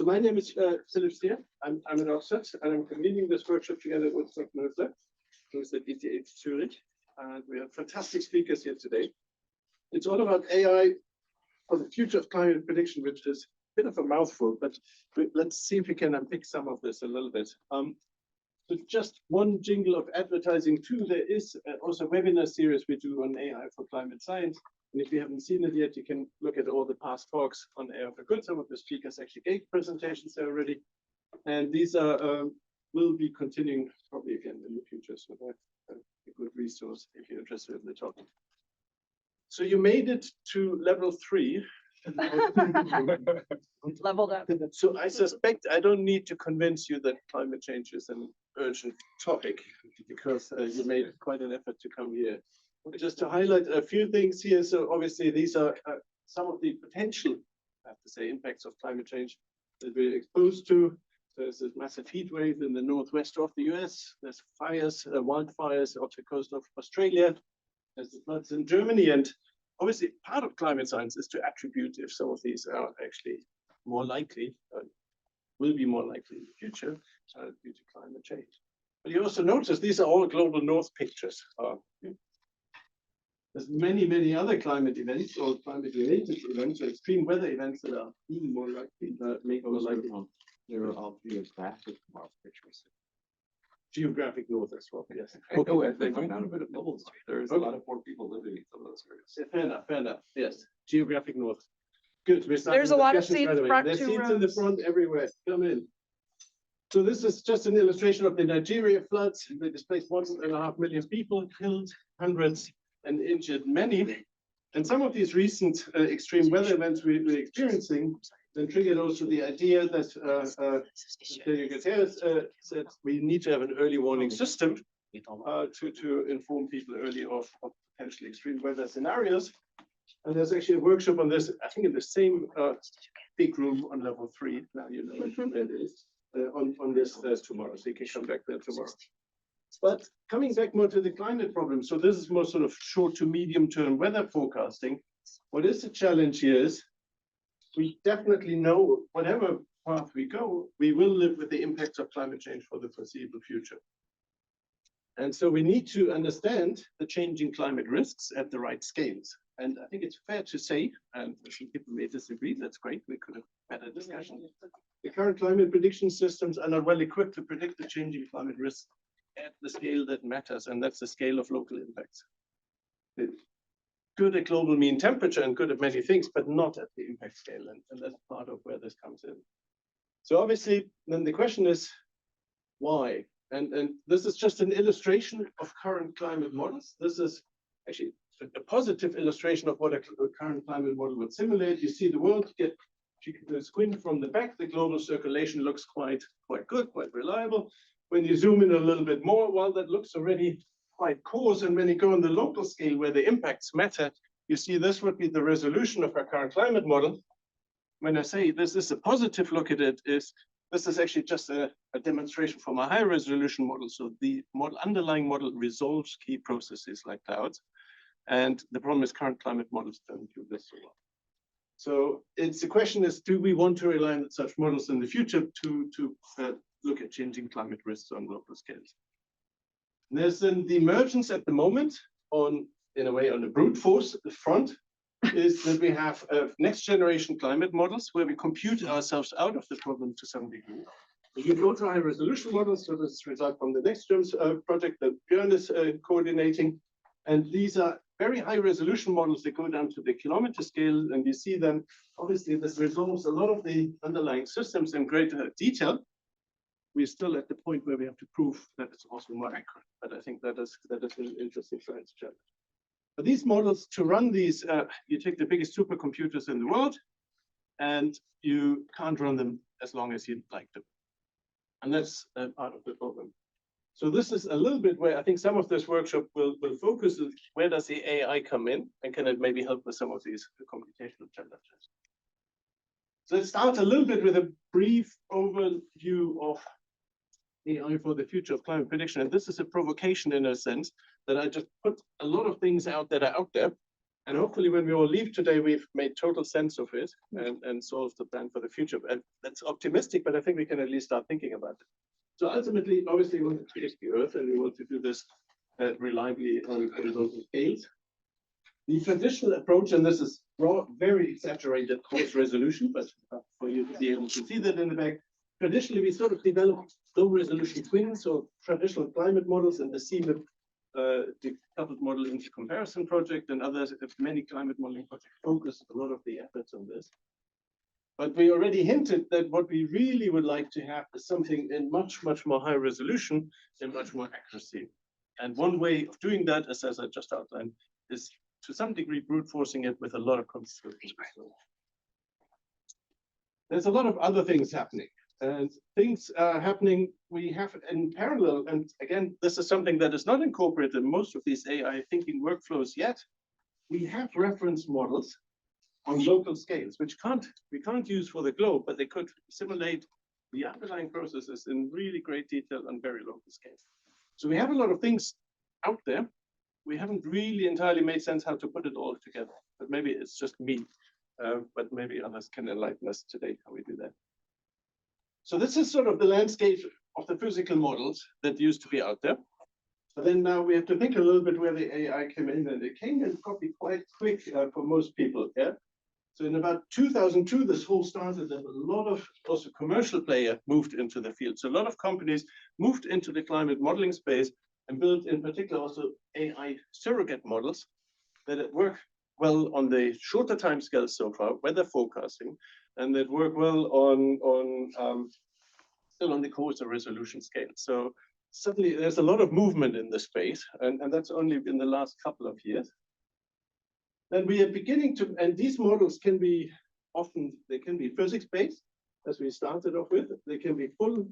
my name is Philip Stier. I'm at Oxford, and I'm convening this workshop together with Dr. Mösler, who's at ETH Zurich. And we have fantastic speakers here today. It's all about AI for the future of climate prediction, which is a bit of a mouthful, but let's see if we can unpick some of this a little bit. So just one jingle of advertising too. There is also a webinar series we do on AI for climate science. And if you haven't seen it yet, you can look at all the past talks on AI for Good. Some of the speakers actually gave presentations there already. And these are will be continuing probably again in the future. So that's a good resource if you're interested in the topic. So you made it to level 3. Leveled up. So I suspect I don't need to convince you that climate change is an urgent topic because you made quite an effort to come here. Just to highlight a few things here. So obviously these are some of the potential, I have to say, impacts of climate change that we're exposed to. There's this massive heat wave in the northwest of the US. There's fires, wildfires off the coast of Australia. There's the floods in Germany. And obviously part of climate science is to attribute if some of these are actually more likely, will be more likely in the future due to climate change. But you also notice these are all global north pictures. There's many other climate events or climate-related events or extreme weather events that are being more likely, make more likely. There are all geographic pictures. Geographic north as well, yes. Okay, they find out a bit of bubbles. There's a lot of poor people living in some of those areas. Yeah, fair enough, yes. Geographic north. Good. There's a lot of seats front There's two seats in the rows. front everywhere. Come in. So this is just an illustration of the Nigeria floods. They displaced 1.5 million people, killed hundreds and injured many. And some of these recent extreme weather events we're experiencing then triggered also the idea that said we need to have an early warning system to inform people early of potentially extreme weather scenarios. And there's actually a workshop on this, I think in the same big room on level 3. Now you know where it is on this tomorrow, so you can come back there tomorrow. But coming back more to the climate problem, so this is more sort of short to medium term weather forecasting. What is the challenge here is we definitely know whatever path we go, we will live with the impacts of climate change for the foreseeable future. And so we need to understand the changing climate risks at the right scales. And I think it's fair to say, and some people may disagree, that's great, we could have had a discussion. The current climate prediction systems are not well equipped to predict the changing climate risks at the scale that matters, and that's the scale of local impacts. It's good at global mean temperature and good at many things, but not at the impact scale, and that's part of where this comes in. So obviously, then the question is, why? And this is just an illustration of current climate models. This is actually a positive illustration of what a current climate model would simulate. You see the world, you can squint from the back, the global circulation looks quite good, quite reliable. When you zoom in a little bit more, well, that looks already quite coarse. And when you go on the local scale where the impacts matter, you see this would be the resolution of our current climate model. When I say this is a positive look at it, this is actually just a demonstration from a high resolution model. So the underlying model resolves key processes like clouds. And the problem is current climate models don't do this so well. So the question is, do we want to rely on such models in the future to look at changing climate risks on local scales? There's then the emergence at the moment in a way, on the brute force front, is that we have next generation climate models where we compute ourselves out of the problem to some degree. You go to high resolution models, so this result from the NextGEMS project that Björn is coordinating. And these are very high resolution models that go down to the kilometer scale, and you see them. Obviously, this resolves a lot of the underlying systems in greater detail. We're still at the point where we have to prove that it's also more accurate, but I think that is an interesting science challenge. But these models, to run these, you take the biggest supercomputers in the world, and you can't run them as long as you'd like to. And that's part of the problem. So this is a little bit where I think some of this workshop will focus on where does the AI come in, and can it maybe help with some of these computational challenges. So let's start a little bit with a brief overview of AI for the future of climate prediction. And this is a provocation in a sense that I just put a lot of things out that are out there. And hopefully when we all leave today, we've made total sense of it and solved the plan for the future. And that's optimistic, but I think we can at least start thinking about it. So ultimately, obviously, we want to protect the Earth, and we want to do this reliably on horizontal scales. The traditional approach, and this is very exaggerated coarse resolution, but for you to be able to see that in the back, traditionally we sort of developed low resolution twins, so traditional climate models, and the CMIP decoupled model into comparison project, and others, many climate modeling projects focus a lot of the efforts on this. But we already hinted that what we really would like to have is something in much, much more high resolution and much more accuracy. And one way of doing that, as I just outlined, is to some degree brute forcing it with a lot of consistency. There's a lot of other things happening, and things happening we have in parallel. And again, this is something that is not incorporated in most of these AI thinking workflows yet. We have reference models on local scales, which we can't use for the globe, but they could simulate the underlying processes in really great detail on very local scales. So we have a lot of things out there. We haven't really entirely made sense how to put it all together, but maybe it's just me, but maybe others can enlighten us today how we do that. So this is sort of the landscape of the physical models that used to be out there. But then now we have to think a little bit where the AI came in, and it came in probably quite quick for most people. Yeah. So in about 2002, this whole started, and a lot of also commercial players moved into the field. So a lot of companies moved into the climate modeling space and built in particular also AI surrogate models that work well on the shorter timescales so far, weather forecasting, and that work well on still on the coarser resolution scale. So suddenly there's a lot of movement in the space, and that's only in the last couple of years. Then we are beginning to, and these models can be they can be physics-based, as we started off with. They can be full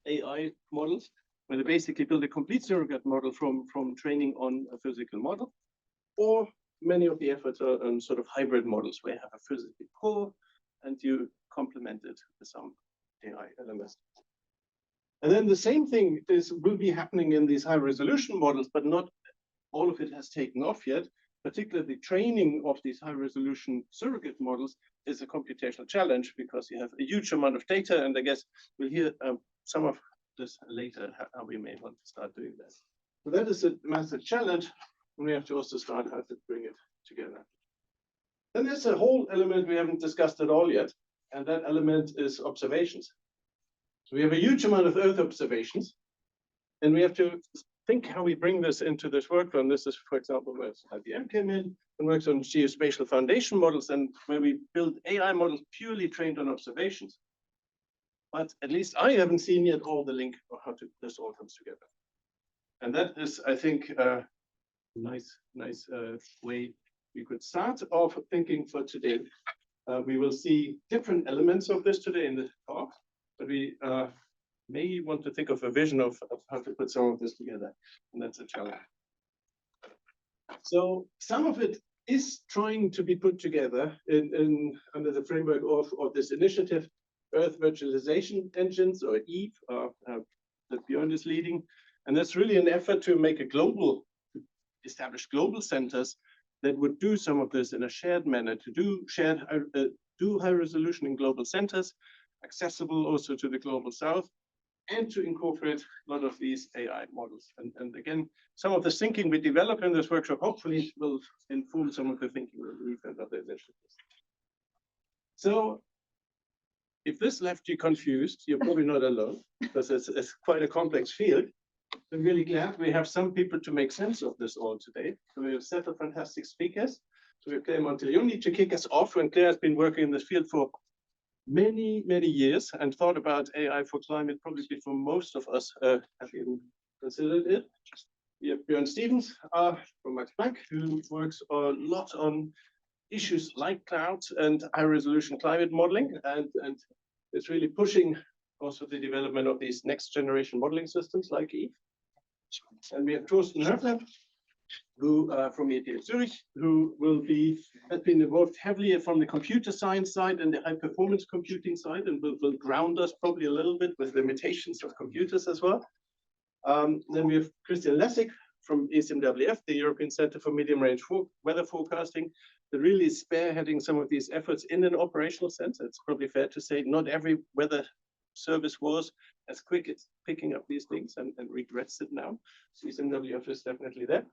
AI models, where they basically build a complete surrogate model from training on a physical model. Or many of the efforts are on sort of hybrid models, where you have a physical core and you complement it with some AI elements. And then the same thing will be happening in these high resolution models, but not all of it has taken off yet. Particularly the training of these high resolution surrogate models is a computational challenge because you have a huge amount of data, and I guess we'll hear some of this later, how we may want to start doing that. So that is a massive challenge, and we have to also start how to bring it together. Then there's a whole element we haven't discussed at all yet, and that element is observations. So we have a huge amount of Earth observations, and we have to think how we bring this into this workflow. And this is, for example, where IBM came in and works on geospatial foundation models, and where we build AI models purely trained on observations. But at least I haven't seen yet all the link of how this all comes together. And that is, I think, a nice way we could start off thinking for today. We will see different elements of this today in the talk, but we may want to think of a vision of how to put some of this together, and that's a challenge. So some of it is trying to be put together under the framework of this initiative, Earth Virtualization Engines, or EVE, that Björn is leading. And that's really an effort to establish global centers that would do some of this in a shared manner, to do high resolution in global centers, accessible also to the global south, and to incorporate a lot of these AI models. And again, some of the thinking we develop in this workshop hopefully will inform some of the thinking we'll leave and other initiatives. So if this left you confused, you're probably not alone, because it's quite a complex field. I'm really glad we have some people to make sense of this all today. So we have a set of fantastic speakers. So we have Claire Montiglioni to kick us off, and Claire has been working in this field for many years and thought about AI for climate probably before most of us have even considered it. We have Björn Stevens from Max Planck, who works a lot on issues like clouds and high resolution climate modeling, and is really pushing also the development of these next generation modeling systems like EVE. And we have Thorsten Höfler, who from ETH Zurich, who has been involved heavily from the computer science side and the high performance computing side, and will ground us probably a little bit with limitations of computers as well. Then we have Christian Lessig from ECMWF, the European Center for Medium Range Weather Forecasting, that really is spearheading some of these efforts in an operational sense. It's probably fair to say not every weather service was as quick as picking up these things and regrets it now. So ECMWF is definitely there.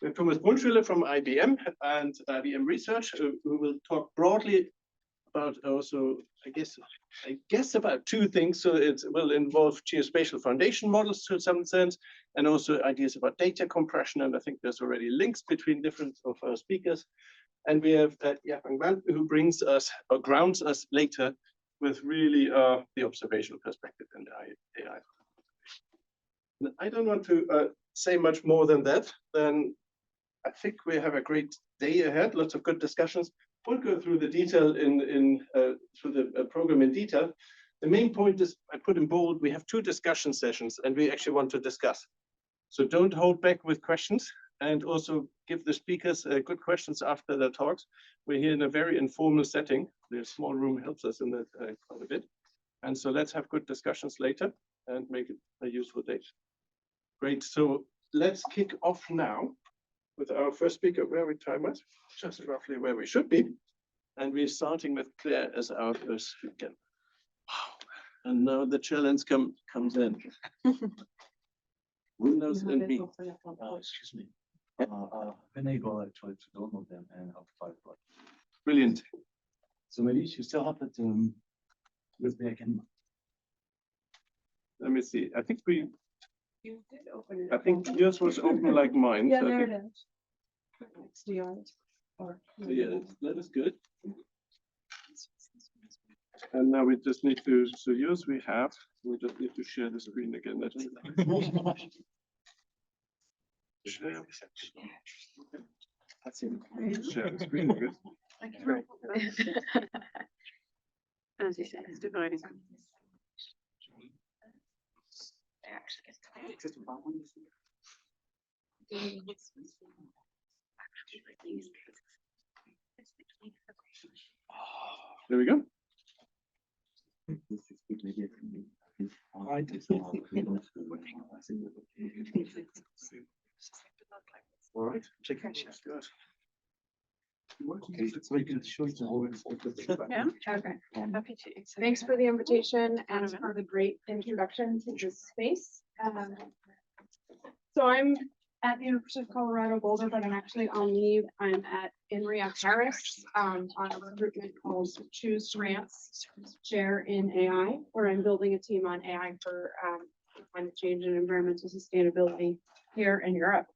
We have Thomas Brunschwiller from IBM and IBM Research, who will talk broadly about also, I guess about two things. So it will involve geospatial foundation models to some sense, and also ideas about data compression. And I think there's already links between different of our speakers. And we have Yapang Van, who brings us or grounds us later with really the observational perspective and AI. And I don't want to say much more than that. Then I think we have a great day ahead, lots of good discussions. We'll go through the detail through the program in detail. The main point is, I put in bold, we have 2 discussion sessions and we actually want to discuss. So don't hold back with questions, and also give the speakers good questions after their talks. We're here in a very informal setting. The small room helps us in that quite a bit. And so let's have good discussions later and make it a useful day. Great, so let's kick off now with our first speaker, where we time us, just roughly where we should be. And we're starting with Claire as our first speaker. Wow. And now the challenge comes in. Windows and me. Excuse me. Enable, I tried to download them and I'll try it. Brilliant. So maybe you still have it with me again. Let me see. I think we, You did open it. I think yours was open like mine. Yeah, so I there think- it is. Next to yours. Or. so yeah, that is good. And now we just need to, so yours we have, we just need to share the screen again. That's it. Share. Share the screen again. As you said, it's dividing. There we go. All right. Check it. Good. Okay, so we can show you the whole. Yeah, okay. Happy to. Thanks for the invitation and for the great introduction to this space. So I'm at the University of Colorado Boulder, but I'm actually on leave. I'm at Inria Harris on a recruitment called Choose Grants Chair in AI, where I'm building a team on AI for climate change and environmental sustainability here in Europe.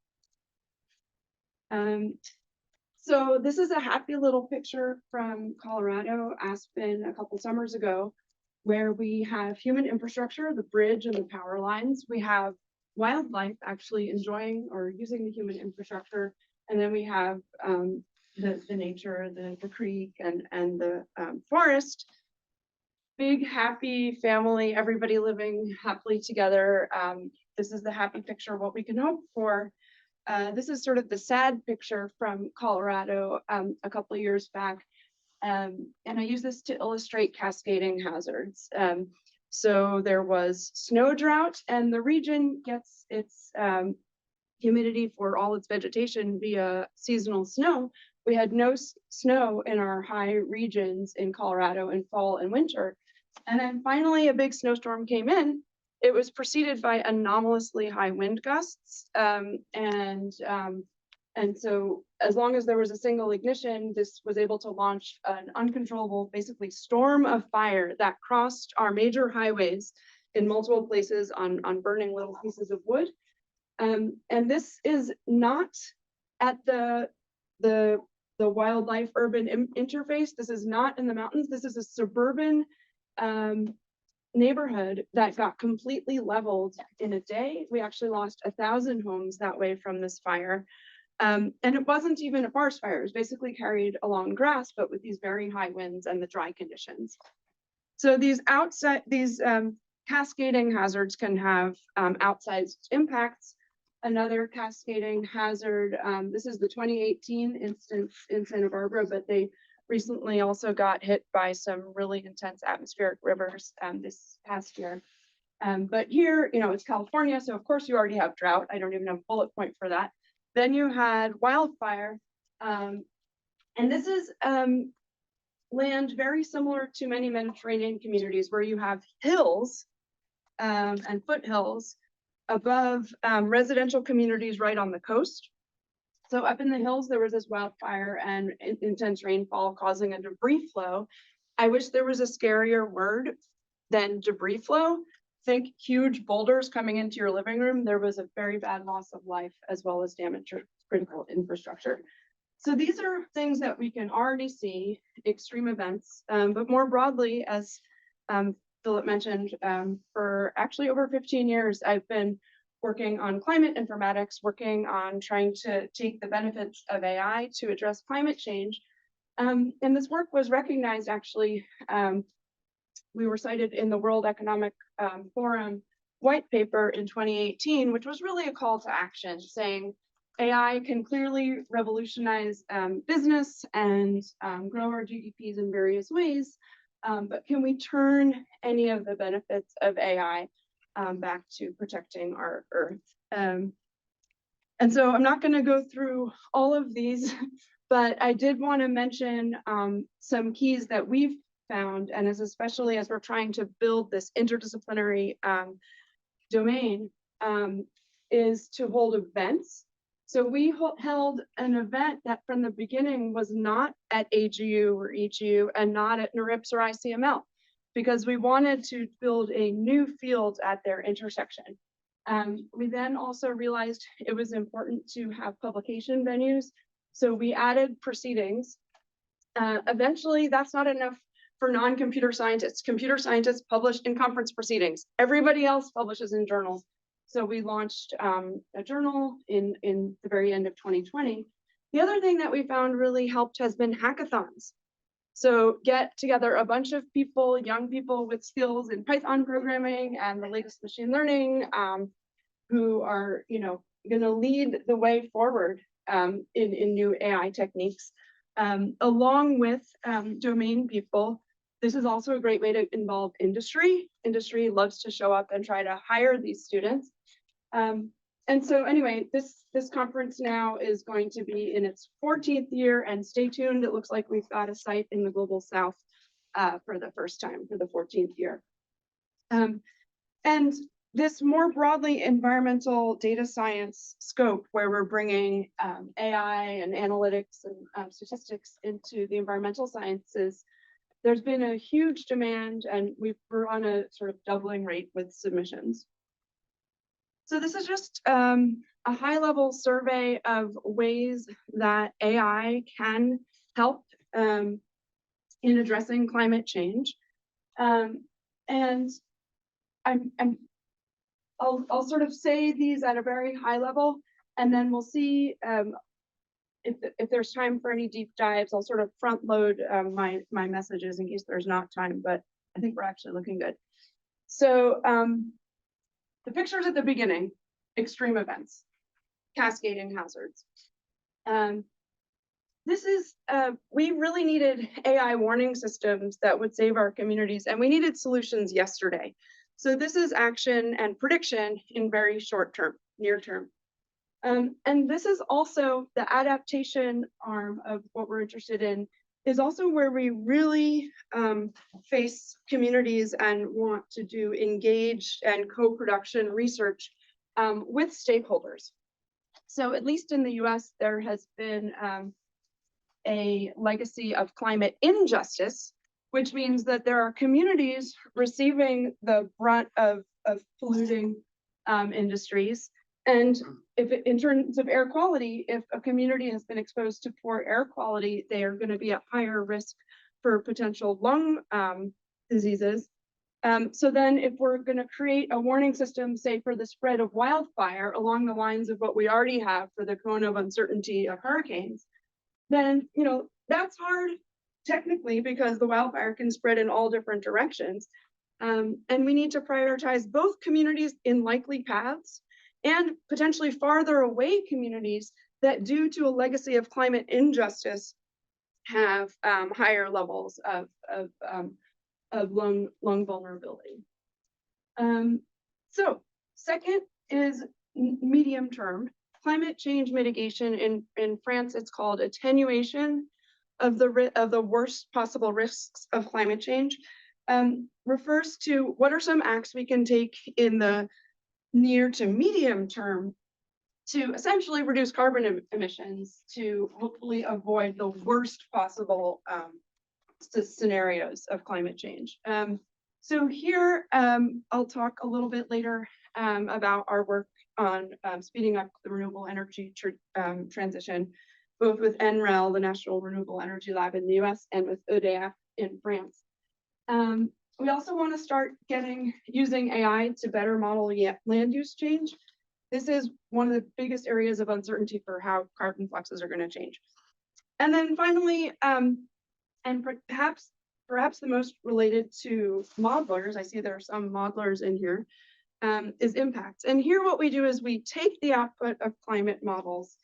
So this is a happy little picture from Colorado, Aspen, a couple summers ago, where we have human infrastructure, the bridge and the power lines. We have wildlife actually enjoying or using the human infrastructure. And then we have the nature, the creek and the forest. Big, happy family, everybody living happily together. This is the happy picture of what we can hope for. This is sort of the sad picture from Colorado a couple of years back. And I use this to illustrate cascading hazards. So there was snow drought, and the region gets its humidity for all its vegetation via seasonal snow. We had no snow in our high regions in Colorado in fall and winter. And then finally a big snowstorm came in. It was preceded by anomalously high wind gusts. And so as long as there was a single ignition, this was able to launch an uncontrollable, basically storm of fire that crossed our major highways in multiple places on burning little pieces of wood. And this is not at the wildlife urban interface. This is not in the mountains. This is a suburban neighborhood that got completely leveled in a day. We actually lost 1,000 homes that way from this fire. And it wasn't even a forest fire. It was basically carried along grass, but with these very high winds and the dry conditions. So these cascading hazards can have outsized impacts. Another cascading hazard, this is the 2018 instance in Santa Barbara, but they recently also got hit by some really intense atmospheric rivers this past year. But here, it's California, so of course you already have drought. I don't even have a bullet point for that. Then you had wildfire. And this is land very similar to many Mediterranean communities where you have hills and foothills above residential communities right on the coast. So up in the hills, there was this wildfire and intense rainfall causing a debris flow. I wish there was a scarier word than debris flow. Think huge boulders coming into your living room. There was a very bad loss of life as well as damage to critical infrastructure. So these are things that we can already see, extreme events, but more broadly, as Philip mentioned, for actually over 15 years, I've been working on climate informatics, working on trying to take the benefits of AI to address climate change. And this work was recognized actually. We were cited in the World Economic Forum white paper in 2018, which was really a call to action saying AI can clearly revolutionize business and grow our GDPs in various ways. But can we turn any of the benefits of AI back to protecting our Earth? And so I'm not going to go through all of these, but I did want to mention some keys that we've found, and especially as we're trying to build this interdisciplinary domain, is to hold events. So we held an event that from the beginning was not at AGU or EGU and not at NeurIPS or ICML, because we wanted to build a new field at their intersection. We then also realized it was important to have publication venues. So we added proceedings. Eventually, that's not enough for non-computer scientists. Computer scientists publish in conference proceedings. Everybody else publishes in journals. So we launched a journal in the very end of 2020. The other thing that we found really helped has been hackathons. So get together a bunch of people, young people with skills in Python programming and the latest machine learning, who are, going to lead the way forward in new AI techniques, along with domain people. This is also a great way to involve industry. Industry loves to show up and try to hire these students. And so anyway, this conference now is going to be in its 14th year, and stay tuned. It looks like we've got a site in the Global South for the first time for the 14th year. And this more broadly environmental data science scope, where we're bringing AI and analytics and statistics into the environmental sciences, there's been a huge demand, and we're on a sort of doubling rate with submissions. So this is just a high-level survey of ways that AI can help in addressing climate change. And I'll sort of say these at a very high level, and then we'll see if there's time for any deep dives. I'll sort of front load my messages in case there's not time, but I think we're actually looking good. So the pictures at the beginning, extreme events, cascading hazards. We really needed AI warning systems that would save our communities, and we needed solutions yesterday. So this is action and prediction in very short term, near term. And this is also the adaptation arm of what we're interested in, is also where we really face communities and want to do engaged and co-production research with stakeholders. So at least in the US, there has been a legacy of climate injustice, which means that there are communities receiving the brunt of polluting industries. And if in terms of air quality, if a community has been exposed to poor air quality, they are going to be at higher risk for potential lung diseases. So then if we're going to create a warning system, say for the spread of wildfire along the lines of what we already have for the cone of uncertainty of hurricanes, then, that's hard technically because the wildfire can spread in all different directions. And we need to prioritize both communities in likely paths and potentially farther away communities that, due to a legacy of climate injustice, have higher levels of lung vulnerability. So second is medium term. Climate change mitigation in France, it's called attenuation of the worst possible risks of climate change. Refers to what are some acts we can take in the near to medium term to essentially reduce carbon emissions to hopefully avoid the worst possible scenarios of climate change. So here, I'll talk a little bit later about our work on speeding up the renewable energy transition, both with NREL, the National Renewable Energy Lab in the US, and with EDF in France. We also want to start using AI to better model land use change. This is one of the biggest areas of uncertainty for how carbon fluxes are going to change. And then finally, and perhaps the most related to modelers, I see there are some modelers in here, is impacts. And here what we do is we take the output of climate models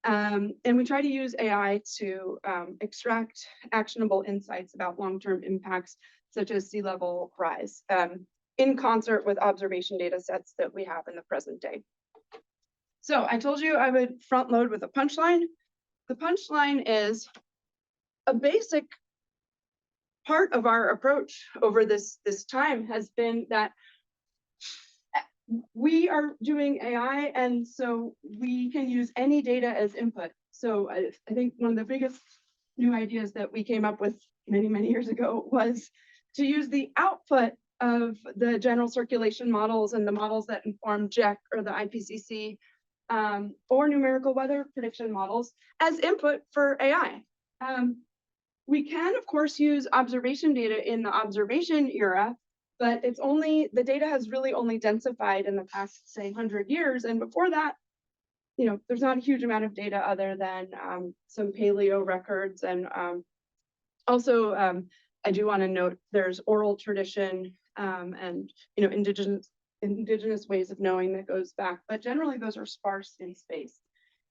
and we try to use AI to extract actionable insights about long-term impacts, such as sea level rise, in concert with observation data sets that we have in the present day. So I told you I would front load with a punchline. The punchline is a basic part of our approach over this time has been that we are doing AI, and so we can use any data as input. So I think one of the biggest new ideas that we came up with many years ago was to use the output of the general circulation models and the models that inform GEC or the IPCC or numerical weather prediction models as input for AI. We can, of course, use observation data in the observation era, but the data has really only densified in the past, say, 100 years. And before that, there's not a huge amount of data other than some paleo records. And also, I do want to note there's oral tradition and indigenous ways of knowing that goes back, but generally those are sparse in space.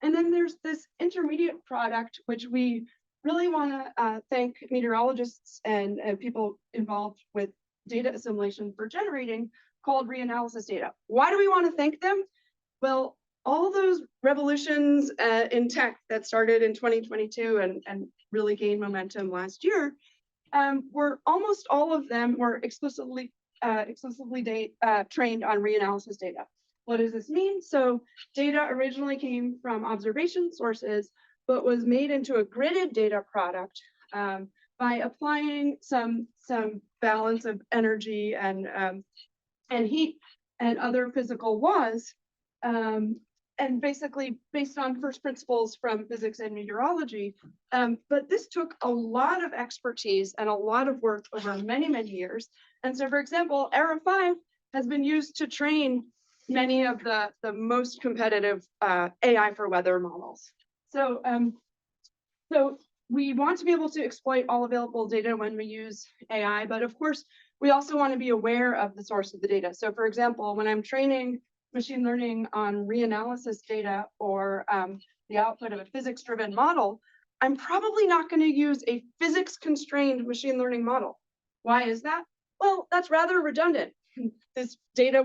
And then there's this intermediate product, which we really want to thank meteorologists and people involved with data assimilation for generating, called reanalysis data. Why do we want to thank them? Well, all those revolutions in tech that started in 2022 and really gained momentum last year, were almost all of them were exclusively trained on reanalysis data. What does this mean? So data originally came from observation sources, but was made into a gridded data product by applying some balance of energy and heat and other physical laws, and basically based on first principles from physics and meteorology. But this took a lot of expertise and a lot of work over many years. And so, for example, Era 5 has been used to train many of the most competitive AI for weather models. So, so we want to be able to exploit all available data when we use AI, but of course, we also want to be aware of the source of the data. So for example, when I'm training machine learning on reanalysis data or the output of a physics-driven model, I'm probably not going to use a physics-constrained machine learning model. Why is that? Well, that's rather redundant. This data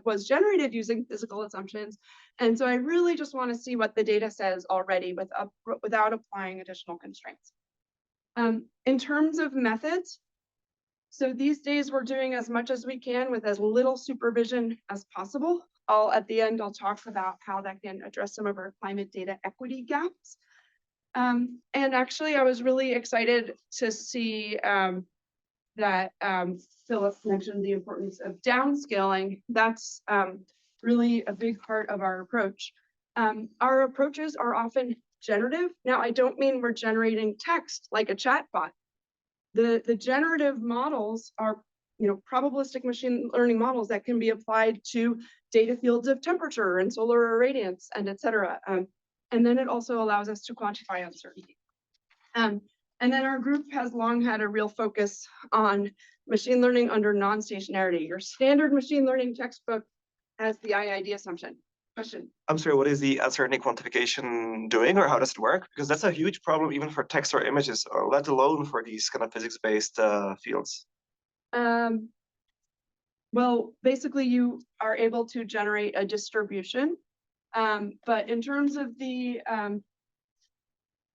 was generated using physical assumptions. And so I really just want to see what the data says already without applying additional constraints. In terms of methods, so these days we're doing as much as we can with as little supervision as possible. At the end, I'll talk about how that can address some of our climate data equity gaps. And actually, I was really excited to see that Philip mentioned the importance of downscaling. That's really a big part of our approach. Our approaches are often generative. Now, I don't mean we're generating text like a chatbot. The generative models are probabilistic machine learning models that can be applied to data fields of temperature and solar irradiance and et cetera. And then it also allows us to quantify uncertainty. And then our group has long had a real focus on machine learning under non-stationarity. Your standard machine learning textbook has the IID assumption. Question. I'm sorry, what is the uncertainty quantification doing, or how does it work? Because that's a huge problem even for text or images, let alone for these kind of physics-based fields. Well, basically you are able to generate a distribution. But in terms of the,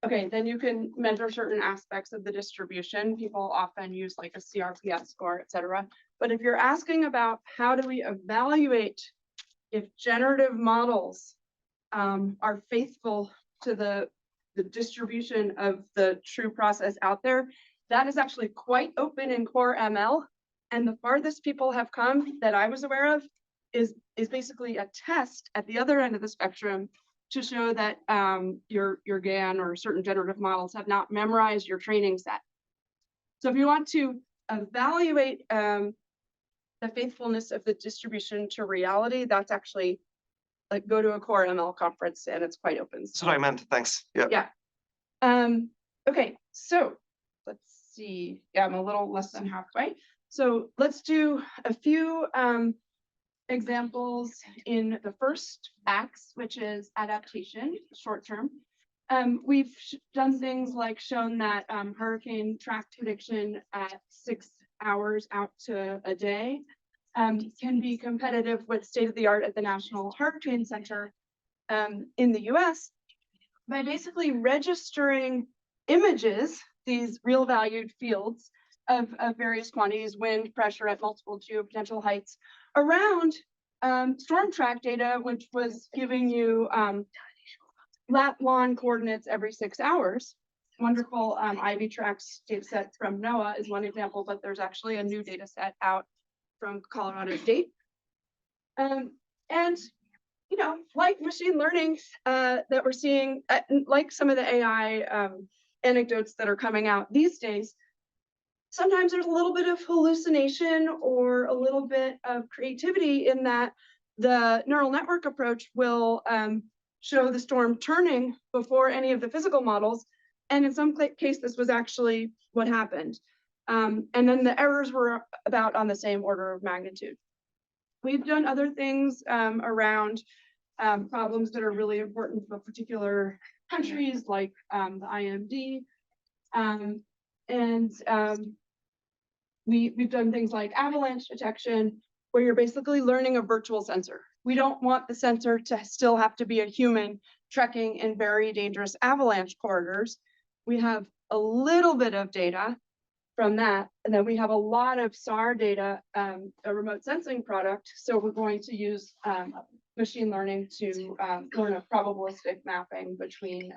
okay, then you can measure certain aspects of the distribution. People often use like a CRPS score, et cetera. But if you're asking about how do we evaluate if generative models are faithful to the distribution of the true process out there, that is actually quite open in core ML. And the farthest people have come that I was aware of is basically a test at the other end of the spectrum to show that your GAN or certain generative models have not memorized your training set. So if you want to evaluate the faithfulness of the distribution to reality, that's actually like go to a core ML conference and it's quite open. That's what I meant. Thanks. Yeah. Yeah. Okay, so let's see. Yeah, I'm a little less than halfway. So let's do a few examples in the first axe, which is adaptation, short term. We've done things like shown that hurricane track prediction at 6 hours out to a day can be competitive with state of the art at the National Hurricane Center in the US by basically registering images, these real valued fields of various quantities, wind, pressure at multiple geopotential heights around storm track data, which was giving you lat long coordinates every 6 hours. Wonderful Ivy Tracks data set from NOAA is one example, but there's actually a new data set out from Colorado State. And, you know, like machine learning that we're seeing, like some of the AI anecdotes that are coming out these days, sometimes there's a little bit of hallucination or a little bit of creativity in that the neural network approach will show the storm turning before any of the physical models. And in some case, this was actually what happened. And then the errors were about on the same order of magnitude. We've done other things around problems that are really important for particular countries, like the IMD. We've done things like avalanche detection, where you're basically learning a virtual sensor. We don't want the sensor to still have to be a human trekking in very dangerous avalanche corridors. We have a little bit of data from that, and then we have a lot of SAR data, a remote sensing product. So we're going to use machine learning to learn a probabilistic mapping between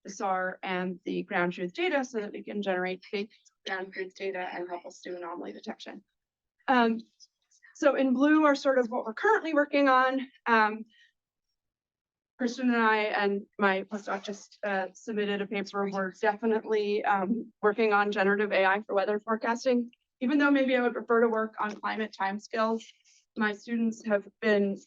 the SAR and the ground truth data so that we can generate fake ground truth data and help us do anomaly detection. So in blue are sort of what we're currently working on. Kristen and I and my postdoc just submitted a paper. We're definitely working on generative AI for weather forecasting, even though maybe I would prefer to work on climate timescales. My students have been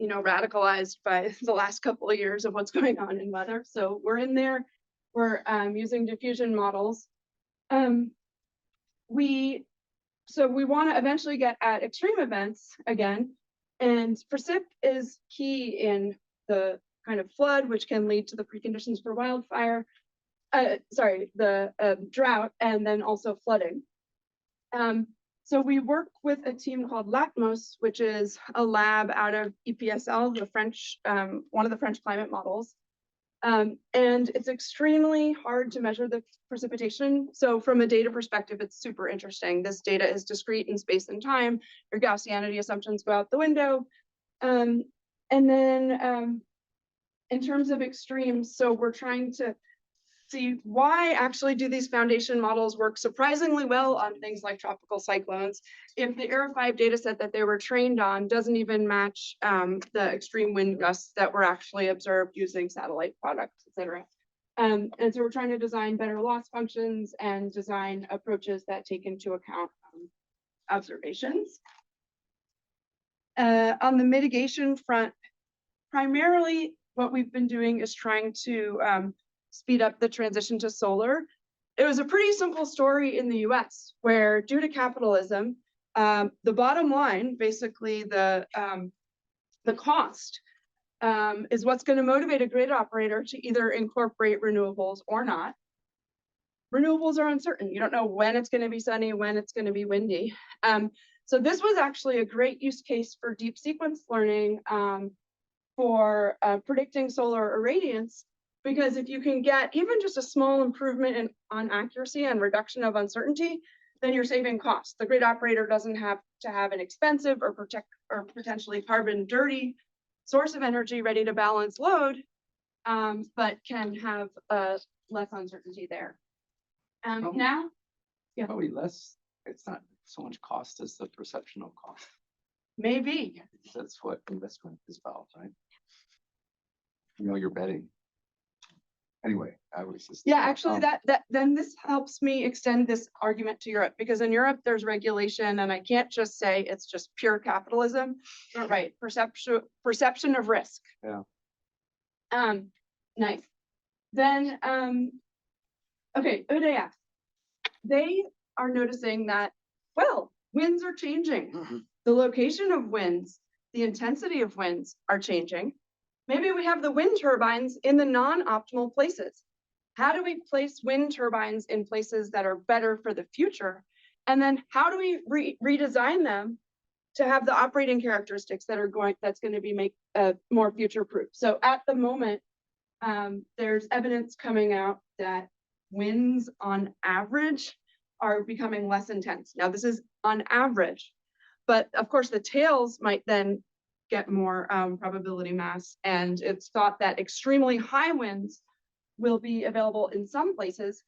you know, radicalized by the last couple of years of what's going on in weather. So we're in there, we're using diffusion models. So we want to eventually get at extreme events again, and precip is key in the kind of flood, which can lead to the preconditions for wildfire, the drought, and then also flooding. So we work with a team called LACMOS, which is a lab out of EPSL, the French, one of the French climate models. And it's extremely hard to measure the precipitation. So from a data perspective, it's super interesting. This data is discrete in space and time. Your Gaussianity assumptions go out the window. And then in terms of extremes, so we're trying to see why actually do these foundation models work surprisingly well on things like tropical cyclones if the ERA5 data set that they were trained on doesn't even match the extreme wind gusts that were actually observed using satellite products, et cetera. And so we're trying to design better loss functions and design approaches that take into account observations. On the mitigation front, primarily what we've been doing is trying to speed up the transition to solar. It was a pretty simple story in the US where due to capitalism, the bottom line, basically the cost is what's going to motivate a grid operator to either incorporate renewables or not. Renewables are uncertain. You don't know when it's going to be sunny, when it's going to be windy. So this was actually a great use case for deep sequence learning for predicting solar irradiance, because if you can get even just a small improvement on accuracy and reduction of uncertainty, then you're saving costs. The grid operator doesn't have to have an expensive or potentially carbon dirty source of energy ready to balance load, but can have less uncertainty there. Now, yeah. Probably less, it's not so much cost as the perception of cost. Maybe. That's what investment is about, right? You know, you're betting. Anyway, I was just. Yeah, actually, then this helps me extend this argument to Europe, because in Europe there's regulation, and I can't just say it's just pure capitalism. Not right. Perception of risk. Yeah. Nice. Then okay, EDF. They are noticing that, well, winds are changing. The location of winds, the intensity of winds are changing. Maybe we have the wind turbines in the non-optimal places. How do we place wind turbines in places that are better for the future? And then how do we redesign them to have the operating characteristics that are that's going to be more future-proof? So at the moment, there's evidence coming out that winds on average are becoming less intense. Now, this is on average, but of course the tails might then get more probability mass, and it's thought that extremely high winds will be available in some places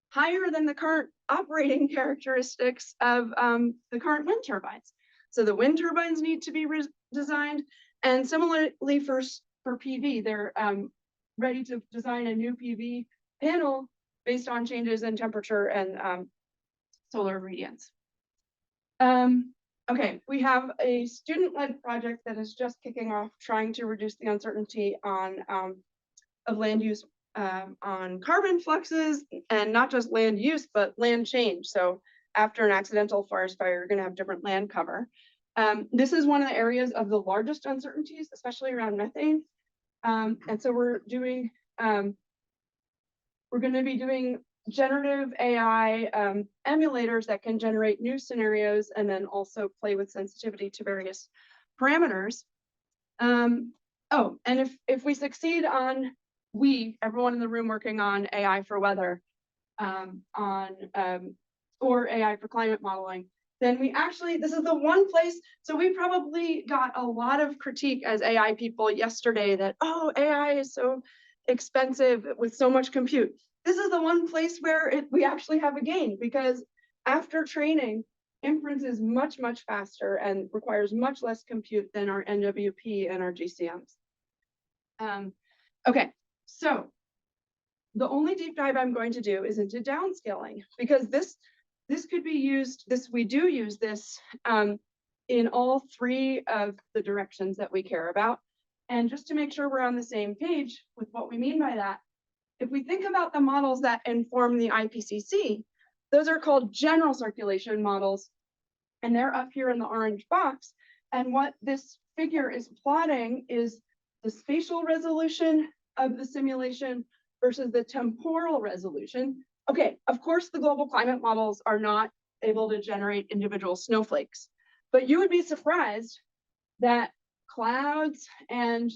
higher than the current operating characteristics of the current wind turbines. So the wind turbines need to be redesigned, and similarly for PV, they're ready to design a new PV panel based on changes in temperature and solar irradiance. Okay, we have a student-led project that is just kicking off, trying to reduce the uncertainty of land use on carbon fluxes, and not just land use, but land change. So after an accidental forest fire, you're going to have different land cover. This is one of the areas of the largest uncertainties, especially around methane. And so we're going to be doing generative AI emulators that can generate new scenarios and then also play with sensitivity to various parameters. Oh, and if we succeed on, everyone in the room working on AI for weather, or AI for climate modeling, then this is the one place. So we probably got a lot of critique as AI people yesterday that, oh, AI is so expensive with so much compute. This is the one place where we actually have a gain, because after training, inference is much, much faster and requires much less compute than our NWP and our GCMs. Okay, so the only deep dive I'm going to do is into downscaling, because this could be used, we do use this in all three of the directions that we care about. And just to make sure we're on the same page with what we mean by that, if we think about the models that inform the IPCC, those are called general circulation models, and they're up here in the orange box. And what this figure is plotting is the spatial resolution of the simulation versus the temporal resolution. Okay, of course, the global climate models are not able to generate individual snowflakes, but you would be surprised that clouds and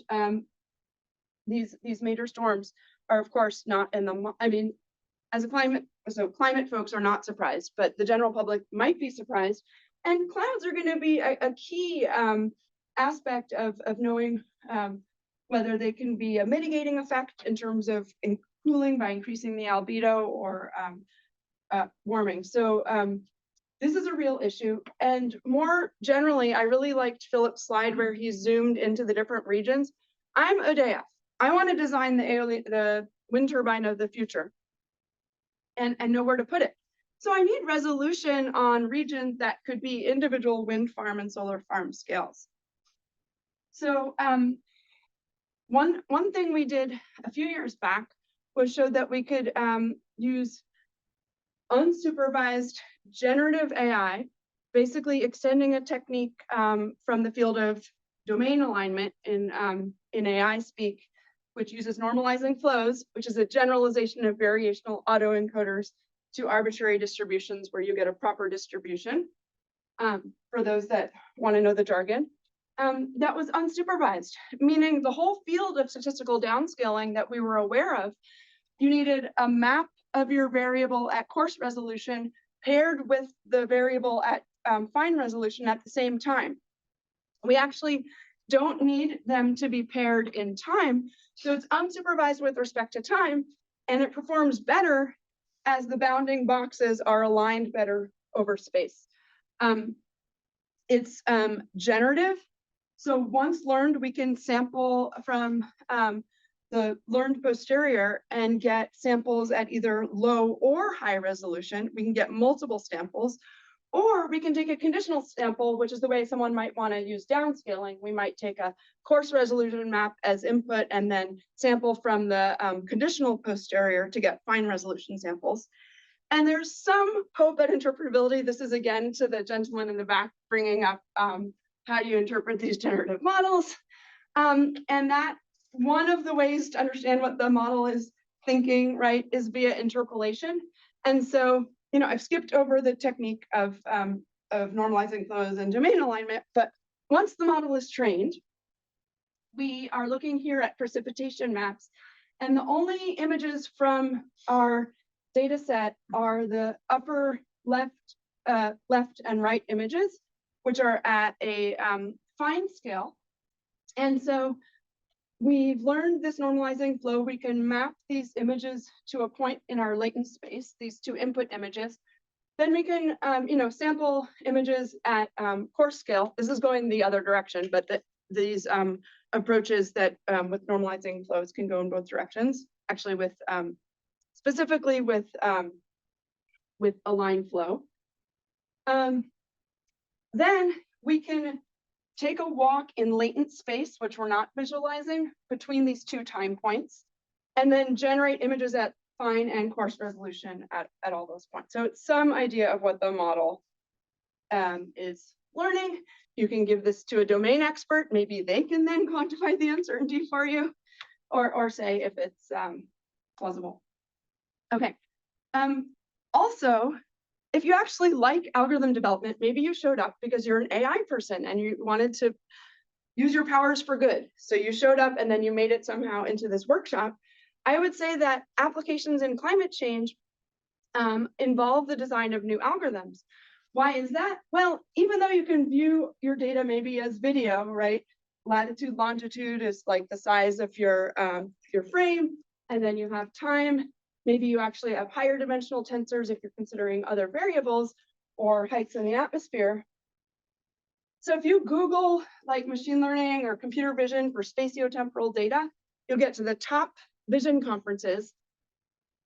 these major storms are, of course, not in the, I mean, as a climate folks are not surprised, but the general public might be surprised. And clouds are going to be a key aspect of knowing whether they can be a mitigating effect in terms of cooling by increasing the albedo or warming. So this is a real issue. And more generally, I really liked Philip's slide where he zoomed into the different regions. I'm EDF. I want to design the wind turbine of the future and know where to put it. So I need resolution on regions that could be individual wind farm and solar farm scales. So one thing we did a few years back was show that we could use unsupervised generative AI, basically extending a technique from the field of domain alignment in AI speak, which uses normalizing flows, which is a generalization of variational autoencoders to arbitrary distributions where you get a proper distribution. for those that want to know the jargon. That was unsupervised, meaning the whole field of statistical downscaling that we were aware of, you needed a map of your variable at coarse resolution paired with the variable at fine resolution at the same time. We actually don't need them to be paired in time, so it's unsupervised with respect to time, and it performs better as the bounding boxes are aligned better over space. It's generative. So once learned, we can sample from the learned posterior and get samples at either low or high resolution. We can get multiple samples, or we can take a conditional sample, which is the way someone might want to use downscaling. We might take a coarse resolution map as input and then sample from the conditional posterior to get fine resolution samples. And there's some hope at interpretability. This is again to the gentleman in the back bringing up how do you interpret these generative models? And that one of the ways to understand what the model is thinking, right, is via interpolation. And so, you know, I've skipped over the technique of normalizing flows and domain alignment, but once the model is trained, we are looking here at precipitation maps. And the only images from our data set are the upper left and right images, which are at a fine scale. And so we've learned this normalizing flow. We can map these images to a point in our latent space, these two input images. Then we can, you know, sample images at coarse scale. This is going the other direction, but these approaches that with normalizing flows can go in both directions. Actually, with specifically with align flow. Then we can take a walk in latent space, which we're not visualizing, between these two time points, and then generate images at fine and coarse resolution at all those points. So it's some idea of what the model is learning. You can give this to a domain expert. Maybe they can then quantify the uncertainty for you, or say if it's plausible. Okay. Also, if you actually like algorithm development, maybe you showed up because you're an AI person and you wanted to use your powers for good. So you showed up and then you made it somehow into this workshop. I would say that applications in climate change involve the design of new algorithms. Why is that? Well, even though you can view your data maybe as video, right? Latitude, longitude is like the size of your frame, and then you have time. Maybe you actually have higher dimensional tensors if you're considering other variables or heights in the atmosphere. So if you Google like machine learning or computer vision for spatiotemporal data, you'll get to the top vision conferences.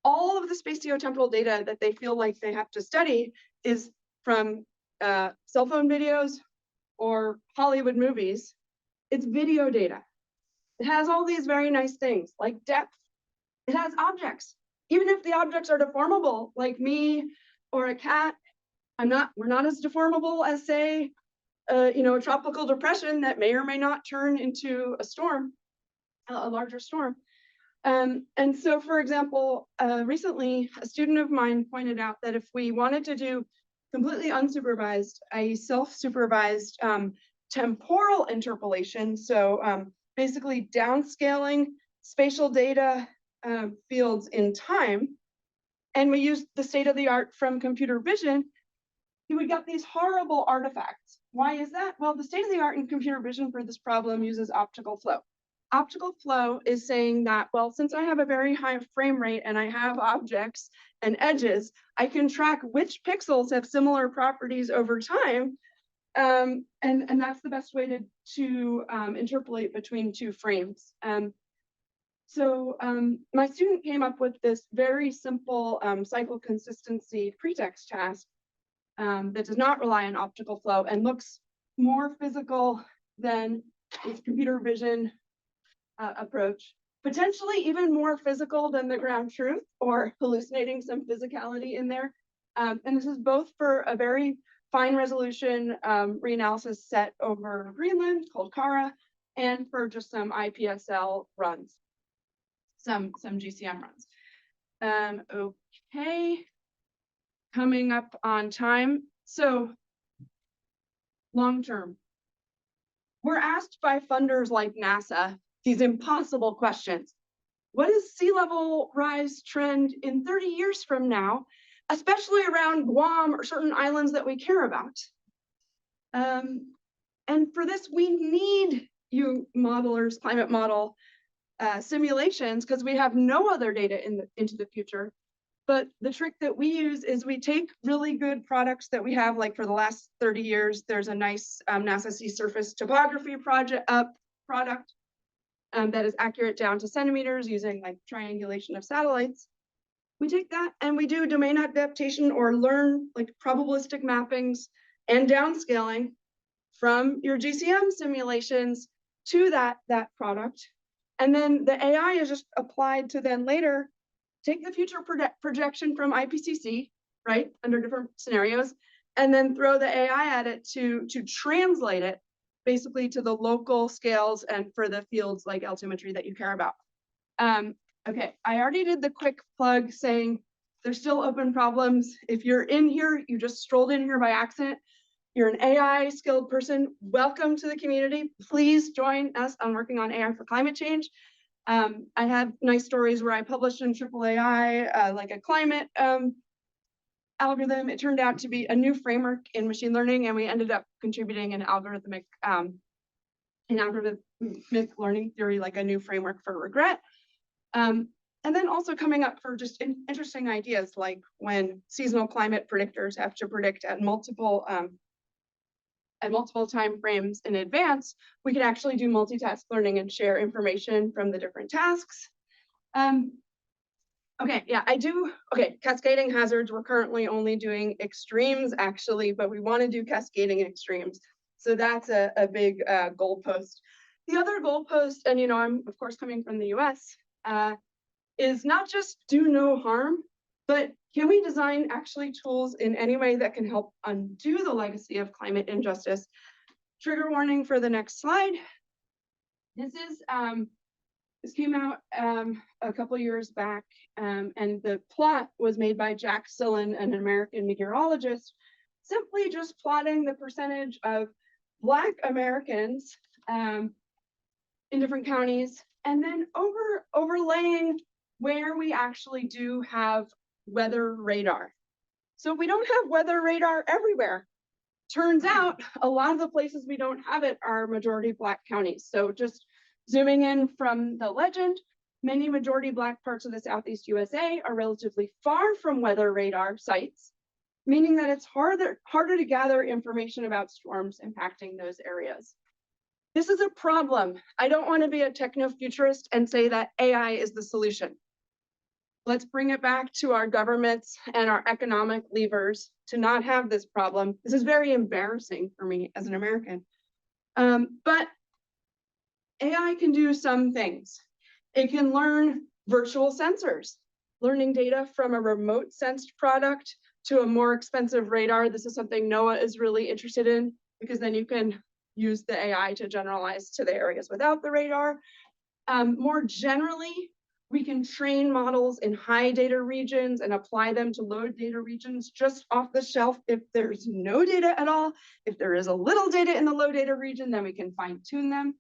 All of the spatiotemporal data that they feel like they have to study is from cell phone videos or Hollywood movies. It's video data. It has all these very nice things like depth. It has objects. Even if the objects are deformable, like me or a cat, we're not as deformable as, say, you know, a tropical depression that may or may not turn into a storm, a larger storm. And so, for example, recently, a student of mine pointed out that if we wanted to do completely unsupervised, i.e. self-supervised temporal interpolation, so basically downscaling spatial data fields in time, and we used the state-of-the-art from computer vision, you would get these horrible artifacts. Why is that? Well, the state-of-the-art in computer vision for this problem uses optical flow. Optical flow is saying that, well, since I have a very high frame rate and I have objects and edges, I can track which pixels have similar properties over time. And that's the best way to interpolate between two frames. So my student came up with this very simple cycle consistency pretext task that does not rely on optical flow and looks more physical than its computer vision approach, potentially even more physical than the ground truth or hallucinating some physicality in there. And this is both for a very fine resolution reanalysis set over Greenland called Kara, and for just some IPSL runs, some GCM runs. Okay, coming up on time. So long-term. We're asked by funders like NASA these impossible questions. What is sea level rise trend in 30 years from now, especially around Guam or certain islands that we care about? And for this, we need you modelers, climate model simulations, because we have no other data into the future. But the trick that we use is we take really good products that we have, like for the last 30 years, there's a nice NASA sea surface topography product that is accurate down to centimeters using like triangulation of satellites. We take that and we do domain adaptation or learn like probabilistic mappings and downscaling from your GCM simulations to that product. And then the AI is just applied to then later take the future projection from IPCC, right, under different scenarios, and then throw the AI at it to translate it basically to the local scales and for the fields like altimetry that you care about. Okay, I already did the quick plug saying there's still open problems. If you're in here, you just strolled in here by accident, you're an AI skilled person, welcome to the community. Please join us on working on AI for climate change. I have nice stories where I published in AAAI, like a climate algorithm. It turned out to be a new framework in machine learning, and we ended up contributing an algorithmic learning theory, like a new framework for regret. And then also coming up for just interesting ideas, like when seasonal climate predictors have to predict at multiple time frames in advance, we can actually do multitask learning and share information from the different tasks. Okay, yeah, cascading hazards. We're currently only doing extremes actually, but we want to do cascading extremes. So that's a big goalpost. The other goalpost, and you know, I'm of course coming from the US, is not just do no harm, but can we design actually tools in any way that can help undo the legacy of climate injustice? Trigger warning for the next slide. This came out a couple years back, and the plot was made by Jack Sillen, an American meteorologist, simply just plotting the percentage of Black Americans in different counties, and then overlaying where we actually do have weather radar. So we don't have weather radar everywhere. Turns out a lot of the places we don't have it are majority Black counties. So just zooming in from the legend, many majority Black parts of the Southeast USA are relatively far from weather radar sites, meaning that it's harder to gather information about storms impacting those areas. This is a problem. I don't want to be a techno-futurist and say that AI is the solution. Let's bring it back to our governments and our economic levers to not have this problem. This is very embarrassing for me as an American. But AI can do some things. It can learn virtual sensors, learning data from a remote sensed product to a more expensive radar. This is something NOAA is really interested in, because then you can use the AI to generalize to the areas without the radar. More generally, we can train models in high data regions and apply them to low data regions just off the shelf. If there's no data at all, if there is a little data in the low data region, then we can fine tune them.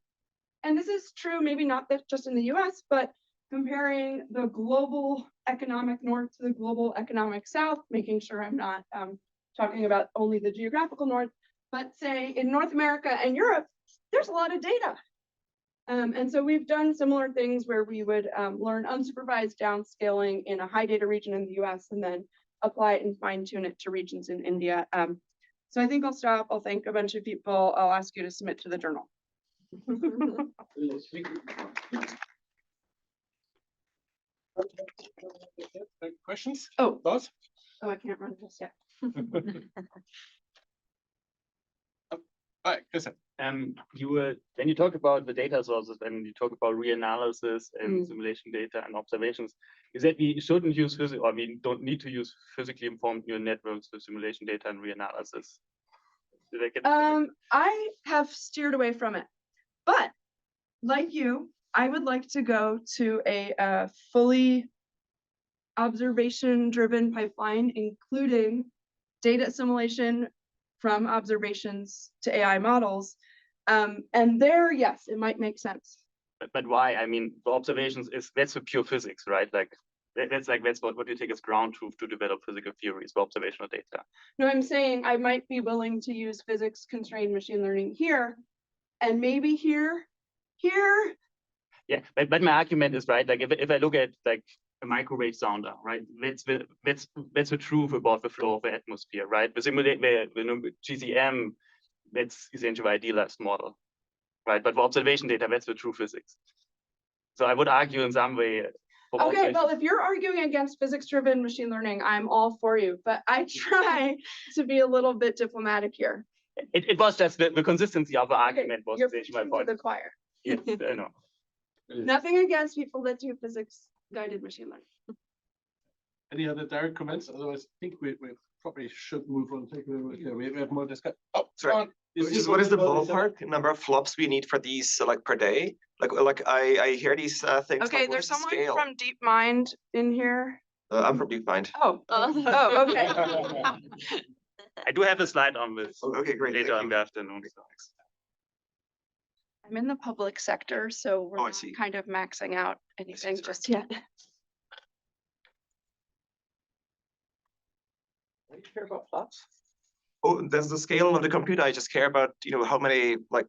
And this is true, maybe not just in the US, but comparing the global economic north to the global economic south, making sure I'm not talking about only the geographical north, but say in North America and Europe, there's a lot of data. And so we've done similar things where we would learn unsupervised downscaling in a high data region in the US and then apply it and fine tune it to regions in India. So I think I'll stop. I'll thank a bunch of people. I'll ask you to submit to the journal. Questions? Oh, Thoughts? I can't run this yet. All right, Kristen. When you talk about the data sources, when you talk about reanalysis and simulation data and observations, is that we shouldn't use physical, or we don't need to use physically informed neural networks for simulation data and reanalysis? Did I get I have steered away from it, but like you, I would like to go to a fully observation-driven pipeline, including data assimilation, from observations to AI models. And there, yes, it might make sense. But why? I mean, the observations that's the pure physics, right? Like that's what you take as ground truth to develop physical theories, the observational data. No, I'm saying I might be willing to use physics constrained machine learning here, and maybe here. Yeah, but my argument is right. Like if I look at like a microwave sounder, right? That's the truth about the flow of the atmosphere, right? The simulate the GCM, that's essentially idealized model, right? But for observation data, that's the true physics. So I would argue in some way. Okay, well, if you're arguing against physics-driven machine learning, I'm all for you. But I try to be a little bit diplomatic here. It was just the consistency of the argument was You're essentially my preaching to point. the choir. Yes, I know. Nothing against people that do physics-guided machine learning. Any other direct comments? Otherwise, I think we probably should move on. We have more discussion. Oh, Sorry. What is the ballpark number of flops we need for these like per day? Like I hear these things. Okay, like, there's what's the someone scale? from DeepMind in here. I'm from DeepMind. Oh, okay. I do have a slide on this Okay, great. later Thank in you. the afternoon. I'm in the public sector, so we're Oh, I not see. kind of maxing out anything sorry. just yet. Do you care about flops? Oh, there's the scale of the computer. I just care about, how many like.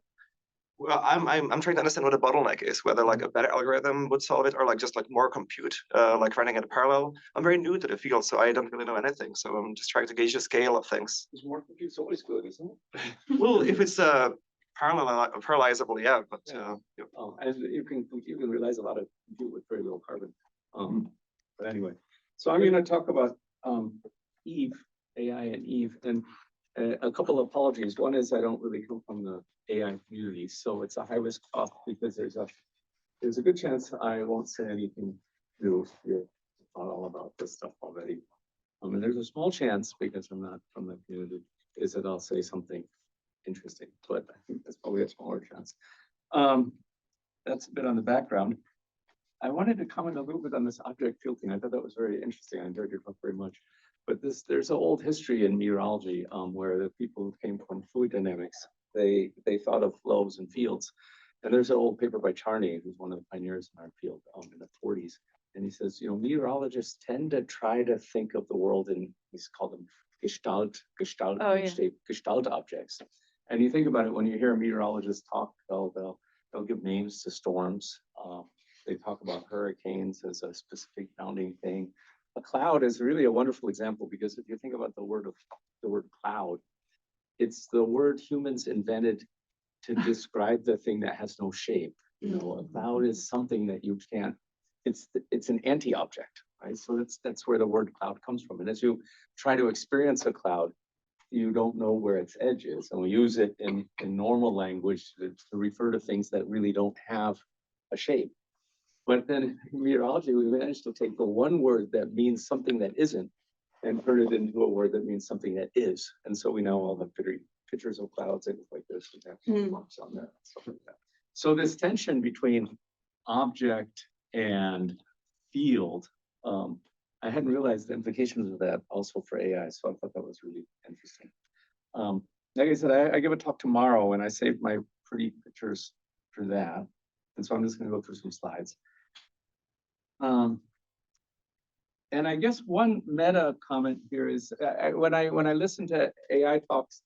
Well, I'm trying to understand what a bottleneck is, whether like a better algorithm would solve it or like just like more compute, like running in parallel. I'm very new to the field, so I don't really know anything. So I'm just trying to gauge the scale of things. Is more compute's always good, isn't it? Well, if it's parallelizable, yeah, but yeah. And you can realize a lot of compute with very little carbon. But anyway, so I'm going to talk about Eve, AI and Eve, and a couple of apologies. One is I don't really come from the AI community, so it's a high risk talk because there's a good chance I won't say anything new. You're not all about this stuff already. And there's a small chance, because I'm not from the community, is that I'll say something interesting, but I think that's probably a smaller chance. That's a bit on the background. I wanted to comment a little bit on this object field thing. I thought that was very interesting. I enjoyed your talk very much. But there's an old history in meteorology where the people who came from fluid dynamics, they thought of flows and fields. And there's an old paper by Charney, who's one of the pioneers in our field in the 40s. And he says, meteorologists tend to try to think of the world in, he's called them Gestalt objects. And you think about it, when you hear a meteorologist talk, they'll give names to storms. They talk about hurricanes as a specific bounding thing. A cloud is really a wonderful example, because if you think about the word cloud, it's the word humans invented to describe the thing that has no shape. A cloud is something that you can't. It's an anti-object, right? So that's where the word cloud comes from. And as you try to experience a cloud, you don't know where its edge is, and we use it in normal language to refer to things that really don't have a shape. But then in meteorology, we managed to take the one word that means something that isn't and turn it into a word that means something that is. And so we now all have pictures of clouds that look like this, and have marks on there, stuff like that. So this tension between object and field, I hadn't realized the implications of that also for AI, so I thought that was really interesting. Like I said, I give a talk tomorrow, and I saved my pretty pictures for that. And so I'm just going to go through some slides. And I guess one meta comment here is when I listen to AI talks,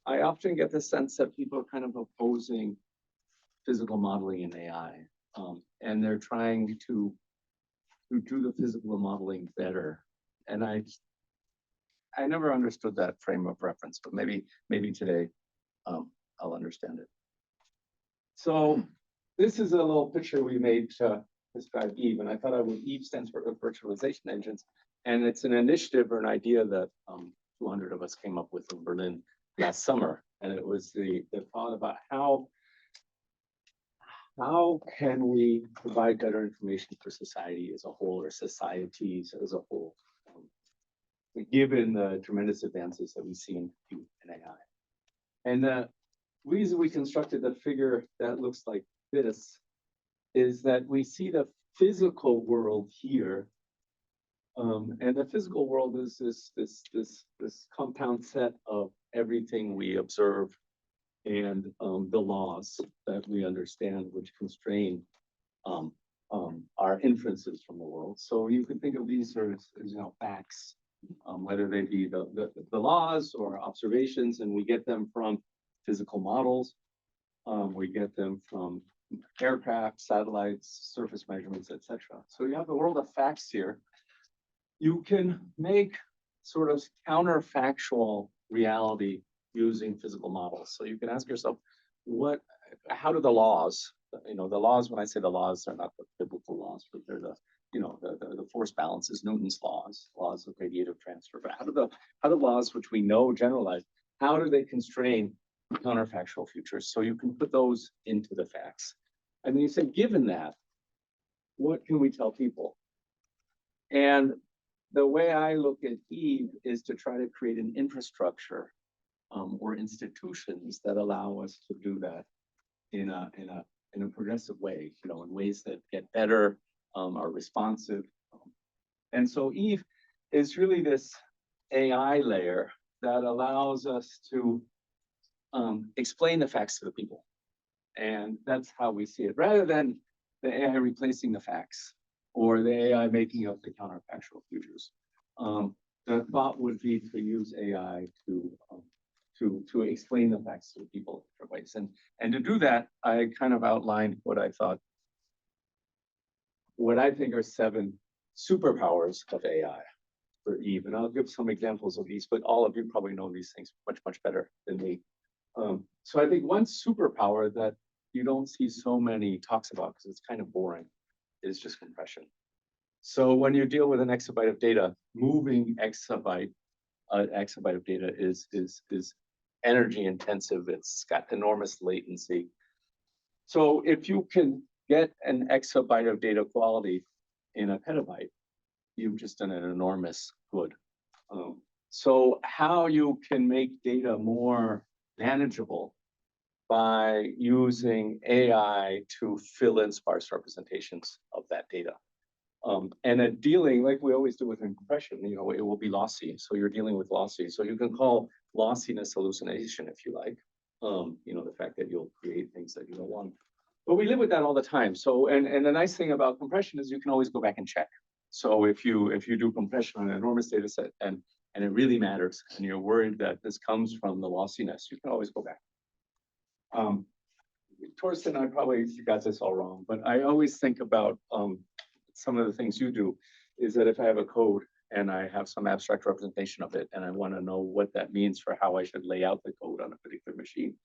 I often get the sense that people are kind of opposing physical modeling in AI, and they're trying to do the physical modeling better. And I never understood that frame of reference, but maybe today I'll understand it. So this is a little picture we made to describe Eve, and I thought Eve stands for virtualization engines, and it's an initiative or an idea that 200 of us came up with in Berlin last summer, and it was the thought about how can we provide better information for society as a whole, or societies as a whole, given the tremendous advances that we see in compute and AI. And the reason we constructed the figure that looks like this is that we see the physical world here And the physical world is this compound set of everything we observe and the laws that we understand, which constrain our inferences from the world. So you can think of these as facts, whether they be the laws or observations, and we get them from physical models. We get them from aircraft, satellites, surface measurements, etc. So you have the world of facts here. You can make sort of counterfactual reality using physical models. So you can ask yourself, how do the laws, the laws, when I say the laws, they're not the biblical laws, but they're the force balances, Newton's laws of radiative transfer. But how do laws, which we know generalize, how do they constrain counterfactual futures? So you can put those into the facts. And then you say, given that, what can we tell people? And the way I look at Eve is to try to create an infrastructure or institutions that allow us to do that in a progressive way, in ways that get better, are responsive. And so Eve is really this AI layer that allows us to explain the facts to the people. And that's how we see it, rather than the AI replacing the facts or the AI making up the counterfactual futures. The thought would be to use AI to explain the facts to people in different ways. And to do that, I kind of outlined what I think are 7 superpowers of AI for Eve. And I'll give some examples of these, but all of you probably know these things much, much better than me. So I think one superpower that you don't see so many talks about, because it's kind of boring, is just compression. So when you deal with an exabyte of data, moving exabyte of data is energy intensive. It's got enormous latency. So if you can get an exabyte of data quality in a petabyte, you've just done an enormous good. So how you can make data more manageable by using AI to fill in sparse representations of that data. And then dealing, like we always do with compression, it will be lossy. So you're dealing with lossy. So you can call lossiness hallucination if you like. The fact that you'll create things that you don't want. But we live with that all the time. So, and the nice thing about compression is you can always go back and check. So if you do compression on an enormous data set and it really matters, and you're worried that this comes from the lossiness, you can always go back. Torsten, I probably got this all wrong, but I always think about some of the things you do is that if I have a code and I have some abstract representation of it, and I want to know what that means for how I should lay out the code on a particular machine,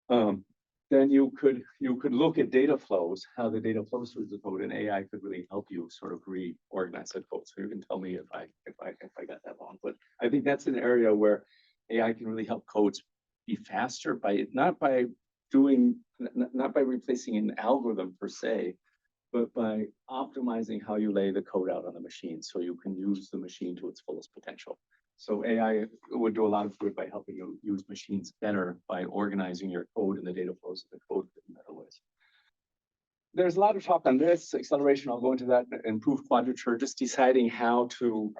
then you could look at data flows, how the data flows through the code, and AI could really help you sort of reorganize the code. So you can tell me if I got that wrong. But I think that's an area where AI can really help codes be faster not by replacing an algorithm per se, but by optimizing how you lay the code out on the machine so you can use the machine to its fullest potential. So AI would do a lot of good by helping you use machines better by organizing your code and the data flows of the code in better ways. There's a lot of talk on this, acceleration, I'll go into that, improved quadrature, just deciding how to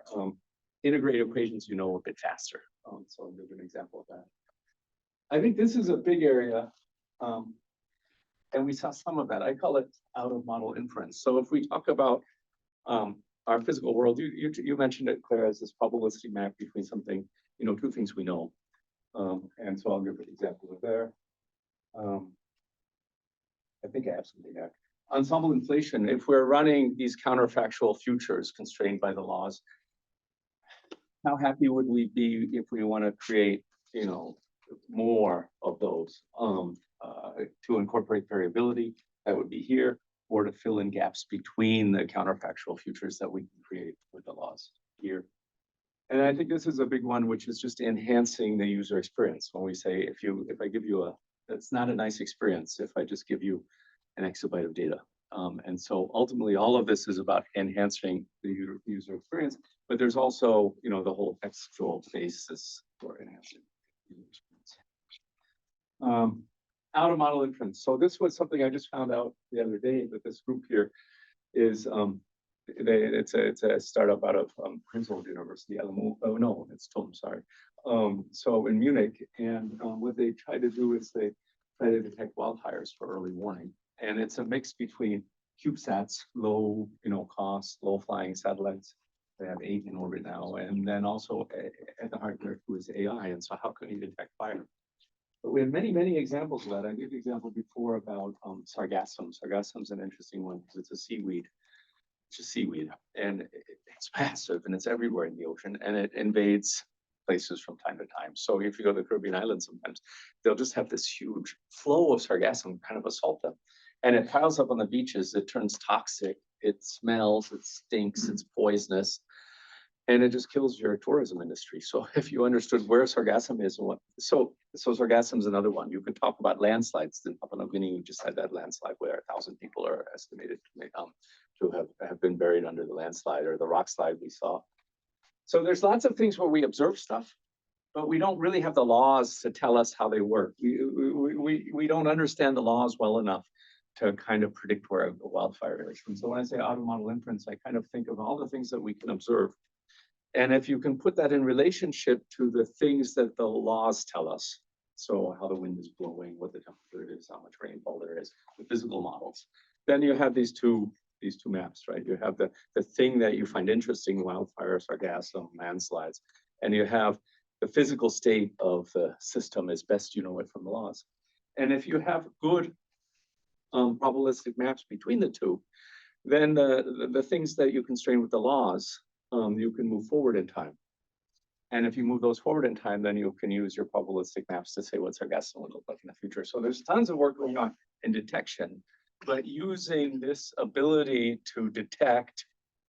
integrate equations a bit faster. So I'll give an example of that. I think this is a big area, and we saw some of that. I call it out-of-model inference. So if we talk about our physical world, you mentioned it, Claire, as this probabilistic map between something, two things we know. And so I'll give an example of there. I think I have something there. Ensemble inflation, if we're running these counterfactual futures constrained by the laws, how happy would we be if we want to create, more of those to incorporate variability? That would be here, or to fill in gaps between the counterfactual futures that we can create with the laws here. And I think this is a big one, which is just enhancing the user experience. When we say, if I give you that's not a nice experience if I just give you an exabyte of data. And so ultimately, all of this is about enhancing the user experience, but there's also, the whole textual basis for enhancing the user experience. Out-of-model inference. So this was something I just found out the other day that this group here is It's a startup out of Princeton University. Oh no, it's TUM, sorry. So in Munich, and what they try to do is they try to detect wildfires for early warning, and it's a mix between CubeSats, low cost, low flying satellites. They have 8 in orbit now, and then also at the heart there too is AI. And so, how can you detect fire? But we have many examples of that. I gave the example before about sargassum. Sargassum's an interesting one because it's a seaweed. It's just seaweed, and it's massive, and it's everywhere in the ocean, and it invades places from time to time. So if you go to the Caribbean islands, sometimes they'll just have this huge flow of sargassum kind of assault them, and it piles up on the beaches. It turns toxic. It smells. It stinks. It's poisonous. And it just kills your tourism industry. So if you understood where sargassum is and what, so sargassum is another one. You can talk about landslides in Papua New Guinea. We just had that landslide where 1,000 people are estimated to have been buried under the landslide, or the rock slide we saw. So there's lots of things where we observe stuff, but we don't really have the laws to tell us how they work. We don't understand the laws well enough to kind of predict where a wildfire is. And so when I say auto model inference, I kind of think of all the things that we can observe. And if you can put that in relationship to the things that the laws tell us, so how the wind is blowing, what the temperature is, how much rainfall there is, the physical models, then you have these two maps, right? You have the thing that you find interesting, wildfire, sargassum, landslides, and you have the physical state of the system as best you know it from the laws. And if you have good probabilistic maps between the two, then the things that you constrain with the laws, you can move forward in time. And if you move those forward in time, then you can use your probabilistic maps to say what sargassum would look like in the future. So there's tons of work going on in detection, but using this ability to detect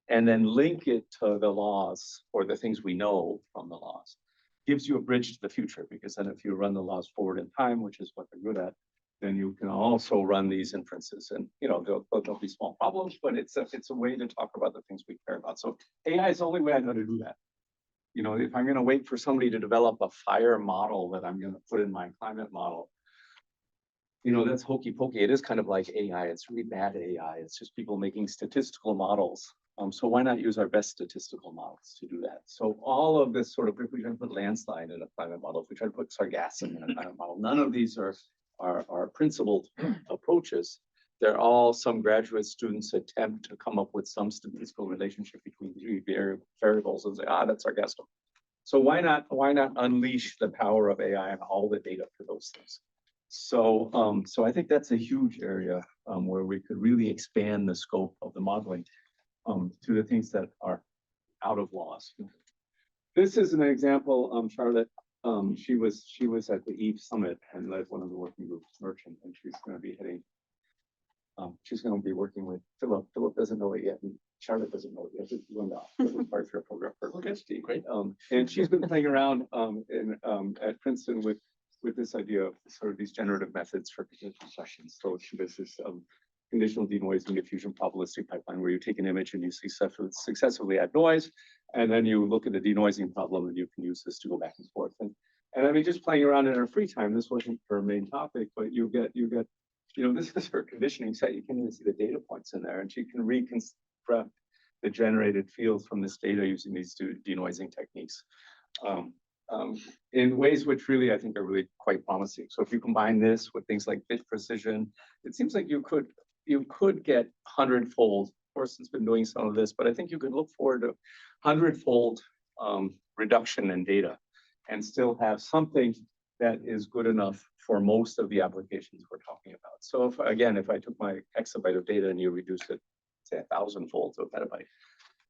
and then link it to the laws, or the things we know from the laws, gives you a bridge to the future. Because then if you run the laws forward in time, which is what they're good at, then you can also run these inferences. And there'll be small problems, but it's a way to talk about the things we care about. So AI is the only way I know to do that. If I'm going to wait for somebody to develop a fire model that I'm going to put in my climate model, that's hokey pokey. It is kind of like AI. It's really bad AI. It's just people making statistical models. So why not use our best statistical models to do that? So all of this sort of, if we try to put landslide in a climate model, if we try to put sargassum in a climate model, none of these are principled approaches. They're all some graduate students' attempt to come up with some statistical relationship between three variables and say, that's sargassum. So why not unleash the power of AI and all the data for those things? So I think that's a huge area where we could really expand the scope of the modeling to the things that are out of laws. This is an example, Charlotte. She was at the EVE summit and led one of the working groups, Merchant, and she's going to be heading. She's going to be working with Philip. Philip doesn't know it yet, and Charlotte doesn't know it yet. She's going to part for a program for great. And she's been playing around at Princeton with this idea of sort of these generative methods for potential questions. So she does this conditional denoising diffusion probabilistic pipeline where you take an image and you successively add noise, and then you look at the denoising problem, and you can use this to go back and forth. And I mean, just playing around in her free time. This wasn't her main topic, but you get, this is her conditioning set. You can even see the data points in there, and she can reconstruct the generated fields from this data using these two denoising techniques in ways which really I think are really quite promising. So if you combine this with things like bit precision, it seems like you could get 100-fold. Forston's been doing some of this, but I think you could look forward to 100-fold reduction in data and still have something that is good enough for most of the applications we're talking about. So if I took my exabyte of data and you reduced it, say 1,000-fold to a petabyte,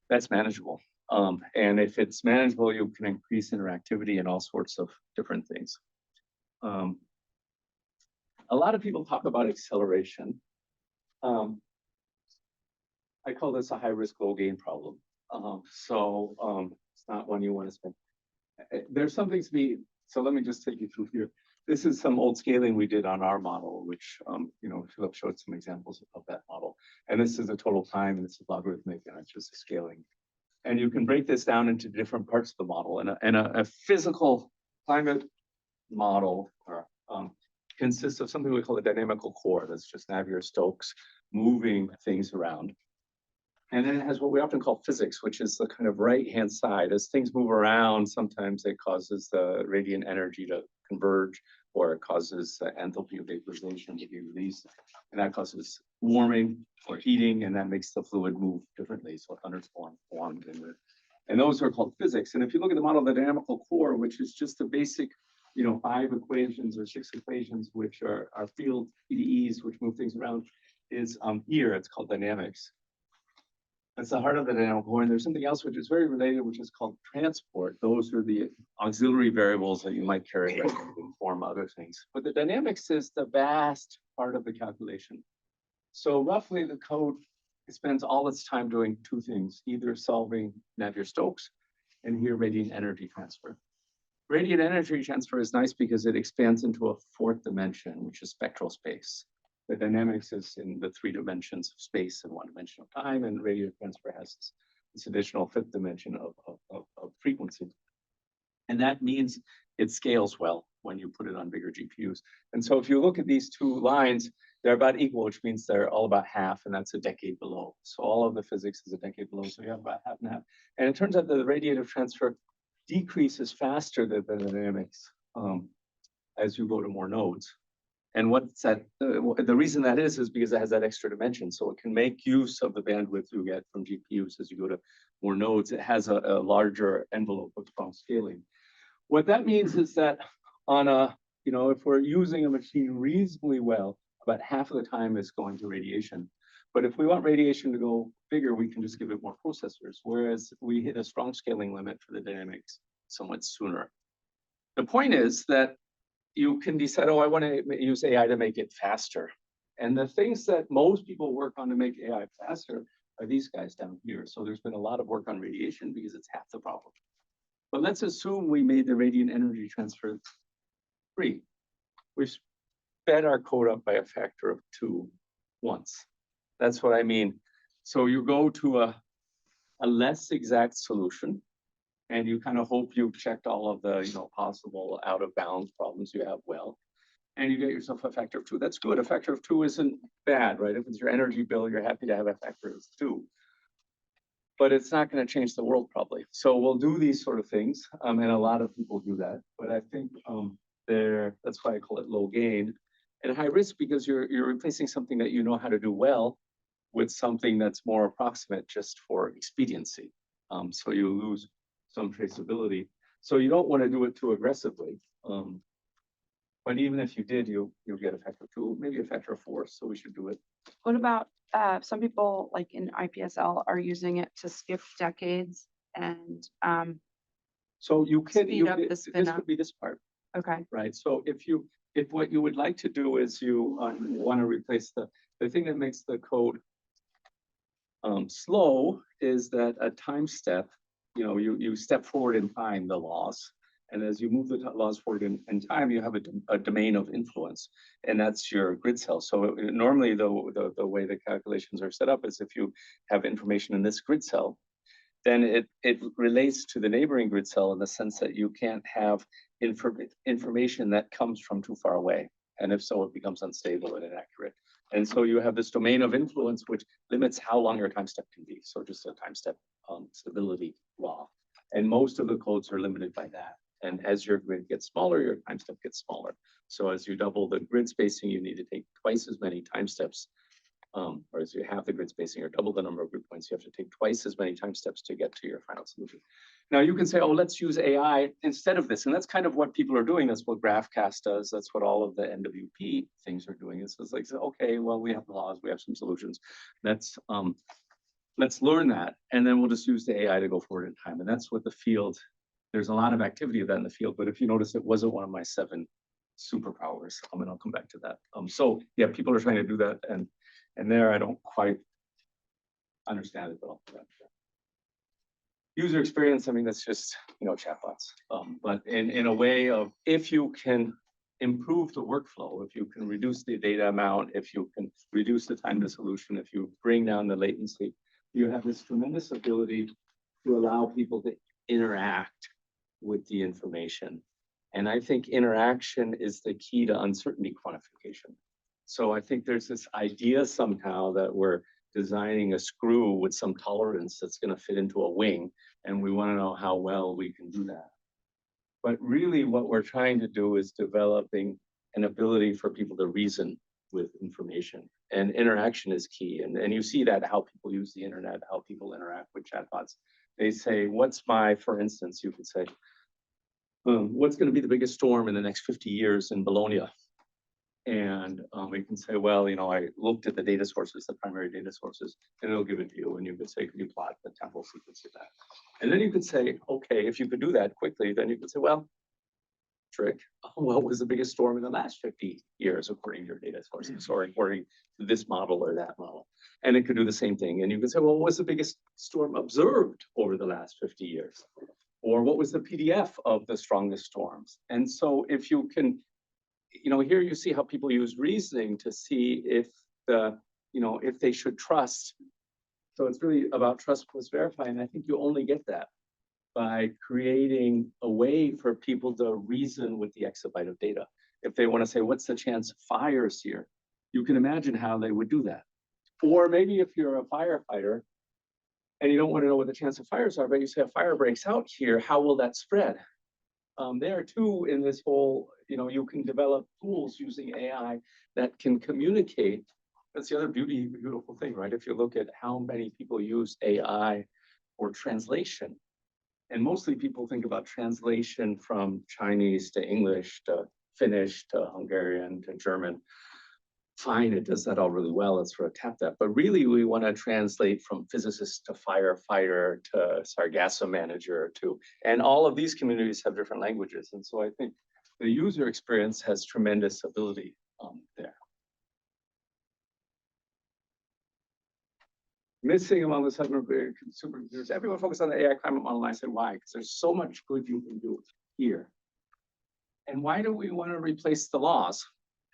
that's manageable. And if it's manageable, you can increase interactivity and all sorts of different things. A lot of people talk about acceleration. I call this a high-risk, low-gain problem. It's not one you want to spend. There's something to be, so let me just take you through here. This is some old scaling we did on our model, which, Philip showed some examples of that model. And this is a total time, and it's logarithmic, and it's just a scaling. And you can break this down into different parts of the model. And a physical climate model consists of something we call a dynamical core. That's just Navier-Stokes moving things around. And then it has what we often call physics, which is the kind of right-hand side. As things move around, sometimes it causes the radiant energy to converge, or it causes the enthalpy of vaporization to be released. And that causes warming or heating, and that makes the fluid move differently. So thunders formed in it. And those are called physics. And if you look at the model of the dynamical core, which is just the basic, 5 equations or 6 equations, which are field PDEs, which move things around, is here. It's called dynamics. That's the heart of the dynamical core. And there's something else which is very related, which is called transport. Those are the auxiliary variables that you might carry around to inform other things. But the dynamics is the vast part of the calculation. So roughly the code spends all its time doing 2 things, either solving Navier-Stokes and here radiant energy transfer. Radiant energy transfer is nice because it expands into a 4th dimension, which is spectral space. The dynamics is in the 3 dimensions of space and 1 dimension of time, and radiant transfer has this additional 5th dimension of frequency. And that means it scales well when you put it on bigger GPUs. And so if you look at these 2 lines, they're about equal, which means they're all about half, and that's a decade below. So all of the physics is a decade below, so you have about half and half. And it turns out that the radiative transfer decreases faster than the dynamics as you go to more nodes. And what's that? The reason that is because it has that extra dimension. So it can make use of the bandwidth you get from GPUs as you go to more nodes. It has a larger envelope of strong scaling. What that means is that on a, if we're using a machine reasonably well, about half of the time is going to radiation. But if we want radiation to go bigger, we can just give it more processors, whereas we hit a strong scaling limit for the dynamics somewhat sooner. The point is that you can decide, oh, I want to use AI to make it faster. And the things that most people work on to make AI faster are these guys down here. So there's been a lot of work on radiation because it's half the problem. But let's assume we made the radiant energy transfer free. We've sped our code up by a factor of 2 once. That's what I mean. So you go to a less exact solution, and you kind of hope you've checked all of the possible out of bounds problems you have well, and you get yourself a factor of 2. That's good. A factor of 2 isn't bad, right? If it's your energy bill, you're happy to have a factor of 2. But it's not going to change the world probably. So we'll do these sort of things, and a lot of people do that. But I think that's why I call it low gain and high risk, because you're replacing something that you know how to do well with something that's more approximate just for expediency. So you lose some traceability. So you don't want to do it too aggressively. But even if you did, you'll get a factor of 2, maybe a factor of 4. So we should do it. What about some people like in IPSL are using it to skip decades and so you can speed up the this spin up? could be this part, Okay. right? So if what you would like to do is you want to replace the thing that makes the code slow is that a time step, you step forward in time the laws, and as you move the laws forward in time, you have a domain of influence, and that's your grid cell. So normally the way the calculations are set up is if you have information in this grid cell, then it relates to the neighboring grid cell in the sense that you can't have information that comes from too far away. And if so, it becomes unstable and inaccurate. And so you have this domain of influence, which limits how long your time step can be. So just a time step stability law. And most of the codes are limited by that. And as your grid gets smaller, your time step gets smaller. So as you double the grid spacing, you need to take twice as many time steps. Or as you have the grid spacing or double the number of grid points, you have to take twice as many time steps to get to your final solution. Now you can say, oh, let's use AI instead of this. And that's kind of what people are doing. That's what GraphCast does. That's what all of the NWP things are doing. It's like, okay, well, we have the laws, we have some solutions. Let's learn that. And then we'll just use the AI to go forward in time. And that's what the field, there's a lot of activity of that in the field. But if you notice, it wasn't one of my 7 superpowers. And I'll come back to that. So yeah, people are trying to do that. And there, I don't quite understand it, but I'll user experience. I mean, that's just, chatbots. But in a way of, if you can improve the workflow, if you can reduce the data amount, if you can reduce the time to solution, if you bring down the latency, you have this tremendous ability to allow people to interact with the information. And I think interaction is the key to uncertainty quantification. So I think there's this idea somehow that we're designing a screw with some tolerance that's going to fit into a wing, and we want to know how well we can do that. But really what we're trying to do is developing an ability for people to reason with information, and interaction is key. And you see that how people use the internet, how people interact with chatbots. They say, for instance, you could say, what's going to be the biggest storm in the next 50 years in Bologna? And we can say, well, I looked at the data sources, the primary data sources, and it'll give it to you. And you could say, could you plot the temporal sequence of that? And then you could say, okay, if you could do that quickly, then you could say, well, trick, what was the biggest storm in the last 50 years, according to your data sources, or according to this model or that model? And it could do the same thing. And you could say, well, what was the biggest storm observed over the last 50 years? Or what was the PDF of the strongest storms? And so if you can, here you see how people use reasoning to see if if they should trust. So it's really about trust plus verify. And I think you only get that by creating a way for people to reason with the exabyte of data. If they want to say, what's the chance of fires here? You can imagine how they would do that. Or maybe if you're a firefighter and you don't want to know what the chance of fires are, but you say a fire breaks out here, how will that spread? There too, in this whole, you can develop tools using AI that can communicate. That's the other beautiful thing, right? If you look at how many people use AI for translation, and mostly people think about translation from Chinese to English to Finnish to Hungarian to German. Fine, it does that all really well. Let's sort of tap that. But really, we want to translate from physicist to firefighter to Sargasso manager to, and all of these communities have different languages. And so I think the user experience has tremendous ability there. Missing among the supercomputers, everyone focused on the AI climate model. And I said, why? Because there's so much good you can do here. And why do we want to replace the laws?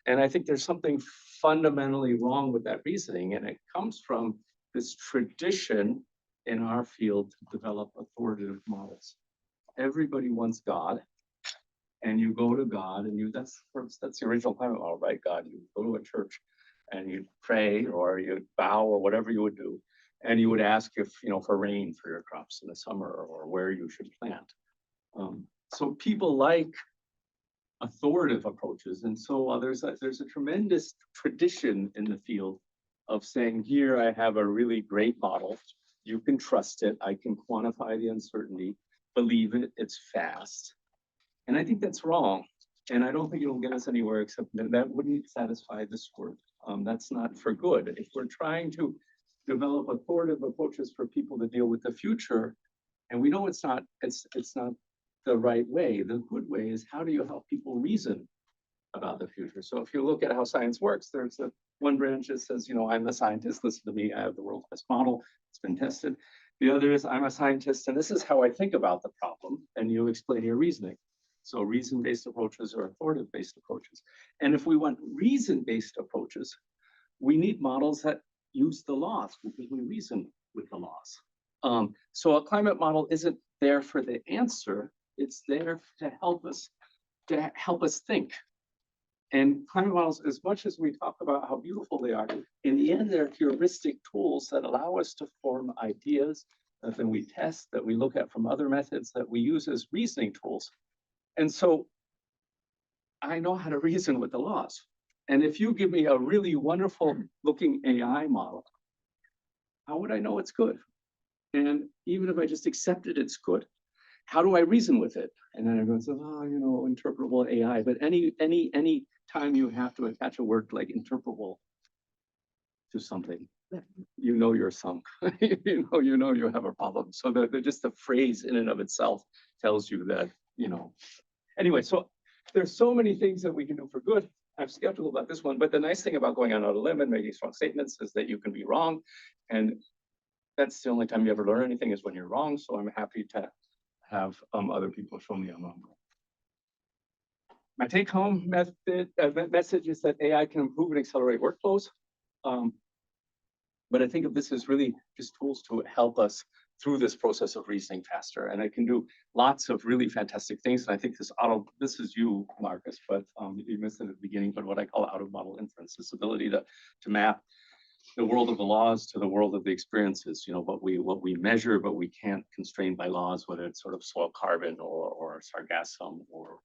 And I think there's something fundamentally wrong with that reasoning. And it comes from this tradition in our field to develop authoritative models. Everybody wants God. And you go to God and that's the original climate model, right? God, you go to a church and you pray or you bow or whatever you would do. And you would ask if, for rain for your crops in the summer or where you should plant. So people like authoritative approaches. And so there's a tremendous tradition in the field of saying, here I have a really great model. You can trust it. I can quantify the uncertainty, believe it, it's fast. And I think that's wrong. And I don't think it'll get us anywhere except that wouldn't satisfy this word. That's not for good. If we're trying to develop authoritative approaches for people to deal with the future, and we know it's not the right way. The good way is, how do you help people reason about the future? So if you look at how science works, there's one branch that says, I'm the scientist, listen to me, I have the world's best model, it's been tested. The other is, I'm a scientist, and this is how I think about the problem, and you explain your reasoning. So reason-based approaches or authoritative-based approaches. And if we want reason-based approaches, we need models that use the laws, because we reason with the laws. So a climate model isn't there for the answer, it's there to help us think. And climate models, as much as we talk about how beautiful they are, in the end, they're heuristic tools that allow us to form ideas that then we test, that we look at from other methods, that we use as reasoning tools. And so I know how to reason with the laws. And if you give me a really wonderful looking AI model, how would I know it's good? And even if I just accepted it's good, how do I reason with it? And then everyone says, interpretable AI. But any time you have to attach a word like interpretable to something, you're sunk. you have a problem. So just the phrase in and of itself tells you that, Anyway, so there's so many things that we can do for good. I'm skeptical about this one, but the nice thing about going on a limb and making strong statements is that you can be wrong. And that's the only time you ever learn anything, is when you're wrong. So I'm happy to have other people show me I'm wrong. My take-home message is that AI can improve and accelerate workflows. But I think of this as really just tools to help us through this process of reasoning faster. And it can do lots of really fantastic things. And I think this is you, Marcus, but you missed it at the beginning, but what I call out of model inference, this ability to map the world of the laws to the world of the experiences, you know, what we measure, but we can't constrain by laws, whether it's sort of soil carbon or sargassum or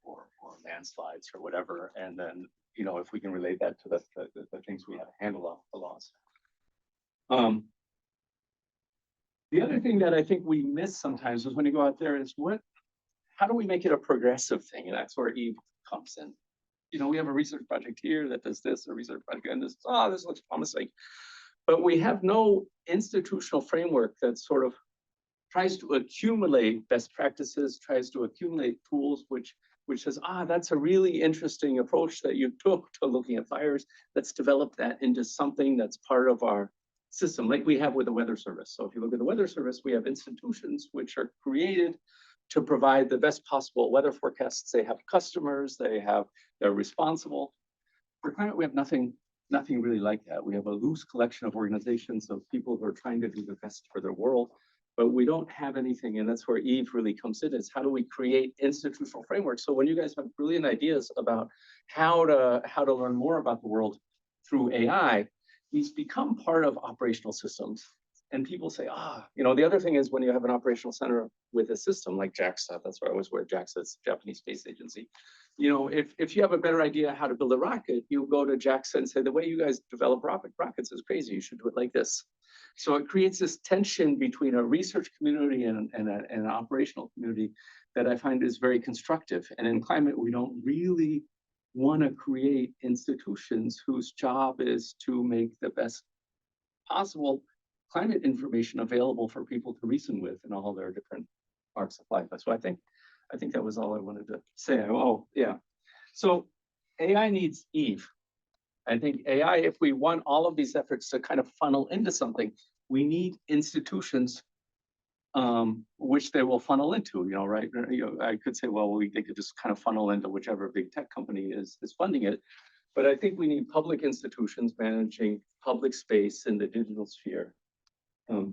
landslides or whatever. And then, you know, if we can relate that to the things we have to handle off the laws. The other thing that I think we miss sometimes is when you go out there is how do we make it a progressive thing? And that's where Eve comes in. You know, we have a research project here that does this, a research project, and this looks promising. But we have no institutional framework that sort of tries to accumulate best practices, tries to accumulate tools, which says, that's a really interesting approach that you took to looking at fires. Let's develop that into something that's part of our system, like we have with the Weather Service. So if you look at the Weather Service, we have institutions which are created to provide the best possible weather forecasts. They have customers, they're responsible. For climate, we have nothing really like that. We have a loose collection of organizations of people who are trying to do the best for their world, but we don't have anything. And that's where Eve really comes in, is how do we create institutional frameworks? So when you guys have brilliant ideas about how to learn more about the world through AI, these become part of operational systems. And people say, you know, the other thing is when you have an operational center with a system like JAXA, that's where I always wear JAXA, it's the Japanese Space Agency. You know, if you have a better idea how to build a rocket, you go to JAXA and say, the way you guys develop rockets is crazy. You should do it like this. So it creates this tension between a research community and an operational community that I find is very constructive. And in climate, we don't really want to create institutions whose job is to make the best possible climate information available for people to reason with in all their different parts of life. So I think that was all I wanted to say. Oh, yeah. So AI needs Eve. I think AI, if we want all of these efforts to kind of funnel into something, we need institutions which they will funnel into, you know, right? You know, I could say, well, they could just kind of funnel into whichever big tech company is funding it. But I think we need public institutions managing public space in the digital sphere.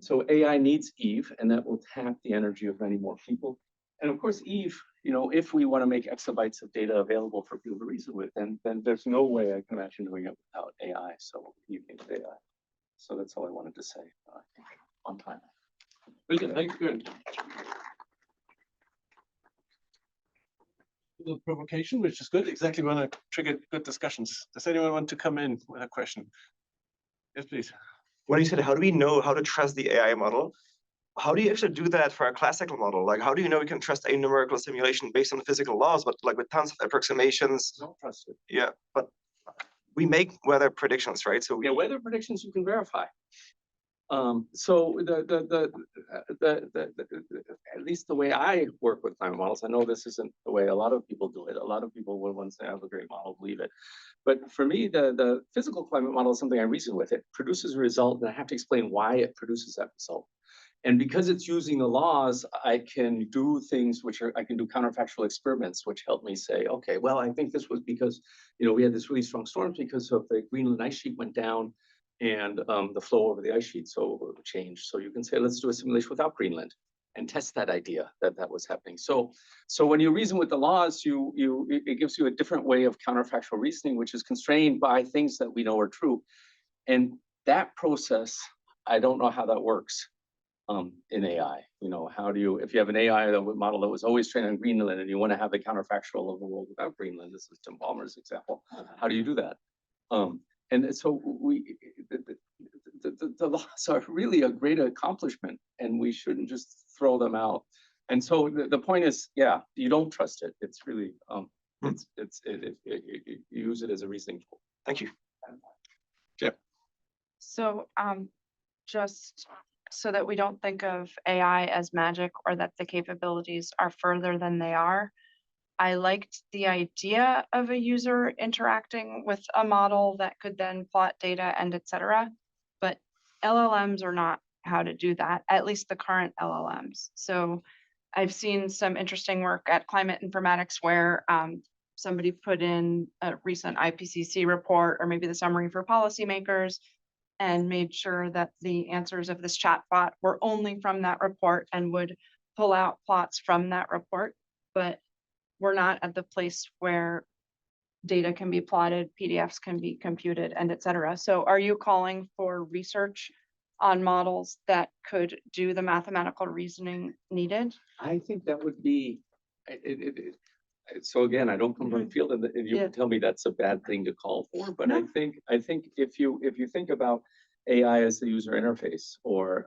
So AI needs Eve, and that will tap the energy of many more people. And of course, Eve, you know, if we want to make exabytes of data available for people to reason with, then there's no way I can imagine doing it without AI. So you need AI. So that's all I wanted to say. On time. Brilliant. Thank you. Good. A little provocation, which is good. Exactly want to trigger good discussions. Does anyone want to come in with a question? Yes, please. When you said, how do we know how to trust the AI model? How do you actually do that for a classical model? Like, how do you know we can trust a numerical simulation based on the physical laws, but like with tons of approximations? Don't trust it. Yeah, but we make weather predictions, right? So Yeah, weather predictions you can verify. So at least the way I work with climate models, I know this isn't the way a lot of people do it. A lot of people will, once they have a great model, believe it. But for me, the physical climate model is something I reason with. It produces a result, and I have to explain why it produces that result. And because it's using the laws, I can do things I can do counterfactual experiments, which help me say, okay, well, I think this was because, you know, we had this really strong storms because of the Greenland ice sheet went down, and the flow over the ice sheet so changed. So you can say, let's do a simulation without Greenland and test that idea that was happening. So when you reason with the laws, it gives you a different way of counterfactual reasoning, which is constrained by things that we know are true. And that process, I don't know how that works in AI. You know, how do you, if you have an AI model that was always trained on Greenland and you want to have the counterfactual of the world without Greenland, this is Tim Palmer's example, how do you do that? And so the laws are really a great accomplishment, and we shouldn't just throw them out. And so the point is, yeah, you don't trust it. It's really, you use it as a reasoning tool. thank you. Jeff. So just so that we don't think of AI as magic or that the capabilities are further than they are, I liked the idea of a user interacting with a model that could then plot data and etc. But LLMs are not how to do that, at least the current LLMs. So I've seen some interesting work at Climate Informatics where somebody put in a recent IPCC report or maybe the summary for policymakers and made sure that the answers of this chatbot were only from that report and would pull out plots from that report. But we're not at the place where data can be plotted, PDFs can be computed, and et cetera. So are you calling for research on models that could do the mathematical reasoning needed? I think that would be, so again, I don't come from the field and you Yeah. can tell me that's a bad thing to call for, but No. I think if you think about AI as the user interface or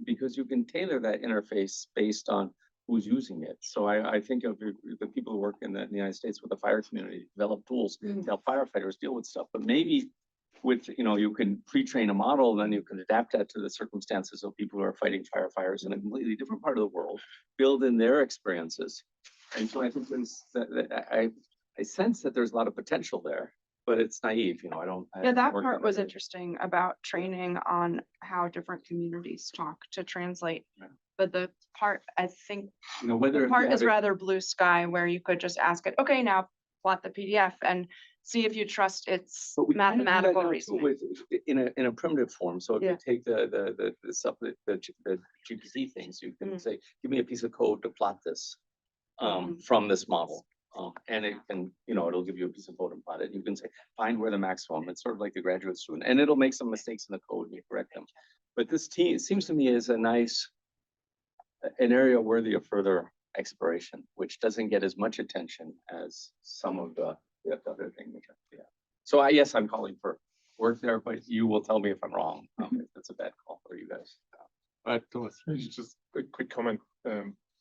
because you can tailor that interface based on who's using it. So I think of the people who work in the United States with the fire community, develop tools to help firefighters deal with stuff, but maybe with, you can pre-train a model, and then you can adapt that to the circumstances of people who are fighting firefighters in a completely different part of the world, build in their experiences. And so I think I sense that there's a lot of potential there, but it's naive, I don't. Yeah, that work part in was area. interesting about training on how different communities talk to translate. Yeah. But the part, I think, Whether the if you part have is it- rather blue sky where you could just ask it, okay, now plot the PDF and see if you trust its But we kind of do that mathematical now, too, reasoning. in a primitive form. So if Yeah. you take the GPT things, you can say, give me a piece of code to plot this from this model. And it can, it'll give you a piece of code and plot it. You can say, find where the maximum. It's sort of like the graduate student, and it'll make some mistakes in the code and you correct them. But this team, it seems to me, is an area worthy of further exploration, which doesn't get as much attention as some of the other things. Yeah. So yes, I'm calling for work there, but you will tell me if I'm wrong. If that's a bad call for you guys. Thomas, just a quick comment.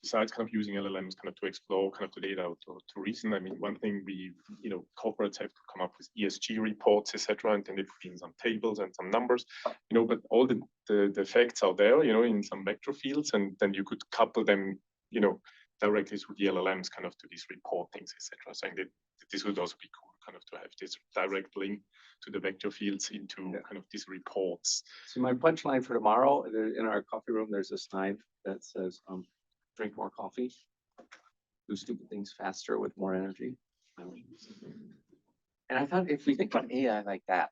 Besides kind of using LLMs kind of to explore kind of the data to reason, I mean, one thing corporates have to come up with ESG reports, etc., and then it feeds some tables and some numbers, but all the facts are there, in some vector fields, and then you could couple them, directly through the LLMs kind of to these reportings, etc. Saying that this would also be cool, kind of to have this direct link to the vector fields into kind of these reports. So my punchline for tomorrow, in our coffee room, there's a sign that says, drink more coffee, do stupid things faster with more energy. And I thought, if we think about AI like that,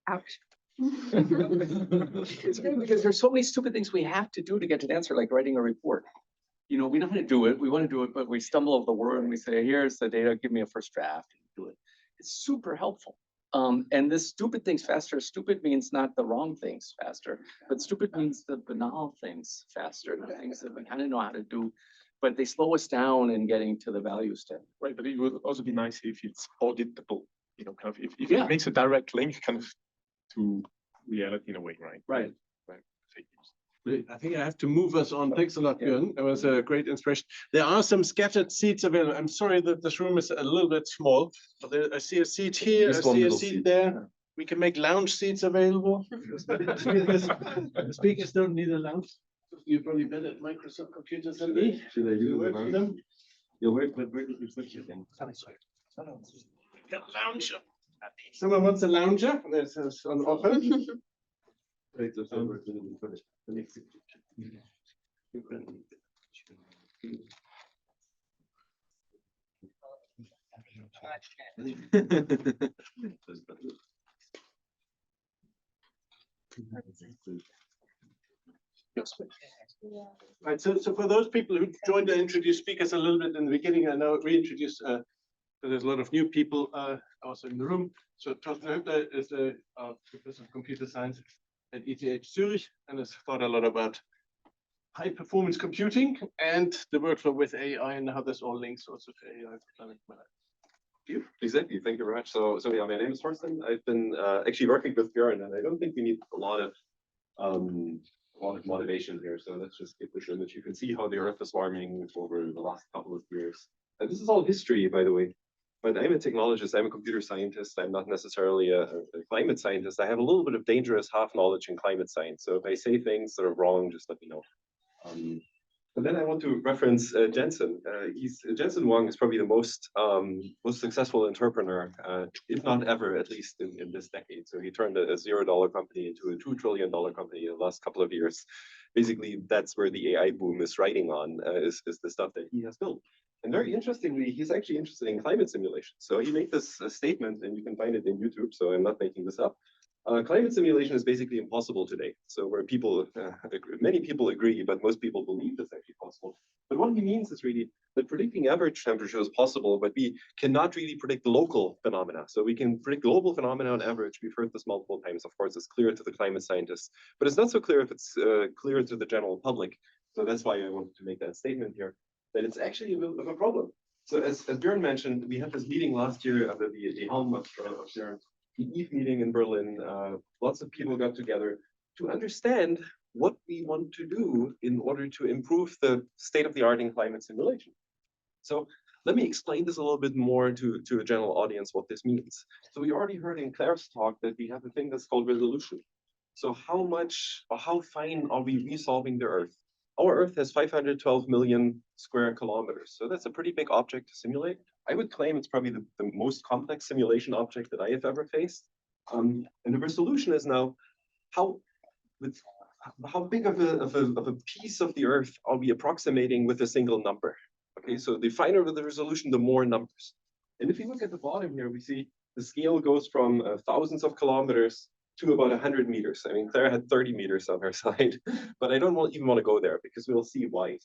Ouch. it's good because there's so many stupid things we have to do to get to the answer, like writing a report. We know how to do it. We want to do it, but we stumble over the word and we say, here's the data, give me a first draft, and do it. It's super helpful. And this stupid things faster, stupid means not the wrong things faster, but stupid means the banal things faster, the things that we kind of know how to do, but they slow us down in getting to the value step. Right, but it would also be nice if it's auditable, kind of if Yeah. it makes a direct link kind of to reality in a way, right? Right. Fake news. I think I have to move us on. Thanks a lot, Björn. That was a great inspiration. There are some scattered seats available. I'm sorry that this room is a little bit small, but I see a seat here, I see a seat there. We can make lounge seats available. Speakers don't need a lounge. You're probably better at Microsoft computers than me. Should I You work for them? You'll wait, but where did you put it then? Got a lounger. Someone wants a lounger? This is on offer. Right, so for those people who joined and introduced speakers a little bit in the beginning, I now reintroduce, there's a lot of new people also in the room. So Thorsten Höppler is a professor of computer science at ETH Zurich and has thought a lot about high performance computing and the workflow with AI and how this all links also to AI. Exactly. Thank you very much. So yeah, my name is Thorsten. I've been actually working with Björn, and I don't think we need a lot of motivation here. So let's just get this image. You can see how the Earth is warming over the last couple of years. And this is all history, by the way. But I'm a technologist. I'm a computer scientist. I'm not necessarily a climate scientist. I have a little bit of dangerous half knowledge in climate science. So if I say things that are wrong, just let me know. But then I want to reference Jensen. Jensen Huang is probably the most successful entrepreneur, if not ever, at least in this decade. So he turned a $0 company into a $2 trillion company in the last couple of years. Basically, that's where the AI boom is riding on, is the stuff that he has built. And very interestingly, he's actually interested in climate simulation. So he made this statement, and you can find it in YouTube, so I'm not making this up. Climate simulation is basically impossible today. So where many people agree, but most people believe it's actually possible. But what he means is really that predicting average temperature is possible, but we cannot really predict local phenomena. So we can predict global phenomena on average. We've heard this multiple times. Of course, it's clear to the climate scientists, but it's not so clear if it's clear to the general public. So that's why I wanted to make that statement here, that it's actually a bit of a problem. So as Björn mentioned, we had this meeting last year under the helm of Björn, the EVE meeting in Berlin. Lots of people got together to understand what we want to do in order to improve the state of the art in climate simulation. So let me explain this a little bit more to a general audience what this means. So we already heard in Claire's talk that we have a thing that's called resolution. So how much or how fine are we resolving the Earth? Our Earth has 512 million square kilometers. So that's a pretty big object to simulate. I would claim it's probably the most complex simulation object that I have ever faced. And the resolution is now how big of a piece of the Earth are we approximating with a single number? Okay, so the finer the resolution, the more numbers. And if you look at the bottom here, we see the scale goes from thousands of kilometers to about 100 meters. I mean, Claire had 30 meters on her side, but I don't even want to go there because we'll see why.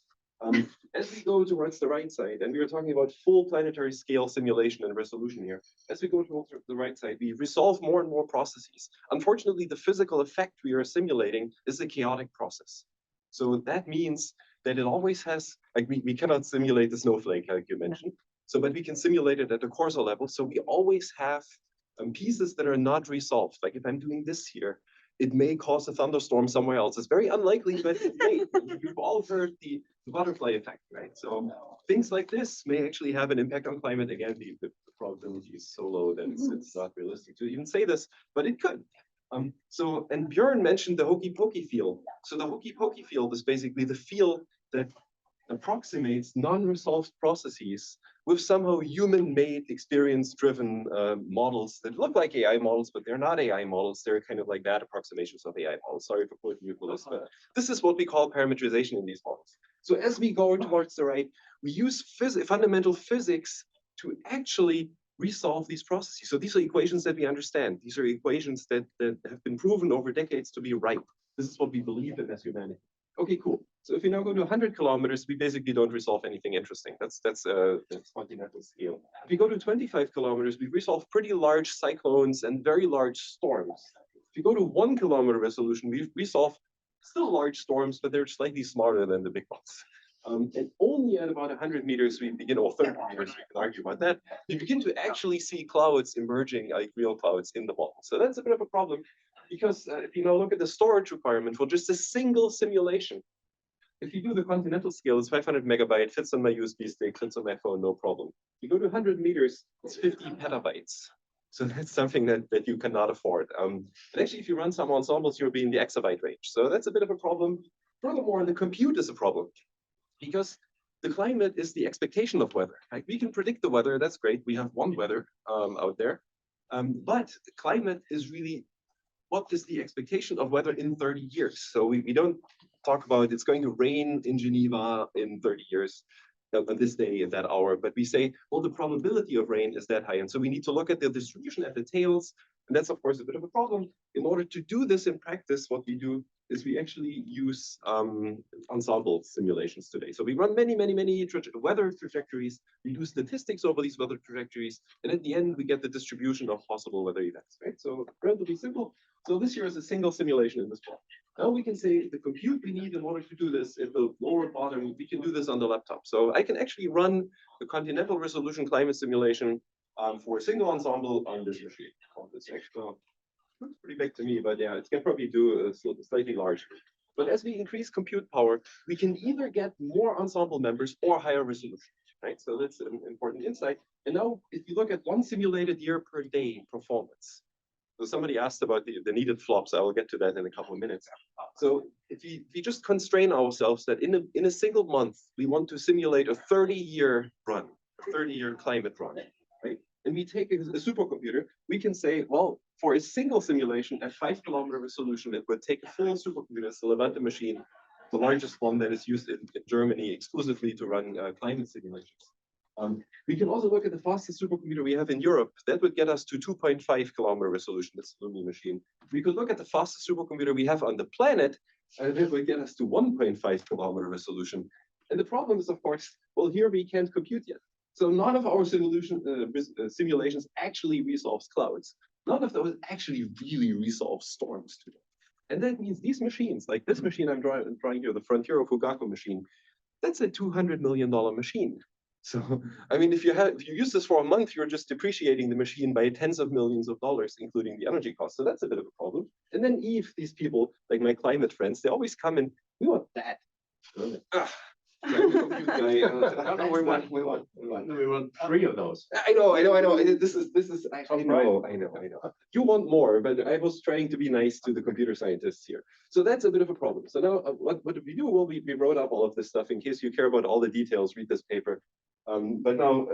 As we go towards the right side, and we are talking about full planetary scale simulation and resolution here, as we go towards the right side, we resolve more and more processes. Unfortunately, the physical effect we are simulating is a chaotic process. So that means that it always has, like we cannot simulate the snowflake, like you mentioned. So, but we can simulate it at the Corso level. So we always have pieces that are not resolved. Like if I'm doing this here, it may cause a thunderstorm somewhere else. It's very unlikely, but it may. You've all heard the butterfly effect, right? So things like this may actually have an impact on climate. Again, the probability is so low that it's not realistic to even say this, but it could. And Björn mentioned the hokey pokey field. So the hokey pokey field is basically the field that approximates non-resolved processes with somehow human-made, experience-driven models that look like AI models, but they're not AI models. They're kind of like bad approximations of AI models. Sorry for quoting you for this, but this is what we call parametrization in these models. So as we go towards the right, we use fundamental physics to actually resolve these processes. So these are equations that we understand. These are equations that have been proven over decades to be right. This is what we believe in as humanity. Okay, cool. So if you now go to 100 kilometers, we basically don't resolve anything interesting. That's continental scale. If you go to 25 kilometers, we resolve pretty large cyclones and very large storms. If you go to 1 kilometer resolution, we resolve still large storms, but they're slightly smaller than the big ones. And only at about 100 meters, we begin, or 30 meters, we can argue about that, we begin to actually see clouds emerging, like real clouds in the model. So that's a bit of a problem, because if you now look at the storage requirement for just a single simulation, if you do the continental scale, it's 500 megabyte, fits on my USB stick, fits on my phone, no problem. You go to 100 meters, it's 50 petabytes. So that's something that you cannot afford. And actually, if you run some ensembles, you'll be in the exabyte range. So that's a bit of a problem. Furthermore, the compute is a problem, because the climate is the expectation of weather. Like we can predict the weather, that's great. We have one weather out there. But climate is really, what is the expectation of weather in 30 years? So we don't talk about it's going to rain in Geneva in 30 years, on this day, at that hour, but we say, well, the probability of rain is that high. And so we need to look at the distribution at the tails. And that's, of course, a bit of a problem. In order to do this in practice, what we do is we actually use ensemble simulations today. So we run many weather trajectories. We do statistics over these weather trajectories. And at the end, we get the distribution of possible weather events, right? So relatively simple. So this here is a single simulation in this plot. Now we can say the compute we need in order to do this at the lower bottom, we can do this on the laptop. So I can actually run the continental resolution climate simulation for a single ensemble on this machine. This actually looks pretty big to me, but yeah, it can probably do a slightly larger. But as we increase compute power, we can either get more ensemble members or higher resolution, right? So that's an important insight. And now if you look at one simulated year per day performance, so somebody asked about the needed flops. I will get to that in a couple of minutes. So if you just constrain ourselves that in a single month, we want to simulate a 30-year run, a 30-year climate run, right? And we take a supercomputer, we can say, well, for a single simulation at 5 kilometer resolution, it would take a full supercomputer, it's the Levante machine, the largest one that is used in Germany exclusively to run climate simulations. We can also look at the fastest supercomputer we have in Europe. That would get us to 2.5 kilometer resolution. That's the Lumi machine. We could look at the fastest supercomputer we have on the planet, and that would get us to 1.5 kilometer resolution. And the problem is, of course, well, here we can't compute yet. So none of our simulations actually resolves clouds. None of those actually really resolve storms today. And that means these machines, like this machine I'm drawing here, the Frontiero Fugaku machine, that's a $200 million machine. So, I mean, if you use this for a month, you're just depreciating the machine by tens of millions of dollars, including the energy cost. So that's a bit of a problem. And then these people, like my climate friends, they always come and we want that. No, we want 3 of those. I know. This is. I know. You want more, but I was trying to be nice to the computer scientists here. So that's a bit of a problem. So now, what did we do? Well, we wrote up all of this stuff in case you care about all the details. Read this paper. But now,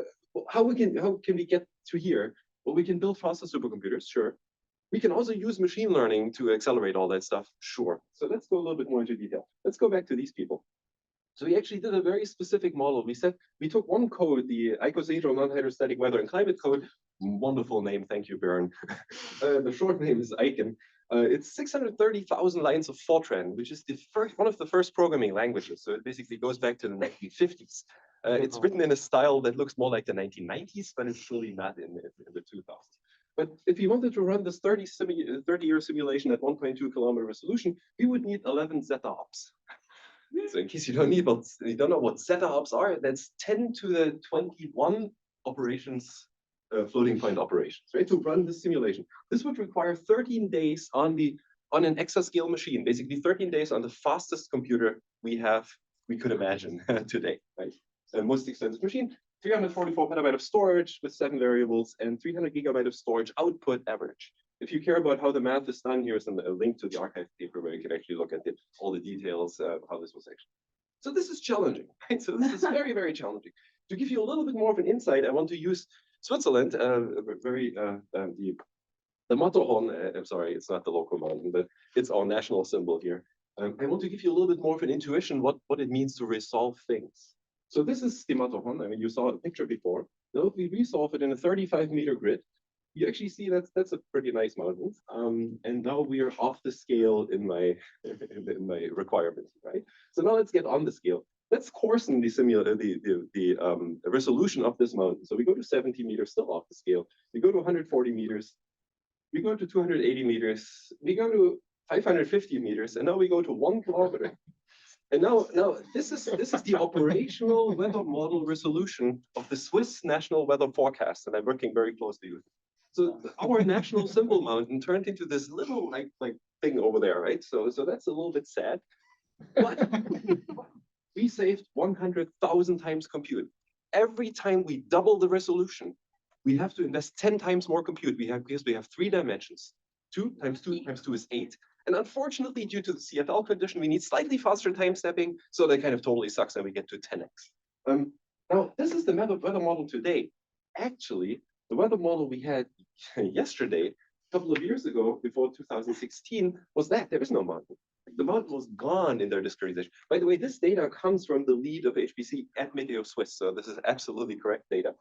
how can we get to here? Well, we can build faster supercomputers, sure. We can also use machine learning to accelerate all that stuff, sure. So let's go a little bit more into detail. Let's go back to these people. So we actually did a very specific model. We took one code, the icosahedral non-hydrostatic weather and climate code. Wonderful name, thank you, Björn. The short name is ICON. It's 630,000 lines of Fortran, which is one of the first programming languages. So it basically goes back to the 1950s. It's written in a style that looks more like the 1990s, but it's really not in the 2000s. But if you wanted to run this 30-year simulation at 1.2 kilometer resolution, we would need 11 zeta-ops. So in case you don't know what zeta-ops are, that's 10 to the 21 operations, floating point operations, right? To run this simulation. This would require 13 days on an exascale machine, basically 13 days on the fastest computer we could imagine today, right? The most expensive machine, 344 petabyte of storage with 7 variables and 300 gigabyte of storage output average. If you care about how the math is done, here's a link to the archive paper where you can actually look at all the details of how this was actually. So this is challenging, right? So this is very, very challenging. To give you a little bit more of an insight, I want to use Switzerland, the Matterhorn. I'm sorry, it's not the local mountain, but it's our national symbol here. I want to give you a little bit more of an intuition what it means to resolve things. So this is the Matterhorn. I mean, you saw a picture before. Now, if we resolve it in a 35-meter grid, you actually see that's a pretty nice mountain. And now we are off the scale in my requirements, right? So now let's get on the scale. Let's coarsen the resolution of this mountain. So we go to 70 meters, still off the scale. We go to 140 meters. We go to 280 meters. We go to 550 meters, and now we go to 1 kilometer. And now this is the operational weather model resolution of the Swiss National Weather Forecast, and I'm working very closely with it. So our national symbol mountain turned into this little like thing over there, right? So that's a little bit sad, but we saved 100,000 times compute. Every time we double the resolution, we have to invest 10 times more compute. Because we have 3 dimensions. 2 times 2 times 2 is 8. And unfortunately, due to the CFL condition, we need slightly faster time stepping. So that kind of totally sucks, and we get to 10x. Now, this is the weather model today. Actually, the weather model we had yesterday, a couple of years ago, before 2016, was that there is no mountain. The mountain was gone in their discretization. By the way, this data comes from the lead of HPC at Meteo Swiss. So this is absolutely correct data.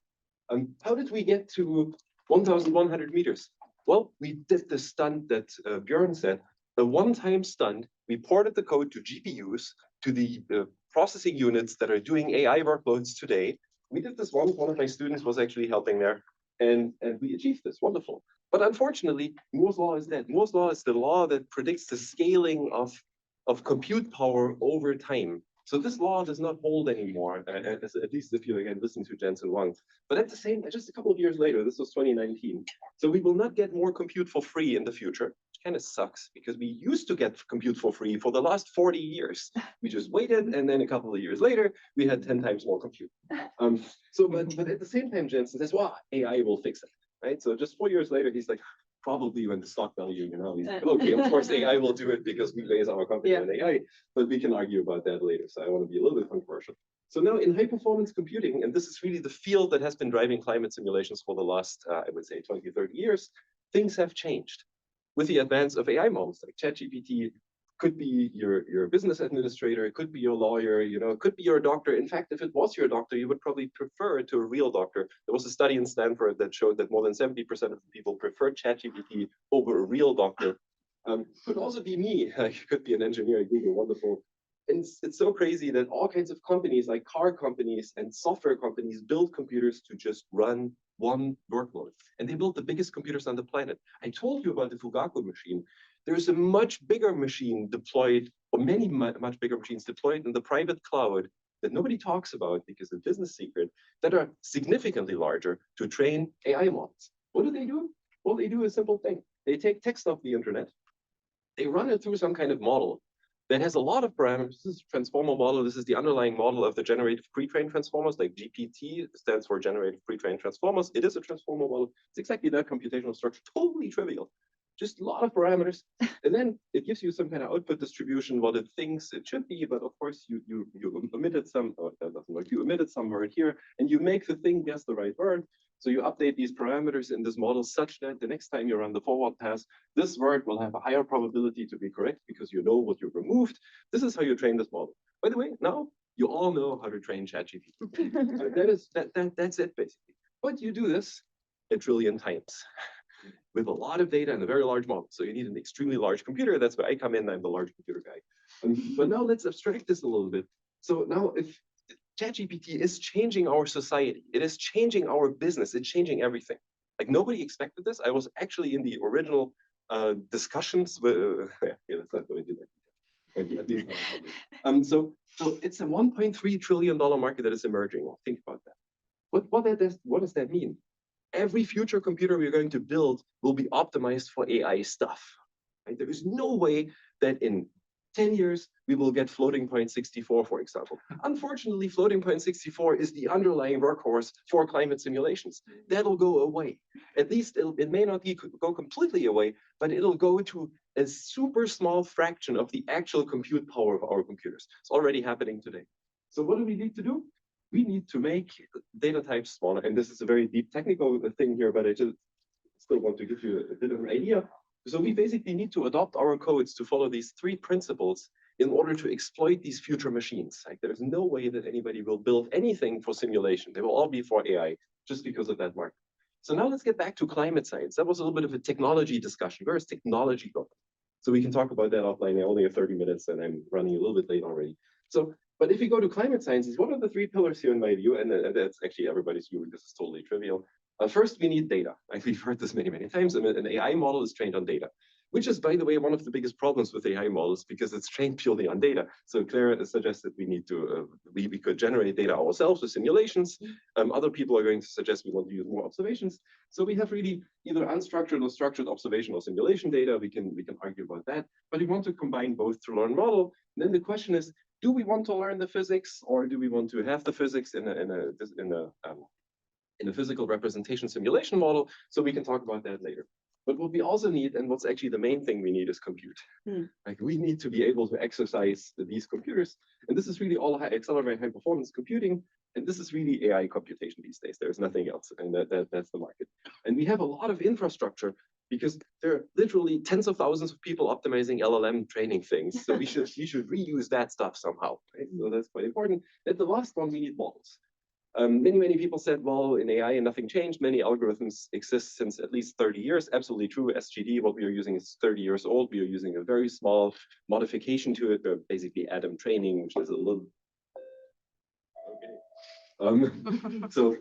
How did we get to 1,100 meters? Well, we did the stunt that Björn said. The one-time stunt, we ported the code to GPUs, to the processing units that are doing AI workloads today. We did this one of my students was actually helping there, and we achieved this, wonderful. But unfortunately, Moore's law is dead. Moore's law is the law that predicts the scaling of compute power over time. So this law does not hold anymore, at least if you again listen to Jensen Huang. But at the same time, just a couple of years later, this was 2019. So we will not get more compute for free in the future, which kind of sucks because we used to get compute for free for the last 40 years. We just waited, and then a couple of years later, we had 10 times more compute. But at the same time, Jensen says, well, AI will fix it, right? So just 4 years later, he's like, probably when the stock value, he's like, okay, of course AI will do it because we base our company on AI, but we can argue about that later. So I want to be a little bit controversial. So now in high performance computing, and this is really the field that has been driving climate simulations for the last, I would say 20, 30 years, things have changed. With the advance of AI models like ChatGPT, could be your business administrator, it could be your lawyer, it could be your doctor. In fact, if it was your doctor, you would probably prefer it to a real doctor. There was a study in Stanford that showed that more than 70% of the people prefer ChatGPT over a real doctor. Could also be me. I could be an engineer at Google, wonderful. And it's so crazy that all kinds of companies, like car companies and software companies, build computers to just run one workload. And they built the biggest computers on the planet. I told you about the Fugaku machine. There's a much bigger machine deployed, or many much bigger machines deployed in the private cloud that nobody talks about because it's a business secret, that are significantly larger to train AI models. What do? Well, they do a simple thing. They take text off the internet, they run it through some kind of model that has a lot of parameters. This is a transformer model. This is the underlying model of the generative pre-trained transformers, like GPT stands for generative pre-trained transformers. It is a transformer model. It's exactly that computational structure, totally trivial. Just a lot of parameters. And then it gives you some kind of output distribution, what it thinks it should be. But of course, you omitted some, oh, that doesn't work. You omitted some word here, and you make the thing guess the right word. So you update these parameters in this model such that the next time you run the forward pass, this word will have a higher probability to be correct because you know what you removed. This is how you train this model. By the way, now you all know how to train ChatGPT. That's it basically. But you do this a trillion times with a lot of data and a very large model. So you need an extremely large computer. That's where I come in. I'm the large computer guy. But now let's abstract this a little bit. So now if ChatGPT is changing our society, it is changing our business, it's changing everything. Like nobody expected this. I was actually in the original discussions. Yeah, let's not go into that. So it's a $1.3 trillion market that is emerging. Think about that. What does that mean? Every future computer we're going to build will be optimized for AI stuff. Right? There is no way that in 10 years, we will get floating point 64, for example. Unfortunately, floating point 64 is the underlying workhorse for climate simulations. That'll go away. At least it may not go completely away, but it'll go to a super small fraction of the actual compute power of our computers. It's already happening today. So what do we need to do? We need to make data types smaller. And this is a very deep technical thing here, but I just still want to give you a bit of an idea. So we basically need to adopt our codes to follow these three principles in order to exploit these future machines. Like there's no way that anybody will build anything for simulation. They will all be for AI just because of that market. So now let's get back to climate science. That was a little bit of a technology discussion. Where is technology going? So we can talk about that offline. I only have 30 minutes and I'm running a little bit late already. So, but if you go to climate sciences, what are the three pillars here in my view? And that's actually everybody's view. This is totally trivial. First, we need data. Like we've heard this many, many times. An AI model is trained on data, which is, by the way, one of the biggest problems with AI models because it's trained purely on data. So Claire suggested we need to, we could generate data ourselves with simulations. Other people are going to suggest we want to use more observations. So we have really either unstructured or structured observational simulation data. We can argue about that, but we want to combine both to learn model. And then the question is, do we want to learn the physics or do we want to have the physics in a physical representation simulation model? So we can talk about that later. But what we also need, and what's actually the main thing we need, is compute. Like we need to be able to exercise these computers. And this is really all accelerate high performance computing. And this is really AI computation these days. There's nothing else. And that's the market. And we have a lot of infrastructure because there are literally tens of thousands of people optimizing LLM training things. So we should reuse that stuff somehow. Right? So that's quite important. And the last one, we need models. Many people said, well, in AI, nothing changed. Many algorithms exist since at least 30 years. Absolutely true. SGD, what we are using is 30 years old. We are using a very small modification to it, basically Adam training, which is a little. Okay. So,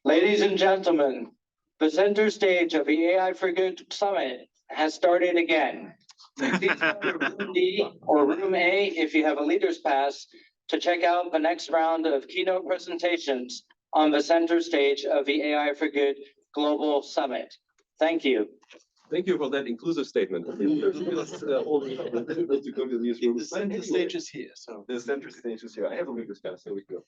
ladies and gentlemen, the center stage of the AI for Good Summit has started again. Please go to room D or room A if you have a leader's pass to check out the next round of keynote presentations on the center stage of the AI for Good Global Summit. Thank you. Thank you for that inclusive statement. There's all difficult to go to these rooms. The center stage is here, so. The center stage is here. I have a leader's pass, so we go.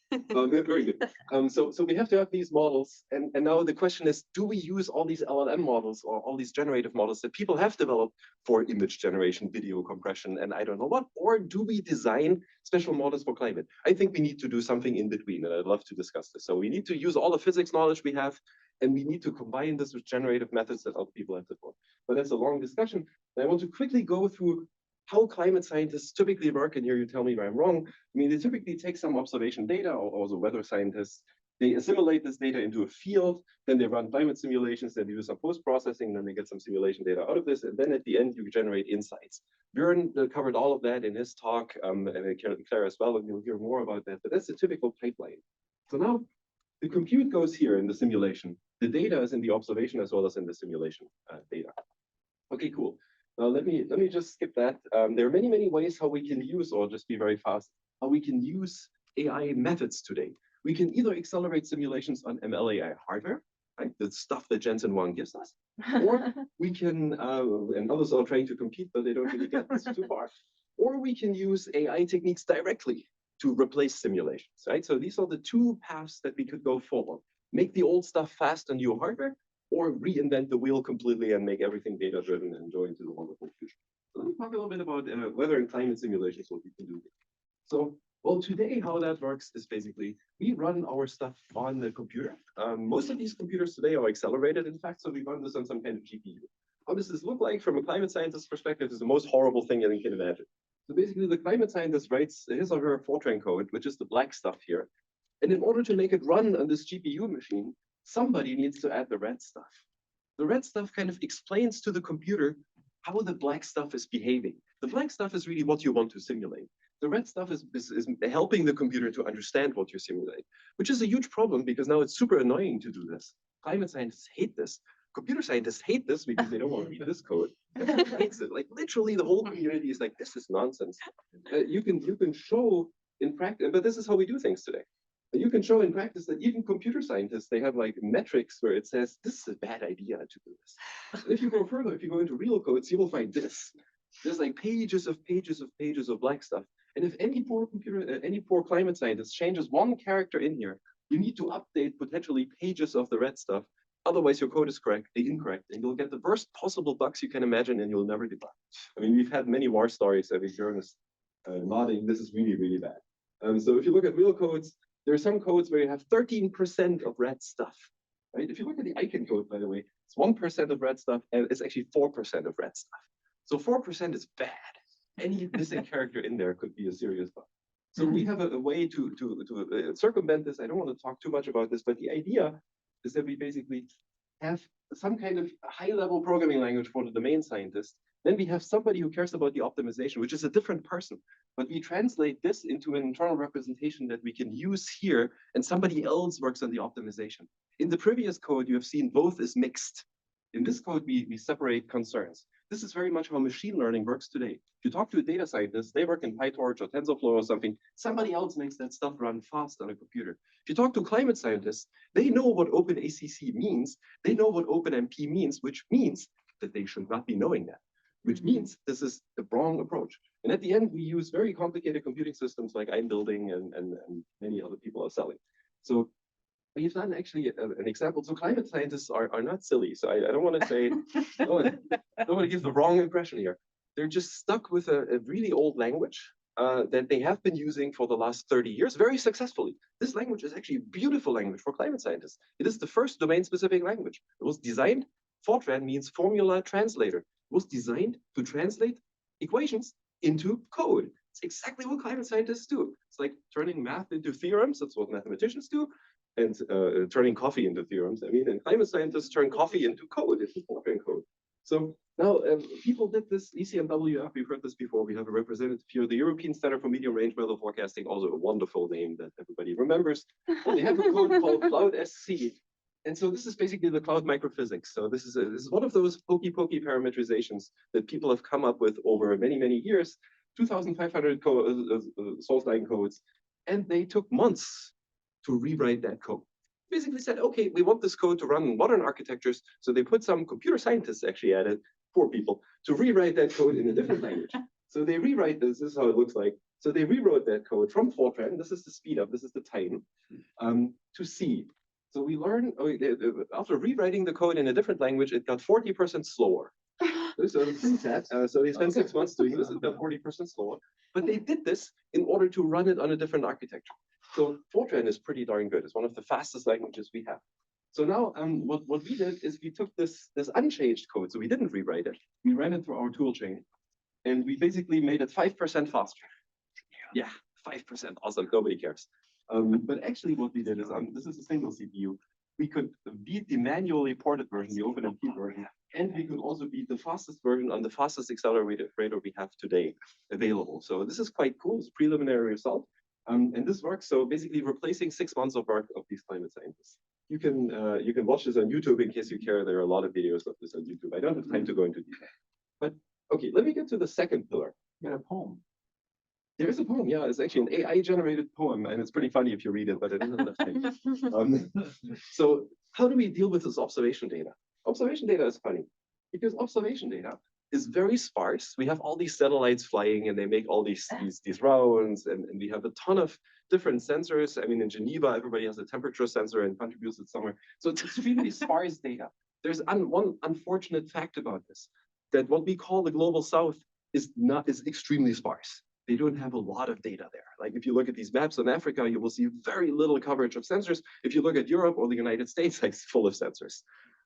Very good. So we have to have these models, and now the question is, do we use all these LLM models or all these generative models that people have developed for image generation, video compression, and I don't know what, or do we design special models for climate? I think we need to do something in between, and I'd love to discuss this. So we need to use all the physics knowledge we have, and we need to combine this with generative methods that other people have developed. But that's a long discussion. And I want to quickly go through how climate scientists typically work, and here you tell me if I'm wrong. I mean, they typically take some observation data, or also weather scientists. They assimilate this data into a field, then they run climate simulations, then they do some post-processing, then they get some simulation data out of this, and then at the end you generate insights. Björn covered all of that in his talk, and Claire as well, and you'll hear more about that, but that's a typical pipeline. So now the compute goes here in the simulation. The data is in the observation as well as in the simulation data. Okay, cool. Now let me just skip that. There are many ways how we can use, or just be very fast, how we can use AI methods today. We can either accelerate simulations on ML/AI hardware, right? The stuff that Jensen Huang gives us, or we can, and others are trying to compete, but they don't really get this too far. Or we can use AI techniques directly to replace simulations, right? So these are the two paths that we could go forward. Make the old stuff fast on new hardware, or reinvent the wheel completely and make everything data-driven and go into the wonderful future. So let me talk a little bit about weather and climate simulations, what we can do. So, well, today, how that works is basically, we run our stuff on the computer. Most of these computers today are accelerated, in fact, so we run this on some kind of GPU. How does this look like from a climate scientist's perspective is the most horrible thing that you can imagine. So basically, the climate scientist writes his or her Fortran code, which is the black stuff here. And in order to make it run on this GPU machine, somebody needs to add the red stuff. The red stuff kind of explains to the computer how the black stuff is behaving. The black stuff is really what you want to simulate. The red stuff is helping the computer to understand what you simulate, which is a huge problem because now it's super annoying to do this. Climate scientists hate this. Computer scientists hate this because they don't want to read this code. Everyone hates it. Like literally the whole community is like, this is nonsense. You can show in practice, but this is how we do things today. You can show in practice that even computer scientists, they have like metrics where it says, this is a bad idea to do this. If you go further, if you go into real codes, you will find this. There's like pages of black stuff. And if any poor climate scientist changes one character in here, you need to update potentially pages of the red stuff. Otherwise, your code is incorrect, and you'll get the worst possible bugs you can imagine, and you'll never debug. I mean, we've had many war stories. Every journalist nodding, this is really bad. So if you look at real codes, there are some codes where you have 13% of red stuff. Right? If you look at the icon code, by the way, it's 1% of red stuff, and it's actually 4% of red stuff. So 4% is bad. Any missing character in there could be a serious bug. So we have a way to circumvent this. I don't want to talk too much about this, but the idea is that we basically have some kind of high-level programming language for the domain scientist. Then we have somebody who cares about the optimization, which is a different person. But we translate this into an internal representation that we can use here, and somebody else works on the optimization. In the previous code, you have seen both is mixed. In this code, we separate concerns. This is very much how machine learning works today. If you talk to a data scientist, they work in PyTorch or TensorFlow or something. Somebody else makes that stuff run fast on a computer. If you talk to climate scientists, they know what OpenACC means. They know what OpenMP means, which means that they should not be knowing that, which means this is the wrong approach. And at the end, we use very complicated computing systems like I'm building and many other people are selling. So we've done actually an example. So climate scientists are not silly. So I don't want to say, don't want to give the wrong impression here. They're just stuck with a really old language that they have been using for the last 30 years very successfully. This language is actually a beautiful language for climate scientists. It is the first domain-specific language. It was designed, Fortran means formula translator. It was designed to translate equations into code. It's exactly what climate scientists do. It's like turning math into theorems. That's what mathematicians do. And turning coffee into theorems. I mean, and climate scientists turn coffee into code, into Fortran code. So now people did this, ECMWF, we've heard this before. We have a representative here, the European Center for Medium Range Weather Forecasting, also a wonderful name that everybody remembers. Well, they have a code called Cloud SC. And so this is basically the cloud microphysics. So this is one of those pokey parameterizations that people have come up with over many years, 2,500 source line codes, and they took months to rewrite that code. Basically said, okay, we want this code to run in modern architectures. So they put some computer scientists actually at it, poor people, to rewrite that code in a different language. So they rewrite this is how it looks like. So they rewrote that code from Fortran, this is the speed up, this is the time, to C. So we learn, after rewriting the code in a different language, it got 40% slower. So they spent 6 months doing this, it got 40% slower. But they did this in order to run it on a different architecture. So Fortran is pretty darn good. It's one of the fastest languages we have. So now what we did is we took this unchanged code. So we didn't rewrite it. We ran it through our tool chain. and we basically made it 5% faster. Yeah, 5%, awesome, nobody cares. But actually what we did is, this is a single CPU. We could beat the manually ported version, the OpenMP version, and we could also beat the fastest version on the fastest accelerator we have today available. So this is quite cool, it's a preliminary result. And this works, so basically replacing 6 months of work of these climate scientists. You can watch this on YouTube in case you care. There are a lot of videos of this on YouTube. I don't have time to go into detail. But okay, let me get to the second pillar. You got a poem. There is a poem, yeah, it's actually an AI-generated poem, and it's pretty funny if you read it, but it isn't enough time. So how do we deal with this observation data? Observation data is funny, because observation data is very sparse. We have all these satellites flying, and they make all these rounds, and we have a ton of different sensors. I mean, in Geneva, everybody has a temperature sensor and contributes it somewhere. So it's extremely sparse data. There's one unfortunate fact about this, that what we call the global south is extremely sparse. They don't have a lot of data there. Like if you look at these maps on Africa, you will see very little coverage of sensors. If you look at Europe or the United States, like, it's full of sensors.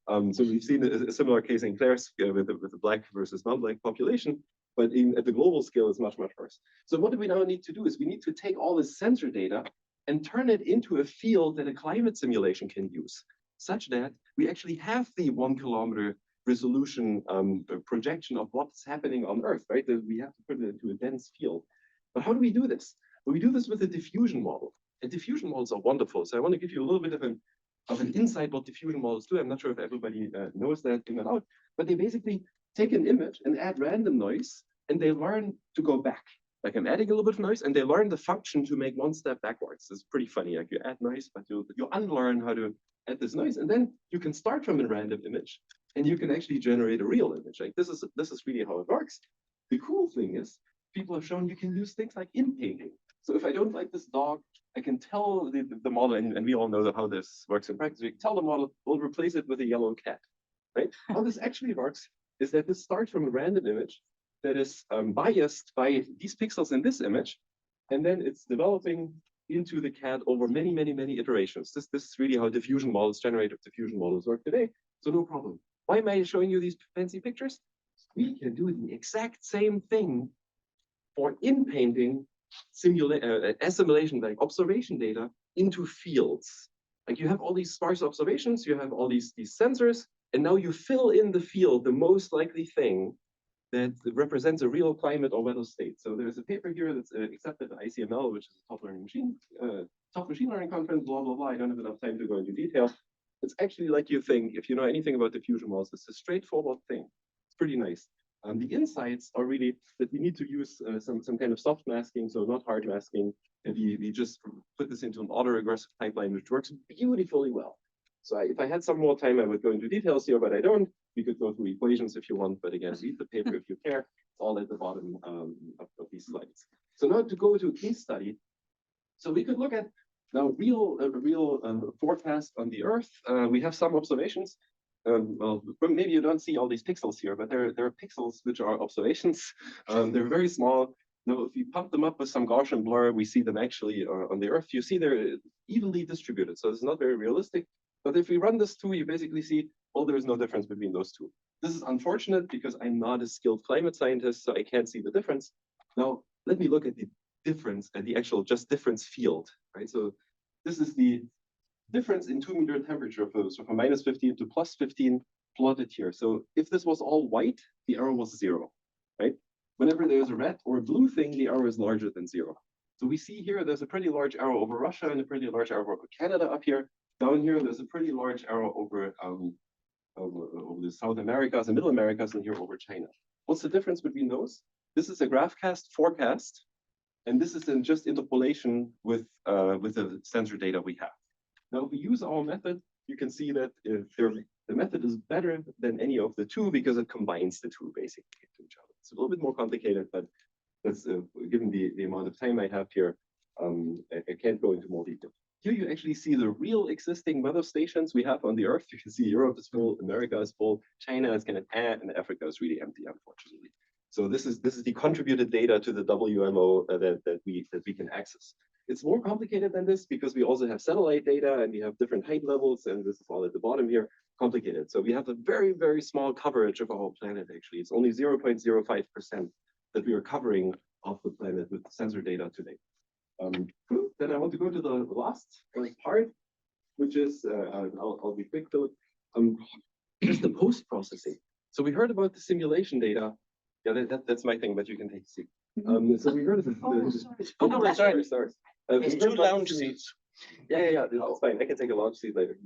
So we've seen a similar case in Claire's with the black versus non-black population, but at the global scale, it's much, much worse. So what do we now need to do is we need to take all this sensor data and turn it into a field that a climate simulation can use, such that we actually have the 1 kilometer resolution projection of what's happening on Earth, right? That we have to put it into a dense field. But how do we do this? Well, we do this with a diffusion model. And diffusion models are wonderful. So I want to give you a little bit of an insight what diffusion models do. I'm not sure if everybody knows that in and out, but they basically take an image and add random noise, and they learn to go back. Like I'm adding a little bit of noise, and they learn the function to make one step backwards. It's pretty funny. Like you add noise, but you unlearn how to add this noise, and then you can start from a random image, and you can actually generate a real image. Like this is really how it works. The cool thing is, people have shown you can use things like in-painting. So if I don't like this dog, I can tell the model, and we all know how this works in practice. We can tell the model, we'll replace it with a yellow cat, right? How this actually works is that this starts from a random image that is biased by these pixels in this image, and then it's developing into the cat over many, many, many iterations. This is really how diffusion models, generative diffusion models work today. So no problem. Why am I showing you these fancy pictures? We can do the exact same thing for in-painting assimilation, like observation data into fields. Like you have all these sparse observations, you have all these sensors, and now you fill in the field, the most likely thing that represents a real climate or weather state. So there's a paper here that's accepted at ICML, which is a top machine learning conference, blah, blah, blah. I don't have enough time to go into detail. It's actually like you think, if you know anything about diffusion models, it's a straightforward thing. It's pretty nice. The insights are really that we need to use some kind of soft masking, so not hard masking. And we just put this into an autoregressive pipeline, which works beautifully well. So if I had some more time, I would go into details here, but I don't. We could go through equations if you want, but again, read the paper if you care. It's all at the bottom of these slides. So now to go to a case study. So we could look at now a real forecast on the Earth. We have some observations. Well, maybe you don't see all these pixels here, but there are pixels which are observations. They're very small. Now, if you pump them up with some Gaussian blur, we see them actually on the Earth. You see they're evenly distributed, so it's not very realistic. But if we run this too, you basically see, well, there is no difference between those two. This is unfortunate because I'm not a skilled climate scientist, so I can't see the difference. Now, let me look at the difference at the actual just difference field, right? So this is the difference in 2 meter temperature flow. So from -15 to +15 plotted here. So if this was all white, the arrow was 0, right? Whenever there's a red or blue thing, the arrow is larger than 0. So we see here, there's a pretty large arrow over Russia and a pretty large arrow over Canada up here. Down here, there's a pretty large arrow over the South Americas and Middle Americas, and here over China. What's the difference between those? This is a graphcast forecast, and this is in just interpolation with the sensor data we have. Now, if we use our method, you can see that the method is better than any of the two because it combines the two basically to each other. It's a little bit more complicated, but that's given the amount of time I have here, I can't go into more detail. Here you actually see the real existing weather stations we have on the Earth. You can see Europe is full, America is full, China is kind of and Africa is really empty, unfortunately. So this is the contributed data to the WMO that we can access. It's more complicated than this because we also have satellite data and we have different height levels, and this is all at the bottom here, complicated. So we have a very, very small coverage of our planet, actually. It's only 0.05%. that we are covering of the planet with sensor data today. Then I want to go to the last part, which is, I'll be quick though, just the post-processing. So we heard about the simulation data. Yeah, that's my thing, but you can take a seat. So we heard of Oh, no, sorry. sorry. There's We heard two about the lounge seats. yeah, that's fine. I can take a lounge seat later.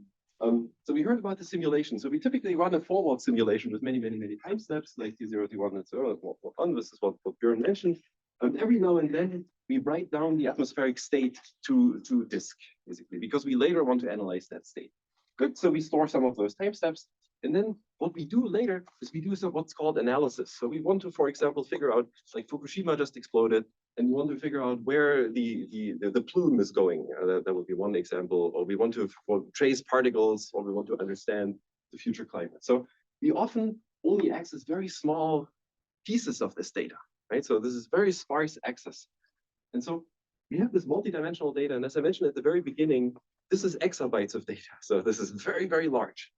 So we heard about the simulation. So we typically run a forward simulation with many time steps, like T0, T1, and so on. This is what Björn mentioned. And every now and then we write down the atmospheric state to disk, basically, because we later want to analyze that state. Good. So we store some of those time steps. And then what we do later is we do what's called analysis. So we want to, for example, figure out, like Fukushima just exploded, and we want to figure out where the plume is going. That would be one example. Or we want to trace particles, or we want to understand the future climate. So we often only access very small pieces of this data, right? So this is very sparse access. And so we have this multidimensional data. And as I mentioned at the very beginning, this is exabytes of data. So this is very large.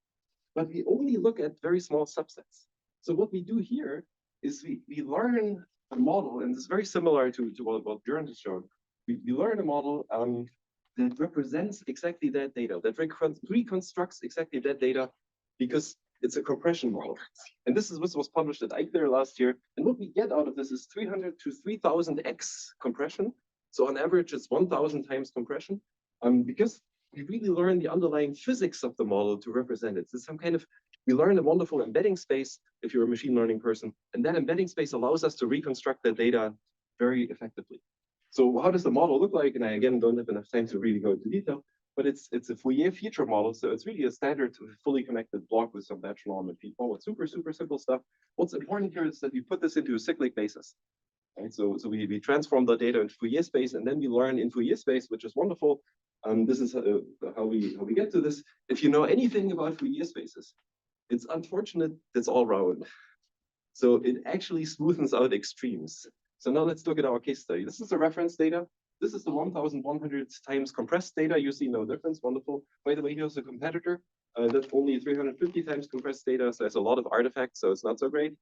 But we only look at very small subsets. So what we do here is we learn a model, and it's very similar to what Björn has shown. We learn a model that represents exactly that data, that reconstructs exactly that data, because it's a compression model. And this is what was published at ICLR last year. And what we get out of this is 300 to 3000x compression. So on average, it's 1000 times compression, because we really learn the underlying physics of the model to represent it. So some kind of, we learn a wonderful embedding space if you're a machine learning person, and that embedding space allows us to reconstruct the data very effectively. So how does the model look like? And I, again, don't have enough time to really go into detail, but it's a Fourier feature model. So it's really a standard fully connected block with some metronome and feedforward, super simple stuff. What's important here is that we put this into a cyclic basis. Right? So we transform the data into Fourier space, and then we learn in Fourier space, which is wonderful. This is how we get to this. If you know anything about Fourier spaces, it's unfortunate it's all round. So it actually smoothens out extremes. So now let's look at our case study. This is the reference data. This is the 1100 times compressed data. You see no difference. Wonderful. By the way, here's a competitor. That's only 350 times compressed data. So there's a lot of artifacts. So it's not so great.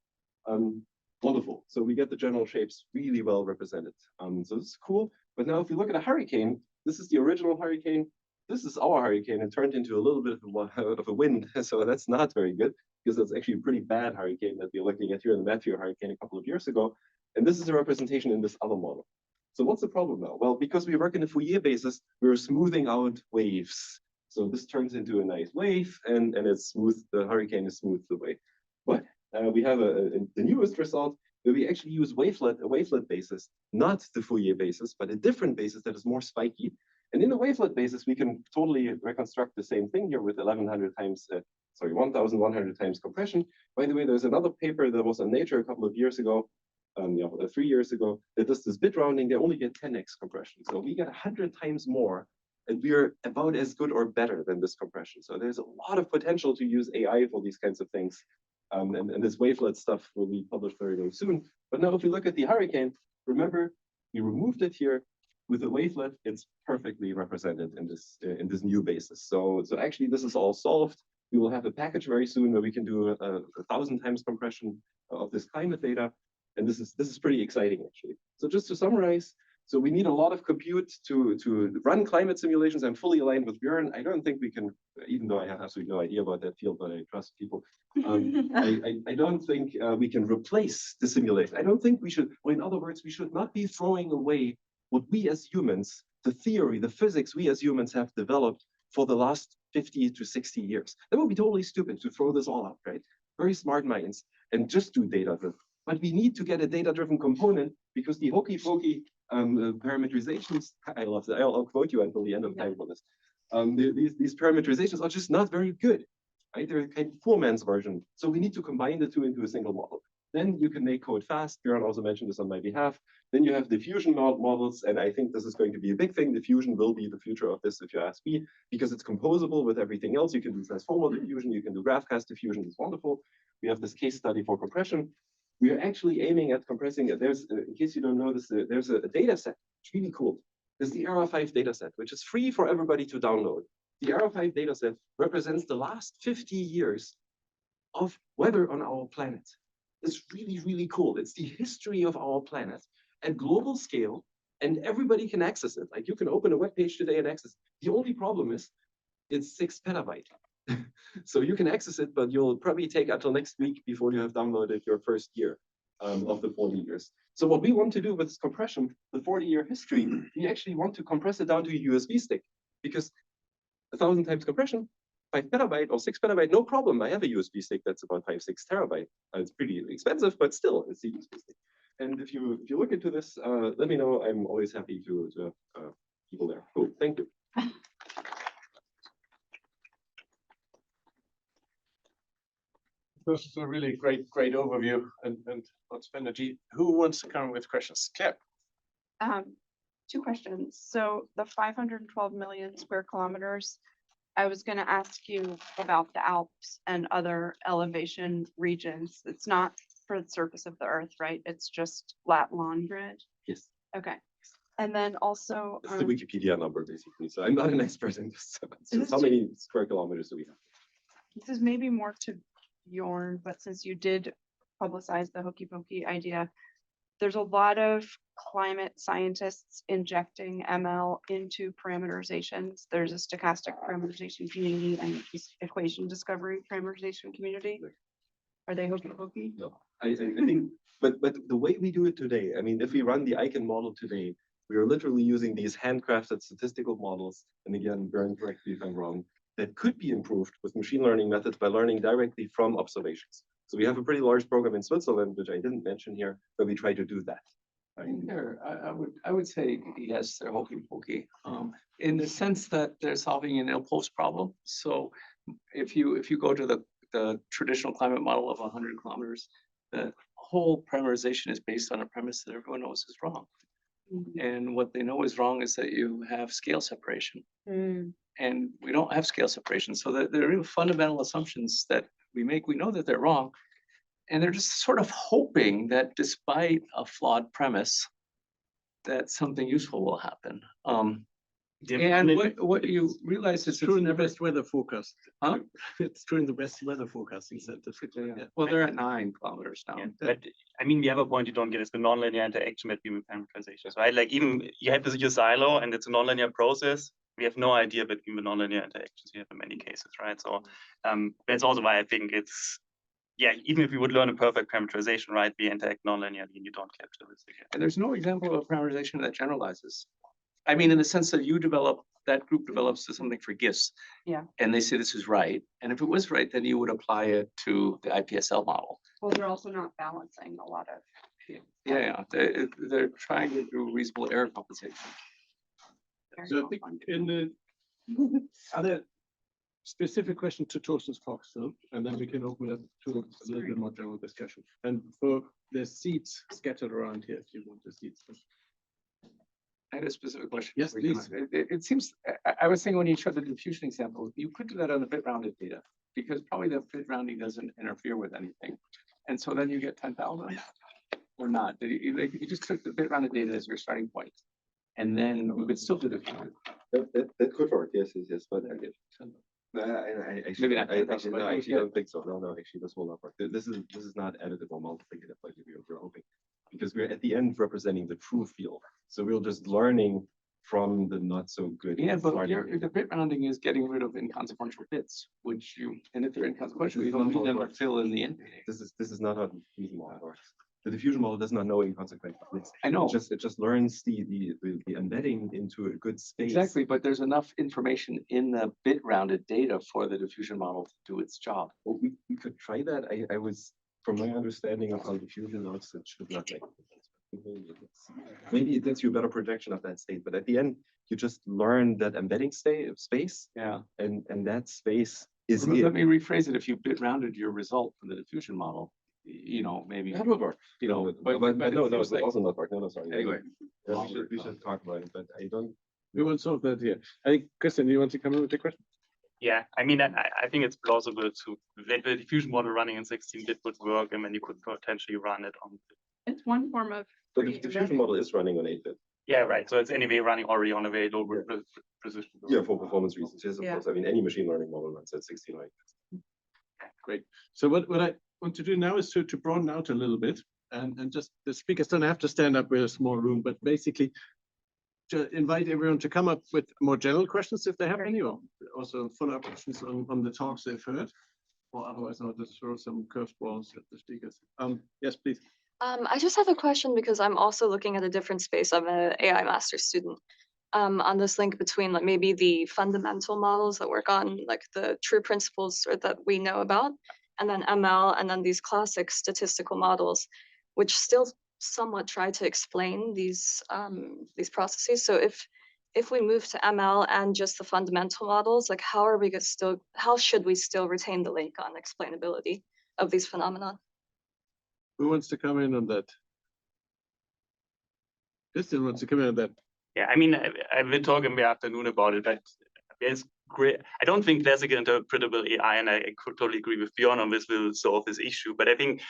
Wonderful. So we get the general shapes really well represented. So this is cool. But now if you look at a hurricane, this is the original hurricane. This is our hurricane. It turned into a little bit of a wind. So that's not very good, because that's actually a pretty bad hurricane that we're looking at here in the Matthew hurricane a couple of years ago. And this is a representation in this other model. So what's the problem now? Well, because we work in a Fourier basis, we're smoothing out waves. So this turns into a nice wave, and it's smooth. The hurricane is smoothed away. But we have the newest result where we actually use a wavelet basis, not the Fourier basis, but a different basis that is more spiky. And in the wavelet basis, we can totally reconstruct the same thing here with 1100 times, 1100 times compression. By the way, there's another paper that was on Nature a couple of years ago, 3 years ago, that does this bit rounding. They only get 10x compression. So we get 100 times more, and we're about as good or better than this compression. So there's a lot of potential to use AI for these kinds of things. And this wavelet stuff will be published very soon. But now if we look at the hurricane, remember, we removed it here. With the wavelet, it's perfectly represented in this new basis. So actually, this is all solved. We will have a package very soon where we can do 1000 times compression of this climate data. And this is pretty exciting, actually. So just to summarize, so we need a lot of compute to run climate simulations. I'm fully aligned with Björn. I don't think we can, even though I have absolutely no idea about that field, but I trust people. I don't think we can replace the simulation. I don't think we should, or in other words, we should not be throwing away what we as humans, the theory, the physics we as humans have developed for the last 50 to 60 years. That would be totally stupid to throw this all out, right? Very smart minds, and just do data-driven. But we need to get a data-driven component, because the hokey-pokey parameterizations, I love that. I'll quote you until the end of time for this. These parameterizations are just not very good, right? They're kind of poor man's version. So we need to combine the two into a single model. Then you can make code fast. Björn also mentioned this on my behalf. Then you have diffusion models, and I think this is going to be a big thing. Diffusion will be the future of this, if you ask me, because it's composable with everything else. You can do transformer diffusion, you can do graphcast diffusion. It's wonderful. We have this case study for compression. We are actually aiming at compressing it. There's, in case you don't know this, there's a data set. It's really cool. There's the ERA5 data set, which is free for everybody to download. The ERA5 data set represents the last 50 years of weather on our planet. is really, really cool. It's the history of our planet at global scale, and everybody can access it. Like you can open a web page today and access it. The only problem is it's 6 petabyte. So you can access it, but you'll probably take until next week before you have downloaded your first year of the 40 years. So what we want to do with this compression, the 40-year history, we actually want to compress it down to a USB stick, because 1,000 times compression, 5 petabyte or 6 petabyte, no problem. I have a USB stick that's about 5-6 terabyte. It's pretty expensive, but still, it's a USB stick. And if you look into this, let me know. I'm always happy to people there. Cool, thank you. This is a really great overview and lots of energy. Who wants to come with questions? Claire? 2 questions. So the 512 million square kilometers, I was going to ask you about the Alps and other elevation regions. It's not for the surface of the earth, right? It's just lat long grid. Yes. Okay. And then also, It's the Wikipedia number, basically. So I'm not an expert in this. So it's just how many square kilometers do we have? this is maybe more to Bjorn, but since you did publicize the hokey pokey idea, there's a lot of climate scientists injecting ML into parameterizations. There's a stochastic parameterization community and equation discovery parameterization community. Are they hokey pokey? No, I think, but the way we do it today, I mean, if we run the Icon model today, we are literally using these handcrafted statistical models. And again, Bjorn, correct me if I'm wrong, that could be improved with machine learning methods by learning directly from observations. So we have a pretty large program in Switzerland, which I didn't mention here, where we try to do that. I would say yes, they're hokey pokey, in the sense that they're solving an ill-posed problem. So if you go to the traditional climate model of 100 kilometers, the whole parameterization is based on a premise that everyone knows is wrong. And what they know is wrong is that you have scale separation. And we don't have scale separation. So there are real fundamental assumptions that we make. We know that they're wrong. And they're just sort of hoping that despite a flawed premise, that something useful will happen. And what you realize is True in the best weather forecast. Huh? It's true in the best weather forecasting center. Yeah. Well, they're at 9 kilometers now. Yeah, but I mean, the other point you don't get is the nonlinear interaction between parameterizations, right? Like even you have this your silo and it's a nonlinear process. We have no idea between the nonlinear interactions you have in many cases, right? So that's also why I think it's, yeah, even if we would learn a perfect parameterization, right, we interact nonlinearly and you don't capture this again. And there's no example of a parameterization that generalizes. I mean, in the sense that that group develops to something for GIFs. Yeah. And they say this is right. And if it was right, then you would apply it to the IPSL model. Well, they're also not balancing a lot of. Yeah. They're trying to do reasonable error compensation. So I think in the other specific question to Torsten's talk, so, and then we can open it to a little bit more general discussion. And for the seats scattered around here, if you want the seats. I had a specific question. Yes, please. It seems, I was saying when you showed the diffusion example, you could do that on the bit rounded data, because probably the bit rounding doesn't interfere with anything. And so then you get 10,000 or not. You just took the bit rounded data as your starting point. And then we would still do the diffusion. That could work, yes, but I Maybe not. actually don't think so. No, actually, this will not work. This is not additive or multiplicative like we're hoping, because we're at the end representing the true field. So we're just learning from the not so good. Yeah, but the bit rounding is getting rid of inconsequential bits, and if they're inconsequential, you don't need them to fill in the end. This is not how the diffusion model works. The diffusion model does not know inconsequential bits. I know. It just learns the embedding into a good space. Exactly, but there's enough information in the bit rounded data for the diffusion model to do its job. Well, we could try that. I was, from my understanding of how diffusion works, it should not make maybe it gives you a better projection of that state, but at the end, you just learn that embedding space. Yeah. And that space is Let me rephrase it. If you bit rounded your result from the diffusion model, maybe that would work. but No, it feels it like- also not work. No, sorry. Anyway. We should talk about it, but I don't. We will solve that here. I think, Christian, you want to come in with the question? Yeah, I mean, I think it's plausible to let the diffusion model running in 16-bit would work, and then you could potentially run it on. It's one form of. But the diffusion model is running on 8-bit. Yeah, right. So it's anyway running already on a very low precision. Yeah, for performance reasons. Yes, of Yeah. course. I mean, any machine learning model runs at 16, right? Great. So what I want to do now is to broaden out a little bit, and just the speakers don't have to stand up. We're a small room, but basically to invite everyone to come up with more general questions if they have any, or also follow-up questions on the talks they've heard, or otherwise I'll just throw some curveballs at the speakers. Yes, please. I just have a question because I'm also looking at a different space. I'm an AI master's student. On this link between like maybe the fundamental models that work on like the true principles or that we know about, and then ML, and then these classic statistical models, which still somewhat try to explain these processes. So if we move to ML and just the fundamental models, like how should we still retain the link on explainability of these phenomena? Who wants to come in on that? Christian wants to come in on that. Yeah, I mean, I've been talking in the afternoon about it, but there's great. I don't think classical interpretable AI, and I could totally agree with Bjorn on this, will solve this issue. But I think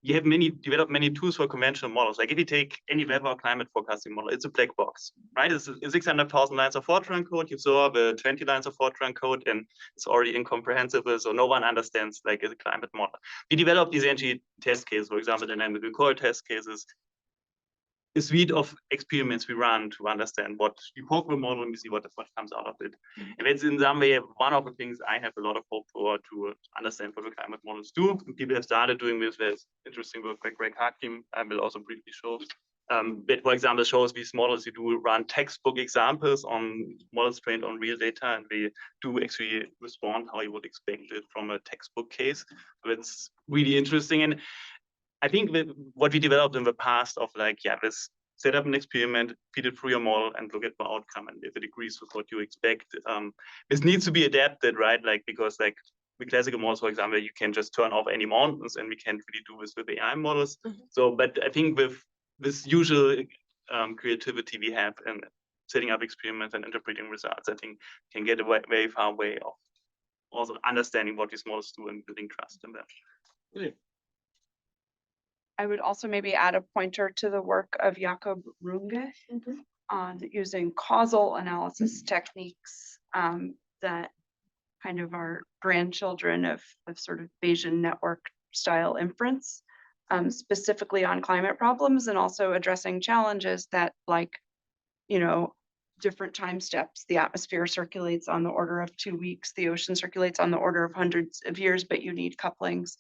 you have developed many tools for conventional models. Like if you take any weather or climate forecasting model, it's a black box, right? It's 600,000 lines of Fortran code. You absorb 20 lines of Fortran code, and it's already incomprehensible. So no one understands like a climate model. We developed these NG test cases, for example, dynamic recall test cases. A suite of experiments we run to understand what you poke the model and we see what comes out of it. And it's in some way one of the things I have a lot of hope for, to understand what the climate models do. And people have started doing this. There's interesting work by Greg Hakim. I will also briefly show. But for example, shows these models, you do run textbook examples on models trained on real data, and they do actually respond how you would expect it from a textbook case. So it's really interesting. And I think that what we developed in the past of like, yeah, let's set up an experiment, feed it through your model and look at the outcome. And if it agrees with what you expect, this needs to be adapted, right? Like, because like with classical models, for example, you can just turn off any mountains, and we can't really do this with AI models. So, but I think with this usual creativity we have in setting up experiments and interpreting results, I think can get a very far way of also understanding what these models do and building trust in them. Yeah. I would also maybe add a pointer to the work of Jakob Runge on using causal analysis techniques that kind of are grandchildren of sort of Bayesian network style inference, specifically on climate problems, and also addressing challenges that, like, you know, different time steps. The atmosphere circulates on the order of 2 weeks, the ocean circulates on the order of hundreds of years, but you need couplings.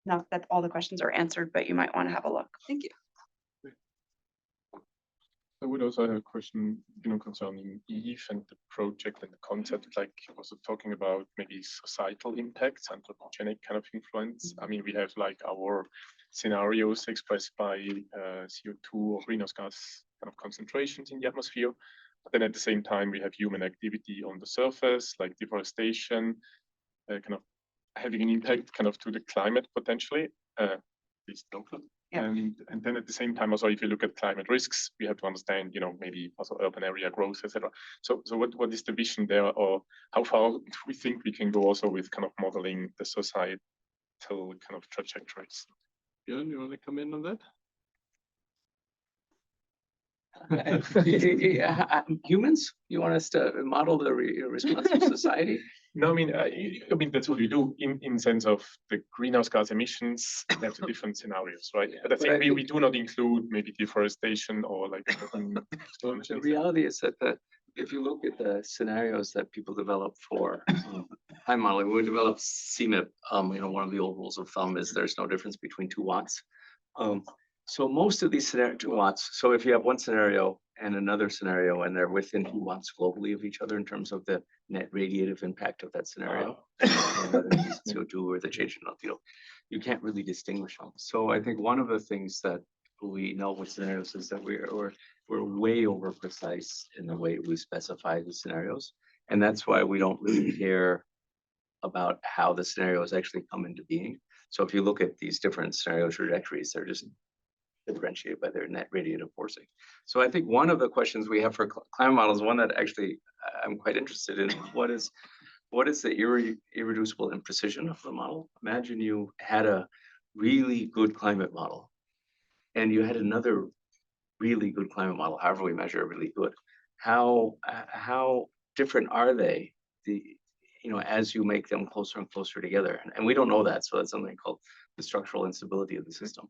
Not that all the questions are answered, but you might want to have a look. Thank you. I would also have a question, concerning Eve and the project and the concept, like also talking about maybe societal impacts, anthropogenic kind of influence. I mean, we have like our scenarios expressed by CO2 or greenhouse gas kind of concentrations in the atmosphere. But then at the same time, we have human activity on the surface, like deforestation, kind of having an impact kind of to the climate potentially, at least local. Yeah. And then at the same time, also, if you look at climate risks, we have to understand, maybe also urban area growth, etc. So what is the vision there, or how far do we think we can go also with kind of modeling the societal kind of trajectories? Björn, you want to come in on that? Humans, you want us to model the responsible society? No, I mean that's what we do in sense of the greenhouse gas emissions. There's different scenarios, right? But I think we do not include maybe deforestation or like. The reality is that if you look at the scenarios that people develop for time modeling, we develop CMIP. One of the old rules of thumb is there's no difference between 2 watts. So most of these scenarios, 2 watts. So if you have one scenario and another scenario, and they're within 2 watts globally of each other in terms of the net radiative impact of that scenario, whether it's CO2 or the change in albedo, you can't really distinguish them. So I think one of the things that we know with scenarios is that we're way over precise in the way we specify the scenarios, and that's why we don't really care about how the scenarios actually come into being. So if you look at these different scenario trajectories, they're just differentiated by their net radiative forcing. So I think one of the questions we have for climate models, one that actually I'm quite interested in, what is the irreducible imprecision of the model? Imagine you had a really good climate model and you had another really good climate model, however we measure really good. How different are they as you make them closer and closer together. And we don't know that, so that's something called the structural instability of the system.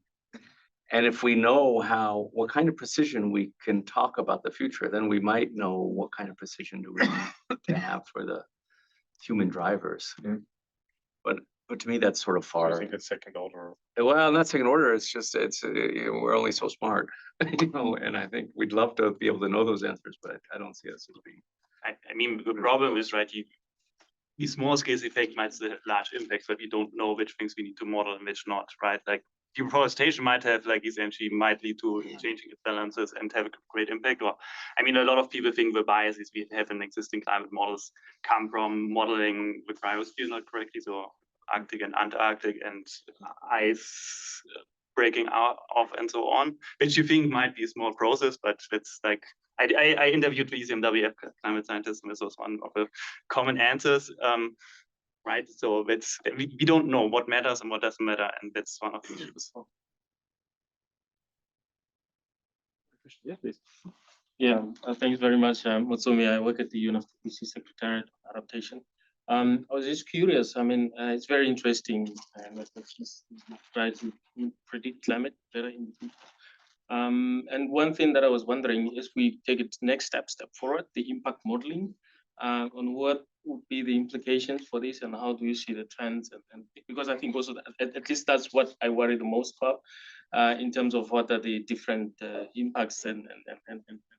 And if we know what kind of precision we can talk about the future, then we might know what kind of precision do we need to have for the human drivers. But to me, that's sort of I far. think it's second order. Well, not second order. It's just we're only so smart, And I think we'd love to be able to know those answers, but I don't see us as being. I mean, the problem is, right, the small scale effect might still have large impacts, but we don't know which things we need to model and which not, right? Like deforestation might have essentially might lead to changing balances and have a great impact. Or, I mean, a lot of people think the biases we have in existing climate models come from modeling the cryosphere not correctly, so Arctic and Antarctic and ice breaking off and so on, which you think might be a small process, but it's like, I interviewed the ECMWF climate scientists, and this was one of the common answers, right? So we don't know what matters and what doesn't matter, and that's one of the issues. Yeah, please. Yeah, thanks very much, Mutsumi. I work at the UNFCCC Secretariat of Adaptation. I was just curious. I mean, it's very interesting, and let's just try to predict climate better in the future. And one thing that I was wondering is, we take it next step forward, the impact modeling, on what would be the implications for this, and how do you see the trends? And because I think also at least that's what I worry the most about, in terms of what are the different impacts and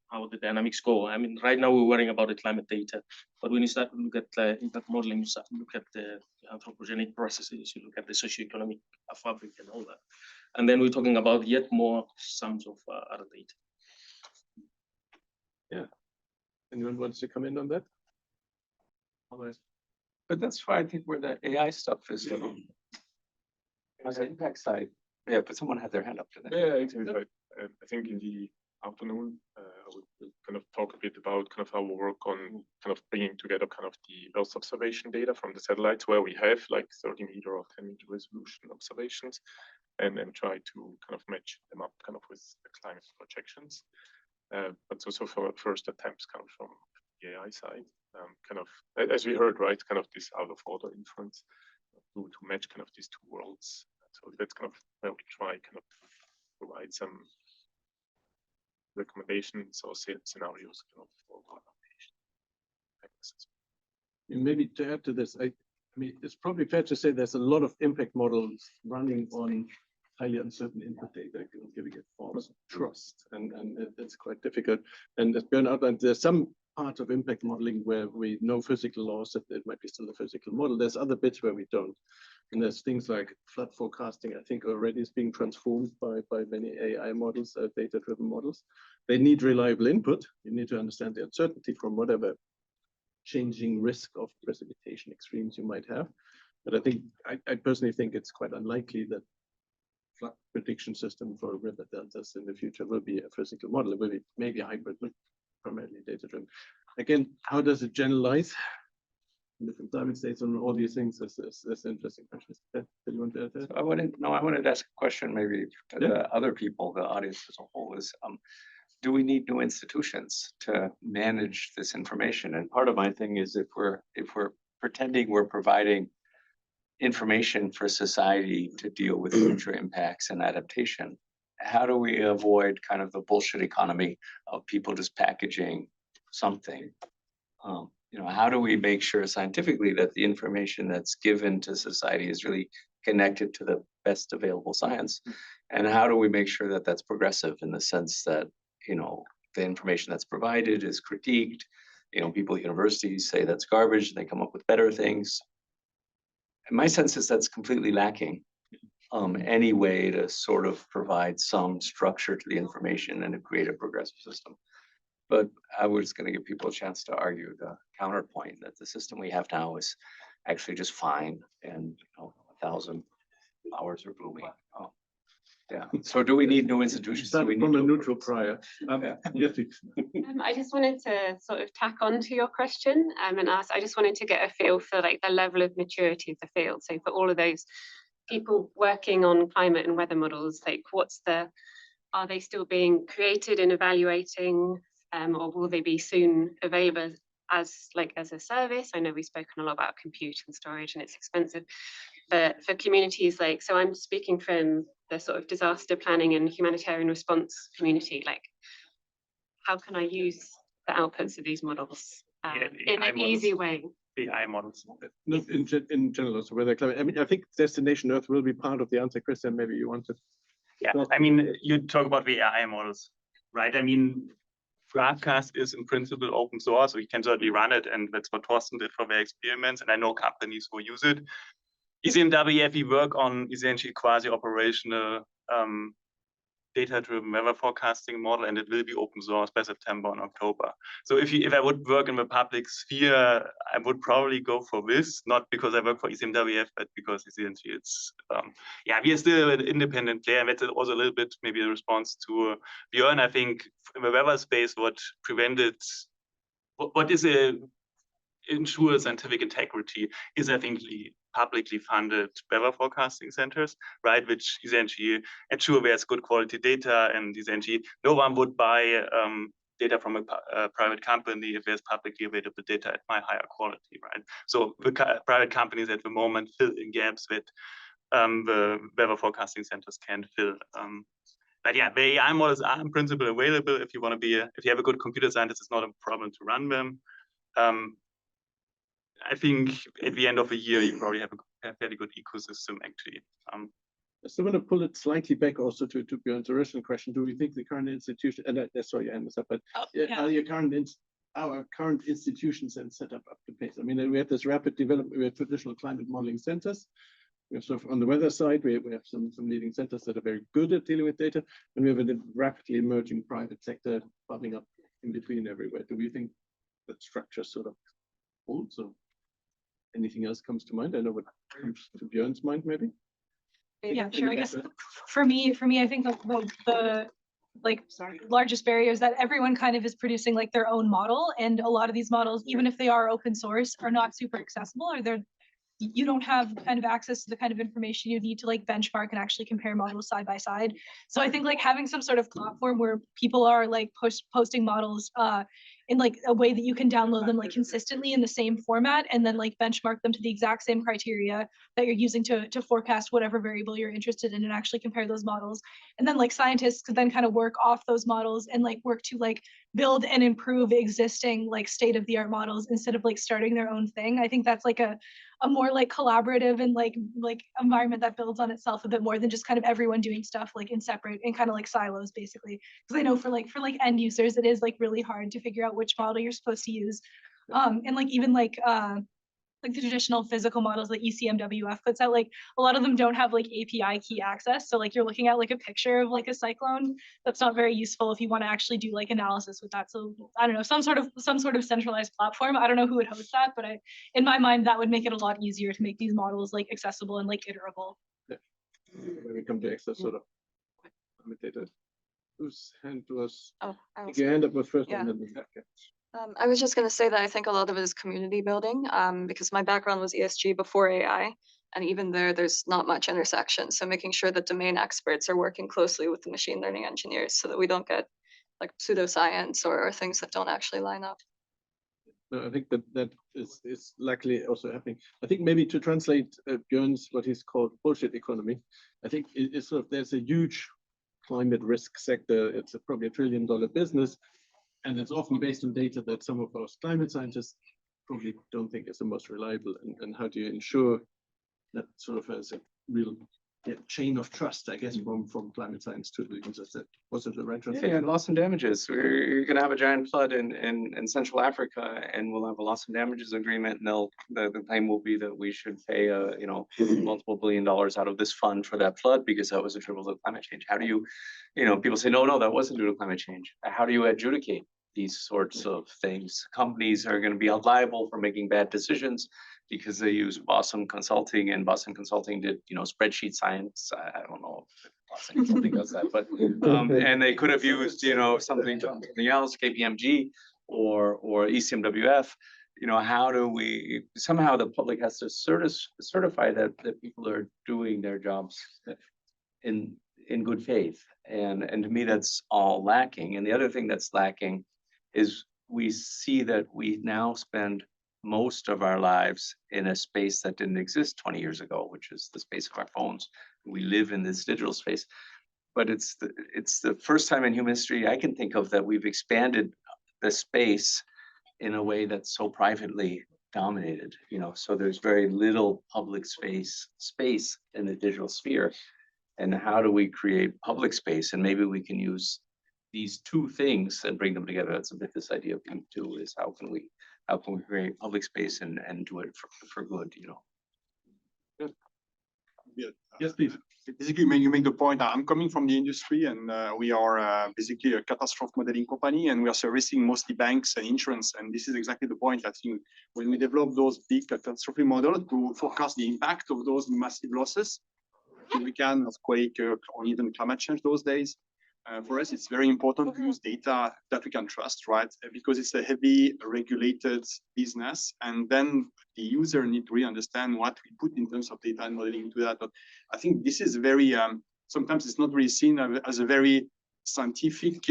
how the dynamics go. I mean, right now we're worrying about the climate data, but when you start to look at impact modeling, you start to look at the anthropogenic processes, you look at the socioeconomic fabric and all that. And then we're talking about yet more sums of other data. Yeah. Anyone wants to come in on that? But that's why I think where the AI stuff is. On the impact side. Yeah, but someone had their hand up to that. Yeah, exactly. Right. I think in the afternoon, I will kind of talk a bit about kind of our work on kind of bringing together kind of the Earth observation data from the satellites, where we have like 30-meter or 10-meter resolution observations, and then try to kind of match them up kind of with the climate projections. But also for first attempts kind of from the AI side, kind of, as we heard, right, kind of this out of order inference to match kind of these two worlds. So that's kind of where we try kind of provide some recommendations or scenarios kind of for adaptation. Maybe to add to this, I mean, it's probably fair to say there's a lot of impact models running on highly uncertain input data, giving it false trust, and it's quite difficult. And as Björn outlined, there's some part of impact modeling where we know physical laws, that it might be still a physical model. There's other bits where we don't. And there's things like flood forecasting, I think already is being transformed by many AI models, data-driven models. They need reliable input. You need to understand the uncertainty from whatever changing risk of precipitation extremes you might have. But I think, I personally think it's quite unlikely that flood prediction system for river deltas in the future will be a physical model. It will be maybe a hybrid, but primarily data-driven. Again, how does it generalize? Different climate states and all these things. That's an interesting question. Do you want to add that? I wanted to ask a question maybe to the other people, the audience as a whole, is do we need new institutions to manage this information? And part of my thing is, if we're pretending we're providing information for society to deal with future impacts and adaptation, how do we avoid kind of the bullshit economy of people just packaging something? How do we make sure scientifically that the information that's given to society is really connected to the best available science? And how do we make sure that that's progressive in the sense that, the information that's provided is critiqued? People at universities say that's garbage, and they come up with better things. And my sense is that's completely lacking. Any way to sort of provide some structure to the information and to create a progressive system. But I was going to give people a chance to argue the counterpoint that the system we have now is actually just fine, and 1,000 flowers are blooming. Yeah. So do we need new institutions? Start from a neutral prior. Yes, please. I just wanted to sort of tack on to your question and ask, I just wanted to get a feel for like the level of maturity of the field. So for all of those people working on climate and weather models, like are they still being created and evaluating, or will they be soon available as a service. I know we've spoken a lot about compute and storage and it's expensive, but for communities like, so I'm speaking from the sort of disaster planning and humanitarian response community, like how can I use the outputs of these models in an easy way? AI models. Not in general, also whether climate, I mean, I think Destination Earth will be part of the answer, Christian, maybe you want to. Yeah, Well- I mean, you talk about the AI models, right? I mean, Broadcast is in principle open source, so you can certainly run it, and that's what Thorsten did for their experiments, and I know companies who use it. ECMWF, we work on essentially quasi-operational data-driven weather forecasting model, and it will be open source by September and October. So if I would work in the public sphere, I would probably go for this, not because I work for ECMWF, but because essentially it's, yeah, we are still an independent player, and that's also a little bit maybe a response to Björn. I think in the weather space, what ensures scientific integrity is, I think, the publicly funded weather forecasting centers, right? Which essentially ensure there's good quality data, and essentially no one would buy data from a private company if there's publicly available data at my higher quality, right? So the private companies at the moment fill in gaps that the weather forecasting centers can fill. But yeah, the AI models are in principle available. If you want to be, if you have a good computer scientist, it's not a problem to run them. I think at the end of the year, you probably have a fairly good ecosystem, actually. So I'm going to pull it slightly back also to Björn's original question. Do we think the current institution, and sorry, I messed up, but are our current institutions and set up to pace? I mean, we have this rapid development, we have traditional climate modeling centers. We have sort of on the weather side, we have some leading centers that are very good at dealing with data, and we have a rapidly emerging private sector popping up in between everywhere. Do we think that structure sort of holds? Or anything else comes to mind? I know what comes to Björn's mind, maybe. Yeah, sure. I guess for me, I think the largest barrier is that everyone kind of is producing like their own model, and a lot of these models, even if they are open source, are not super accessible, or you don't have kind of access to the kind of information you need to like benchmark and actually compare models side by side. So I think like having some sort of platform where people are like posting models in like a way that you can download them like consistently in the same format, and then like benchmark them to the exact same criteria that you're using to forecast whatever variable you're interested in, and actually compare those models. And then like scientists could then kind of work off those models and like work to like build and improve existing like state-of-the-art models instead of like starting their own thing. I think that's like a more like collaborative and like environment that builds on itself a bit more than just kind of everyone doing stuff like in separate and kind of like silos, basically. Because I know for end users, it is like really hard to figure out which model you're supposed to use. And like even like the traditional physical models that ECMWF puts out, like a lot of them don't have like API key access. So like you're looking at like a picture of like a cyclone. That's not very useful if you want to actually do like analysis with that. So I don't know, some sort of centralized platform. I don't know who would host that, but in my mind, that would make it a lot easier to make these models like accessible and like iterable. Yeah. When we come to access sort of data. Whose hand was? Oh, Your hand up was first. Yeah. And then the back. I was just going to say that I think a lot of it is community building, because my background was ESG before AI, and even there's not much intersection. So making sure that domain experts are working closely with the machine learning engineers so that we don't get like pseudoscience or things that don't actually line up. No, I think that is likely also happening. I think maybe to translate Björn's what he's called bullshit economy, I think it's sort of there's a huge climate risk sector. It's probably $1 trillion business. And it's often based on data that some of our climate scientists probably don't think is the most reliable. And how do you ensure that sort of as a real chain of trust, I guess, from climate science to the users? Was it the right translation? Yeah, loss and damages. You're going to have a giant flood in Central Africa, and we'll have a loss and damages agreement. And the claim will be that we should pay multiple $1 billion out of this fund for that flood because that was attributable to climate change. How do you, people say, no, that wasn't due to climate change. How do you adjudicate these sorts of things? Companies are going to be held liable for making bad decisions because they use Boston Consulting, and Boston Consulting did, spreadsheet science. I don't know if Boston Consulting does that, but and they could have used, something else, KPMG or ECMWF. How do we somehow the public has to certify that people are doing their jobs in good faith, and to me that's all lacking. And the other thing that's lacking is we see that we now spend most of our lives in a space that didn't exist 20 years ago, which is the space of our phones. We live in this digital space. But it's the first time in human history I can think of that we've expanded the space in a way that's so privately dominated, you know, so there's very little public space in the digital sphere. And how do we create public space? And maybe we can use these two things and bring them together. That's a bit this idea of two is how can we create public space and do it for good, you know? Yes, please. Basically, you make the point. I'm coming from the industry, and we are basically a catastrophe modeling company, and we are servicing mostly banks and insurance. And this is exactly the point. I think when we develop those big catastrophe models to forecast the impact of those massive losses, we can earthquake or even climate change those days. For us, it's very important to use data that we can trust, right? Because it's a heavy regulated business, and then the user need to really understand what we put in terms of data and modeling into that. But I think this is very, sometimes it's not really seen as a very scientific,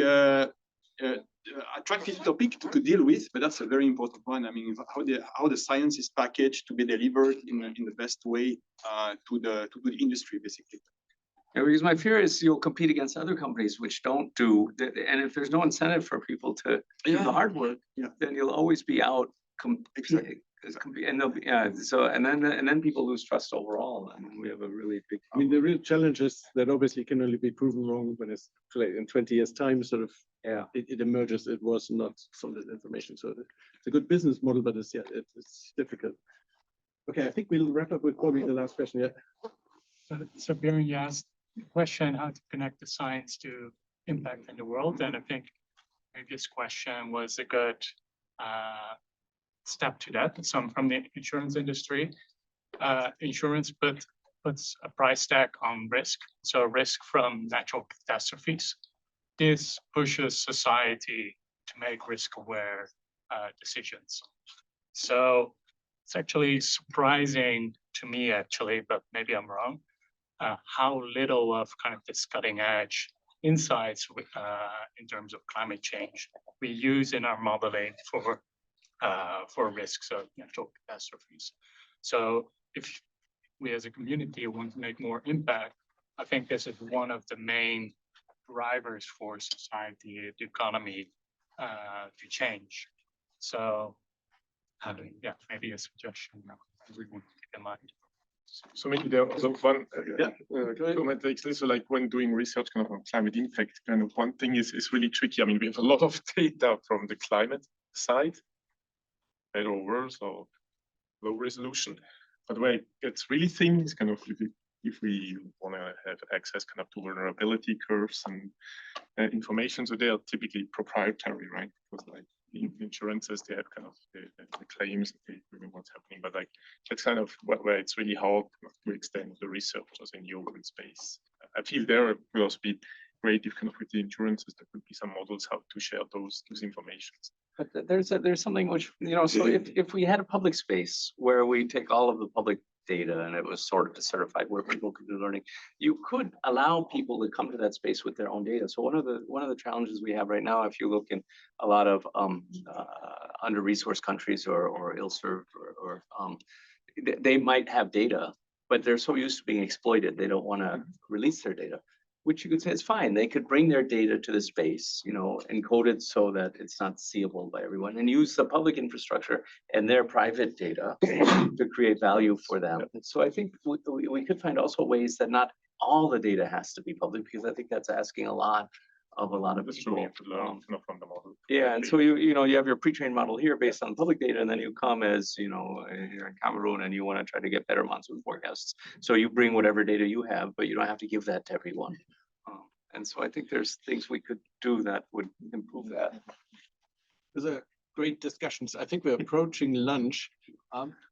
attractive topic to deal with, but that's a very important one. I mean, how the science is packaged to be delivered in the best way to the industry, basically. Yeah, because my fear is you'll compete against other companies which don't do, and if there's no incentive for people to do the hard work, then you'll always be out competing. And they'll be, so and then people lose trust overall. I mean, we have a really big I mean, the real challenge is that obviously can only be proven wrong when it's in 20 years' time, sort of, it emerges it was not solid information. So it's a good business model, but it's difficult. Okay, I think we'll wrap up with probably the last question. So Björn, you asked the question how to connect the science to impact in the world, and I think this question was a good step to that. Some from the insurance industry. Insurance puts a price tag on risk, so risk from natural catastrophes. This pushes society to make risk-aware decisions. So it's actually surprising to me, actually, but maybe I'm wrong, how little of kind of this cutting-edge insights in terms of climate change we use in our modeling for risks of natural catastrophes. So if we as a community want to make more impact, I think this is one of the main drivers for society, the economy to change. So maybe a suggestion everyone keep in mind. So maybe there also one comment actually. So like when doing research kind of on climate impact, kind of one thing is really tricky. I mean, we have a lot of data from the climate side, better or worse or low resolution. But where it gets really thin is kind of if we want to have access kind of to vulnerability curves and information. So they are typically proprietary, right? Because like insurances, they have kind of the claims, they know what's happening, but like that's kind of where it's really hard to extend the research as in the open space. I feel there will also be great if kind of with the insurances there could be some models how to share those informations. But there's something which, you know, so if we had a public space where we take all of the public data and it was sort of certified where people could do learning, you could allow people to come to that space with their own data. So one of the challenges we have right now, if you look in a lot of under-resourced countries or ill-served or they might have data, but they're so used to being exploited, they don't want to release their data. Which you could say is fine. They could bring their data to the space, you know, encode it so that it's not seeable by everyone, and use the public infrastructure and their private data to create value for them. And so I think we could find also ways that not all the data has to be public, because I think that's asking a lot of people. You have to learn from the model. Yeah, and so you know you have your pre-trained model here based on public data, and then you come as you're in Cameroon and you want to try to get better monsoon forecasts. So you bring whatever data you have, but you don't have to give that to everyone. And so I think there's things we could do that would improve that. Those are great discussions. I think we're approaching lunch.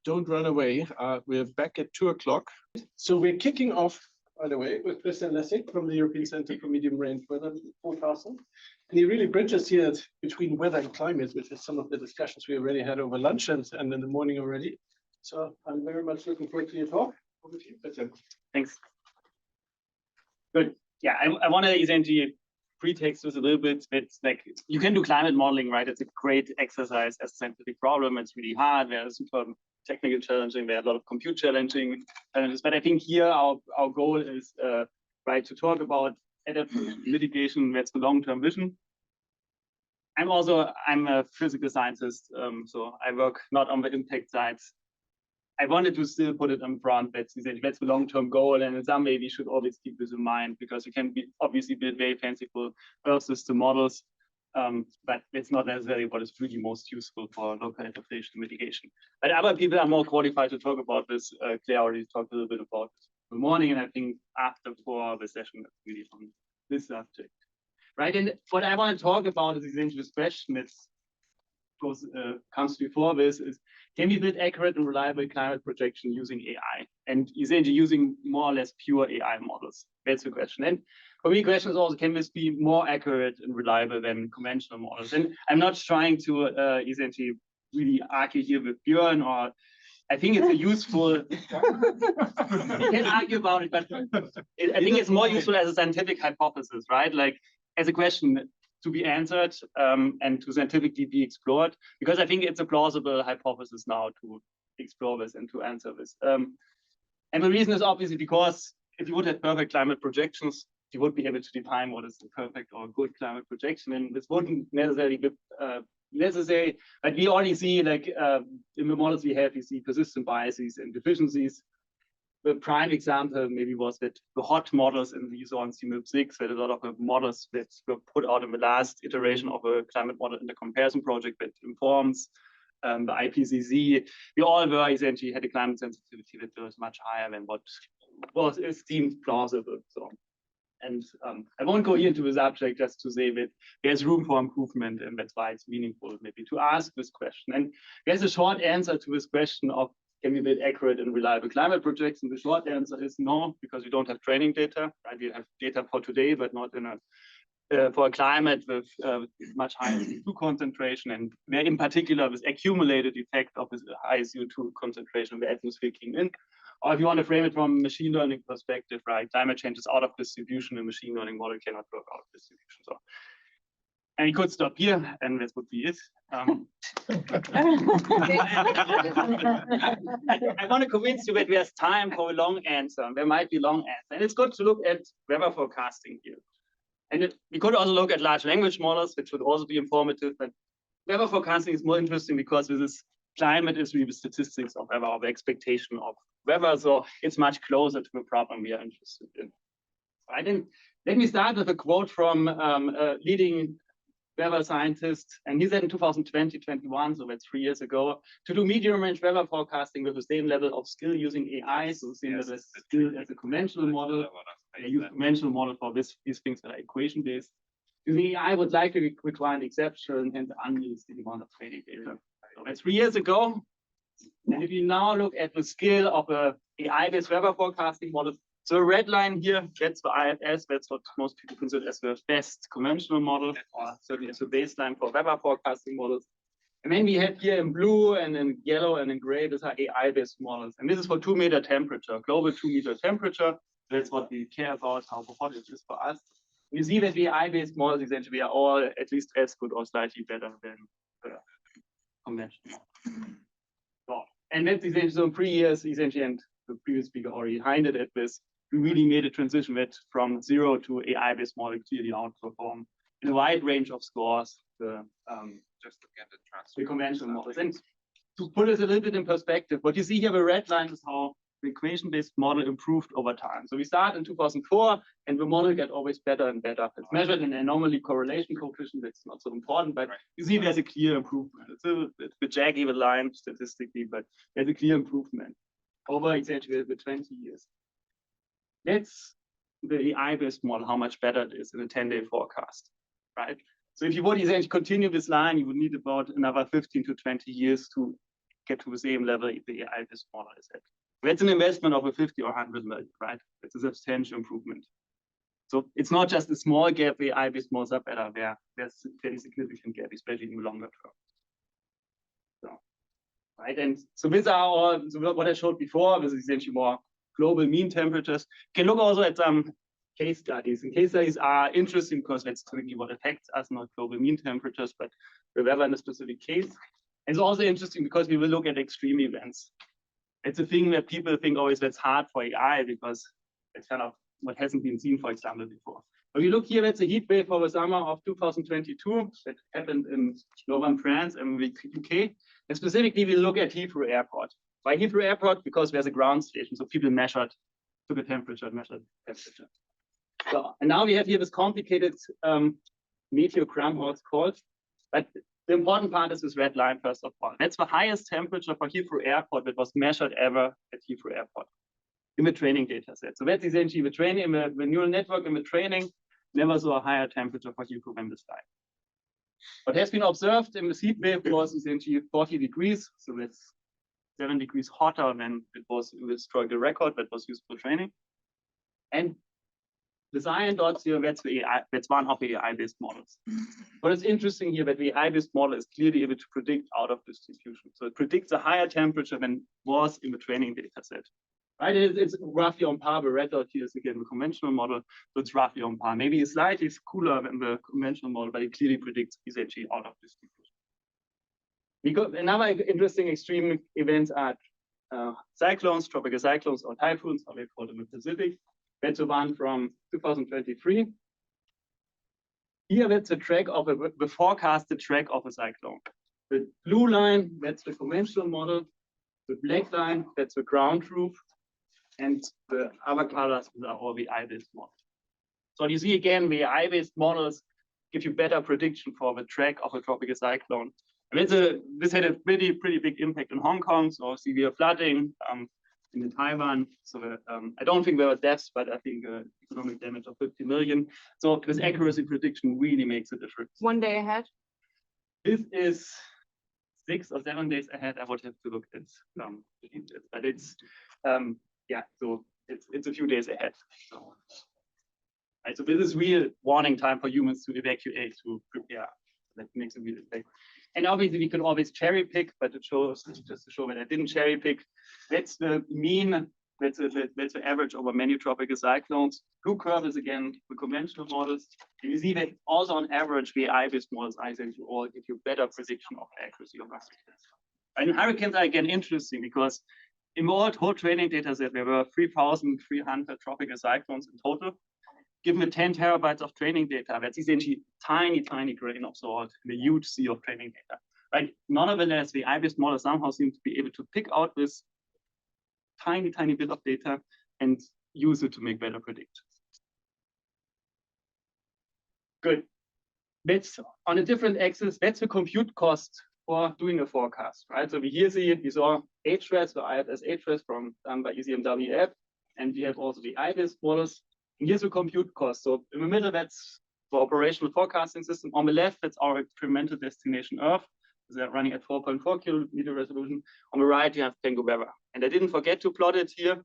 Don't run away. We're back at 2 o'clock. So we're kicking off, by the way, with Christian Lessig from the European Center for Medium Range Weather Forecasting. And he really bridges here between weather and climate, which is some of the discussions we already had over lunch and in the morning already. So I'm very much looking forward to your talk. Over to you, Christian. Thanks. Good. Yeah, I want to use into pretext is a little bit, it's like, you can do climate modeling, right? It's a great exercise as a scientific problem. It's really hard. There's super technical challenging. There are a lot of compute challenges. But I think here our goal is, right, to talk about adaptive mitigation. That's the long-term vision. I'm a physical scientist, so I work not on the impact side. I wanted to still put it in front. That's the long-term goal, and in some way we should always keep this in mind, because you can obviously build very fanciful Earth system models, but it's not necessarily what is really most useful for local adaptation mitigation. But other people are more qualified to talk about this. Claire already talked a little bit about this in the morning, and I think after for the session, that's really on this subject. Right, and what I want to talk about is essentially this question that comes before this is, can we build accurate and reliable climate projection using AI? And essentially using more or less pure AI models? That's the question. And for me, the question is also, can this be more accurate and reliable than conventional models? And I'm not trying to essentially really argue here with Björn, or I think it's a useful, we can argue about it, but I think it's more useful as a scientific hypothesis, right? Like as a question to be answered and to scientifically be explored, because I think it's a plausible hypothesis now to explore this and to answer this. And the reason is obviously because if you would have perfect climate projections, you would be able to define what is the perfect or good climate projection, and this wouldn't necessarily be necessary. But we already see, like in the models we have, you see persistent biases and deficiencies. The prime example maybe was that the hot models in the on CMIP6, where a lot of the models that were put out in the last iteration of a climate model in the comparison project that informs the IPCC, we all were essentially had a climate sensitivity that was much higher than what was esteemed plausible. So, and I won't go into the subject, just to say that there's room for improvement, and that's why it's meaningful maybe to ask this question. And there's a short answer to this question of, can we build accurate and reliable climate projections? The short answer is no, because we don't have training data. Right? We have data for today, but not in for a climate with much higher CO2 concentration, and where in particular this accumulated effect of this high CO2 concentration in the atmosphere came in. Or if you want to frame it from a machine learning perspective, right? Climate change is out of distribution, and machine learning model cannot work out of distribution. So, and we could stop here, and this would be it. I want to convince you that there's time for a long answer. There might be long answer, and it's good to look at weather forecasting here. And we could also look at large language models, which would also be informative. But weather forecasting is more interesting because this is climate is really the statistics of weather, or the expectation of weather. So it's much closer to the problem we are interested in. Right? And let me start with a quote from a leading weather scientist, and he said in 2020-21, so that's 3 years ago, to do medium-range weather forecasting with the same level of skill using AI, so same level of skill as a conventional model. I use conventional model for these things that are equation-based. Using AI would likely require an exception and unrealistic amount of training data. So that's 3 years ago. And if you now look at the scale of a AI-based weather forecasting model, so the red line here, that's the IFS, that's what most people consider as the best conventional model, or certainly as a baseline for weather forecasting models. And then we have here in blue and in yellow and in gray, these are AI-based models. And this is for 2 meter temperature, global 2 meter temperature. That's what we care about, how hot it is for us. You see that the AI-based models essentially are all at least as good or slightly better than conventional. So, and that's essentially, so in 3 years, essentially, and the previous speaker already hinted at this, we really made a transition that from 0 to AI-based model clearly outperform in a wide range of scores the conventional models. And to put this a little bit in perspective, what you see here, the red line is how the equation-based model improved over time. So we start in 2004, and the model get always better and better. It's measured in anomaly correlation coefficient. That's not so important, but you see there's a clear improvement. It's a bit jaggy, the line statistically, but there's a clear improvement over essentially the 20 years. That's the AI-based model, how much better it is in a 10-day forecast, right? So if you would essentially continue this line, you would need about another 15 to 20 years to get to the same level the AI-based model is at. That's an investment of a 50 or 100 million, right? It's a substantial improvement. So it's not just a small gap, the AI-based models are better. There's a very significant gap, especially in the longer term. So, right, and so these are all, so what I showed before, this is essentially more global mean temperatures. You can look also at some case studies. And case studies are interesting because that's typically what affects us, not global mean temperatures, but the weather in a specific case. And it's also interesting because we will look at extreme events. It's a thing that people think always that's hard for AI because it's kind of what hasn't been seen, for example, before. But we look here, that's a heat wave for the summer of 2022 that happened in northern France and the UK. And specifically, we look at Heathrow Airport. Why Heathrow Airport? Because there's a ground station, so people took a temperature, and measured temperature. So, and now we have here this complicated meteogram, how it's called. But the important part is this red line, first of all. That's the highest temperature for Heathrow Airport that was measured ever at Heathrow Airport in the training data set. So that's essentially the training, the neural network in the training never saw a higher temperature for Heathrow than this line. What has been observed in the heat wave was essentially 40 degrees. So that's 7 degrees hotter than it was in the historical record that was used for training. And the cyan dots here, that's the AI, that's one of the AI-based models. What is interesting here that the AI-based model is clearly able to predict out of distribution. So it predicts a higher temperature than was in the training data set. Right? It's roughly on par. The red dot here is again the conventional model, so it's roughly on par. Maybe slightly cooler than the conventional model, but it clearly predicts essentially out of distribution. Because another interesting extreme events are cyclones, tropical cyclones, or typhoons, how they call them in the Pacific. That's the one from 2023. Here, that's a track of the forecasted track of a cyclone. The blue line, that's the conventional model. The black line, that's the ground truth. And the other colors are all the AI-based models. So you see again, the AI-based models give you better prediction for the track of a tropical cyclone. And this had a pretty big impact in Hong Kong, so severe flooding in Taiwan. So I don't think there were deaths, but I think economic damage of 50 million. So this accuracy prediction really makes a difference. One day ahead. This is 6 or 7 days ahead. I would have to look at but it's yeah, so it's a few days ahead. So, right, so this is real warning time for humans to evacuate, to prepare. That makes a real effect. And obviously we can always cherry pick, but it shows just to show that I didn't cherry pick. That's the mean, that's the average over many tropical cyclones. Blue curve is again the conventional models. And you see that also on average, the AI-based models I think all give you better prediction of accuracy of hurricanes. And hurricanes are again interesting because in the whole training data set, there were 3,300 tropical cyclones in total. Given the 10 terabytes of training data, that's essentially tiny grain of salt in a huge sea of training data. Right? Nonetheless, the AI-based model somehow seems to be able to pick out this tiny bit of data and use it to make better predictions. Good. That's on a different axis. That's the compute cost for doing a forecast, right? So we here see we saw HRES, so IFS HRES from done by ECMWF, and we have also the AI-based models. And here's the compute cost. So in the middle, that's the operational forecasting system. On the left, that's our experimental destination Earth. They're running at 4.4 kilometer resolution. On the right, you have Pengu weather. And I didn't forget to plot it here.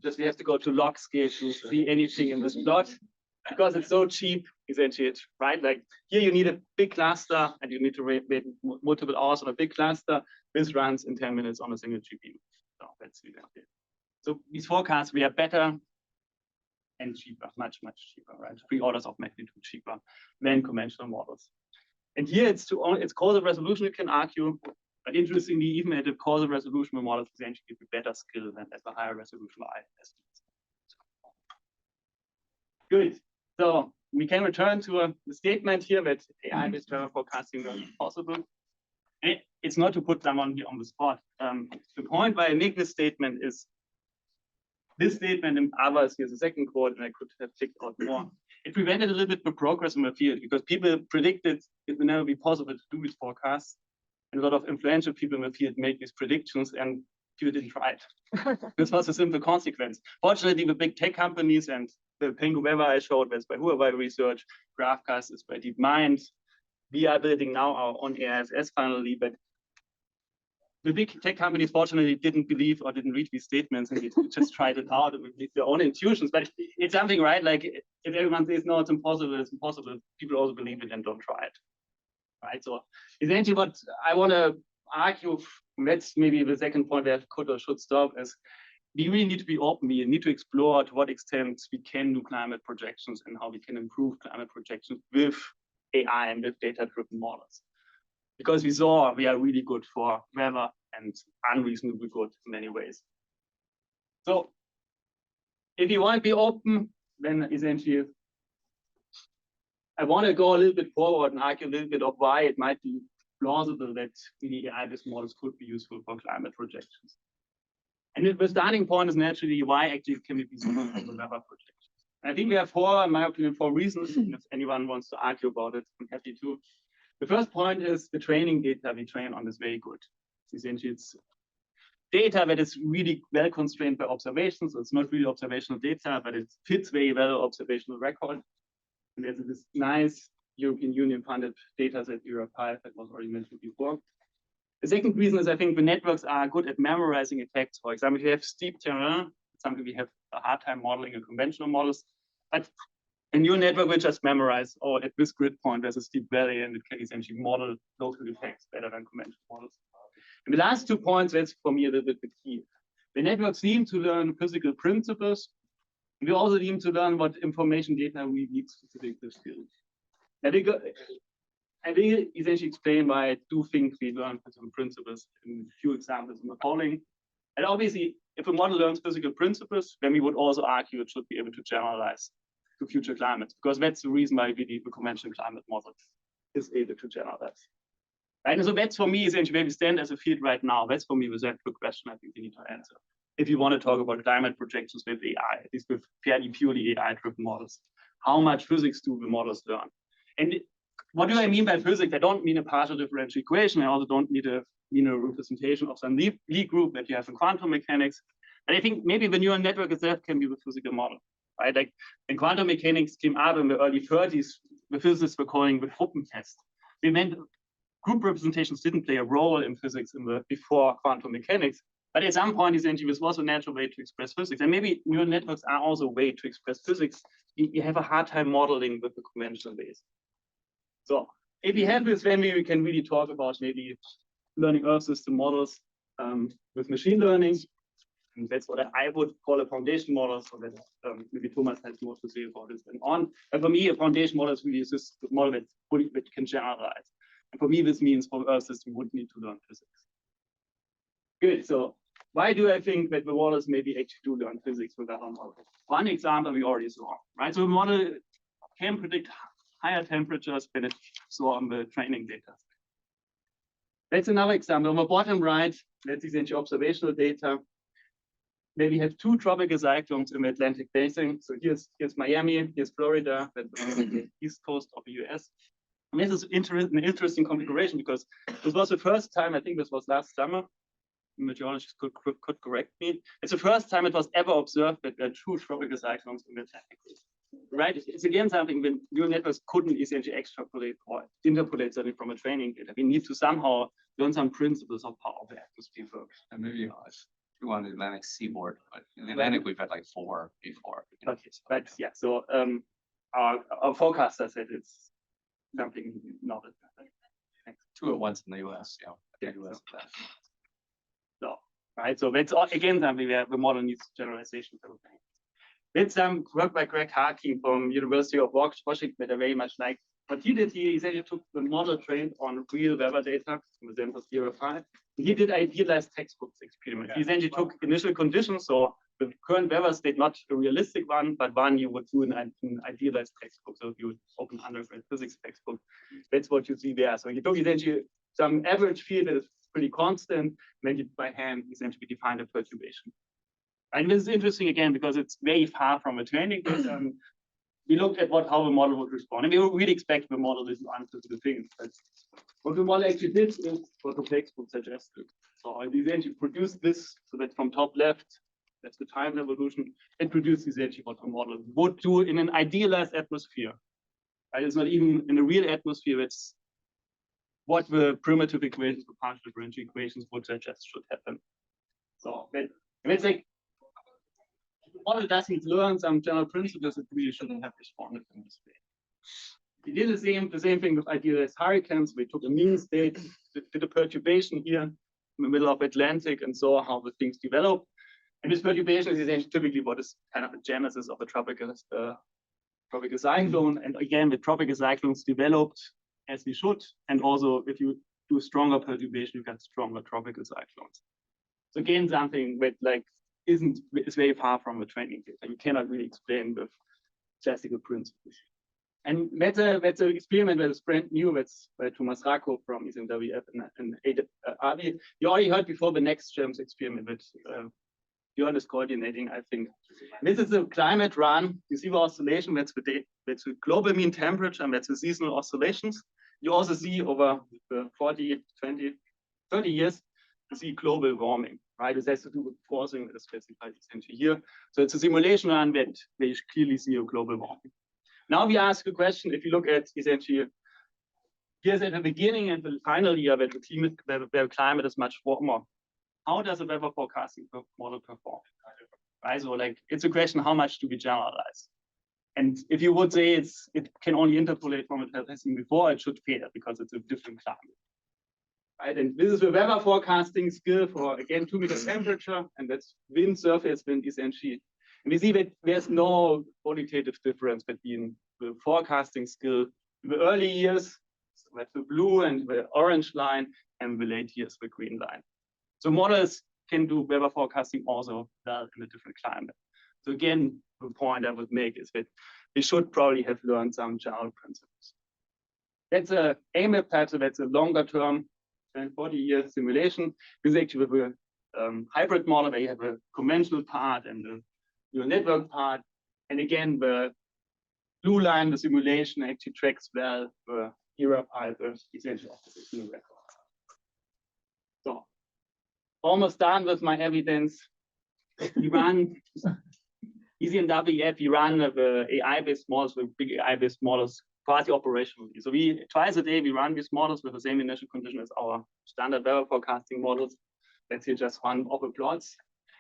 Just we have to go to log scale to see anything in this plot because it's so cheap, essentially, right? Like here you need a big cluster and you need to wait multiple hours on a big cluster. This runs in 10 minutes on a single GPU. So that's the idea. So these forecasts, we are better and cheaper, much cheaper, right? 3 orders of magnitude cheaper than conventional models. And here it's causal resolution, you can argue, but interestingly, even at the causal resolution, the models essentially give you better skill than at the higher resolution estimates. Good. So we can return to the statement here that AI-based weather forecasting is possible. And it's not to put someone here on the spot. The point why I make this statement is this statement and others, here's the second quote, and I could have picked out more. It prevented a little bit the progress in the field because people predicted it would never be possible to do these forecasts. And a lot of influential people in the field made these predictions and people didn't try it. This was a simple consequence. Fortunately, the big tech companies and the Pengu weather I showed, that's by Huawei Research, GraphCast is by DeepMind. We are building now our own AISS finally, but the big tech companies fortunately didn't believe or didn't read these statements and just tried it out with their own intuitions. But it's something, right? Like if everyone says, no, it's impossible, people also believe it and don't try it. Right? So essentially what I want to argue, that's maybe the second point where I could or should stop, is we really need to be open. We need to explore to what extent we can do climate projections and how we can improve climate projections with AI and with data-driven models. Because we saw we are really good for weather and unreasonably good in many ways. So if you want to be open, then essentially, I want to go a little bit forward and argue a little bit of why it might be plausible that really AI-based models could be useful for climate projections. And the starting point is naturally why actually can it be useful for weather projections. And I think we have four, in my opinion, 4 reasons. And if anyone wants to argue about it, I'm happy to. The first point is the training data we train on is very good. Essentially, it's data that is really well constrained by observations. So it's not really observational data, but it fits very well observational record. And there's this nice European Union funded data set Europe 5 that was already mentioned before. The second reason is I think the networks are good at memorizing effects. For example, if you have steep terrain, something we have a hard time modeling in conventional models, but a neural network will just memorize, oh, at this grid point, there's a steep valley, and it can essentially model local effects better than conventional models. And the last 2 points, that's for me a little bit the key. The networks seem to learn physical principles. We also need to learn what information data we need to take this field. I will essentially explain why I do think we learn physical principles in a few examples in the following. And obviously, if a model learns physical principles, then we would also argue it should be able to generalize to future climates, because that's the reason why we need the conventional climate model is able to generalize. Right? And so that's for me essentially where we stand as a field right now. That's for me was that the question I think we need to answer. If you want to talk about climate projections with AI, at least with fairly purely AI-driven models, how much physics do the models learn? And what do I mean by physics? I don't mean a partial differential equation. I also don't need a linear representation of some Lie group that you have in quantum mechanics. And I think maybe the neural network itself can be the physical model, right? Like when quantum mechanics came out in the early 30s, the physicists were calling the open test. They meant group representations didn't play a role in physics in the before quantum mechanics. But at some point, essentially, this was a natural way to express physics. And maybe neural networks are also a way to express physics. You have a hard time modeling with the conventional ways. So if you have this, then we can really talk about maybe learning Earth system models with machine learning. And that's what I would call a foundation model. So that maybe Thomas has more to say about this and on. And for me, a foundation model is really a system model that can generalize. And for me, this means for Earth system, we would need to learn physics. Good. So why do I think that the models maybe actually do learn physics with other models? One example we already saw, right? So the model can predict higher temperatures than it saw on the training data. That's another example. On the bottom right, that's essentially observational data. Where we have 2 tropical cyclones in the Atlantic basin. So here's Miami, here's Florida, that's the east coast of the US. And this is an interesting configuration because this was the first time, I think this was last summer, meteorologists could correct me. It's the first time it was ever observed that there are 2 tropical cyclones in the Atlantic basin. Right? It's again something when neural networks couldn't essentially extrapolate or interpolate something from a training data. We need to somehow learn some principles of how the atmosphere works. And maybe on the Atlantic seaboard, but in the Atlantic we've had like 4 before. Okay, but yeah, so our forecaster said it's something novel. 2 at once in the US, yeah. So, right, so that's again something where the model needs generalization. It's work by Greg Harking from University of Washington that I very much like. What he did, he essentially took the model trained on real weather data from the Census Bureau 5. He did idealized textbooks experiment. He essentially took initial conditions, so the current weather state, not a realistic one, but one you would do in an idealized textbook. So if you would open undergrad physics textbook, that's what you see there. So he took essentially some average field that is pretty constant, then you by hand essentially defined a perturbation. And this is interesting again because it's very far from a training data. We looked at how the model would respond, and we really expect the model to answer to the things. But what the model actually did is what the textbook suggested. So it essentially produced this, so that from top left, that's the time evolution, it produced essentially what the model would do in an idealized atmosphere. Right? It's not even in a real atmosphere, it's what the primitive equations, the partial differential equations would suggest should happen. So it's like, the model doesn't learn some general principles, it really shouldn't have responded in this way. We did the same thing with idealized hurricanes. We took a mean state, did a perturbation here in the middle of Atlantic and saw how the things develop. And this perturbation is essentially typically what is kind of the genesis of a tropical cyclone. And again, the tropical cyclones developed as we should. And also, if you do stronger perturbation, you get stronger tropical cyclones. So again, something that like is very far from the training data. You cannot really explain with classical principles. And that's an experiment that is brand new. That's by Thomas Racco from ECMWF and AVI. You already heard before the next GEMS experiment that Björn is coordinating, I think. This is a climate run. You see the oscillation, that's the global mean temperature, and that's the seasonal oscillations. You also see over the 40, 20, 30 years, you see global warming, right? This has to do with forcing that is specified essentially here. So it's a simulation run that you clearly see a global warming. Now we ask a question, if you look at essentially, here's at the beginning and the final year where the climate is much warmer. How does a weather forecasting model perform? Right, so like, it's a question, how much do we generalize? And if you would say it can only interpolate from what has seen before, it should fail because it's a different climate. Right, and this is the weather forecasting skill for, again, 2 meters temperature, and that's wind, surface wind essentially. And we see that there's no qualitative difference between the forecasting skill in the early years, so that's the blue and the orange line, and the late years, the green line. So models can do weather forecasting also well in a different climate. So again, the point I would make is that we should probably have learned some general principles. That's a AMAP pattern, that's a longer term, 40-year simulation. This is actually with a hybrid model where you have a conventional part and a neural network part. And again, the blue line, the simulation actually tracks well the era part, the essential oppositional record. So almost done with my evidence. We run ECMWF, we run the AI-based models with big AI-based models quasi-operationally. So twice a day we run these models with the same initial condition as our standard weather forecasting models. That's here just one of the plots.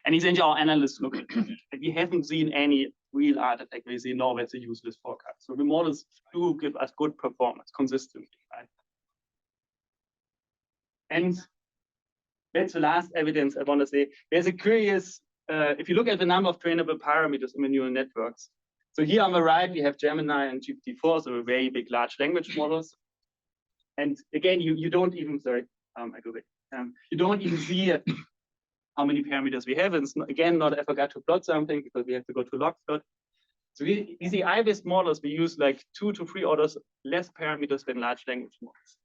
And essentially our analysts look at it. And we haven't seen any real artifact where we say, no, that's a useless forecast. So the models do give us good performance consistently, right? And that's the last evidence I want to say. There's a curious, if you look at the number of trainable parameters in the neural networks. So here on the right, we have Gemini and GPT-4, so very big, large language models. And again, you don't even, sorry, I go back. You don't even see how many parameters we have. And it's not, again, not I forgot to plot something because we have to go to log plot. So these AI-based models, we use like 2 to 3 orders less parameters than large language models.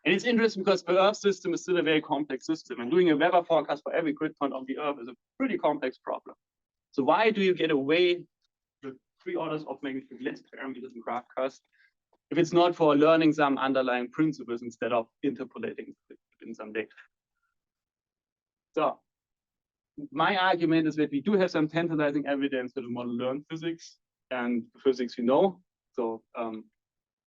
And it's interesting because the Earth system is still a very complex system, and doing a weather forecast for every grid point on the Earth is a pretty complex problem. So why do you get away with 3 orders of magnitude less parameters in GraphCast if it's not for learning some underlying principles instead of interpolating in some data? So my argument is that we do have some tantalizing evidence that the model learned physics and the physics we know. So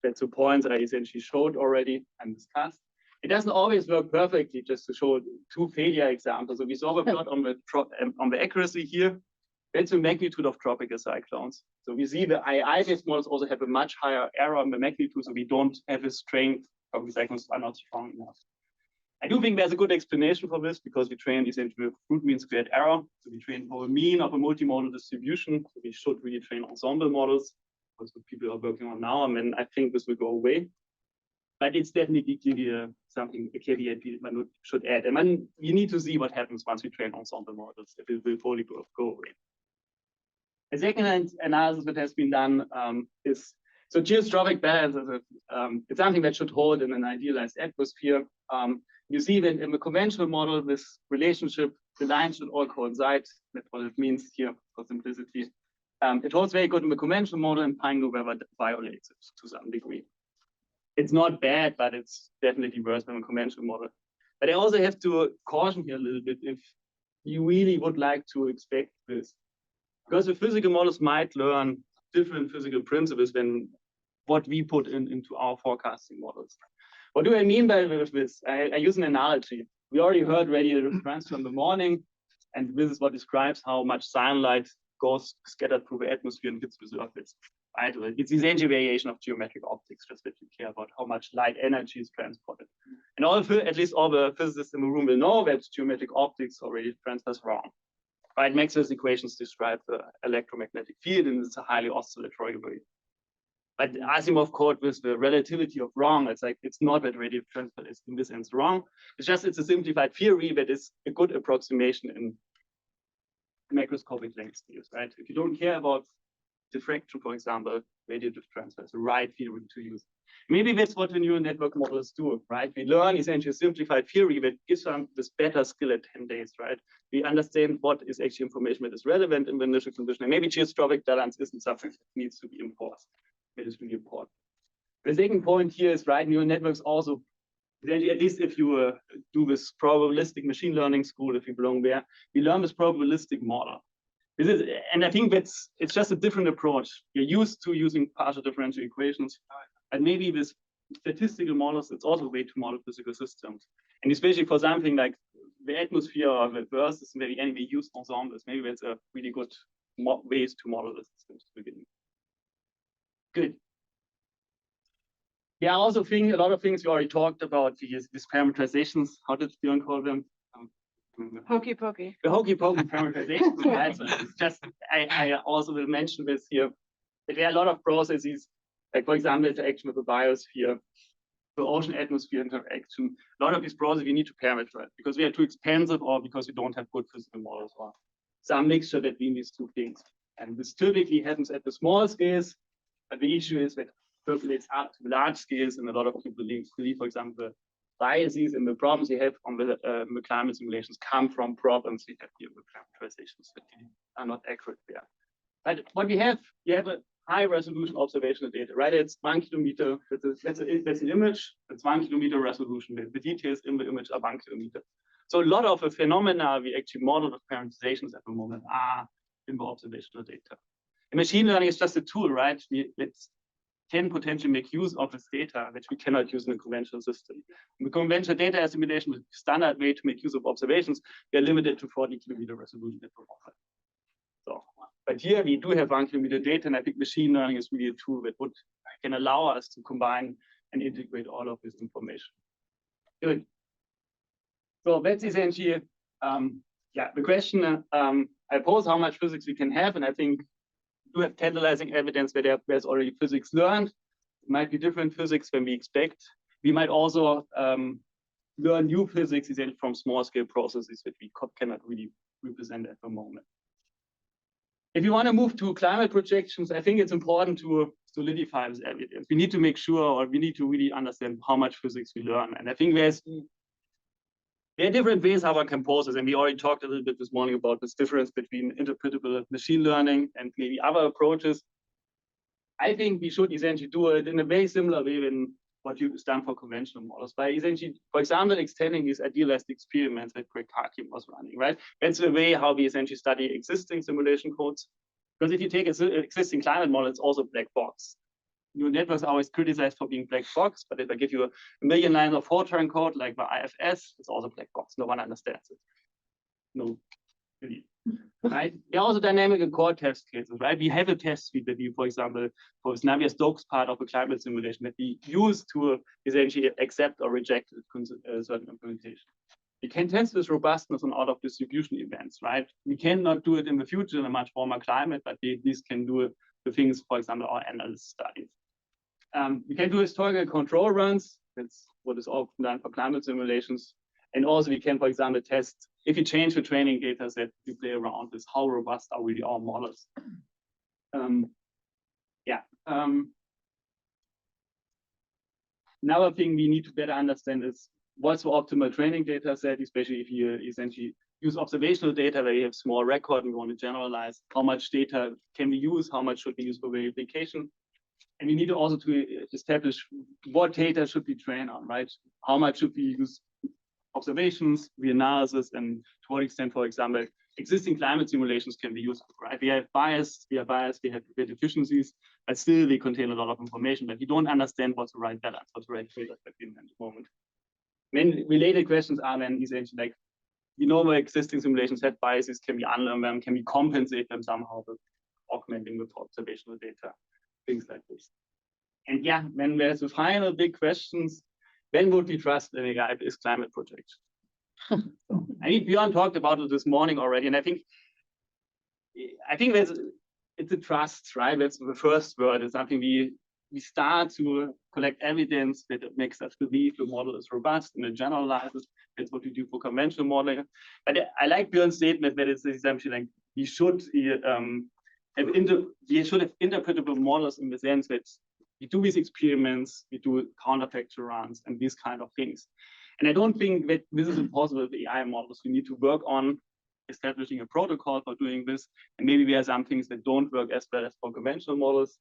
that's the points I essentially showed already and discussed. It doesn't always work perfectly, just to show 2 failure examples. So we saw the plot on the accuracy here. That's the magnitude of tropical cyclones. So we see the AI-based models also have a much higher error in the magnitude, so we don't have a strength. Tropical cyclones are not strong enough. I do think there's a good explanation for this because we train essentially root mean squared error. So we train for a mean of a multimodal distribution. So we should really train ensemble models. That's what people are working on now. I mean, I think this will go away. But it's definitely something, a caveat we should add. And then you need to see what happens once we train ensemble models, if it will fully go away. A second analysis that has been done is, so geostrophic balance is it's something that should hold in an idealized atmosphere. You see that in the conventional model, this relationship, the lines should all coincide. That's what it means here for simplicity. It holds very good in the conventional model, and Pango weather violates it to some degree. It's not bad, but it's definitely worse than a conventional model. But I also have to caution here a little bit if you really would like to expect this. Because the physical models might learn different physical principles than what we put into our forecasting models. What do I mean by this? I use an analogy. We already heard radiative transfer in the morning, and this is what describes how much sunlight goes scattered through the atmosphere and hits the surface. Right? It's essentially variation of geometric optics, just that you care about how much light energy is transported. And at least all the physicists in the room will know that geometric optics already transfers wrong. right? Maxwell's equations describe the electromagnetic field, and it's a highly oscillatory wave. But Asimov code with the relativity of wrong, it's like, it's not that radiative transfer is in this sense wrong. It's just, it's a simplified theory that is a good approximation in macroscopic length scales, right? If you don't care about diffraction, for example, radiative transfer is the right theory to use. Maybe that's what the neural network models do, right? We learn essentially a simplified theory that gives them this better skill at 10 days, right? We understand what is actually information that is relevant in the initial condition. And maybe geostrophic balance isn't something that needs to be enforced. It is really important. The second point here is, right, neural networks also, at least if you do this probabilistic machine learning school, if you belong there, we learn this probabilistic model. And I think it's just a different approach. You're used to using partial differential equations, and maybe with statistical models, it's also a way to model physical systems. And especially for something like the atmosphere or the Earth is where we anyway use ensembles, maybe that's a really good ways to model the systems to begin with. Good. Yeah, I also think a lot of things we already talked about, these parameterizations. How did Björn call them? Hokey pokey. The hokey pokey parameterization, right? So it's just, I also will mention this here. That there are a lot of processes, like for example, interaction with the biosphere, the ocean atmosphere interaction. A lot of these processes we need to parameterize because we are too expensive or because we don't have good physical models or some mixture between these two things. And this typically happens at the small scales, but the issue is that percolates up to large scales, and a lot of people believe, for example, biases and the problems we have on the climate simulations come from problems we have here with parameterizations that are not accurate there. But what we have a high resolution observational data, right? It's 1 kilometer, that's an image, it's 1 kilometer resolution. The details in the image are 1 kilometer. So a lot of the phenomena we actually model with parameterizations at the moment are in the observational data. And machine learning is just a tool, right? We can potentially make use of this data, which we cannot use in a conventional system. In the conventional data assimilation, the standard way to make use of observations, we are limited to 40 kilometer resolution at the moment. So, but here we do have 1 kilometer data, and I think machine learning is really a tool that can allow us to combine and integrate all of this information. Good. So that's essentially, the question I pose: how much physics we can have, and I think we have tantalizing evidence that there's already physics learned. It might be different physics than we expect. We might also learn new physics from small scale processes that we cannot really represent at the moment. If you want to move to climate projections, I think it's important to solidify this evidence. We need to make sure, or we need to really understand how much physics we learn. And I think there are different ways how one can pose this, and we already talked a little bit this morning about this difference between interpretable machine learning and maybe other approaches. I think we should essentially do it in a very similar way than what you stand for conventional models, by essentially, for example, extending these idealized experiments that Greg Hakim was running, right? That's the way how we essentially study existing simulation codes. Because if you take an existing climate model, it's also black box. Neural networks are always criticized for being black box, but if I give you a million lines of Fortran code like the IFS, it's also black box. No one understands it. No, really. Right? There are also dynamic and core test cases, right? We have a test suite that we, for example, for this Navier-Stokes part of a climate simulation that we use to essentially accept or reject a certain implementation. We can test this robustness on out of distribution events, right? We cannot do it in the future in a much warmer climate, but we at least can do it the things, for example, our analysis studies. We can do historical control runs. That's what is often done for climate simulations. And also we can, for example, test if you change the training data set, we play around with how robust are really our models. Another thing we need to better understand is what's the optimal training data set, especially if you essentially use observational data where you have small record and we want to generalize how much data can we use, how much should we use for verification. And we need also to establish what data should we train on, right? How much should we use observations, reanalysis, and to what extent, for example, existing climate simulations can be useful, right? We have bias, we have deficiencies, but still they contain a lot of information, but we don't understand what's the right balance, what's the right trade-off at the moment. Then related questions are then essentially like, we know where existing simulations have biases, can we unlearn them, can we compensate them somehow with augmenting with observational data, things like this. And yeah, then there's the final big questions. When would we trust an AI-based climate projection? I think Björn talked about it this morning already, and I think I think it's a trust, right? That's the first word. It's something we start to collect evidence that makes us believe the model is robust and it generalizes. That's what we do for conventional modeling. But I like Björn's statement that it's essentially like we should have interpretable models in the sense that we do these experiments, we do counterfactual runs and these kind of things. And I don't think that this is impossible with AI models. We need to work on establishing a protocol for doing this. And maybe there are some things that don't work as well as for conventional models.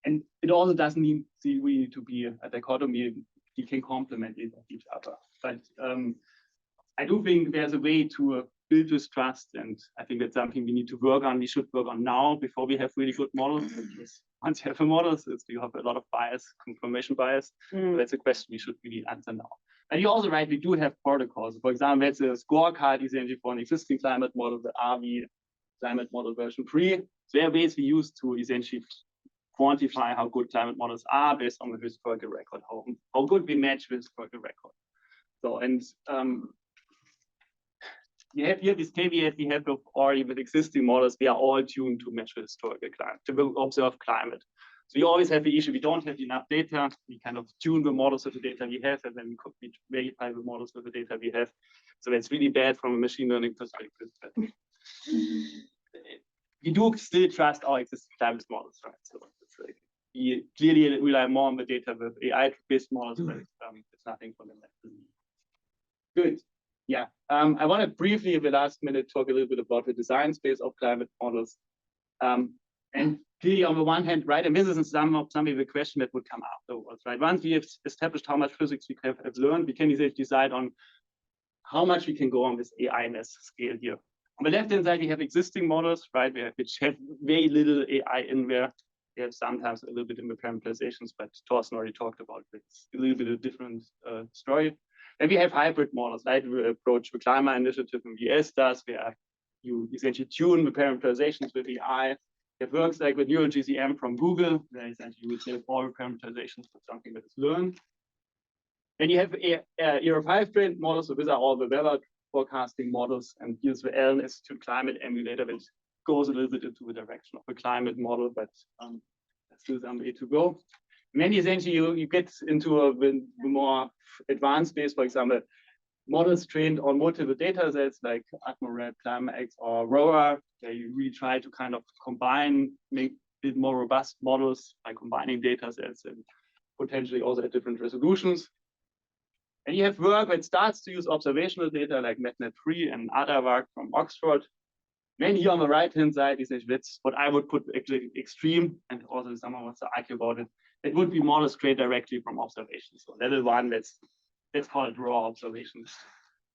And it also doesn't mean we need to be a dichotomy. We can complement each other. But I do think there's a way to build this trust. And I think that's something we need to work on. We should work on now before we have really good models. Because once you have a model, you have a lot of bias, confirmation bias. So that's a question we should really answer now. And you're also right, we do have protocols. For example, that's a scorecard essentially for an existing climate model, the RV climate model version 3. So there are ways we use to essentially quantify how good climate models are based on the historical record, how good we match with historical record. So, and you have here this caveat we have already with existing models, we are all tuned to match the historical climate, to observe climate. So we always have the issue, we don't have enough data, we kind of tune the models with the data we have, and then we could verify the models with the data we have. So that's really bad from a machine learning perspective. But we do still trust our existing climate models, right? So it's like, we clearly rely more on the data with AI-based models, but it's nothing for them. Good. Yeah. I want to briefly, in the last minute, talk a little bit about the design space of climate models. And clearly, on the one hand, right, and this is some of the question that would come afterwards, right? Once we have established how much physics we have learned, we can easily decide on how much we can go on this AI-ness scale here. On the left-hand side, we have existing models, right, which have very little AI in there. We have sometimes a little bit in the parameterizations, but Thorsten already talked about it. It's a little bit of a different story. Then we have hybrid models, right? We approach the climate initiative in the US does, where you essentially tune the parameterizations with AI. It works like with NeuroGCM from Google, where essentially you would say all the parameterizations for something that is learned. Then you have Era 5 trained models, so these are all the weather forecasting models, and here's the Allen Institute climate emulator, which goes a little bit into the direction of the climate model, but there's still some way to go. And then essentially you get into a more advanced space, for example, models trained on multiple data sets like AtmoRed, ClimateX, or Aurora, where you really try to kind of combine, make it more robust models by combining data sets and potentially also at different resolutions. And you have work that starts to use observational data like MetNet3 and other work from Oxford. Then here on the right-hand side, that's what I would put actually extreme, and also someone wants to argue about it. It would be models created directly from observations. So level 1, let's call it raw observations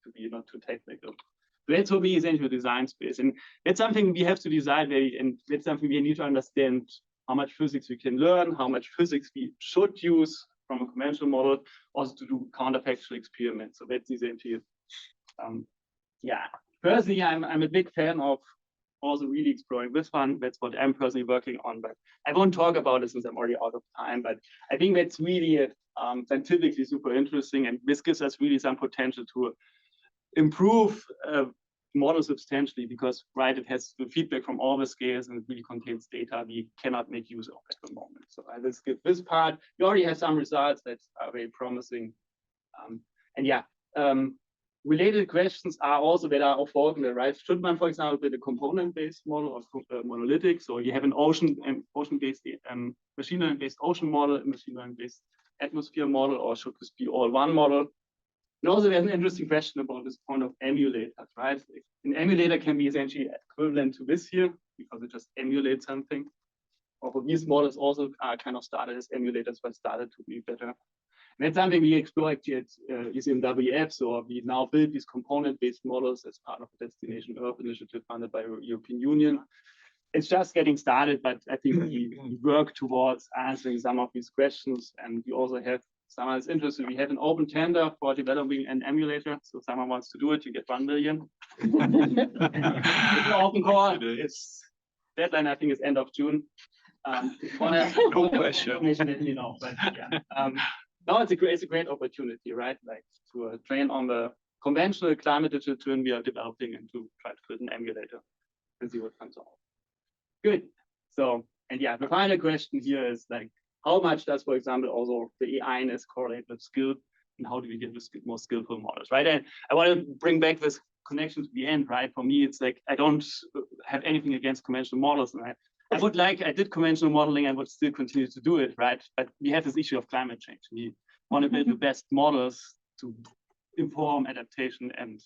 to be not too technical. So that's what we essentially design space. And that's something we have to decide, and that's something we need to understand how much physics we can learn, how much physics we should use from a conventional model, also to do counterfactual experiments. So that's essentially, yeah. Personally, I'm a big fan of also really exploring this one. That's what I'm personally working on, but I won't talk about it since I'm already out of time. But I think that's really scientifically super interesting, and this gives us really some potential to improve model substantially, because right, it has the feedback from all the scales and it really contains data we cannot make use of at the moment. So I will skip this part. We already have some results that are very promising, and yeah. Related questions are also that are affordable, right? Should one, for example, build a component-based model or monolithic? So you have an ocean-based machine learning-based ocean model, machine learning-based atmosphere model, or should this be all one model? And also there's an interesting question about this point of emulators, right? An emulator can be essentially equivalent to this here because it just emulates something. Or these models also are kind of started as emulators, but started to be better. And that's something we explore actually at ECMWF. So we now build these component-based models as part of the Destination Earth initiative funded by the European Union. It's just getting started, but I think we work towards answering some of these questions. And we also have someone is interested. We have an open tender for developing an emulator. So if someone wants to do it, you get 1 million. It's an open call. It's deadline, I think, is end of June. No question. You know, but yeah. No, it's a great opportunity, right? Like to train on the conventional climate digital twin we are developing and to try to build an emulator and see what comes out. Good. So, and yeah, the final question here is like, how much does, for example, also the AI-ness correlate with skill, and how do we get the more skillful models, right? And I want to bring back this connection to the end, right? For me, it's like, I don't have anything against conventional models, and I did conventional modeling and would still continue to do it, right? But we have this issue of climate change. We want to build the best models to inform adaptation and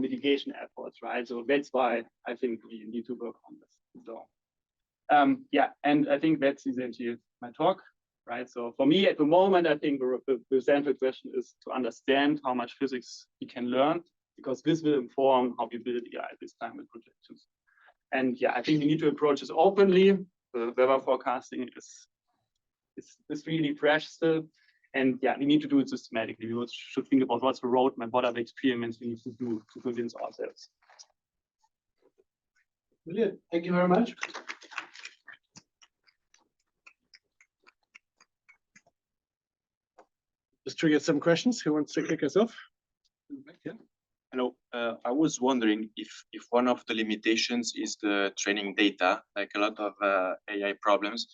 mitigation efforts, right? So that's why I think we need to work on this. So, yeah, and I think that's essentially my talk, right? So for me, at the moment, I think the central question is to understand how much physics we can learn, because this will inform how we build AI, these climate projections. And yeah, I think we need to approach this openly. The weather forecasting is really fresh still. And yeah, we need to do it systematically. We should think about what's the roadmap, what are the experiments we need to do to convince ourselves. Brilliant. Thank you very much. Just triggered some questions. Who wants to kick us off? Hello, I was wondering if one of the limitations is the training data, like a lot of AI problems.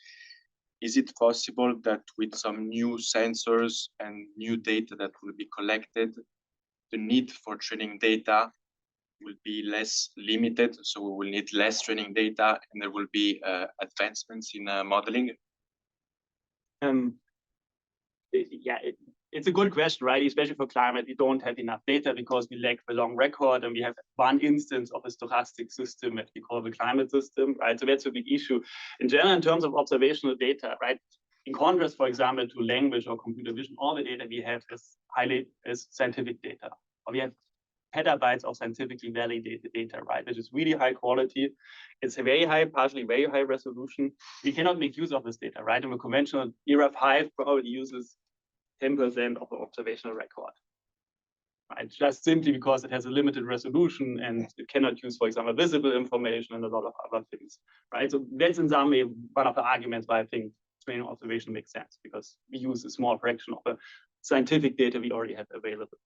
Is it possible that with some new sensors and new data that will be collected, the need for training data will be less limited, so we will need less training data and there will be advancements in modeling? Yeah, it's a good question, right? Especially for climate, we don't have enough data because we lack the long record, and we have one instance of a stochastic system that we call the climate system, right? So that's a big issue. In general, in terms of observational data, right? In contrast, for example, to language or computer vision, all the data we have is scientific data. Or we have petabytes of scientifically validated data, right? Which is really high quality. It's a very high, partially very high resolution. We cannot make use of this data, right? In the conventional era 5 probably uses 10% of the observational record, right? Just simply because it has a limited resolution and it cannot use, for example, visible information and a lot of other things, right? So that's in some way one of the arguments why I think training observation makes sense, because we use a small fraction of the scientific data we already have available.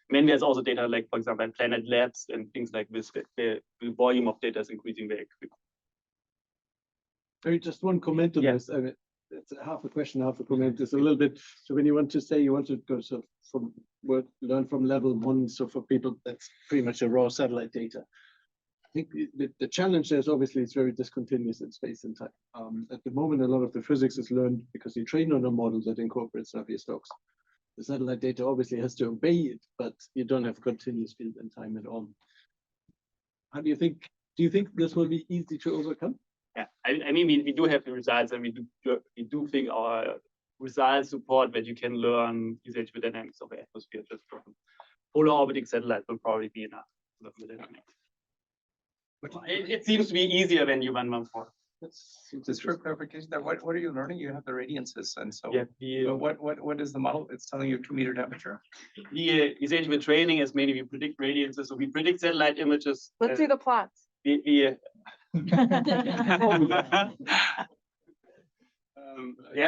And then there's also data like, for example, Planet Labs and things like this, the volume of data is increasing very quickly. Maybe just one comment on this. I mean, it's half a question, half a comment. It's a little bit. So when you want to say you want to go sort of from learn from level 1, so for people that's pretty much a raw satellite data. I think the challenge there is obviously it's very discontinuous in space and time. At the moment, a lot of the physics is learned because you train on a model that incorporates Navier-Stokes. The satellite data obviously has to obey it, but you don't have continuous field and time at all. How do you think? Do you think this will be easy to overcome? Yeah, I mean, we do have the results, and we do think our results support that you can learn essentially the dynamics of the atmosphere just from polar orbiting satellites will probably be enough. It seems to be easier than you run one for. Just for clarification, what are you learning? You have the radiances, and so yeah, what is the model? It's telling you 2-meter temperature. Essentially, the training is mainly we predict radiances, so we predict satellite images. Let's see the plots. Yeah,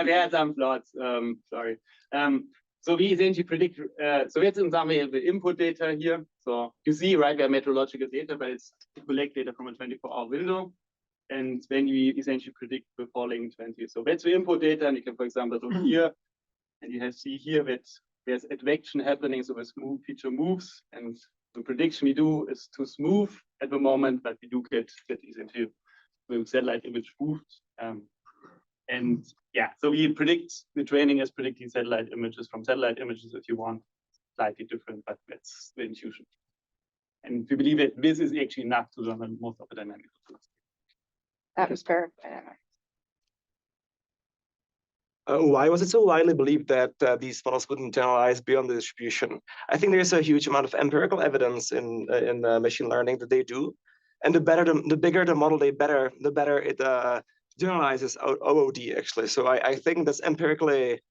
we had some plots. Sorry. So we essentially predict. So that's in some way the input data here. So you see, right, we have meteorological data, but it's to collect data from a 24-hour window. And then we essentially predict the following 20. So that's the input data, and you can, for example, look here, and you see here that there's advection happening, so the smooth feature moves, and the prediction we do is too smooth at the moment, but we do get essentially the satellite image moved. And yeah, so we predict the training as predicting satellite images from satellite images if you want, slightly different, but that's the intuition. And we believe that this is actually enough to learn most of the dynamics. Atmospheric. Why was it so widely believed that these models wouldn't generalize beyond the distribution? I think there's a huge amount of empirical evidence in machine learning that they do, and the bigger the model, the better it generalizes OOD actually. So I think that's empirically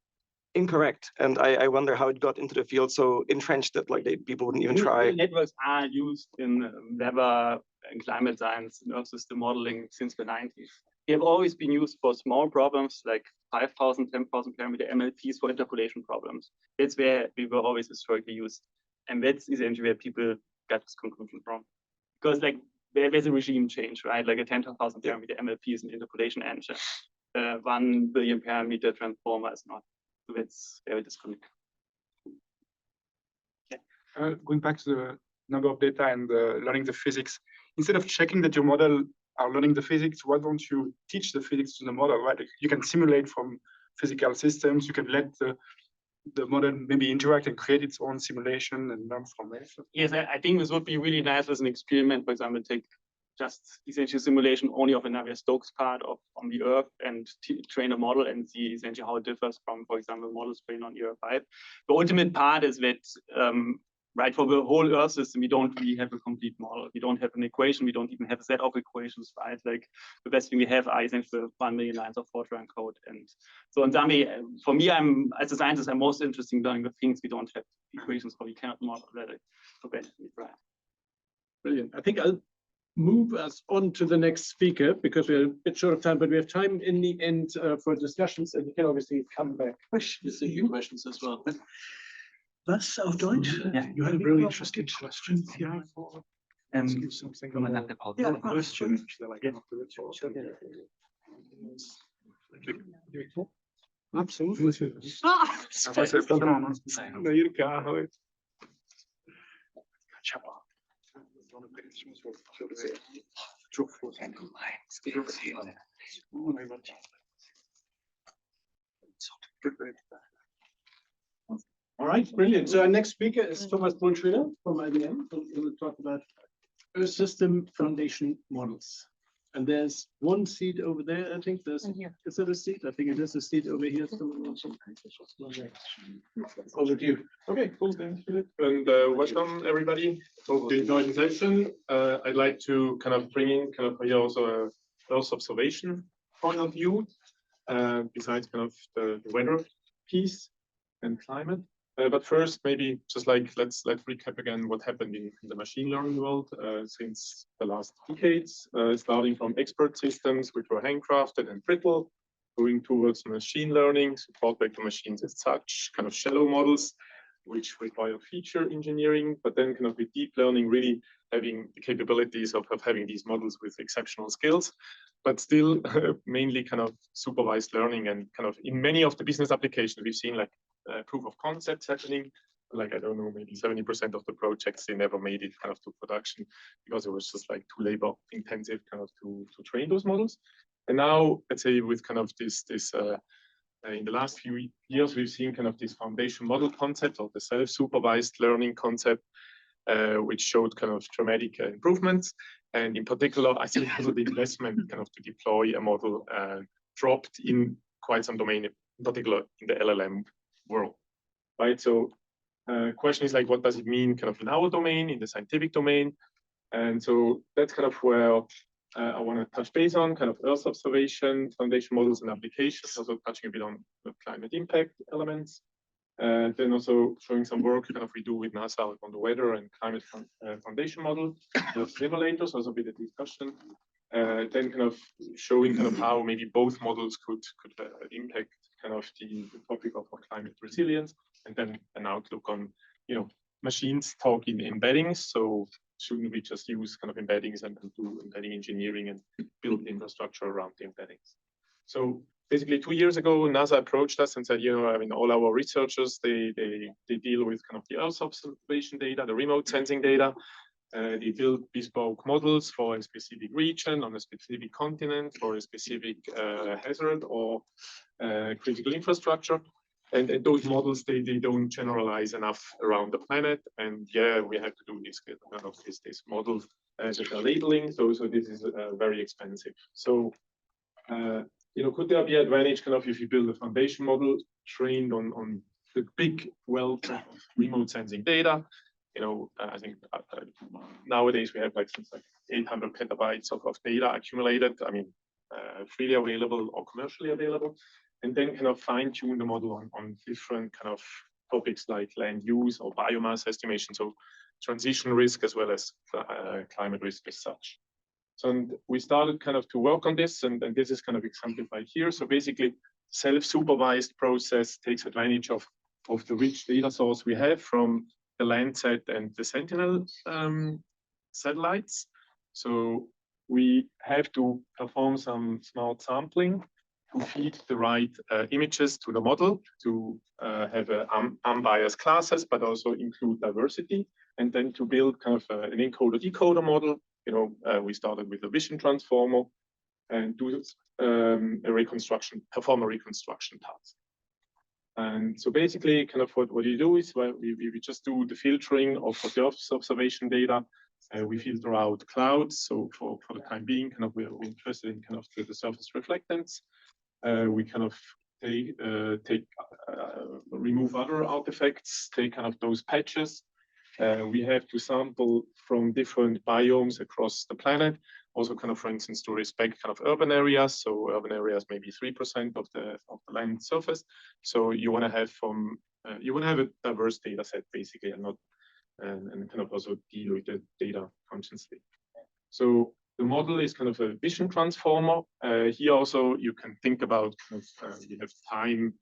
incorrect, and I wonder how it got into the field so entrenched that like people wouldn't even try. Networks are used in weather and climate science and Earth system modeling since the 90s. They have always been used for small problems like 5,000, 10,000 parameter MLPs for interpolation problems. That's where we were always historically used, and that's essentially where people got this conclusion from. Because like there's a regime change, right? Like a 10,000 parameter MLP is an interpolation engine. 1 billion parameter transformer is not. So that's very disconnected. Going back to the number of data and learning the physics, instead of checking that your model are learning the physics, why don't you teach the physics to the model, right? You can simulate from physical systems, you can let the model maybe interact and create its own simulation and learn from it. Yes, I think this would be really nice as an experiment. For example, take just essentially simulation only of a Navier-Stokes part on the Earth and train a model and see essentially how it differs from, for example, models trained on ER5. The ultimate part is that, right, for the whole Earth system, we don't really have a complete model. We don't have an equation. We don't even have a set of equations, right? Like the best thing we have are essentially 1 million lines of Fortran code. And so in some way, for me, as a scientist, I'm most interested in learning the things we don't have equations for. We cannot model that. Right. Brilliant. I think I'll move us on to the next speaker because we're a bit short of time, but we have time in the end for discussions, and you can obviously come back. Questions, a few questions as well. Was auf Deutsch? Yeah, you had a really interesting question. Yeah. Something question. Absolutely. All right, brilliant. So our next speaker is Thomas Brunschwiller from IBM. Who will talk about Earth System Foundation models. And there's one seat over there. I think there's, is there a seat? I think it is a seat over here. Over to you. Okay, cool. Thanks, Philip. And welcome everybody to the joint session. I'd like to kind of bring in kind of here also a Earth observation point of view, besides kind of the weather piece and climate. But first, maybe just like let's recap again what happened in the machine learning world since the last decades, starting from expert systems which were handcrafted and brittle, going towards machine learning, support vector machines as such, kind of shallow models which require feature engineering, but then kind of with deep learning really having the capabilities of having these models with exceptional skills, but still mainly kind of supervised learning. And kind of in many of the business applications we've seen like proof of concepts happening, like I don't know, maybe 70% of the projects they never made it kind of to production because it was just like too labor intensive kind of to train those models. And now let's say with kind of this in the last few years we've seen kind of this foundation model concept or the self-supervised learning concept, which showed kind of dramatic improvements. And in particular, I think also the investment kind of to deploy a model dropped in quite some domain, in particular in the LLM world, right? So question is like, what does it mean kind of in our domain, in the scientific domain? And so that's kind of where I want to touch base on kind of Earth observation, foundation models and applications, also touching a bit on the climate impact elements. Then also showing some work kind of we do with NASA on the weather and climate foundation model, the simulators, also a bit of discussion. Then kind of showing kind of how maybe both models could impact kind of the topic of climate resilience, and then an outlook on, you know, machines talk in embeddings. So shouldn't we just use kind of embeddings and do embedding engineering and build infrastructure around the embeddings? So basically 2 years ago, NASA approached us and said, you know, I mean, all our researchers, they deal with kind of the Earth observation data, the remote sensing data. They build bespoke models for a specific region, on a specific continent, for a specific hazard or critical infrastructure. And those models, they don't generalize enough around the planet. And yeah, we have to do this kind of this model data labeling. So this is very expensive. So you know, could there be advantage kind of if you build a foundation model trained on the big wealth of remote sensing data? You know, I think nowadays we have like 800 petabytes of data accumulated. I mean, freely available or commercially available, and then kind of fine tune the model on different kind of topics like land use or biomass estimation. So transition risk as well as climate risk as such. So and we started kind of to work on this, and this is kind of exemplified here. So basically, self-supervised process takes advantage of the rich data source we have from the Landsat and the Sentinel satellites. So we have to perform some smart sampling to feed the right images to the model, to have unbiased classes, but also include diversity, and then to build kind of an encoder-decoder model. We started with a vision transformer and do perform a reconstruction task. And so basically, kind of what you do is we just do the filtering of the observation data. We filter out clouds. So for the time being, kind of we're interested in kind of the surface reflectance. We kind of remove other artifacts, take kind of those patches. We have to sample from different biomes across the planet. Also kind of, for instance, to respect kind of urban areas. So urban areas, maybe 3% of the land surface. So you want to have a diverse data set basically, and not and kind of also deal with the data consciously. So the model is kind of a vision transformer. Here also you can think about kind of we have time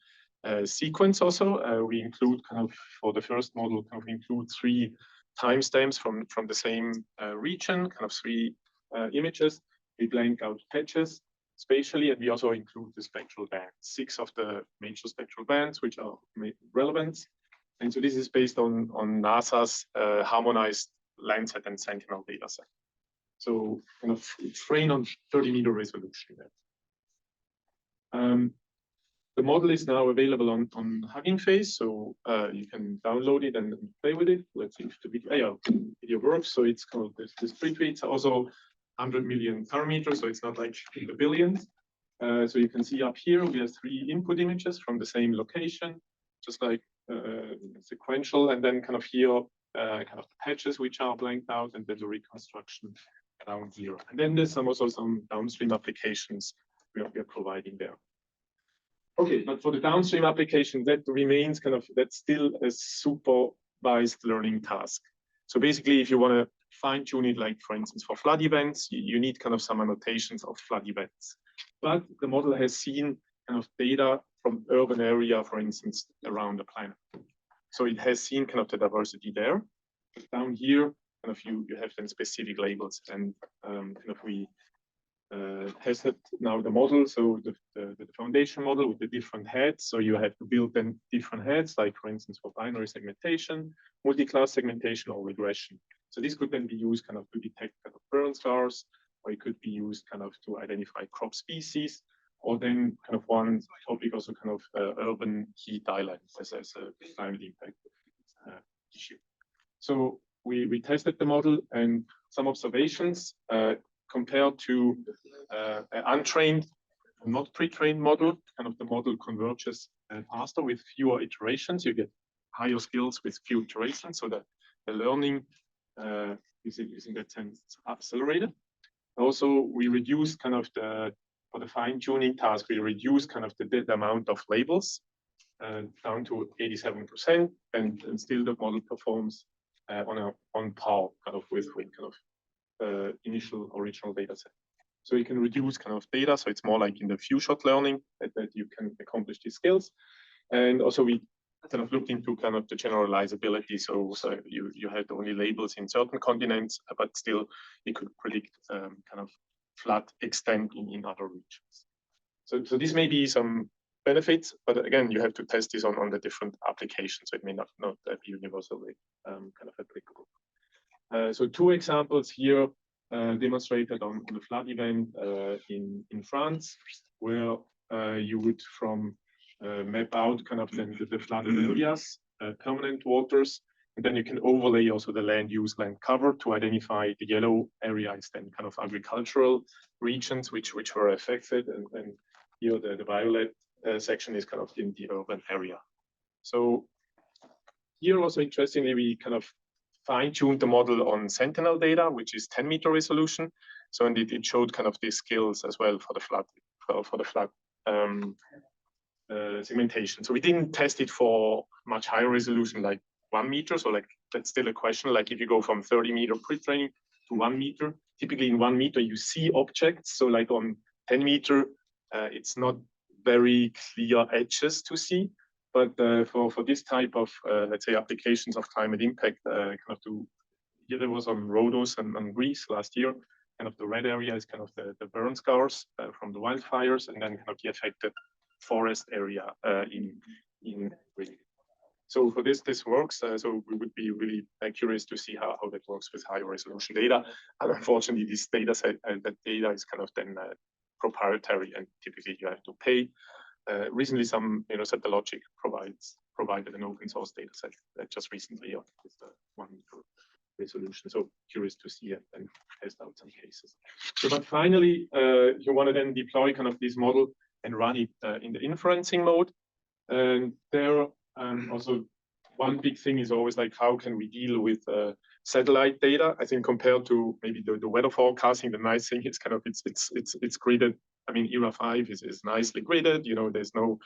sequence also. We include kind of for the first model kind of include 3 timestamps from the same region, kind of 3 images. We blank out patches spatially, and we also include the spectral bands, 6 of the major spectral bands which are relevant. And so this is based on NASA's harmonized Landsat and Sentinel dataset. So kind of train on 30-meter resolution there. The model is now available on Hugging Face, so you can download it and play with it. Let's see if the video works. So it's called this pre-tweet. It's also 100 million parameters, so it's not like in the billions. So you can see up here we have 3 input images from the same location, just like sequential, and then kind of here kind of patches which are blanked out, and then the reconstruction down here. And then there's also some downstream applications we are providing there. Okay, but for the downstream application, that remains kind of, that's still a supervised learning task. So basically, if you want to fine tune it, like for instance, for flood events, you need kind of some annotations of flood events. But the model has seen kind of data from urban area, for instance, around the planet. So it has seen kind of the diversity there. But down here, kind of you have then specific labels, and kind of we tested now the model, so the foundation model with the different heads. So you have to build then different heads, like for instance for binary segmentation, multi-class segmentation, or regression. So this could then be used kind of to detect kind of burn stars, or it could be used kind of to identify crop species, or then kind of one topic also kind of urban heat islands as a climate impact issue. So we tested the model, and some observations compared to an untrained, not pre-trained model. Kind of the model converges faster with fewer iterations. You get higher skills with few iterations, so that the learning is in that sense accelerated. Also, we reduced kind of for the fine-tuning task, we reduced kind of the amount of labels down to 87%, and still the model performs on par kind of with kind of initial original data set. So you can reduce kind of data, so it's more like in the few-shot learning that you can accomplish these skills. And also we kind of looked into kind of the generalizability. So you had only labels in certain continents, but still you could predict kind of flat extent in other regions. So this may be some benefits, but again, you have to test this on the different applications. So it may not be universally kind of applicable. So 2 examples here demonstrated on the flood event in France, where you would map out kind of the flooded areas, permanent waters, and then you can overlay also the land use, land cover to identify the yellow areas, then kind of agricultural regions which were affected, and here the violet section is kind of in the urban area. So here also interestingly, we kind of fine-tuned the model on Sentinel data, which is 10-meter resolution. So indeed, it showed kind of these skills as well for the flood segmentation. So we didn't test it for much higher resolution, like 1 meter. So like that's still a question. Like if you go from 30-meter pre-training to 1 meter, typically in 1 meter you see objects. So like on 10-meter, it's not very clear edges to see. But for this type of, let's say, applications of climate impact, here there was on Rhodos and Greece last year, kind of the red area is kind of the burn scars from the wildfires, and then kind of the affected forest area in green. So for this works. So we would be really curious to see how that works with higher resolution data. And unfortunately, this data set and that data is kind of then proprietary, and typically you have to pay. Recently, some Satellogic provided an open source data set just recently with the 1 meter resolution. So curious to see it and test out some cases. So, but finally, you want to then deploy kind of this model and run it in the inferencing mode. And there also one big thing is always like, how can we deal with satellite data? I think compared to maybe the weather forecasting, the nice thing is kind of it's gridded. I mean, ERA 5 is nicely gridded. There's no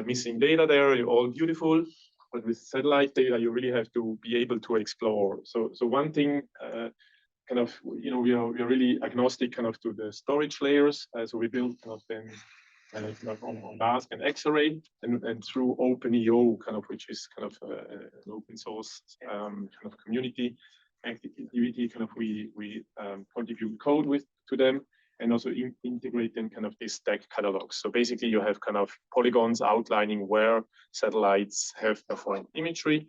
missing data there. You're all beautiful. But with satellite data, you really have to be able to explore. So one thing, kind of, we are really agnostic kind of to the storage layers. So we built kind of then on BASC and X-Array, and through OpenEO, kind of, which is kind of an open source kind of community activity, kind of we contribute code to them, and also integrate them kind of these stack catalogs. So basically you have kind of polygons outlining where satellites have performed imagery.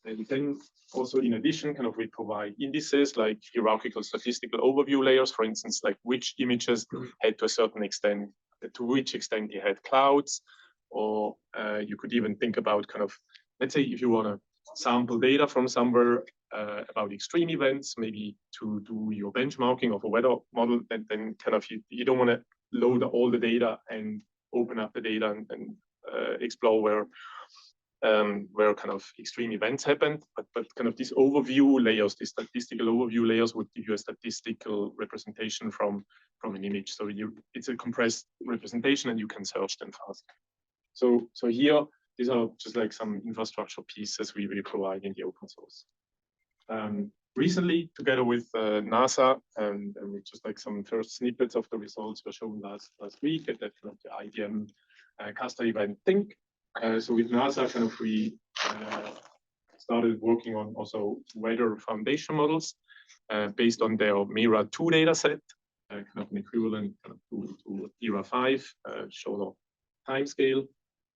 And then also in addition, kind of we provide indices like hierarchical statistical overview layers, for instance, like which images had to a certain extent, to which extent they had clouds, or you could even think about kind of, let's say if you want to sample data from somewhere about extreme events, maybe to do your benchmarking of a weather model, then kind of you don't want to load all the data and open up the data and explore where kind of extreme events happened, but kind of these overview layers, these statistical overview layers would give you a statistical representation from an image. So it's a compressed representation, and you can search them fast. So here, these are just like some infrastructure pieces we will provide in the open source. Recently, together with NASA, and with just like some first snippets of the results were shown last week at that kind of the IBM Castor event Think. So with NASA, kind of we started working on also weather foundation models based on their MERA 2 data set, kind of an equivalent kind of to ERA 5, shorter time scale.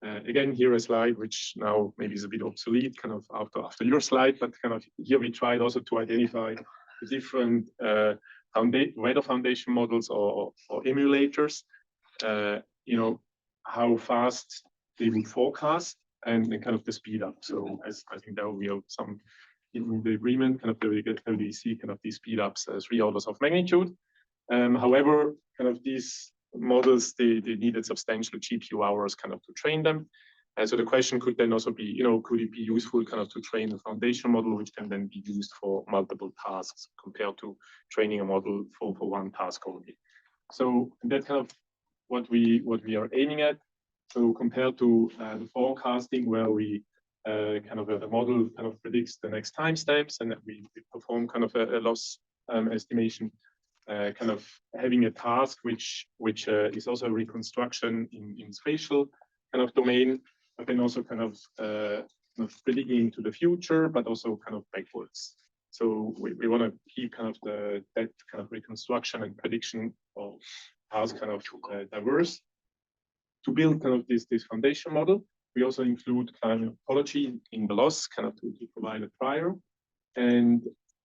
Again, here a slide which now maybe is a bit obsolete, kind of after your slide, but kind of here we tried also to identify the different weather foundation models or emulators, how fast they would forecast and kind of the speed up. So as I think there will be some in the agreement, kind of we see kind of these speed ups as 3 orders of magnitude. However, kind of these models, they needed substantial GPU hours kind of to train them. And so the question could then also be, could it be useful kind of to train a foundation model, which can then be used for multiple tasks compared to training a model for one task only. So that's kind of what we are aiming at. So compared to the forecasting, where we kind of the model kind of predicts the next timestamps, and we perform kind of a loss estimation, kind of having a task which is also a reconstruction in spatial kind of domain, but then also kind of predicting into the future, but also kind of backwards. So we want to keep kind of that kind of reconstruction and prediction of task kind of diverse. To build kind of this foundation model, we also include climate topology in the loss, kind of to provide a prior, and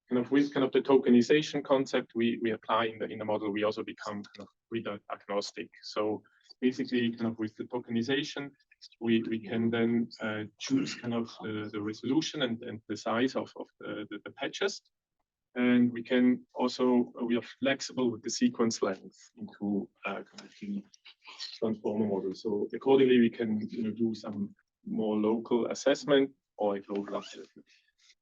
kind of with kind of the tokenization concept we apply in the model, we also become kind of grid agnostic. So basically, kind of with the tokenization, we can then choose kind of the resolution and the size of the patches. And we can also, we are flexible with the sequence length into kind of the transformer model. So accordingly, we can do some more local assessment or a global assessment.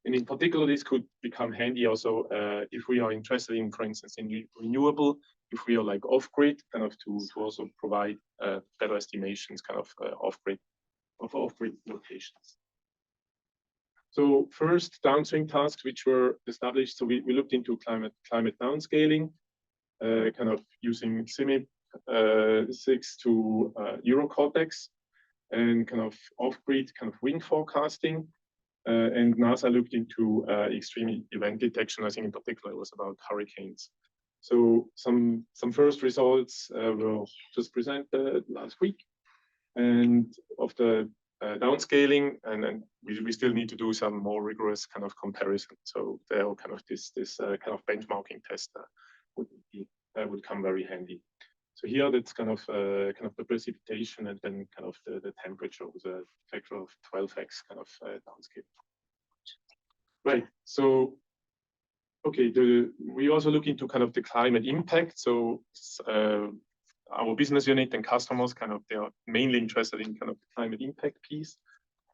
And in particular, this could become handy also if we are interested in, for instance, in renewable, if we are like off-grid, kind of to also provide better estimations kind of off-grid locations. So first downstream tasks which were established. So we looked into climate downscaling, kind of using CIMIP 6 to Eurocortex, and kind of off-grid kind of wind forecasting. And NASA looked into extreme event detection. I think in particular it was about hurricanes. So some first results were just presented last week, and of the downscaling, and then we still need to do some more rigorous kind of comparison. So there are kind of this kind of benchmarking test would come very handy. So here that's kind of the precipitation and then kind of the temperature with a factor of 12x kind of downscale. Right. So okay, we also look into kind of the climate impact. So our business unit and customers they are mainly interested in kind of the climate impact piece.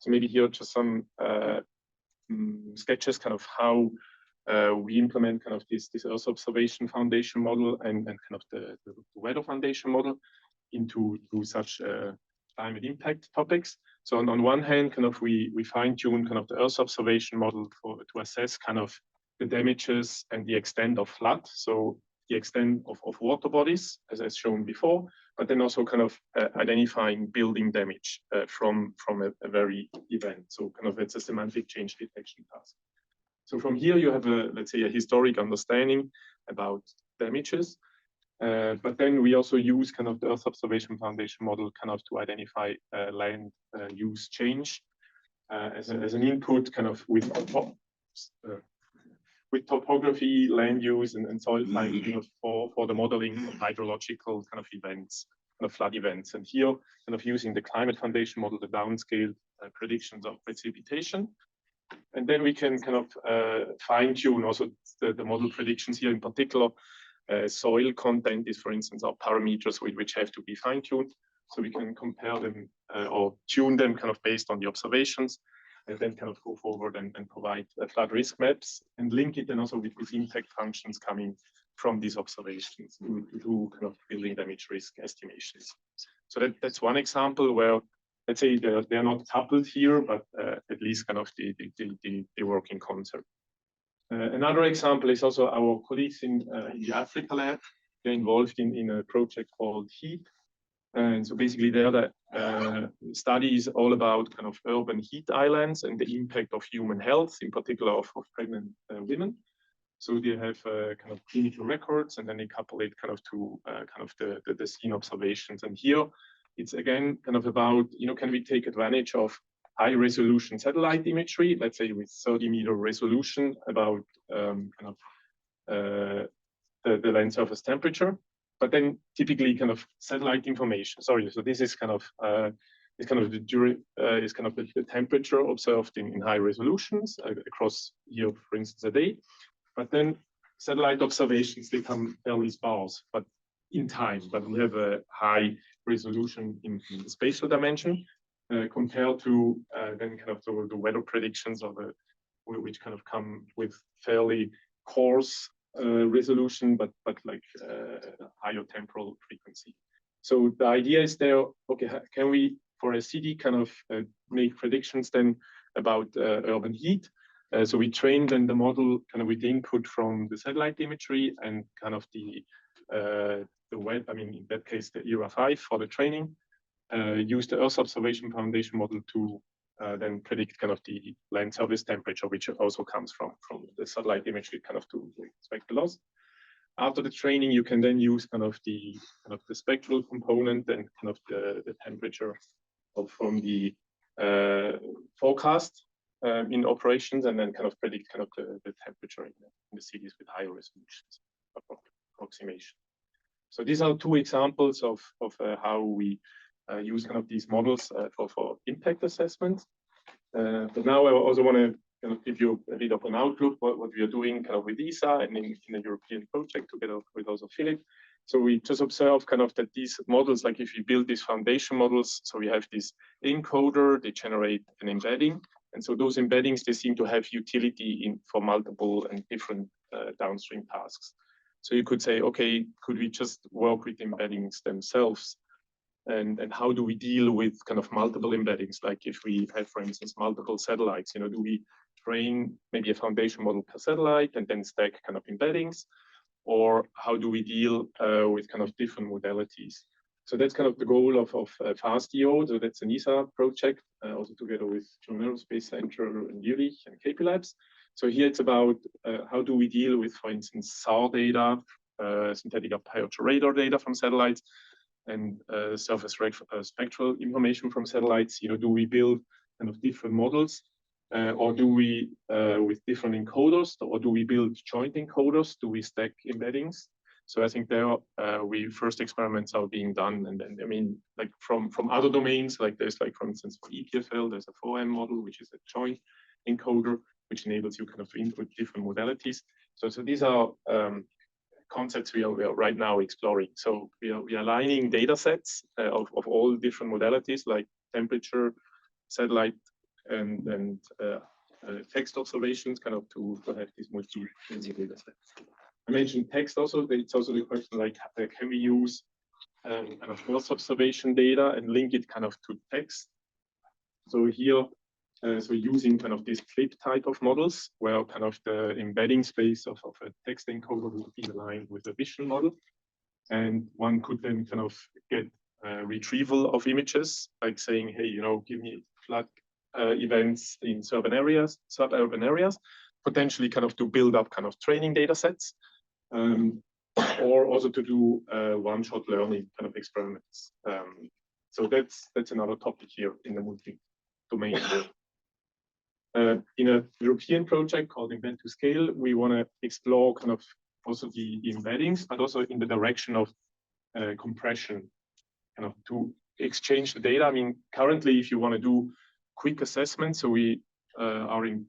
So maybe here just some sketches kind of how we implement kind of this Earth observation foundation model and kind of the weather foundation model into such climate impact topics. So on one hand, kind of we fine tune kind of the Earth observation model to assess kind of the damages and the extent of flood. So the extent of water bodies, as shown before, but then also kind of identifying building damage from a very event. So kind of it's a semantic change detection task. So from here you have let's say a historic understanding about damages, but then we also use kind of the Earth observation foundation model kind of to identify land use change as an input kind of with topography, land use, and soil type for the modeling of hydrological kind of events, kind of flood events. And here, kind of using the climate foundation model, the downscale predictions of precipitation. And then we can kind of fine tune also the model predictions here in particular. Soil content is, for instance, our parameters which have to be fine tuned. So we can compare them or tune them kind of based on the observations, and then kind of go forward and provide flood risk maps and link it then also with these impact functions coming from these observations to do kind of building damage risk estimations. So that's one example where, let's say, they're not coupled here, but at least kind of they work in concert. Another example is also our colleagues in the Africa lab. They're involved in a project called HEAT. And so basically there the study is all about kind of urban heat islands and the impact of human health, in particular of pregnant women. So they have kind of clinical records, and then they couple it kind of to kind of the scene observations. And here it's again kind of about, can we take advantage of high resolution satellite imagery, let's say with 30-meter resolution about kind of the land surface temperature. But then typically kind of satellite information. Sorry, so this is kind of the temperature observed in high resolutions across here, for instance, a day. But then satellite observations, they come fairly sparse, but in time. But we have a high resolution in the spatial dimension compared to then kind of the weather predictions which kind of come with fairly coarse resolution, but like higher temporal frequency. So the idea is there, okay, can we, for a city, kind of make predictions then about urban heat? So we trained then the model kind of with the input from the satellite imagery and kind of the web, I mean, in that case, the ERA 5 for the training, use the Earth observation foundation model to then predict kind of the land surface temperature, which also comes from the satellite imagery kind of to expect the loss. After the training, you can then use kind of the spectral component and kind of the temperature from the forecast in operations, and then kind of predict kind of the temperature in the cities with higher resolutions approximation. So these are two examples of how we use kind of these models for impact assessment. But now I also want to kind of give you a bit of an outlook what we are doing kind of with ESA and in a European project together with also Philip. So we just observe kind of that these models, like if you build these foundation models, so we have this encoder, they generate an embedding. And so those embeddings, they seem to have utility for multiple and different downstream tasks. So you could say, okay, could we just work with embeddings themselves? And how do we deal with kind of multiple embeddings? Like if we have, for instance, multiple satellites, do we train maybe a foundation model per satellite and then stack kind of embeddings? Or how do we deal with kind of different modalities? So that's kind of the goal of FAST-EO. So that's an ESA project, also together with German Aerospace Center and Jülich and KP Labs. So here it's about how do we deal with, for instance, SAR data synthetic aperture radar data from satellites and surface spectral information from satellites. Do we build kind of different models, or do we with different encoders, or do we build joint encoders? Do we stack embeddings? So I think there first experiments are being done, and then I mean, like from other domains, like there's like for instance for EPFL, there's a 4M model which is a joint encoder which enables you kind of to input different modalities. So these are concepts we are right now exploring. So we are aligning data sets of all different modalities like temperature, satellite, and text observations, kind of to have these multi data sets. I mentioned text also. It's also the question like can we use kind of Earth observation data and link it kind of to text? So here, so using kind of this clip type of models where kind of the embedding space of a text encoder would be aligned with a vision model. And one could then kind of get retrieval of images, like saying, hey, give me flood events in suburban areas, potentially kind of to build up kind of training data sets, or also to do one-shot learning kind of experiments. So that's another topic here in the multi-domain. In a European project called Invent to Scale, we want to explore kind of also the embeddings, but also in the direction of compression, kind of to exchange the data. I mean, currently, if you want to do quick assessments, so we are in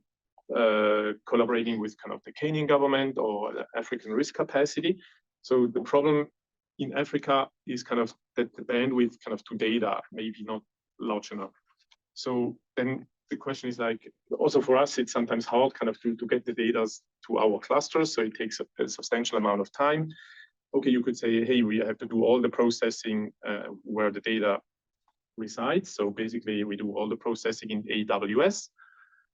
collaborating with kind of the Kenyan government or the African Risk Capacity. So the problem in Africa is kind of that the bandwidth kind of to data maybe not large enough. So then the question is like, also for us, it's sometimes hard kind of to get the data to our clusters. So it takes a substantial amount of time. Okay, you could say, hey, we have to do all the processing where the data resides. So basically we do all the processing in AWS,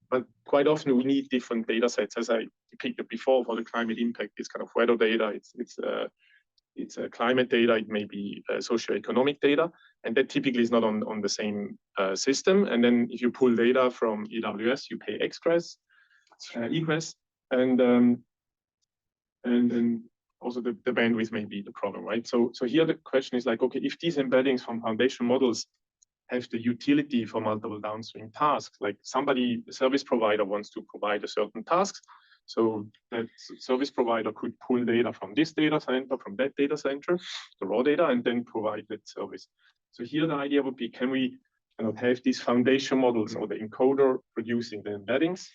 but quite often we need different data sets. As I depicted before, for the climate impact, it's kind of weather data, it's climate data, it may be socioeconomic data, and that typically is not on the same system. And then if you pull data from AWS, you pay egress, and then also the bandwidth may be the problem, right? So here the question is like, okay, if these embeddings from foundation models have the utility for multiple downstream tasks, like somebody, the service provider wants to provide a certain task, so that service provider could pull data from this data center, from that data center, the raw data, and then provide that service. So here the idea would be, can we kind of have these foundation models or the encoder producing the embeddings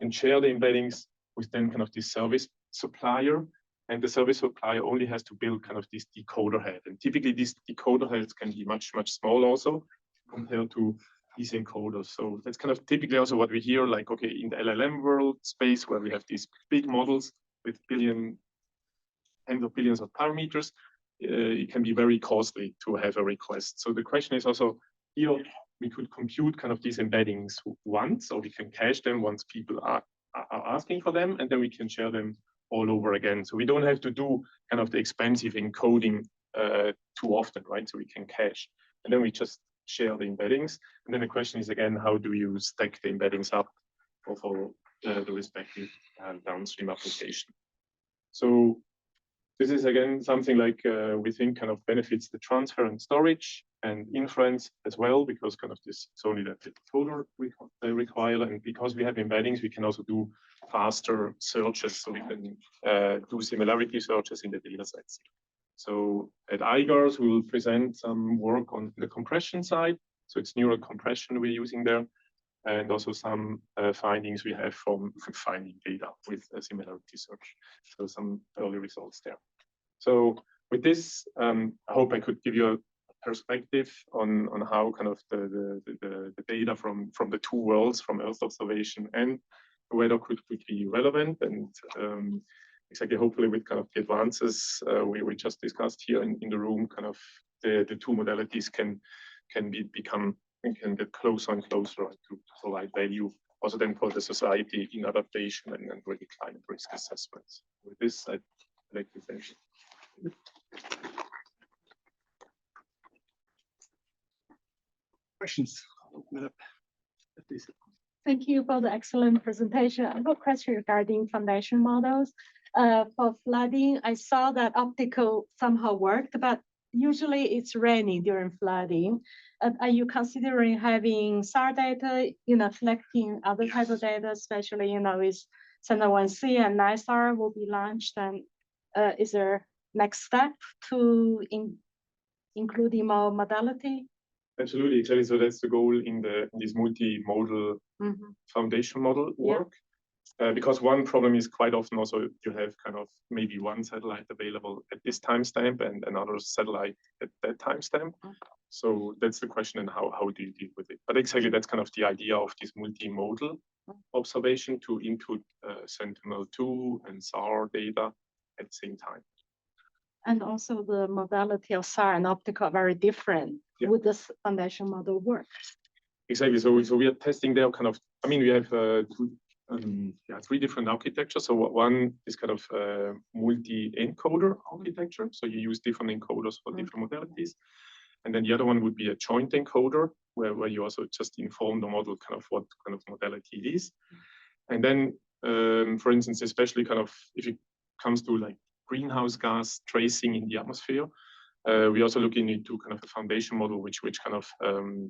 and share the embeddings with then kind of this service supplier, and the service supplier only has to build kind of this decoder head. And typically these decoder heads can be much, much smaller also compared to these encoders. So that's kind of typically also what we hear, like, okay, in the LLM world space where we have these big models with tens of billions of parameters, it can be very costly to have a request. So the question is also, here we could compute kind of these embeddings once, or we can cache them once people are asking for them, and then we can share them all over again. So we don't have to do kind of the expensive encoding too often, right? So we can cache, and then we just share the embeddings. And then the question is again, how do you stack the embeddings up for the respective downstream application? So this is again something like we think kind of benefits the transfer and storage and inference as well, because kind of this is only that the encoder required, and because we have embeddings, we can also do faster searches, so we can do similarity searches in the data sets. So at IGARS, we will present some work on the compression side. So it's neural compression we're using there, and also some findings we have from finding data with a similarity search. So some early results there. So with this, I hope I could give you a perspective on how kind of the data from the two worlds, from Earth observation and weather could be relevant, and exactly hopefully with kind of the advances we just discussed here in the room, kind of the two modalities can get closer and closer to provide value also then for the society in adaptation and really climate risk assessments. With this, I'd like to thank you. Questions? Open it up. Please. Thank you for the excellent presentation. I have a question regarding foundation models. For flooding, I saw that optical somehow worked, but usually it's rainy during flooding. Are you considering having SAR data, selecting other types of data, especially, with Sentinel-1C and NISAR will be launched? And is there next step to include more modality? Absolutely, exactly. So that's the goal in this multimodal foundation model work. Because one problem is quite often also you have kind of maybe one satellite available at this timestamp and another satellite at that timestamp. So that's the question, and how do you deal with it? But exactly, that's kind of the idea of this multimodal observation to input Sentinel-2 and SAR data at the same time. And also the modality of SAR and optical are very different. Would this foundation model work? Exactly. So we are testing there kind of, I mean, we have three different architectures. So one is kind of multi-encoder architecture. So you use different encoders for different modalities. And then the other one would be a joint encoder, where you also just inform the model kind of what kind of modality it is. And then, for instance, especially kind of if it comes to like greenhouse gas tracing in the atmosphere, we're also looking into kind of a foundation model which kind of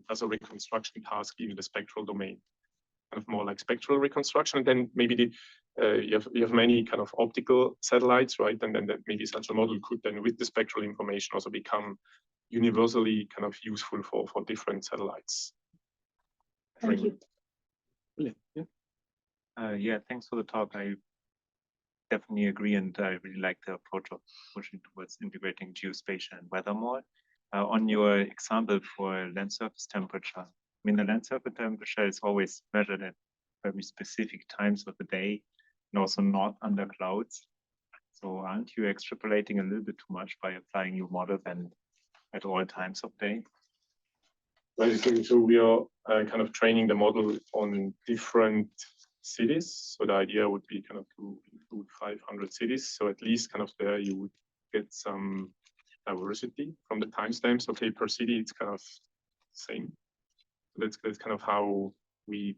does a reconstruction task in the spectral domain, kind of more like spectral reconstruction. And then maybe you have many kind of optical satellites, right? And then maybe such a model could then, with the spectral information, also become universally kind of useful for different satellites. Thank you. Yeah, thanks for the talk. I definitely agree, and I really like the approach of pushing towards integrating geospatial and weather more. On your example for land surface temperature, I mean, the land surface temperature is always measured at very specific times of the day, and also not under clouds. So aren't you extrapolating a little bit too much by applying your model then at all times of day? Right, so we are kind of training the model on different cities. So the idea would be kind of to include 500 cities. So at least kind of there you would get some diversity from the timestamps. Okay, per city it's kind of the same. So that's kind of how we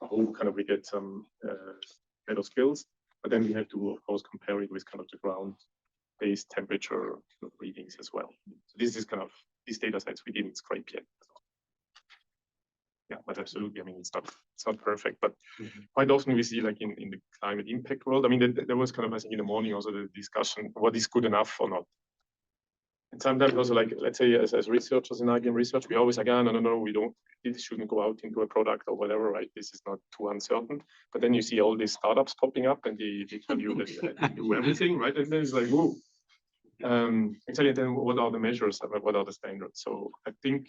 hope kind of we get some better skills. But then we have to of course compare it with kind of the ground-based temperature readings as well. So this is kind of these data sets we didn't scrape yet. Yeah, but absolutely. I mean, it's not perfect, but quite often we see like in the climate impact world. I mean, there was kind of, I think in the morning also the discussion, what is good enough or not. And sometimes also like, let's say as researchers in IBM research, we always like, no, we don't, this shouldn't go out into a product or whatever, right? This is not too uncertain. But then you see all these startups popping up and they tell you that they do everything, right? And then it's like, whoa. Actually, then what are the measures? What are the standards? So I think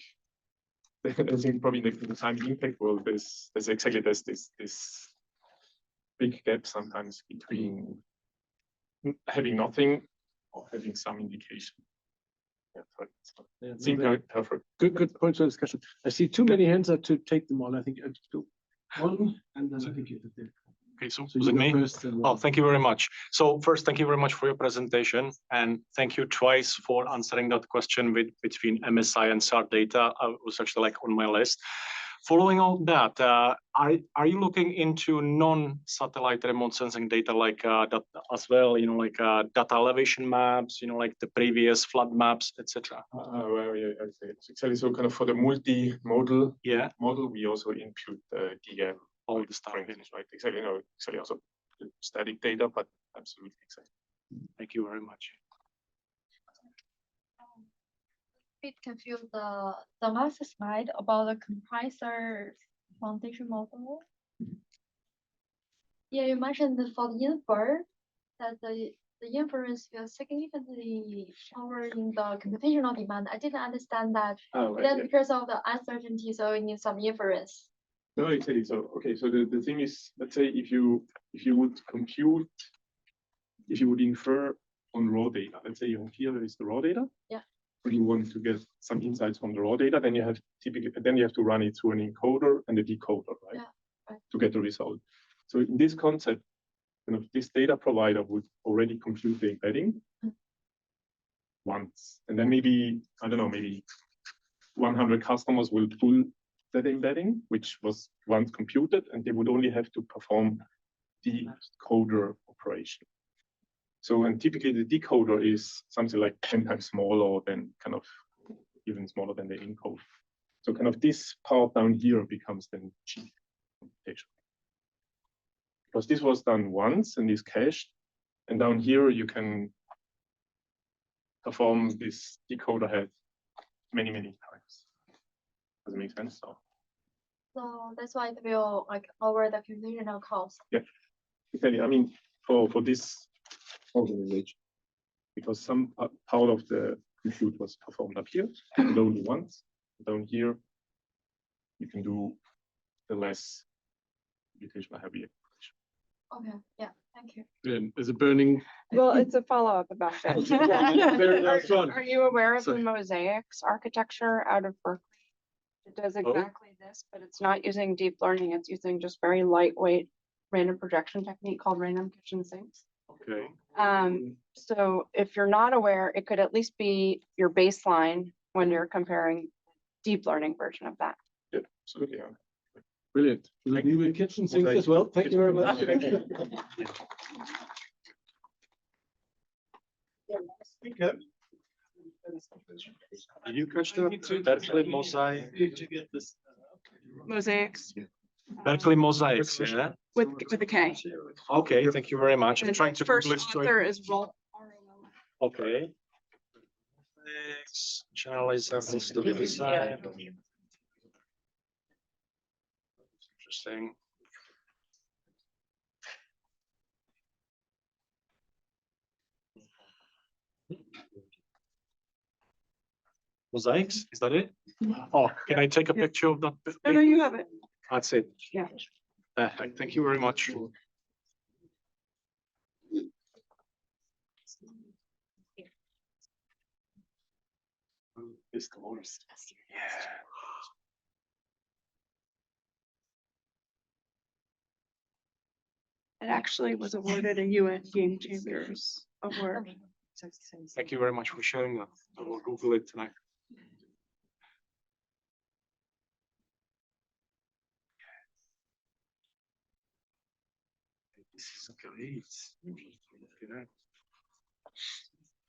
probably in the time impact world, there's exactly this big gap sometimes between having nothing or having some indication. Yeah, seems very perfect. Good point of discussion. I see too many hands up to take them all. I think I do one, and then I think you did it. Okay, so So was you it go me? first and Oh, thank you very much. So first, thank you very much for your presentation, and thank you twice for answering that question between MSI and SAR data. I was actually like on my list. Following on that, are you looking into non-satellite remote sensing data like that as well? You know, like data elevation maps. You know, like the previous flood maps, etc. Well, yeah, I see. Exactly. So kind of for the multimodal model, we also input DM. All the stuff, right? Exactly. No, exactly. Also static data, but absolutely exactly. Thank you very much. Bit confused the last slide about the compiler foundation model. Yeah, you mentioned for the infer that the inference will significantly lowering the computational demand. I didn't understand that. That's because of the uncertainty, so we need some inference. No, exactly. So okay, so the thing is, let's say if you would compute, if you would infer on raw data, let's say you have here is the raw data. Yeah. Or you want to get some insights from the raw data, then you have to run it through an encoder and a decoder, right? Yeah, right. To get the result. So in this concept, kind of this data provider would already compute the embedding once, and then maybe I don't know, maybe 100 customers will pull that embedding, which was once computed, and they would only have to perform the coder operation. So, and typically the decoder is something like 10 times smaller than kind of even smaller than the encode. So kind of this part down here becomes then G computation. Because this was done once and is cached, and down here you can perform this decoder head many, many times. Does it make sense? So that's why it will like lower the computational cost. Yeah, exactly. I mean, for this organization, because some part of the compute was performed up here, and only once. Down here, you can do the less computational heavy. Okay, yeah, thank you. Is it burning? Well, it's a follow-up about that. Very nice one. Are you aware of the Sorry. mosaics architecture out of Berkeley? It does exactly this, but it's not using deep learning. It's using just very lightweight random projection technique called random kitchen sinks. Okay. So if you're not aware, it could at least be your baseline when you're comparing deep learning version of that. Yeah, absolutely. Yeah. Brilliant. Like new kitchen sinks as well. Thank you very much. Speaker. Did you catch the Berkeley mosaic? Mosaics Berkeley mosaics, yeah? with a K. Okay, thank you very much. I'm And trying the to first Google it author straight. is Rolf. Okay. Channelization to the design. Interesting. Mosaics, is that it? Oh, can I take a picture of that? No, no, you have it. That's it. Yeah. Thank you very much. It's glorious. Yeah. It actually was awarded a UN Game Changers Award. Thank you very much for sharing that. I will Google it tonight. This is great. Okay.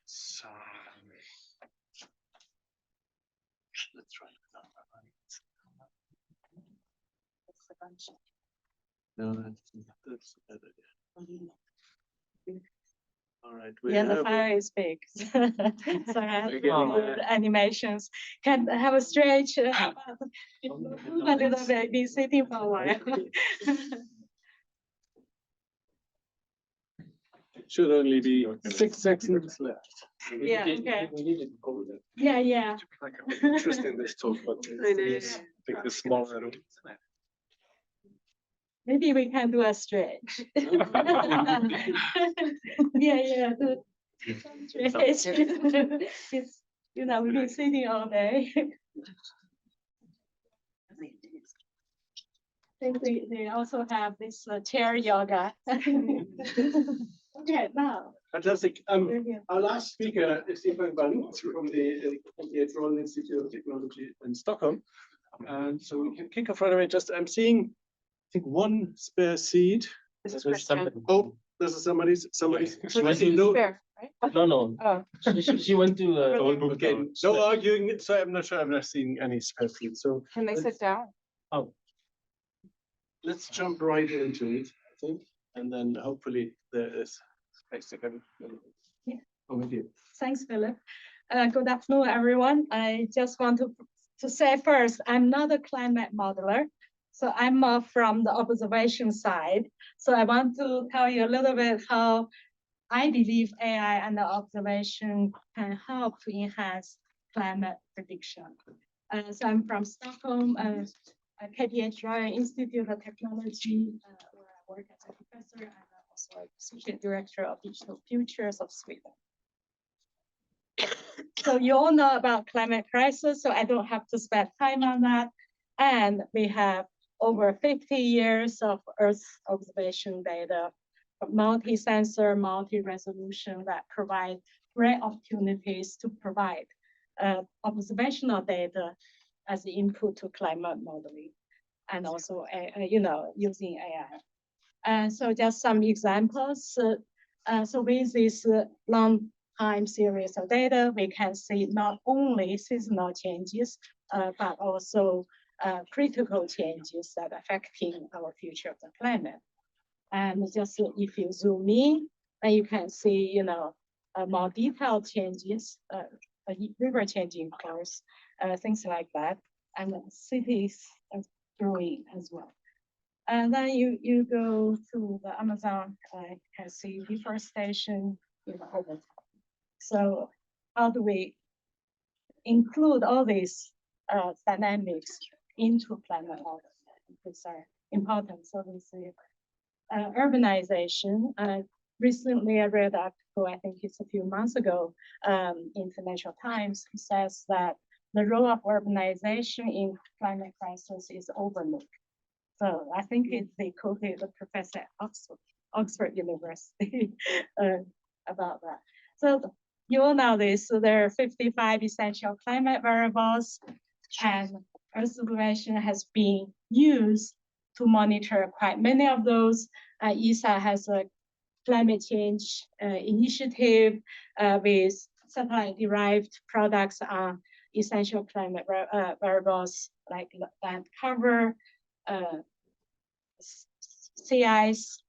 So let's try it. No, that's better. All right. Yeah, the fire is big. So I have to do animations. Can have a stretch, a little baby sitting for a while. Should only be 6 seconds left. Yeah, okay. Yeah, yeah. Interesting this talk, but please take the smaller. Maybe we can do a stretch. Yeah, yeah. Stretch. It's, you know, we've been sitting all day. I think they also have this chair yoga. Okay, now. Fantastic. Our last speaker is Stefan Bang from the Royal Institute of Technology in Stockholm. And so we can kick off right away. Just I'm seeing, I think, one spare seat. This is Christian. Oh, this is somebody's. So this is spare, right? No. Oh. She went to. Okay, no arguing. So I'm not sure. I'm not seeing any spare seats. So Can they sit down? oh, let's jump right into it, I think, and then hopefully there is space again. Yeah. Over here. Thanks, Philip. Good afternoon, everyone. I just want to say first, I'm not a climate modeler. So I'm from the observation side. So I want to tell you a little bit how I believe AI and the observation can help to enhance climate prediction. So I'm from Stockholm, KTH Royal Institute of Technology, where I work as a professor and also associate director of Digital Futures of Sweden. So you all know about climate crisis, so I don't have to spend time on that. And we have over 50 years of Earth observation data, multi-sensor, multi-resolution that provide great opportunities to provide observational data as the input to climate modeling, and also, you know, using AI. And so just some examples. So with this long time series of data, we can see not only seasonal changes, but also critical changes that affecting our future of the climate. And just if you zoom in, then you can see, more detailed changes, river changing course, things like that, and cities growing as well. And then you go to the Amazon, can see deforestation over time. So how do we include all these dynamics into climate model? These are important. So we see urbanization. Recently, I read an article, I think it's a few months ago, in Financial Times, says that the role of urbanization in climate crisis is overlooked. So I think they quoted the professor at Oxford University about that. So you all know this. So there are 55 essential climate variables, and Earth observation has been used to monitor quite many of those. ESA has a climate change initiative with satellite-derived products on essential climate variables like land cover, sea ice,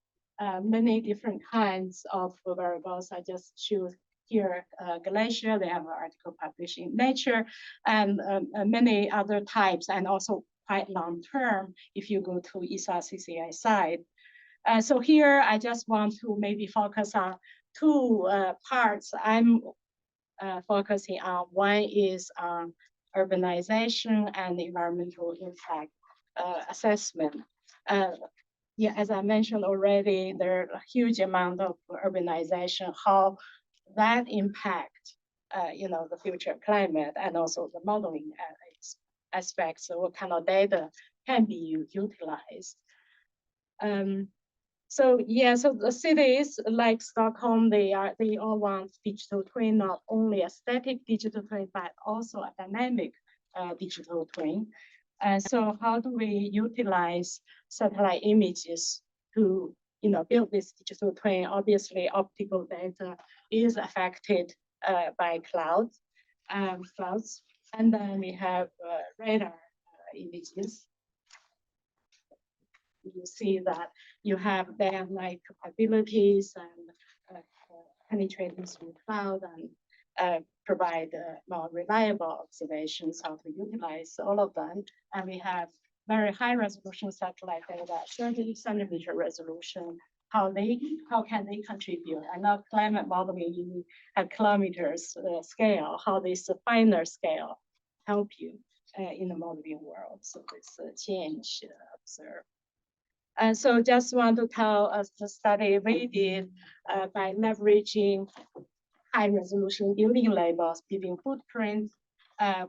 many different kinds of variables. I just choose here glacier. They have an article published in Nature, and many other types, and also quite long term if you go to ESA CCI side. So here I just want to maybe focus on two parts I'm focusing on. One is on urbanization and environmental impact assessment. Yeah, as I mentioned already, there are a huge amount of urbanization, how that impact, the future climate, and also the modeling aspects. So what kind of data can be utilized? So the cities like Stockholm, they all want digital twin, not only a static digital twin, but also a dynamic digital twin. And so how do we utilize satellite images to build this digital twin? Obviously, optical data is affected by clouds. And then we have radar images. You see that they have like capabilities and penetrating through cloud and provide more reliable observations, how to utilize all of them. And we have very high resolution satellite data, 30 centimeter resolution. How can they contribute? I know climate modeling, you have kilometers scale, how this finer scale help you in the modeling world. So this change observed. And so just want to tell us the study we did by leveraging high resolution building labels, building footprints, that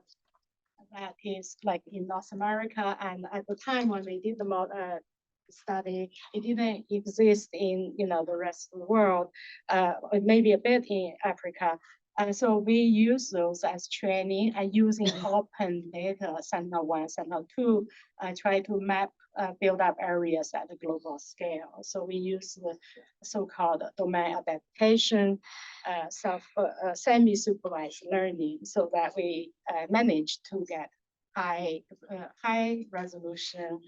is like in North America. And at the time when we did the study, it didn't exist in the rest of the world, maybe a bit in Africa. So we use those as training and using open data, Sentinel-1, Sentinel-2, try to map build-up areas at a global scale. So we use the so-called domain adaptation, semi-supervised learning, so that we manage to get high resolution,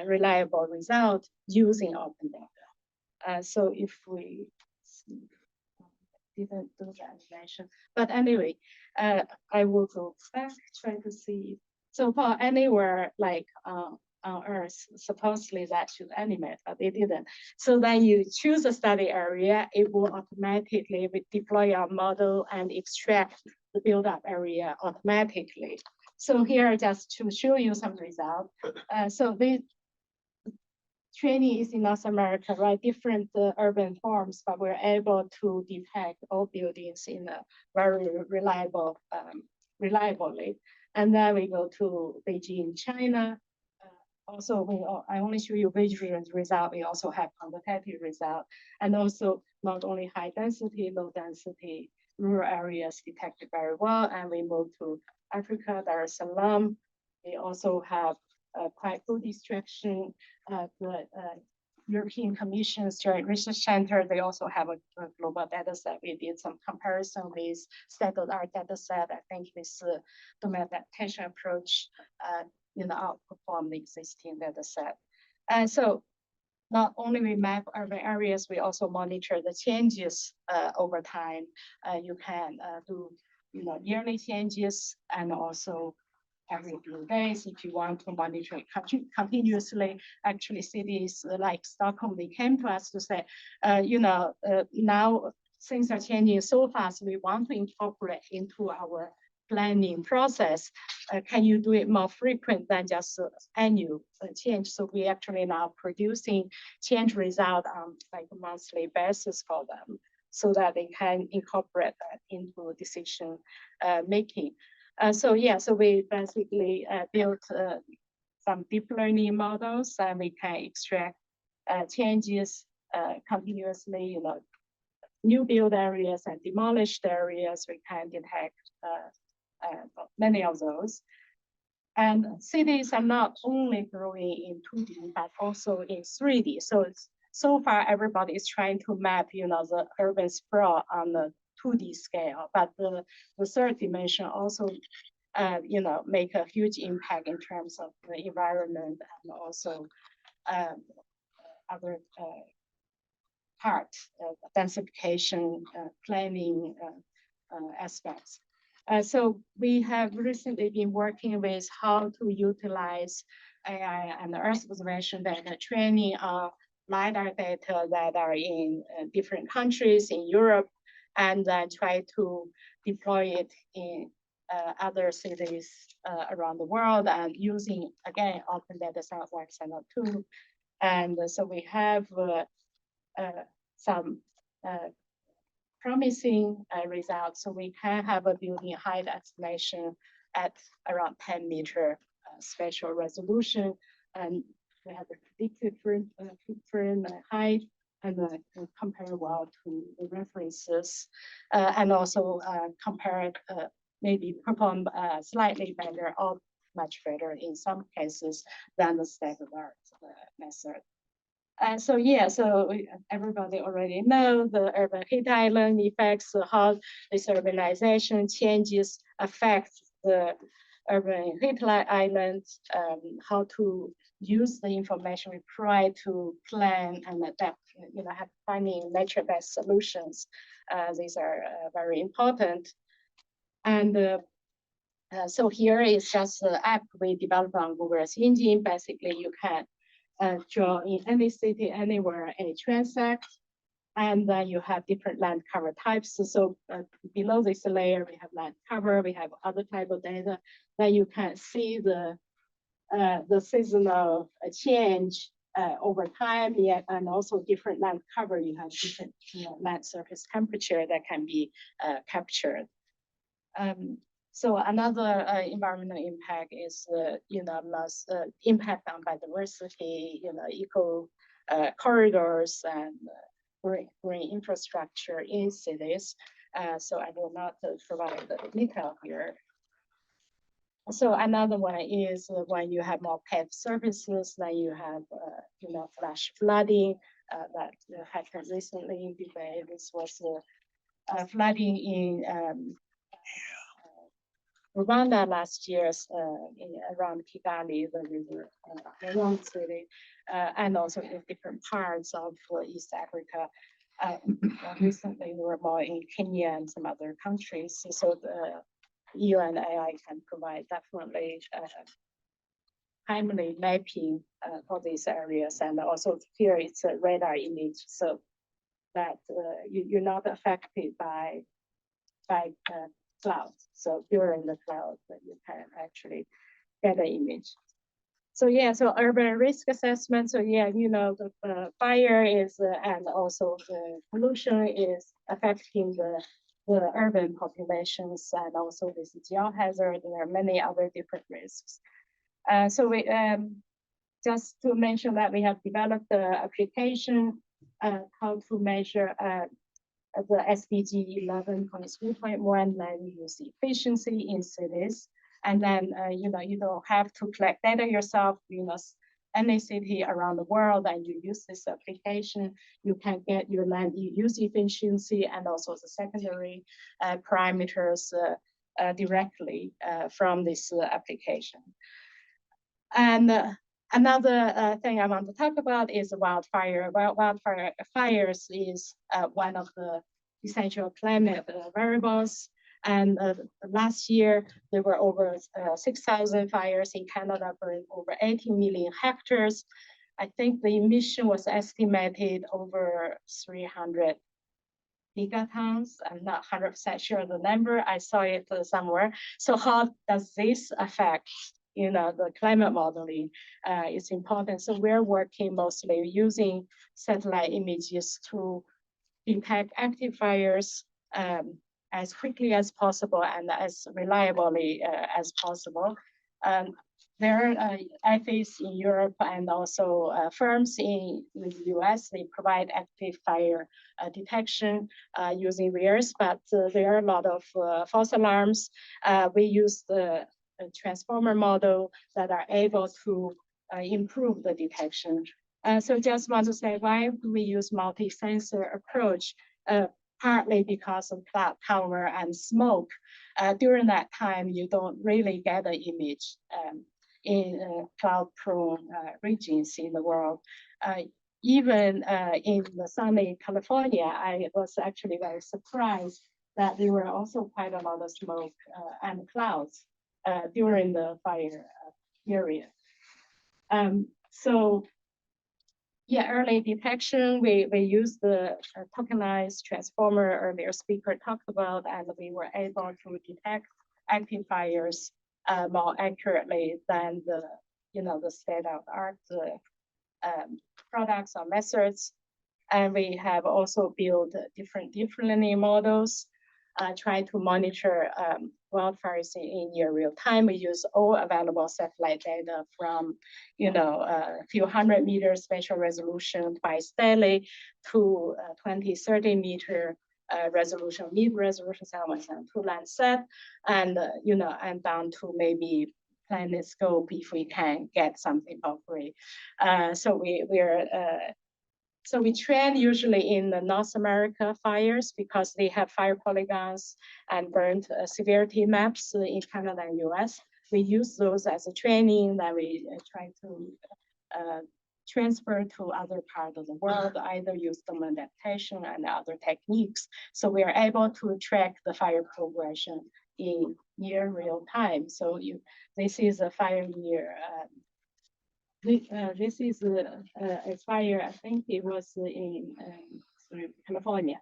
reliable result using open data. So if we didn't do the animation, but anyway, I will go back, try to see. So for anywhere like on Earth, supposedly that should animate, but it didn't. So then you choose a study area, it will automatically deploy our model and extract the build-up area automatically. So here, just to show you some results. So this training is in North America, right? Different urban forms, but we're able to detect all buildings in a very reliably. And then we go to Beijing, China. Also, I only show you visual result. We also have quantitative result, and also not only high density, low density rural areas detected very well. And we move to Africa, Dar es Salaam. We also have quite good extraction, good European Commission's Joint Research Center, they also have a global data set. We did some comparison with state-of-the-art data set. I think this domain adaptation approach, outperformed the existing data set. And so not only we map urban areas, we also monitor the changes over time. You can do yearly changes and also every few days if you want to monitor it continuously. Actually, cities like Stockholm, they came to us to say, now things are changing so fast, we want to incorporate into our planning process. Can you do it more frequent than just annual change? So we actually now producing change result on like a monthly basis for them, so that they can incorporate that into decision making. So we basically built some deep learning models, and we can extract changes continuously. New build areas and demolished areas, we can detect many of those. And cities are not only growing in 2D, but also in 3D. So far, everybody is trying to map, the urban sprawl on the 2D scale, but the third dimension also, make a huge impact in terms of the environment and also other parts of densification, planning aspects. So we have recently been working with how to utilize AI and Earth observation data training on LiDAR data that are in different countries in Europe, and then try to deploy it in other cities around the world, and using, again, open data science like Sentinel-2. And so we have some promising results. So we can have a building height estimation at around 10-meter spatial resolution, and we have a predicted footprint height, and compare well to the references, and also compare maybe perform slightly better or much better in some cases than the state-of-the-art method. So everybody already know the urban heat island effects, how this urbanization changes affect the urban heat island, how to use the information we provide to plan and adapt, have finding nature-based solutions. These are very important. And so here is just the app we developed on Google Earth Engine. Basically, you can draw in any city, anywhere, any transect, and then you have different land cover types. So below this layer, we have land cover, we have other type of data. Then you can see the seasonal change over time, and also different land cover. You have different land surface temperature that can be captured. So another environmental impact is, impact on biodiversity, eco corridors and green infrastructure in cities. So I will not provide the detail here. So another one is when you have more paved surfaces, then you have, flash flooding that happened recently in Dubai. This was flooding in Rwanda last year, around Kigali, the river, around city, and also in different parts of East Africa. Recently, we were more in Kenya and some other countries. So the EU and AI can provide definitely timely mapping for these areas, and also here it's a radar image, so that you're not affected by clouds. So during the cloud, you can actually get an image. So so urban risk assessment. So the fire is and also the pollution is affecting the urban populations, and also this geohazard. There are many other different risks. So we just to mention that we have developed the application how to measure the SDG 11.3.1 land use efficiency in cities. And then, you don't have to collect data yourself, any city around the world and you use this application, you can get your land use efficiency and also the secondary parameters directly from this application. And another thing I want to talk about is wildfire. Wildfires is one of the essential climate variables. And last year, there were over 6,000 fires in Canada burning over 80 million hectares. I think the emission was estimated over 300 gigatons. I'm not 100% sure of the number. I saw it somewhere. So how does this affect, the climate modeling? It's important. So we're working mostly using satellite images to detect active fires as quickly as possible and as reliably as possible. There are FAs in Europe and also firms in the US, they provide active fire detection using REARS, but there are a lot of false alarms. We use the transformer model that are able to improve the detection. So just want to say why we use multi-sensor approach, partly because of cloud cover and smoke. During that time, you don't really get an image in cloud-prone regions in the world. Even in the sunny California, I was actually very surprised that there were also quite a lot of smoke and clouds during the fire period. So yeah, early detection, we use the tokenized transformer earlier speaker talked about, and we were able to detect active fires more accurately than the state-of-the-art products or methods. And we have also built different deep learning models, trying to monitor wildfires in near real time. We use all available satellite data from, a few 100 meters spatial resolution twice daily to 20, 30 meter resolution, mid-resolution satellite to Landsat, and and down to maybe planet scope if we can get something for free. So we train usually in the North America fires because they have fire polygons and burnt severity maps in Canada and US. We use those as a training that we try to transfer to other parts of the world, either use the adaptation and other techniques. So we are able to track the fire progression in near real time. So this is a fire year. This is a fire, I think it was in California.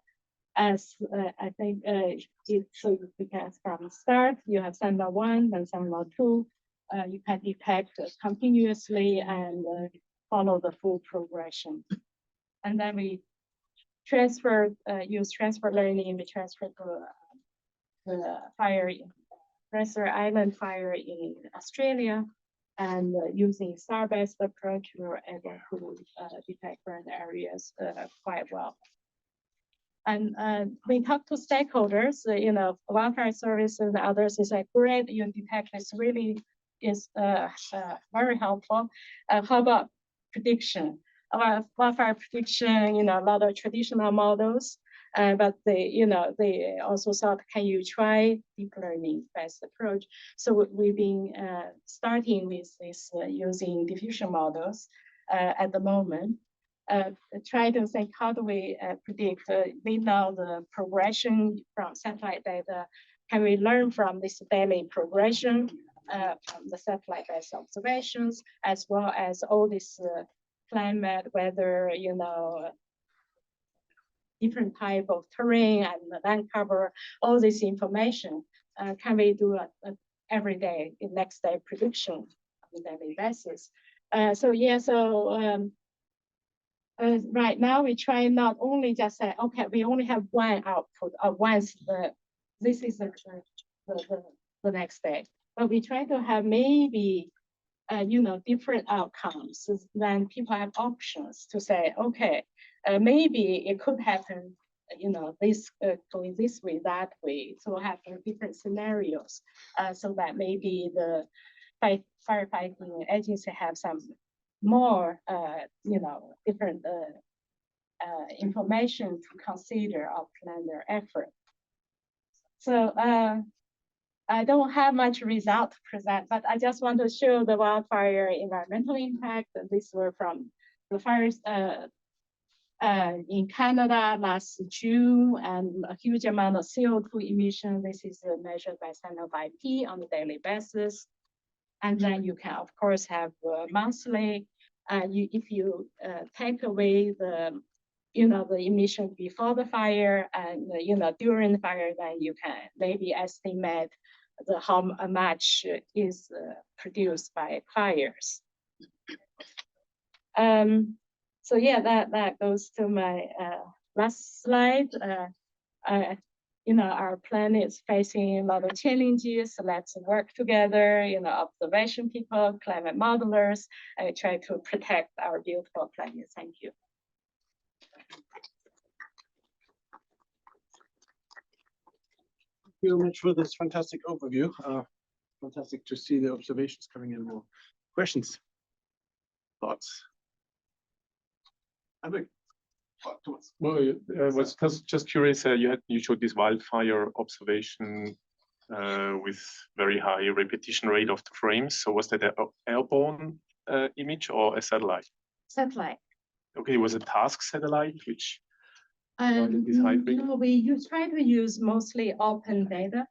As I think so you can from start, you have Sentinel 1, then Sentinel 2. You can detect continuously and follow the full progression. And then we use transfer learning, we transfer to the fire, Fraser Island fire in Australia. And using star-based approach, we were able to detect burn areas quite well. And we talk to stakeholders, wildfire services and others is like, great, you detect this really is very helpful. How about prediction? Wildfire prediction, a lot of traditional models, but they also thought, can you try deep learning based approach? So we've been starting with this using diffusion models at the moment. Try to think, how do we predict? We know the progression from satellite data. Can we learn from this daily progression from the satellite-based observations, as well as all this climate, weather, different type of terrain and land cover, all this information, can we do every day, in next day prediction on a daily basis? Right now we try not only just say, okay, we only have one output, once this is the next day, but we try to have maybe different outcomes. Then people have options to say, okay, maybe it could happen, this going this way, that way. So have different scenarios, so that maybe the firefighting agency have some more, different information to consider or plan their effort. So I don't have much result to present, but I just want to show the wildfire environmental impact. These were from the fires in Canada last June, and a huge amount of CO2 emission. This is measured by standard IP on a daily basis. And then you can, of course, have monthly. If you take away the emission before the fire and during the fire, then you can maybe estimate how much is produced by fires. So yeah, that goes to my last slide. Our planet is facing a lot of challenges. So let's work together, observation people, climate modelers, and try to protect our beautiful planet. Thank you. Thank you very much for this fantastic overview. Fantastic to see the observations coming in. More questions, thoughts? I think. Well, I was just curious. You showed this wildfire observation with very high repetition rate of the frames. So was that an airborne image or a satellite? Satellite. Okay, it was a task satellite, which this high frequency. You try to use mostly open data.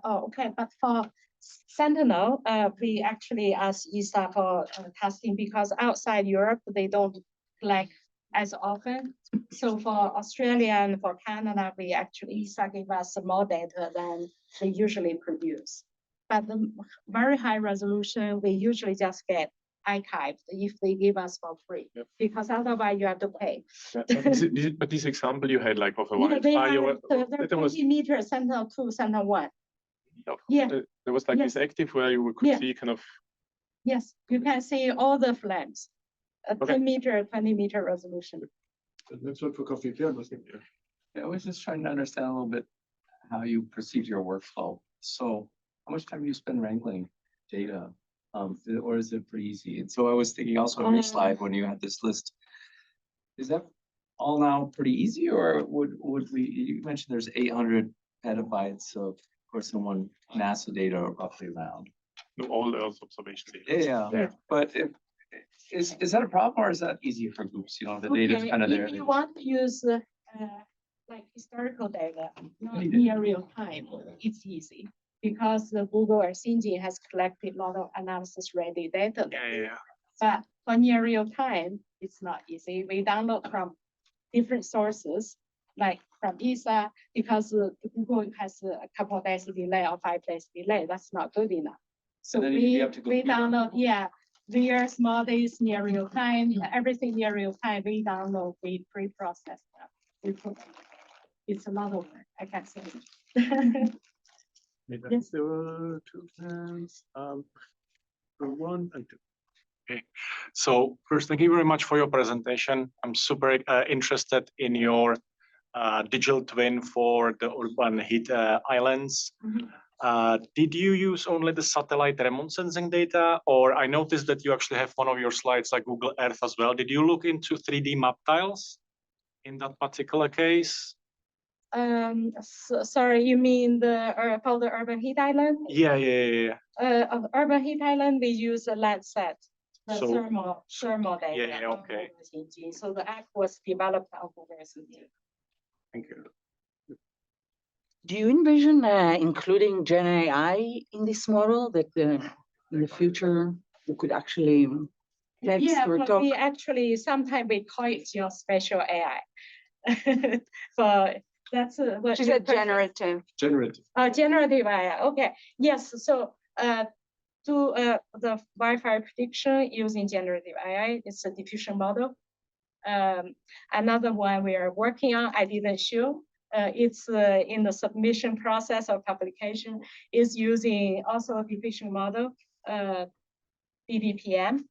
Okay, but for Sentinel, we actually ask ESA for testing because outside Europe, they don't collect as often. So for Australia and for Canada, we actually ESA give us more data than they usually produce. But the very high resolution, we usually just get archived if they give us for free, because otherwise you have to pay. But this example you had, like of a wildfire, wildfire, there was 20 meters, Sentinel 2, Sentinel 1. Yeah. There was like this active where you could see kind of. Yes, you can see all the flames, 10 meter, 20 meter resolution. Let's look for coffee. I was just trying to understand a little bit how you perceive your workflow. So how much time do you spend wrangling data? Or is it pretty easy? And so I was thinking also on your slide when you had this list, is that all now pretty easy, or would we, you mentioned there's 800 petabytes of course in NASA data roughly around. No, all those observation data. Yeah. But is that a problem or is that easy for groups? The data is kind of there. If you want to use like historical data, not near real time, it's easy because the Google Earth Engine has collected a lot of analysis ready data. But for near real time, it's not easy. We download from different sources, like from ESA, because Google has a couple of days delay or 5 days delay. That's not good enough. So we download, real small days near real time, everything near real time. We download, we pre-process them. It's a lot of work, I can say. Yes. There were 2 hands. For 1 and 2. Okay. So first, thank you very much for your presentation. I'm super interested in your digital twin for the urban heat islands. Did you use only the satellite remote sensing data, or I noticed that you actually have one of your slides like Google Earth as well. Did you look into 3D map tiles in that particular case? Sorry, you mean for the urban heat island? Yeah. Of urban heat island, we use a Landsat, the So- thermal data. Yeah, okay. So the app was developed on Google Earth Engine. Thank you. Do you envision including Gen AI in this model that in the future you could actually text or but talk? we actually sometimes we call it geospatial AI. So that's what She said generative. Generative. Generative AI. Okay. Yes. So do the wildfire prediction using generative AI. It's a diffusion model. Another one we are working on, I didn't show. It's in the submission process of publication, is using also a diffusion model, BDPM,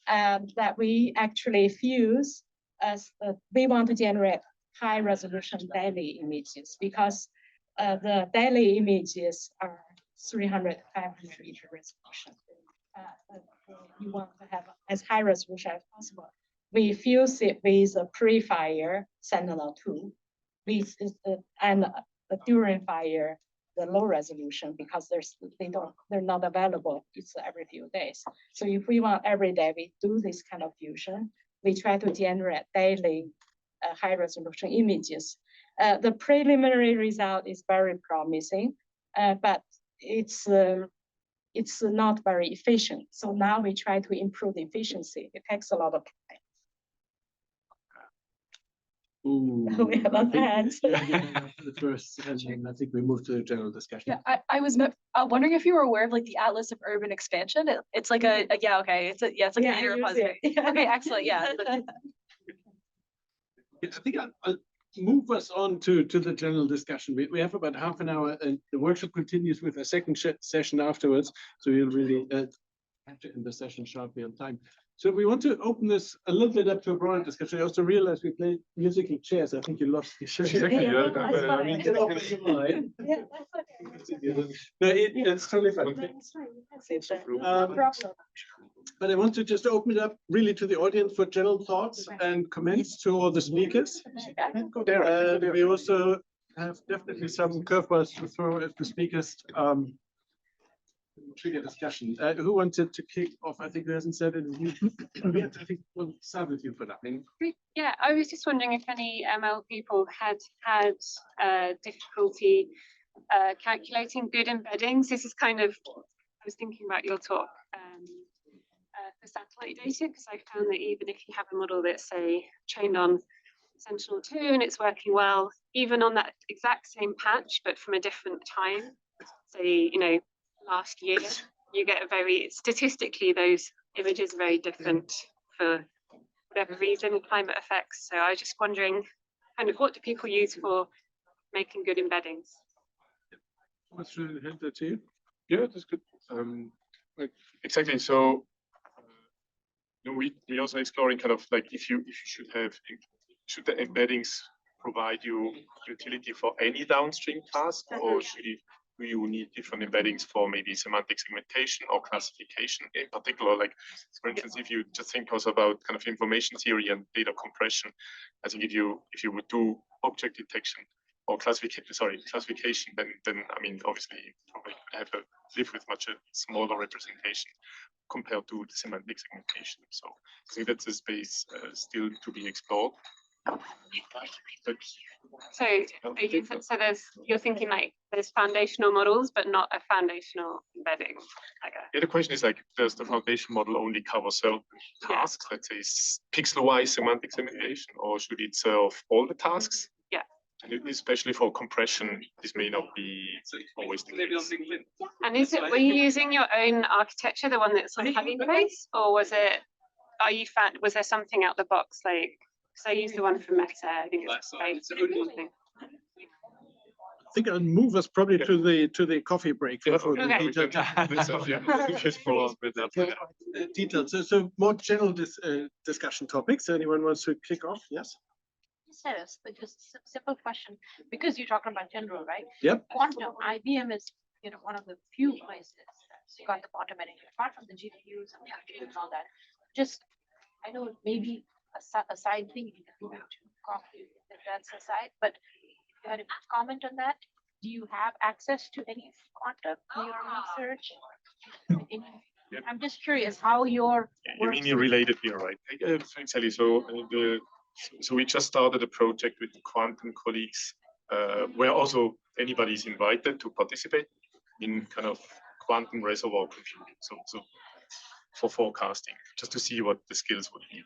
that we actually fuse as we want to generate high resolution daily images because the daily images are 300 to 500 meter resolution. you want to have as high resolution as possible. We fuse it with a pre-fire Sentinel-2, and during fire, the low resolution, because they're not available. It's every few days. So if we want every day, we do this kind of fusion. We try to generate daily high resolution images. The preliminary result is very promising, but it's not very efficient. So now we try to improve the efficiency. It takes a lot of time. We have a hands. The first, and I think we move to the general discussion. Yeah, I was wondering if you were aware of like the Atlas of Urban Expansion. It's like yeah, okay. It's like Yeah, a I use repository. it. Okay, excellent. Yeah. I think I'll move us on to the general discussion. We have about half an hour, and the workshop continues with a second session afterwards. So you'll really have to end the session sharply on time. So we want to open this a little bit up to a broader discussion. I also realized we play musical chairs. I think you lost your shirt. It's totally fine. But I want to just open it up really to the audience for general thoughts and comments to all the speakers. We also have definitely some curveballs to throw at the speakers. Trigger discussion. Who wanted to kick off? I think who hasn't said it. I think we'll start with you for that. Yeah, I was just wondering if any ML people had difficulty calculating good embeddings. This is kind of, I was thinking about your talk for satellite data, because I found that even if you have a model that's, say, trained on Sentinel-2 and it's working well, even on that exact same patch, but from a different time, say, last year, you get statistically, those images are very different for whatever reason, climate effects. So I was just wondering, kind of, what do people use for making good embeddings? What's really hand that to you? Yeah, that's good. Exactly. So we also exploring kind of like if you should the embeddings provide you utility for any downstream task, or do you need different embeddings for maybe semantic segmentation or classification in particular? Like, for instance, if you just think also about kind of information theory and data compression, I think if you would do object detection or classification, then I mean, obviously you probably have to live with much a smaller representation compared to the semantic segmentation. So I think that's a space still to be explored. So you're thinking like there's foundational models, but not a foundational embedding. Yeah, the question is like, does the foundation model only cover certain tasks, let's say pixel-wise semantic segmentation, or should it serve all the tasks? Yeah. And especially for compression, this may not be always the case. And were you using your own architecture, the one that's on Hugging Face, or was there something out the box like? So I used the one from Meta. I think it's something. I think I'll move us probably to the coffee break. Details. So more general discussion topics. Anyone wants to kick off? Yes. Yes, but just simple question, because you're talking about general, right? Yep. Quantum, IBM is one of the few places that's got the quantum editing, apart from the GPUs and calculators and all that. Just, I know maybe a side thing you can do to copy that's aside, but if you had a comment on that, do you have access to any quantum in your research? I'm just curious how your you mean you're related here, right? Exactly. So we just started a project with the quantum colleagues, where also anybody is invited to participate in kind of quantum reservoir computing. So for forecasting, just to see what the skills would be.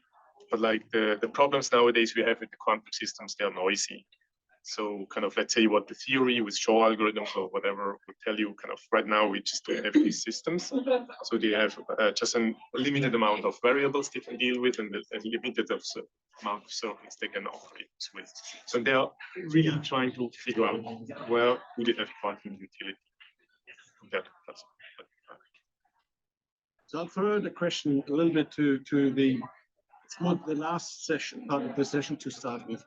But like the problems nowadays we have with the quantum systems, they are noisy. So kind of, let's say what the theory with Shor algorithms or whatever would tell you, kind of right now we just don't have these systems. So they have just a limited amount of variables they can deal with and a limited amount of circuits they can operate with. So they're really trying to figure out where do they have quantum utility. So I'll throw the question a little bit to the last session, part of the session to start with.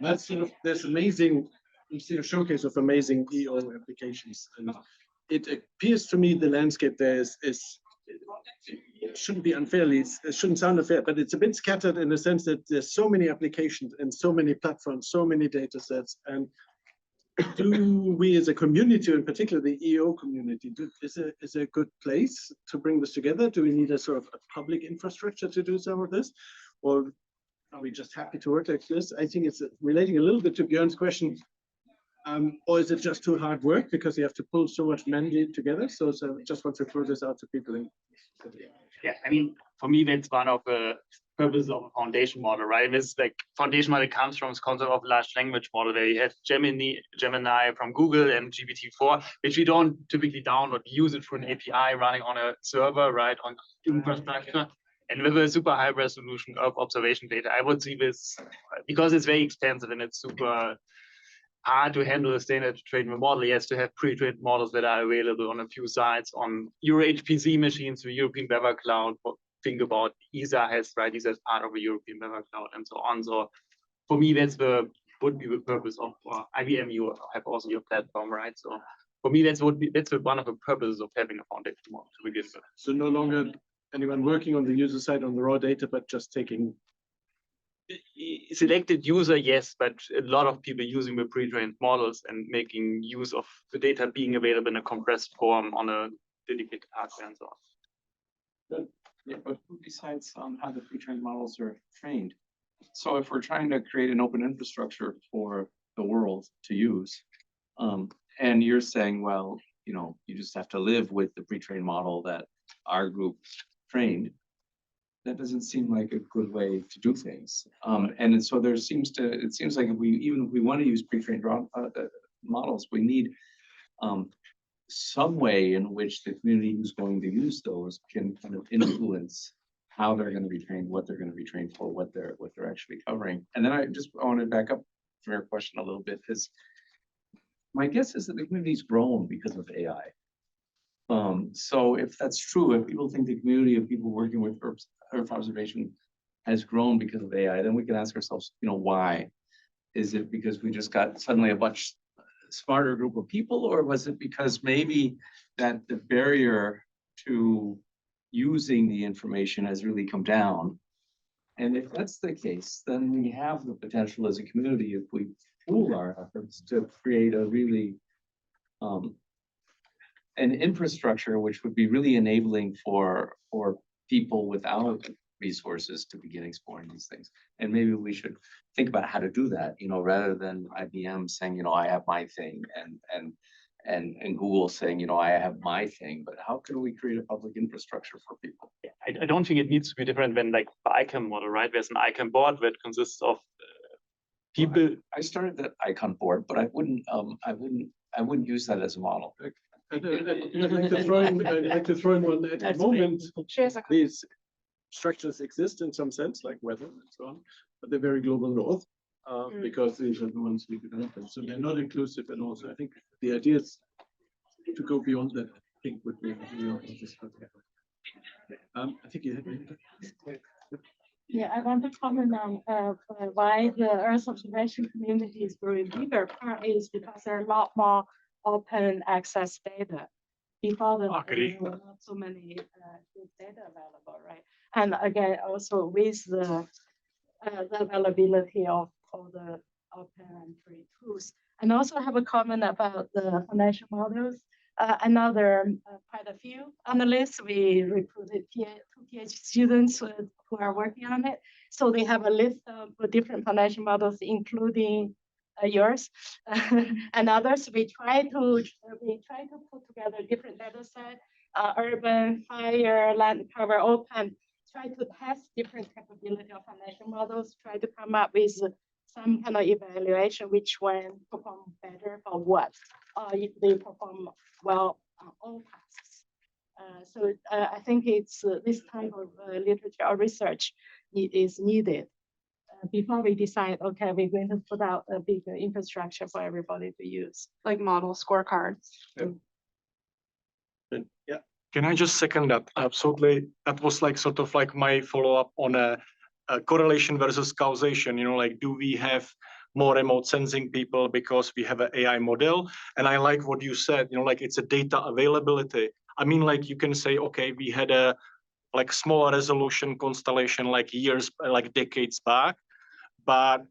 That's there's amazing, you see a showcase of amazing EO applications, and it appears to me the landscape there is it shouldn't be unfairly, it shouldn't sound unfair, but it's a bit scattered in the sense that there's so many applications and so many platforms, so many data sets. And do we as a community, in particular the EO community, is a good place to bring this together? Do we need a sort of a public infrastructure to do some of this? Or are we just happy to work like this? I think it's relating a little bit to Björn's question. Or is it just too hard work because you have to pull so much mandate together? So just want to throw this out to people. Yeah, I mean, for me, that's one of the purposes of a foundation model, right? It's like foundation model comes from this concept of large language model where you have Gemini from Google and GPT-4, which we don't typically download. We use it through an API running on a server, right, on infrastructure. And with a super high resolution of observation data, I would see this because it's very expensive and it's super hard to handle a standard trained model. He has to have pre-trained models that are available on a few sites on Euro HPC machines, the European Weather Cloud. Think about ESA has, right? ESA is part of a European Weather Cloud and so on. So for me, would be the purpose of IBM. You have also your platform, right? So for me, that's one of the purposes of having a foundation model to begin with. So no longer anyone working on the user side on the raw data, but just taking selected user, yes, but a lot of people using the pre-trained models and making use of the data being available in a compressed form on a dedicated hardware and so on. Yeah, but who decides on how the pre-trained models are trained? So if we're trying to create an open infrastructure for the world to use, and you're saying, well, you just have to live with the pre-trained model that our group trained, that doesn't seem like a good way to do things. And so it seems like if we want to use pre-trained models, we need some way in which the community who's going to use those can kind of influence how they're going to be trained, what they're going to be trained for, what they're actually covering. And then I want to back up from your question a little bit, because my guess is that the community's grown because of AI. So if that's true, if people think the community of people working with Earth observation has grown because of AI, then we can ask ourselves, why? Is it because we just got suddenly a much smarter group of people, or was it because maybe that the barrier to using the information has really come down? And if that's the case, then we have the potential as a community, if we pool our efforts, to create a really an infrastructure which would be really enabling for people without resources to begin exploring these things. And maybe we should think about how to do that, rather than IBM saying, I have my thing, and Google saying, I have my thing. But how can we create a public infrastructure for people? I don't think it needs to be different than like the ICANN model, right? There's an ICANN board that consists of people. I started that ICANN board, but I wouldn't use that as a model. I'd like to throw in one at the moment. These structures exist in some sense, like weather and so on, but they're very global north because these are the ones we developed. So they're not inclusive at all. So I think the idea is to go beyond that. I think would be I think you had. Yeah, I want to comment on why the Earth observation community is growing bigger. Part is because there are a lot more open access data. Before there were not so many good data available, right? And again, also with the availability of all the open and free tools. And also have a comment about the foundation models. Another quite a few analysts, we recruited two PhD students who are working on it. So they have a list of different foundation models, including yours and others. We try to put together different data set, urban, fire, land cover, open, try to test different capability of foundation models, try to come up with some kind of evaluation, which one perform better for what, if they perform well on all tasks. So I think it's this type of literature or research is needed before we decide, okay, we're going to put out a bigger infrastructure for everybody to use. Like model scorecards. Yeah. Can I just second that? Absolutely. That was like sort of like my follow-up on a correlation versus causation. Like, do we have more remote sensing people because we have an AI model? And I like what you said, like it's a data availability. I mean, like you can say, okay, we had a like smaller resolution constellation like years, like decades back. But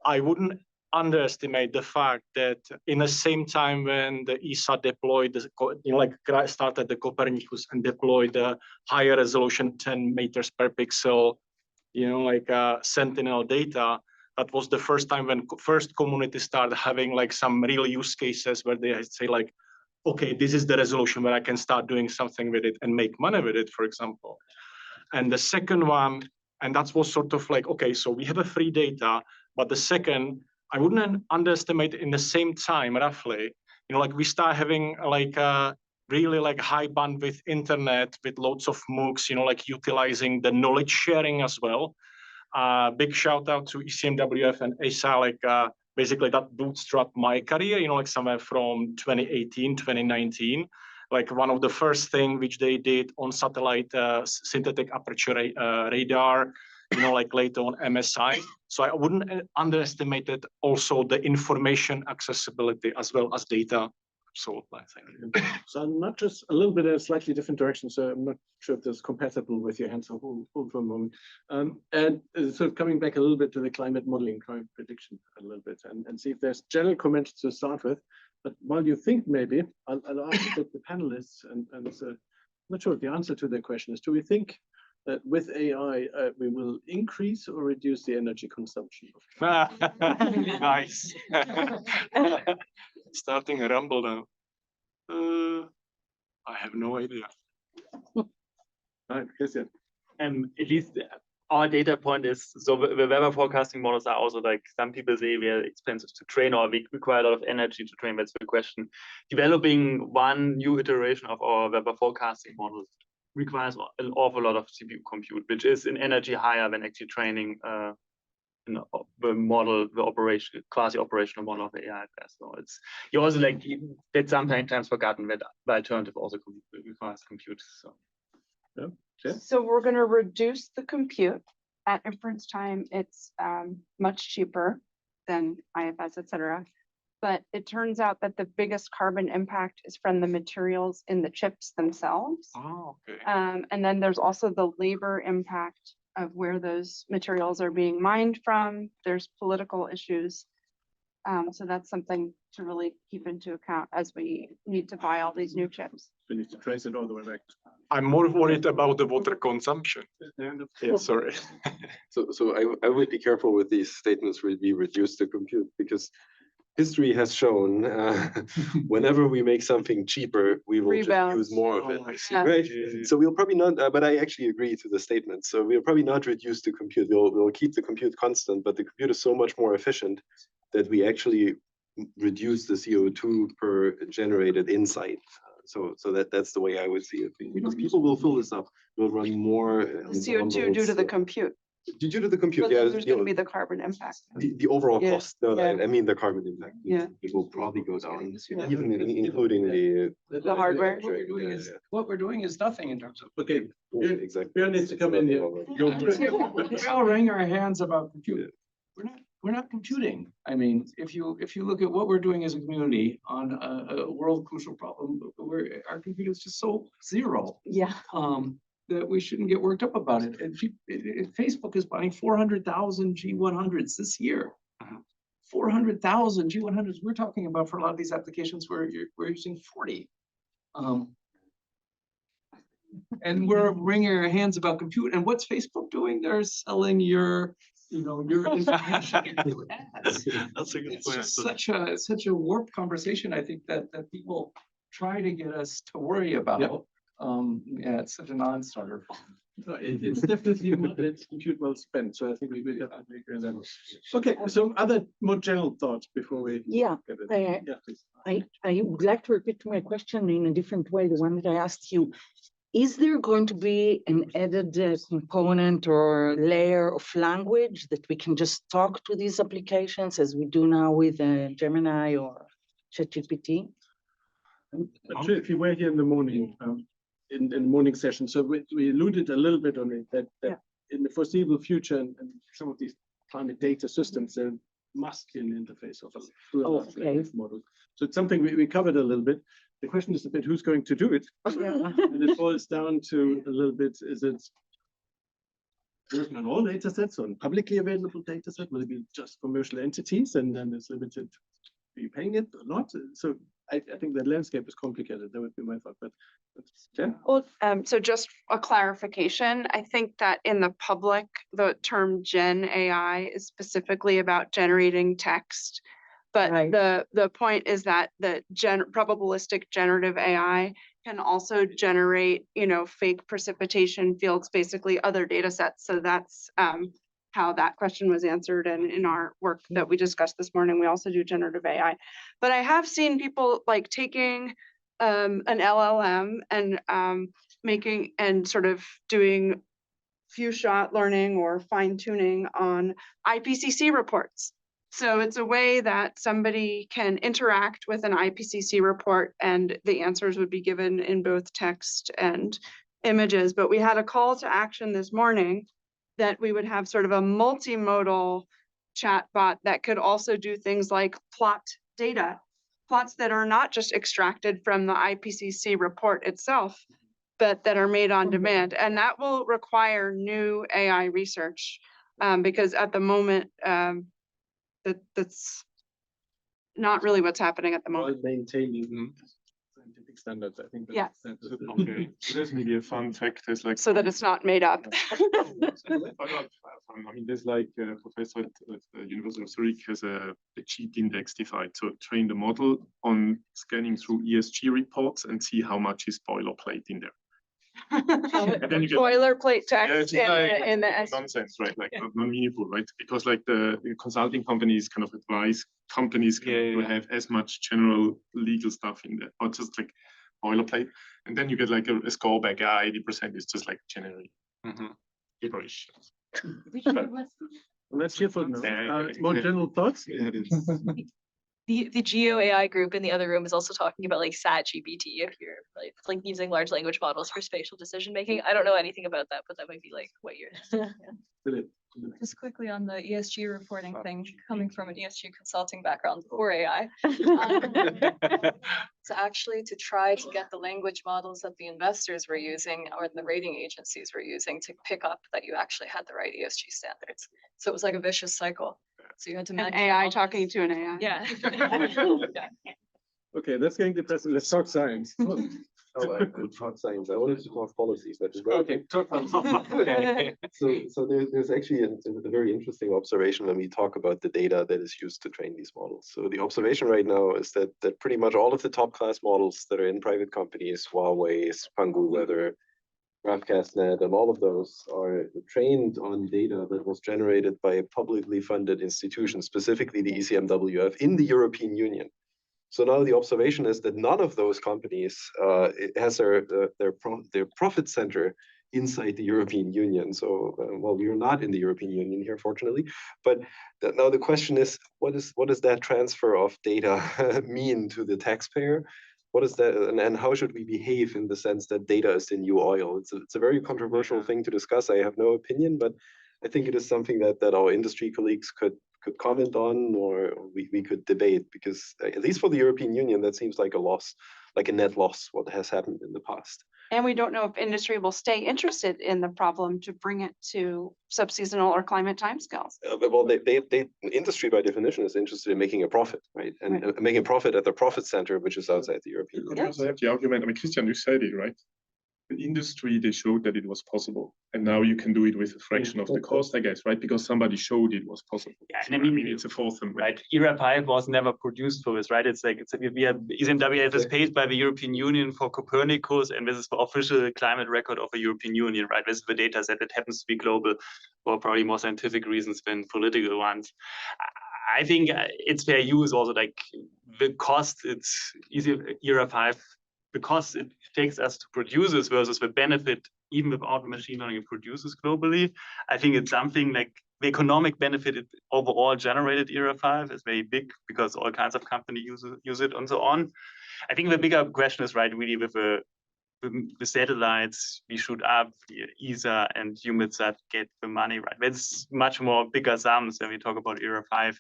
I wouldn't underestimate the fact that in the same time when the ESA deployed, started the Copernicus and deployed the higher resolution 10 meters per pixel, Sentinel data, that was the first time when first community started having like some real use cases where they say like, okay, this is the resolution where I can start doing something with it and make money with it, for example. And the second one, and that was sort of like, okay, so we have a free data, but the second, I wouldn't underestimate in the same time, roughly, like we start having like a really like high bandwidth internet with lots of MOOCs, like utilizing the knowledge sharing as well. Big shout out to ECMWF and ESA, like basically that bootstrapped my career, like somewhere from 2018, 2019. Like one of the first thing which they did on satellite synthetic aperture radar, like later on MSI. So I wouldn't underestimate it also the information accessibility as well as data. So I think. So not just a little bit of a slightly different direction. So I'm not sure if that's compatible with your hands. Hold for a moment. And sort of coming back a little bit to the climate modeling, climate prediction a little bit, and see if there's general comments to start with. But while you think, maybe I'll ask the panelists, and I'm not sure what the answer to the question is. Do we think that with AI we will increase or reduce the energy consumption? Nice. Starting a rumble now. I have no idea. Right, Christian. At least our data point is, so the weather forecasting models are also like, some people say we are expensive to train or we require a lot of energy to train. That's the question. Developing one new iteration of our weather forecasting models requires an awful lot of CPU compute, which is in energy higher than actually training the model, the operation, quasi-operational model of the AI. So it's, you also like, that's sometimes forgotten that the alternative also requires compute. So. Yeah. So we're going to reduce the compute at inference time. It's much cheaper than IFS, et cetera. But it turns out that the biggest carbon impact is from the materials in the chips themselves. Oh, okay. And then there's also the labor impact of where those materials are being mined from. There's political issues. So that's something to really keep into account as we need to buy all these new chips. We need to trace it all the way back. I'm more worried about the water consumption. Yeah, sorry. So I would be careful with these statements where we reduce the compute, because history has shown whenever we make something cheaper, we will just use more of it, right? So we'll probably not, but I actually agree to the statement. So we'll probably not reduce the compute. We'll keep the compute constant, but the compute is so much more efficient that we actually reduce the CO2 per generated insight. So that's the way I would see it, because people will fill this up. We'll run more. The CO2 due to the compute. Due to the compute, But yeah, there's going to be the carbon impact. the overall Yeah, cost. No, yeah. I mean the carbon impact. Yeah. It will probably go down, even including the hardware. What we're doing is nothing in terms of. Okay. Exactly. Björn needs to come in here. We all wring our hands about compute. We're not computing. I mean, if you look at what we're doing as a community on a world crucial problem, our compute is just so zero. Yeah. That we shouldn't get worked up about it. And Facebook is buying 400,000 G100s this year. 400,000 G100s. We're talking about for a lot of these applications where we're using 40. And we're wringing our hands about compute. And what's Facebook doing? They're selling your information. That's a good It's point. just such a warped conversation. I think that people try to get us to worry about. Yeah, it's such a non-starter. It's definitely it's compute well spent. So I think we agree on that. Okay, so other more general thoughts before we. Yeah, please. I would like to repeat my question in a different way, the one that I asked you. Is there going to be an added component or layer of language that we can just talk to these applications as we do now with Gemini or ChatGPT? I'm sure if you were here in the morning, in the morning session, so we alluded a little bit on it, that in the foreseeable future, and some of these climate data systems, there must be an interface of a language model. So it's something we covered a little bit. The question is a bit who's going to do it? And it boils down to a little bit, is it working on all data sets, on publicly available data set? Will it be just commercial entities and then it's limited? Are you paying it or not? So I think the landscape is complicated. That would be my thought, but yeah. Well, so just a clarification, I think that in the public, the term Gen AI is specifically about generating text. But the point is that the probabilistic generative AI can also generate, fake precipitation fields, basically other data sets. So that's how that question was answered. And in our work that we discussed this morning, we also do generative AI. But I have seen people like taking an LLM and making and sort of doing few shot learning or fine tuning on IPCC reports. So it's a way that somebody can interact with an IPCC report and the answers would be given in both text and images. But we had a call to action this morning that we would have sort of a multimodal chatbot that could also do things like plot data, plots that are not just extracted from the IPCC report itself, but that are made on demand. And that will require new AI research because at the moment, that's not really what's happening at the moment. While maintaining scientific standards, I think. Yes. Okay, so there's maybe a fun fact. There's like so that it's not made up. I mean, there's like a professor at the University of Zurich has a cheat index defined to train the model on scanning through ESG reports and see how much is boilerplate in there. And then you get Boilerplate text in the nonsense, right? Like not meaningful, right? Because like the consulting companies kind of advise companies to have as much general legal stuff in there, or just like boilerplate. And then you get like a score back. 80% is just like generic gibberish. Let's hear from more general thoughts. The Geo AI group in the other room is also talking about like SAT-GPT if you're like using large language models for spatial decision making. I don't know anything about that, but that might be like what you're. Just quickly on the ESG reporting thing, coming from an ESG consulting background before AI. So actually to try to get the language models that the investors were using or the rating agencies were using to pick up that you actually had the right ESG standards. So it was like a vicious cycle. So you had to an AI talking to an AI. Yeah. Okay, that's getting depressing. Let's talk science. Oh, I could talk science. I wanted to talk policy, but okay, talk So there's actually a very interesting observation when we talk about the data that is used to train these models. So the observation right now is that pretty much all of the top class models that are in private companies, Huawei, Pangu Weather, GraphCastNet, and all of those are trained on data that was generated by a publicly funded institution, specifically the ECMWF in the European Union. So now the observation is that none of those companies has their profit center inside the European Union. So, well, we are not in the European Union here, fortunately. But now the question is, what does that transfer of data mean to the taxpayer? What is that, and how should we behave in the sense that data is the new oil? It's a very controversial thing to discuss. I have no opinion, but I think it is something that our industry colleagues could comment on, or we could debate, because at least for the European Union, that seems like a loss, like a net loss, what has happened in the past. And we don't know if industry will stay interested in the problem to bring it to subseasonal or climate timescales. Well, industry by definition is interested in making a profit, right? And making a profit at the profit center, which is outside the European Union. I also have the argument. I mean, Christian, you said it, right? The industry, they showed that it was possible, and now you can do it with a fraction of the cost, I guess, right? Because somebody showed it was possible. Yeah, so, and I mean it's a fourth thing, right? ERA 5 was never produced for this, right? It's like we have ECMWF is paid by the European Union for Copernicus, and this is the official climate record of the European Union, right? This is the data set that happens to be global for probably more scientific reasons than political ones. I think it's fair use also, like the cost. It's easy ERA 5. The cost it takes us to produce this versus the benefit, even without machine learning, it produces globally. I think it's something like the economic benefit it overall generated ERA 5 is very big because all kinds of companies use it and so on. I think the bigger question is, right, really with the the satellites we shoot up, ESA and EUMETSAT get the money, right? That's much more bigger sums when we talk about ERA 5,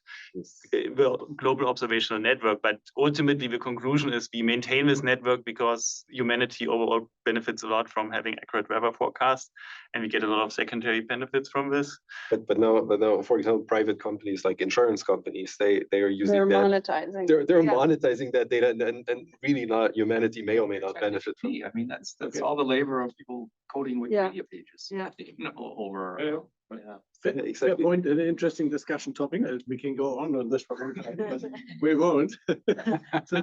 the global observational network. But ultimately, the conclusion is we maintain this network because humanity overall benefits a lot from having accurate weather forecasts, and we get a lot of secondary benefits from this. But now, for example, private companies like insurance companies, they are using They're that. monetizing. They're Yeah. monetizing that data, and really not humanity may or may not benefit from. I mean, that's all the labor of people coding Wikipedia pages. Yeah. You know, over. Yeah. Fair point, an interesting discussion topic. We can go on this for a long time, but we won't. So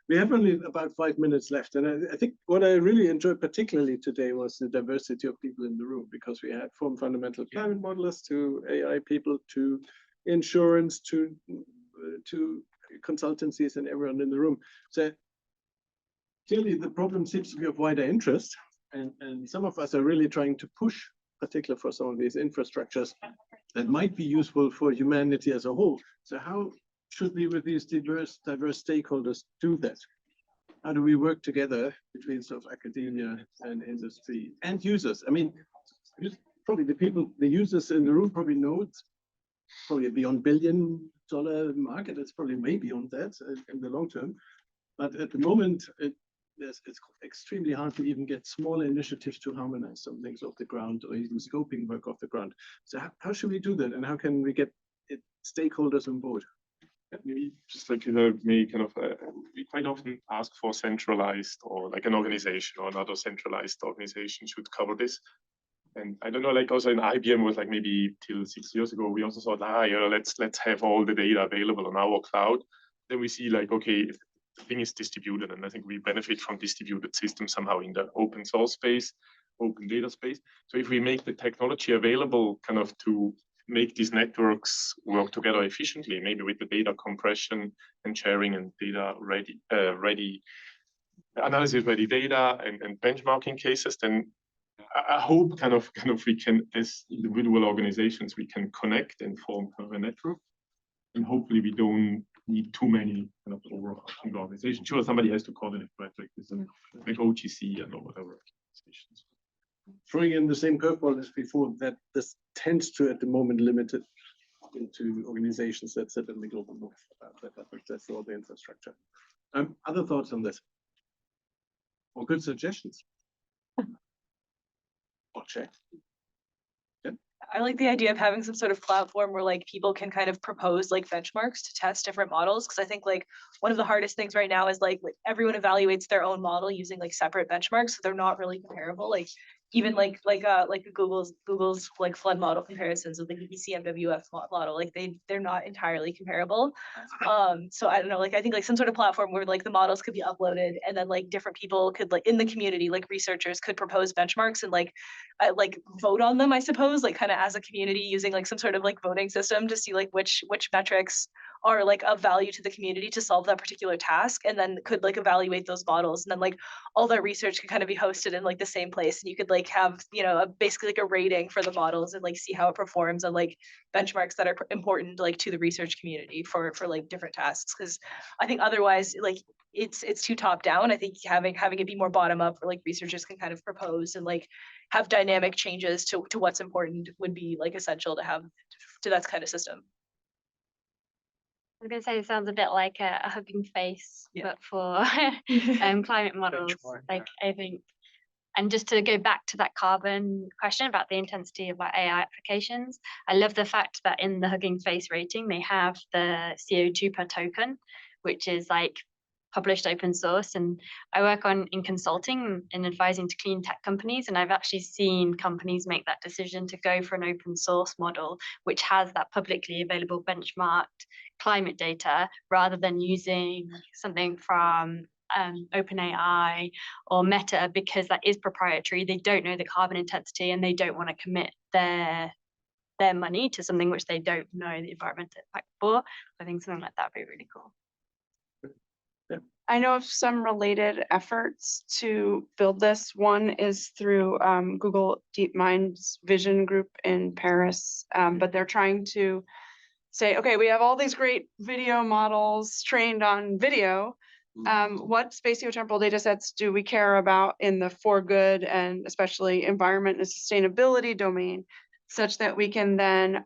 we have only about 5 minutes left, and I think what I really enjoyed particularly today was the diversity of people in the room, because we had from fundamental climate modelers to AI people to insurance to consultancies and everyone in the room. So clearly the problem seems to be of wider interest, and some of us are really trying to push, particularly for some of these infrastructures that might be useful for humanity as a whole. So how should we, with these diverse stakeholders, do that? How do we work together between sort of academia and industry and users? I mean, probably the users in the room probably know it's probably a beyond $1 billion market. It's probably way beyond that in the long term. But at the moment, it's extremely hard to even get smaller initiatives to harmonize some things off the ground or even scoping work off the ground. So how should we do that, and how can we get stakeholders on board? Maybe just like you heard me kind of, we quite often ask for centralized or like an organization or another centralized organization should cover this. And I don't know, like also in IBM was like maybe till 6 years ago, we also thought, let's have all the data available on our cloud. Then we see like, okay, if the thing is distributed, and I think we benefit from distributed systems somehow in the open source space, open data space. So if we make the technology available kind of to make these networks work together efficiently, maybe with the data compression and sharing and data ready analysis ready data and benchmarking cases, then I hope kind of we can, as individual organizations, we can connect and form kind of a network, and hopefully we don't need too many kind of overarching organizations. Sure, somebody has to coordinate, right? Like OGC and whatever organizations. Throwing in the same curveball as before, that this tends to, at the moment, limit it into organizations that sit in the global north. That's all the infrastructure. Other thoughts on this? Or good suggestions? Or check. I like the idea of having some sort of platform where like people can kind of propose like benchmarks to test different models. Cause I think like one of the hardest things right now is like everyone evaluates their own model using like separate benchmarks. So they're not really comparable. Like even like Google's like flood model comparisons with the ECMWF model, like they're not entirely comparable. So I don't know, like I think like some sort of platform where like the models could be uploaded and then like different people could like in the community, like researchers could propose benchmarks and like vote on them, I suppose, like kind of as a community using like some sort of like voting system to see like which metrics are like of value to the community to solve that particular task, and then could like evaluate those models, and then like all that research could kind of be hosted in like the same place, and you could like have, you know, basically like a rating for the models and like see how it performs on like benchmarks that are important like to the research community for like different tasks. Because I think otherwise like it's too top down. I think having it be more bottom up, where like researchers can kind of propose and like have dynamic changes to what's important would be like essential to have to that kind of system. I was going to say it sounds a bit like a Hugging Face, but for climate models. Like I think, and just to go back to that carbon question about the intensity of our AI applications, I love the fact that in the Hugging Face rating they have the CO2 per token, which is like published open source. And I work in consulting and advising to clean tech companies, and I've actually seen companies make that decision to go for an open source model which has that publicly available benchmarked climate data, rather than using something from OpenAI or Meta, because that is proprietary. They don't know the carbon intensity and they don't want to commit their money to something which they don't know the environmental impact for. I think something like that would be really cool. I know of some related efforts to build this. One is through Google DeepMind's Vision Group in Paris, but they're trying to say, okay, we have all these great video models trained on video, What spatiotemporal data sets do we care about in the for good and especially environment and sustainability domain, such that we can then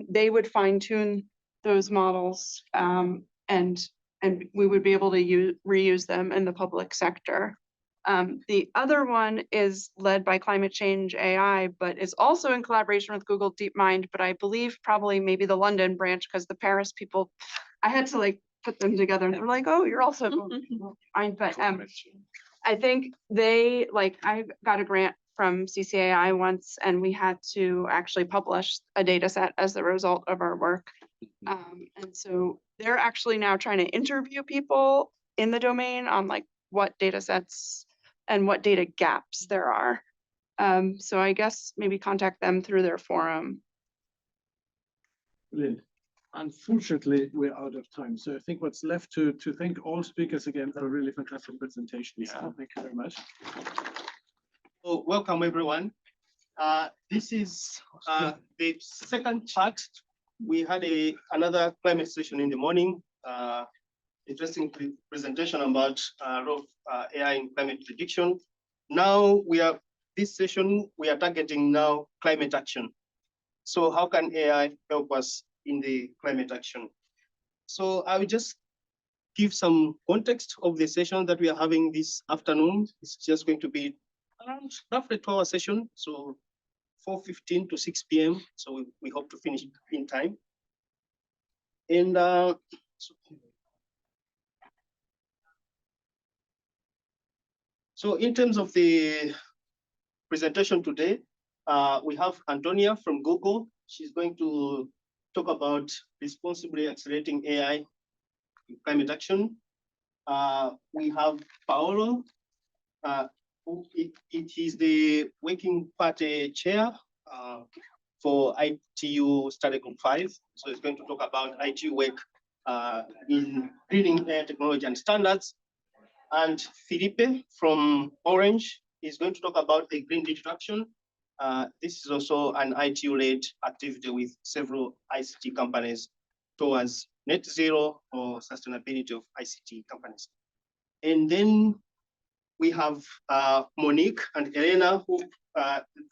they would fine tune those models, and we would be able to reuse them in the public sector. The other one is led by Climate Change AI, but is also in collaboration with Google DeepMind, but I believe probably maybe the London branch, because the Paris people, I had to like put them together and they're like, oh, you're also fine. But I think I got a grant from CCAI once, and we had to actually publish a data set as the result of our work. And so they're actually now trying to interview people in the domain on like what data sets and what data gaps there are. So I guess maybe contact them through their forum. Brilliant. Unfortunately, we're out of time. So I think what's left to thank all speakers again for a really fantastic presentations. Yeah. Thank you very much. So welcome everyone. This is the second part. We had another climate session in the morning. Interesting presentation about role of AI in climate prediction. Now this session, we are targeting now climate action. So how can AI help us in the climate action? So I will just give some context of the session that we are having this afternoon. It's just going to be around roughly 2-hour session. So 4:15 to 6 p.m. So we hope to finish in time. And so in terms of the presentation today, we have Antonia from Google. She's going to talk about responsibly accelerating AI in climate action. We have Paolo, who is the working party chair for ITU Study Group 5. So he's going to talk about ITU work in greening air technology and standards. And Felipe from Orange is going to talk about the green digital action. This is also an ITU-led activity with several ICT companies towards net zero or sustainability of ICT companies. And then we have Monique and Elena, who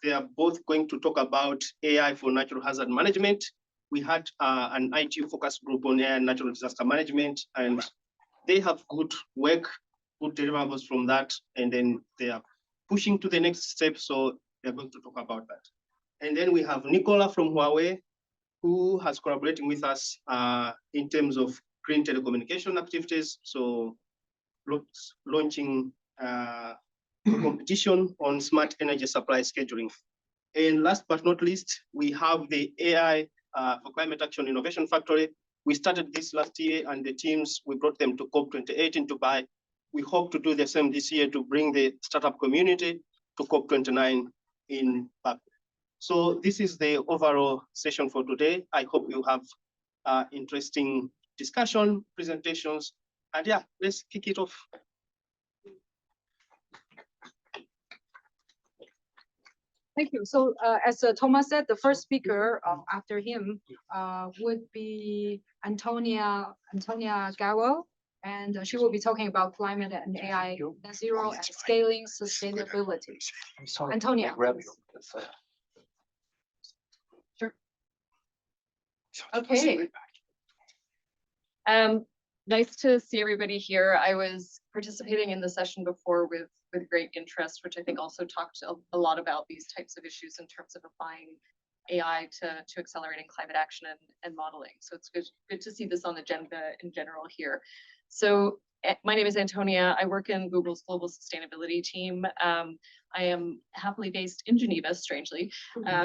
they are both going to talk about AI for natural hazard management. We had an ITU focus group on AI and natural disaster management, and they have good work, good deliverables from that, and then they are pushing to the next step, so they're going to talk about that. And then we have Nicola from Huawei, who has collaborating with us in terms of green telecommunication activities, so launching competition on smart energy supply scheduling. And last but not least, we have the AI for Climate Action Innovation Factory. We started this last year, and the teams, we brought them to COP28 in Dubai. We hope to do the same this year to bring the startup community to COP29 in Baku. So this is the overall session for today. I hope you have interesting discussion, presentations, and yeah, let's kick it off. Thank you. So as Thomas said, the first speaker after him would be Antonia Gawo, and she will be talking about climate and AI net zero and scaling sustainability. I'm sorry. Antonia. Grab you. Sure. Okay. Nice to see everybody here. I was participating in the session before with great interest, which I think also talked a lot about these types of issues in terms of applying AI to accelerating climate action and modeling. So it's good to see this on the agenda in general here. So my name is Antonia. I work in Google's global sustainability team. I am happily based in Geneva, strangely,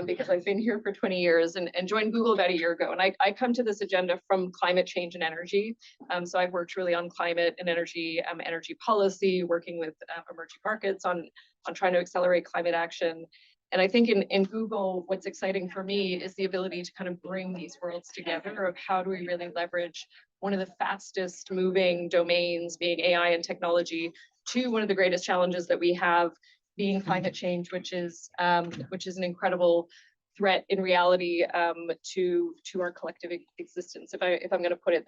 because I've been here for 20 years and joined Google about a year ago. And I come to this agenda from climate change and energy. So I've worked really on climate and energy policy, working with emerging markets on trying to accelerate climate action. And I think in Google, what's exciting for me is the ability to kind of bring these worlds together of how do we really leverage one of the fastest moving domains, being AI and technology, to one of the greatest challenges that we have, being climate change, which is an incredible threat in reality to our collective existence, if I'm going to put it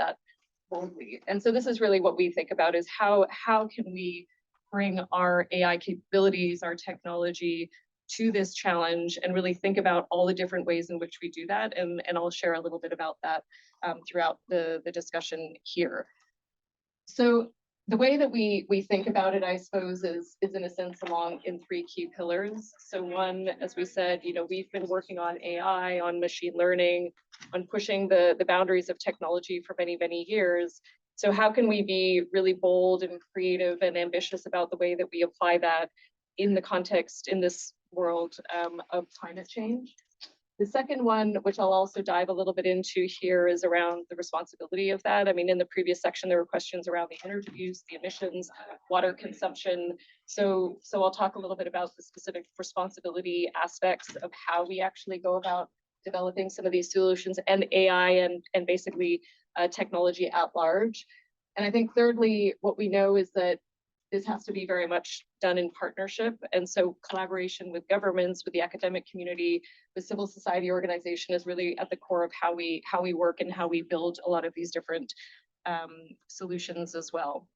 boldly. And so this is really what we think about is how can we bring our AI capabilities, our technology to this challenge and really think about all the different ways in which we do that. And I'll share a little bit about that throughout the discussion here. So the way that we think about it, I suppose, is in a sense in three key pillars. So one, as we said, we've been working on AI, on machine learning, on pushing the boundaries of technology for many, many years. So how can we be really bold and creative and ambitious about the way that we apply that in the context, in this world of climate change? The second one, which I'll also dive a little bit into here, is around the responsibility of that. I mean, in the previous section, there were questions around the energy use, the emissions, water consumption. So I'll talk a little bit about the specific responsibility aspects of how we actually go about developing some of these solutions and AI and basically technology at large. And I think thirdly, what we know is that this has to be very much done in partnership. And so collaboration with governments, with the academic community, with civil society organization is really at the core of how we work and how we build a lot of these different solutions as well.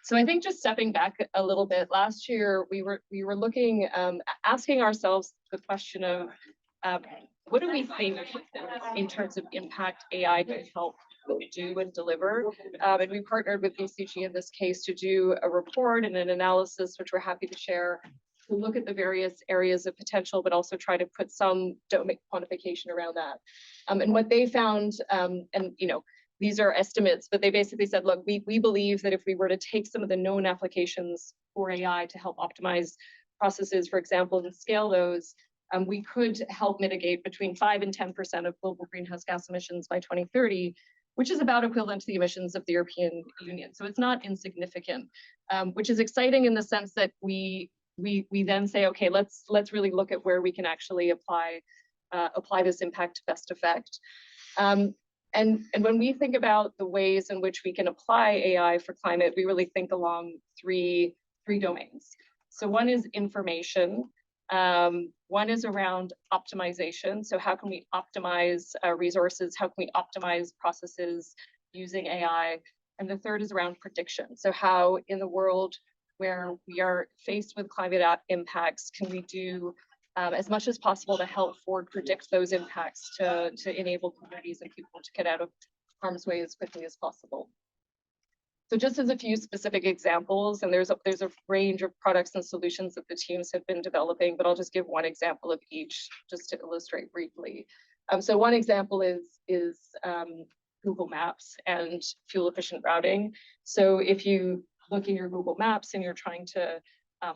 So I think just stepping back a little bit, last year we were looking, asking ourselves the question of what do we think in terms of impact AI can help do and deliver? And we partnered with BCG in this case to do a report and an analysis, which we're happy to share, to look at the various areas of potential, but also try to put some domain quantification around that. And what they found, and these are estimates, but they basically said, look, we believe that if we were to take some of the known applications for AI to help optimize processes, for example, and scale those, we could help mitigate between 5 and 10% of global greenhouse gas emissions by 2030, which is about equivalent to the emissions of the European Union. So it's not insignificant, which is exciting in the sense that we then say, okay, let's really look at where we can actually apply this impact to best effect. And when we think about the ways in which we can apply AI for climate, we really think along three domains. So one is information. One is around optimization. So how can we optimize resources? How can we optimize processes using AI? And the third is around prediction. So how in the world where we are faced with climate impacts, can we do as much as possible to help forward predict those impacts to enable communities and people to get out of harm's way as quickly as possible? So just as a few specific examples, and there's a range of products and solutions that the teams have been developing, but I'll just give one example of each just to illustrate briefly. So one example is Google Maps and fuel efficient routing. So if you look in your Google Maps and you're trying to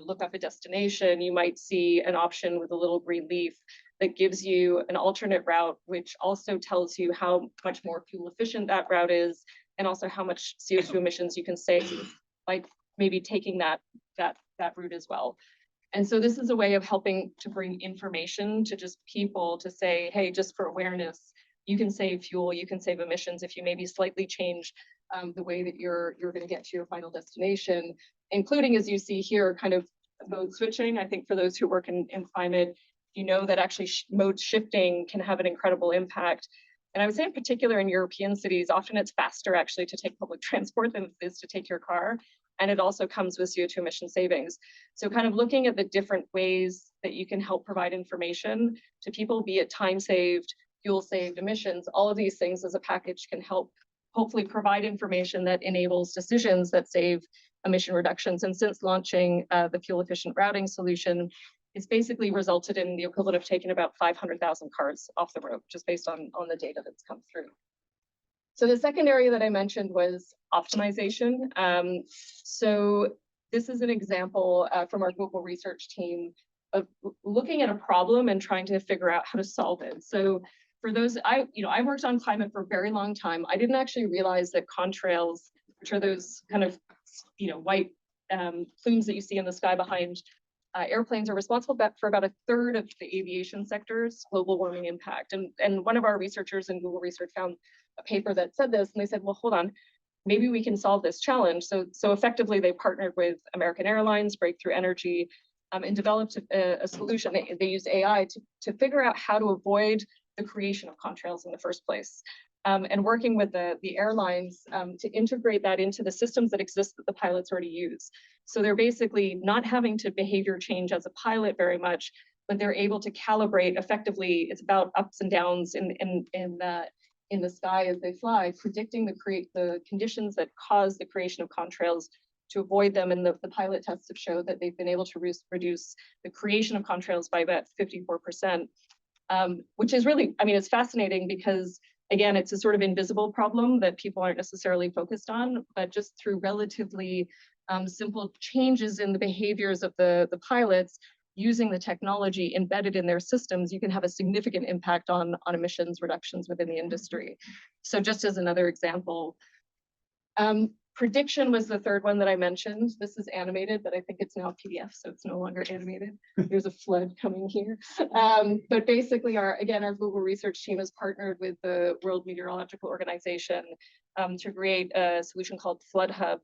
look up a destination, you might see an option with a little green leaf that gives you an alternate route, which also tells you how much more fuel efficient that route is, and also how much CO2 emissions you can save by maybe taking that route as well. And so this is a way of helping to bring information to just people to say, hey, just for awareness, you can save fuel, you can save emissions if you maybe slightly change the way that you're going to get to your final destination, including, as you see here, kind of mode switching. I think for those who work in climate, that actually mode shifting can have an incredible impact. And I would say in particular in European cities, often it's faster actually to take public transport than it is to take your car. And it also comes with CO2 emission savings. So kind of looking at the different ways that you can help provide information to people, be it time saved, fuel saved, emissions, all of these things as a package can help hopefully provide information that enables decisions that save emission reductions. And since launching the fuel efficient routing solution, it's basically resulted in the equivalent of taking about 500,000 cars off the road, just based on the data that's come through. So the second area that I mentioned was optimization. So this is an example from our Google research team of looking at a problem and trying to figure out how to solve it. So for those, I worked on climate for a very long time. I didn't actually realize that contrails, which are those kind of white plumes that you see in the sky behind airplanes, are responsible for about 1/3 of the aviation sector's global warming impact. And one of our researchers in Google Research found a paper that said this, and they said, well, hold on, maybe we can solve this challenge. So effectively, they partnered with American Airlines, Breakthrough Energy, and developed a solution. They used AI to figure out how to avoid the creation of contrails in the first place. and working with the airlines to integrate that into the systems that exist that the pilots already use. So they're basically not having to behavior change as a pilot very much, but they're able to calibrate effectively. It's about ups and downs in the sky as they fly, predicting the conditions that cause the creation of contrails to avoid them. And the pilot tests have showed that they've been able to reduce the creation of contrails by about 54%, which is really, I mean, it's fascinating because, again, it's a sort of invisible problem that people aren't necessarily focused on, but just through relatively simple changes in the behaviors of the pilots, using the technology embedded in their systems, you can have a significant impact on emissions reductions within the industry. So just as another example, prediction was the third one that I mentioned. This is animated, but I think it's now PDF, so it's no longer animated. There's a flood coming here. But basically, our Google research team has partnered with the World Meteorological Organization to create a solution called Flood Hub,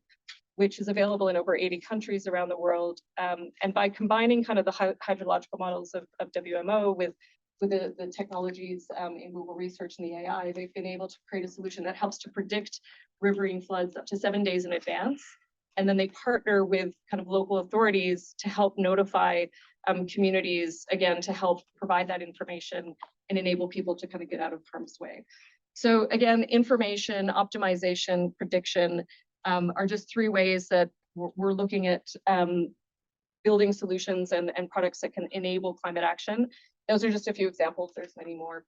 which is available in over 80 countries around the world. And by combining kind of the hydrological models of WMO with the technologies in Google Research and the AI, they've been able to create a solution that helps to predict riverine floods up to 7 days in advance. And then they partner with kind of local authorities to help notify communities, again, to help provide that information and enable people to kind of get out of harm's way. So again, information, optimization, prediction, are just three ways that we're looking at building solutions and products that can enable climate action. Those are just a few examples. There's many more.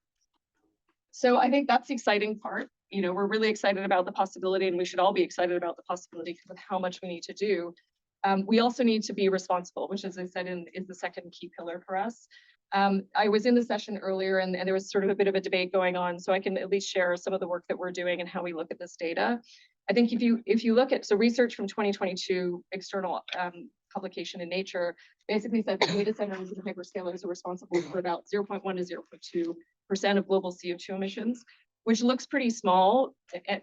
So I think that's the exciting part. You know, we're really excited about the possibility, and we should all be excited about the possibility of how much we need to do. We also need to be responsible, which, as I said, is the second key pillar for us. I was in the session earlier, and there was sort of a bit of a debate going on, so I can at least share some of the work that we're doing and how we look at this data. I think if you look at, so research from 2022 external publication in Nature basically said that data centers and hyperscalers are responsible for about 0.1 to 0.2% of global CO2 emissions, which looks pretty small,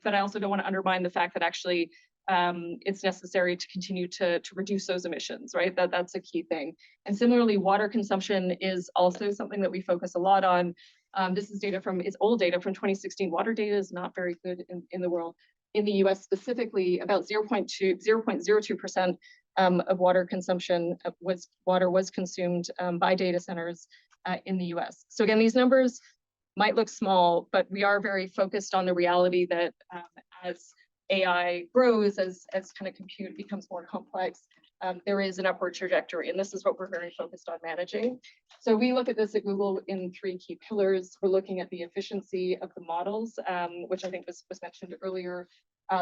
but I also don't want to undermine the fact that actually it's necessary to continue to reduce those emissions, right? That's a key thing. And similarly, water consumption is also something that we focus a lot on. This is it's old data from 2016. Water data is not very good in the world. In the US specifically, about 0.02% of water consumption was consumed by data centers in the US. So again, these numbers might look small, but we are very focused on the reality that as AI grows, as kind of compute becomes more complex, there is an upward trajectory, and this is what we're very focused on managing. So we look at this at Google in three key pillars. We're looking at the efficiency of the models, which I think was mentioned earlier,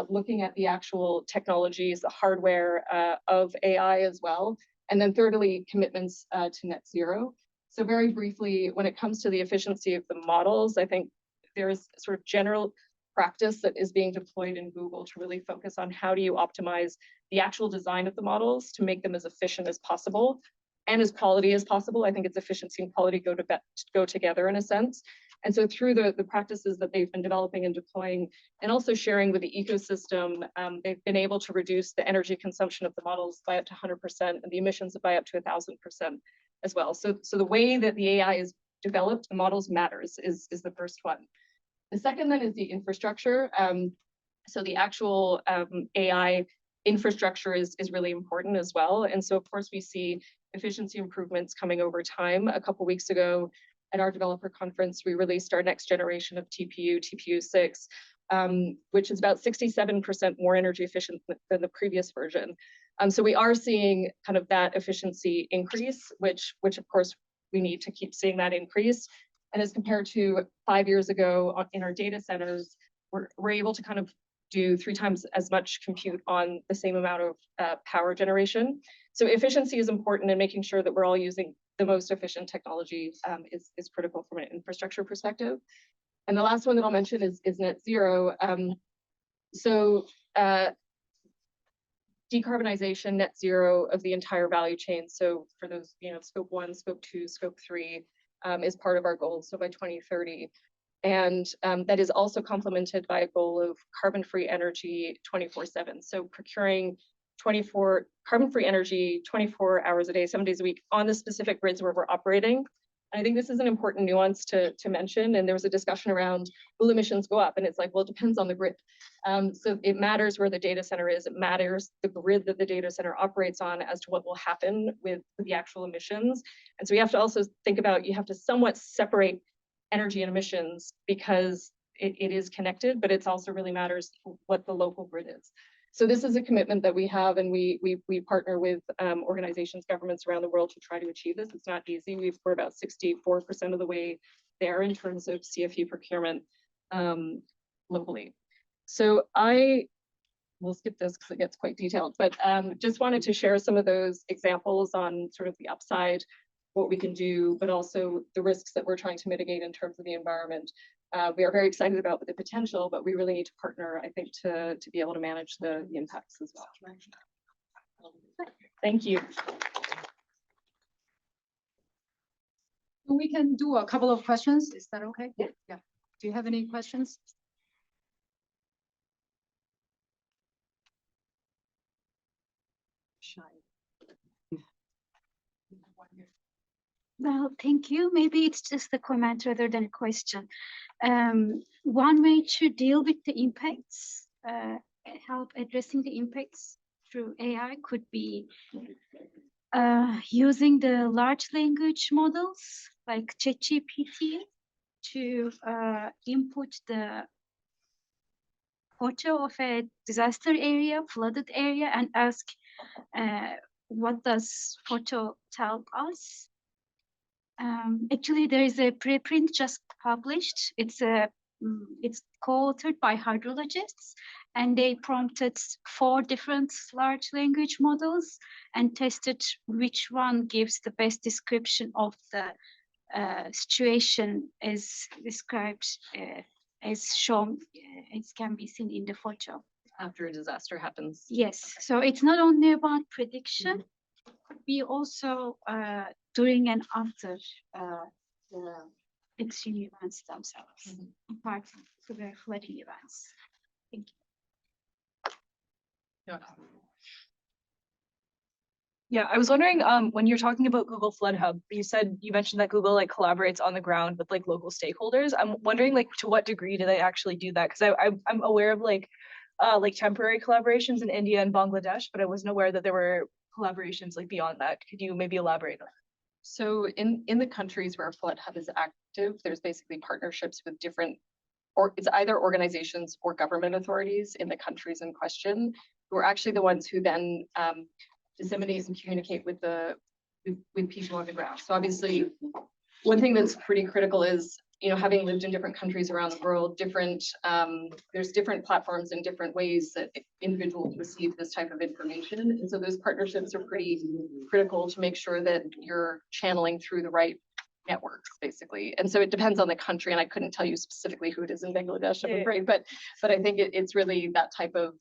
looking at the actual technologies, the hardware of AI as well, and then thirdly, commitments to net zero. So very briefly, when it comes to the efficiency of the models, I think there's sort of general practice that is being deployed in Google to really focus on how do you optimize the actual design of the models to make them as efficient as possible and as quality as possible. I think it's efficiency and quality go together in a sense. And so through the practices that they've been developing and deploying and also sharing with the ecosystem, they've been able to reduce the energy consumption of the models by up to 100% and the emissions by up to 1,000% as well. So the way that the AI is developed, the models matters is the first one. The second then is the infrastructure. So the actual AI infrastructure is really important as well. And so of course we see efficiency improvements coming over time. A couple weeks ago at our developer conference, we released our next generation of TPU 6, which is about 67% more energy efficient than the previous version. So we are seeing kind of that efficiency increase, which of course we need to keep seeing that increase. And as compared to 5 years ago in our data centers, we're able to kind of do 3 times as much compute on the same amount of power generation. So efficiency is important, and making sure that we're all using the most efficient technology is critical from an infrastructure perspective. And the last one that I'll mention is net zero. Decarbonization, net zero of the entire value chain. So for those, scope 1, scope 2, scope 3 is part of our goal. So by 2030. And that is also complemented by a goal of carbon-free energy 24/7. So procuring carbon-free energy 24 hours a day, 7 days a week on the specific grids where we're operating. And I think this is an important nuance to mention. And there was a discussion around, will emissions go up? And it's like, well, it depends on the grid. So it matters where the data center is. It matters the grid that the data center operates on as to what will happen with the actual emissions. And so we have to also think about, you have to somewhat separate energy and emissions because it is connected, but it's also really matters what the local grid is. So this is a commitment that we have, and we partner with organizations, governments around the world to try to achieve this. It's not easy. We're about 64% of the way there in terms of CFU procurement locally. So I will skip this because it gets quite detailed, but just wanted to share some of those examples on sort of the upside, what we can do, but also the risks that we're trying to mitigate in terms of the environment. We are very excited about the potential, but we really need to partner, I think, to be able to manage the impacts as well. Thank you. We can do a couple of questions. Is that okay? Yeah. Yeah. Do you have any questions? Well, thank you. Maybe it's just a comment rather than a question. One way to deal with the impacts, help addressing the impacts through AI could be using the large language models like ChatGPT to input the photo of a disaster area, flooded area, and ask what does photo tell us? Actually, there is a preprint just published. It's co-authored by hydrologists, and they prompted 4 different large language models and tested which one gives the best description of the situation as described, as shown, as can be seen in the photo. After a disaster happens. Yes, so it's not only about prediction, could be also during and after the extreme events themselves, apart from the flooding events. Thank you. Yeah, I was wondering, when you're talking about Google Flood Hub, you mentioned that Google like collaborates on the ground with like local stakeholders. I'm wondering like to what degree do they actually do that? Because I'm aware of like temporary collaborations in India and Bangladesh, but I wasn't aware that there were collaborations like beyond that. Could you maybe elaborate on that? So in the countries where Flood Hub is active, there's basically partnerships with different, or it's either organizations or government authorities in the countries in question, who are actually the ones who then disseminate and communicate with people on the ground. So obviously, one thing that's pretty critical is, having lived in different countries around the world, there's different platforms and different ways that individuals receive this type of information. And so those partnerships are pretty critical to make sure that you're channeling through the right networks, basically. And so it depends on the country, and I couldn't tell you specifically who it is in Bangladesh, I'm afraid, but I think it's really that type of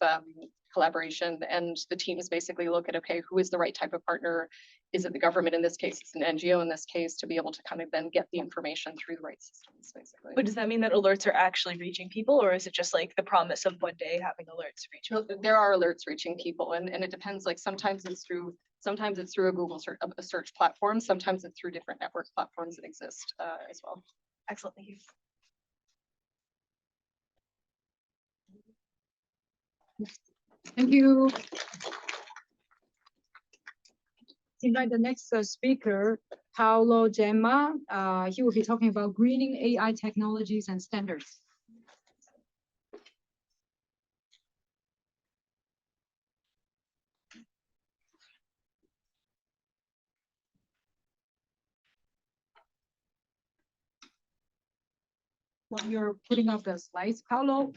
collaboration, and the teams basically look at, okay, who is the right type of partner? Is it the government? In this case, it's an NGO in this case, to be able to kind of then get the information through the right systems, basically. But does that mean that alerts are actually reaching people, or is it just like the promise of one day having alerts reach people? There are alerts reaching people, and it depends. Like sometimes it's through a Google search, a search platform. Sometimes it's through different network platforms that exist as well. Excellent, thank you. Thank you. Invite the next speaker, Paulo Gemma. He will be talking about greening AI technologies and standards. While you're putting up the slides, Paulo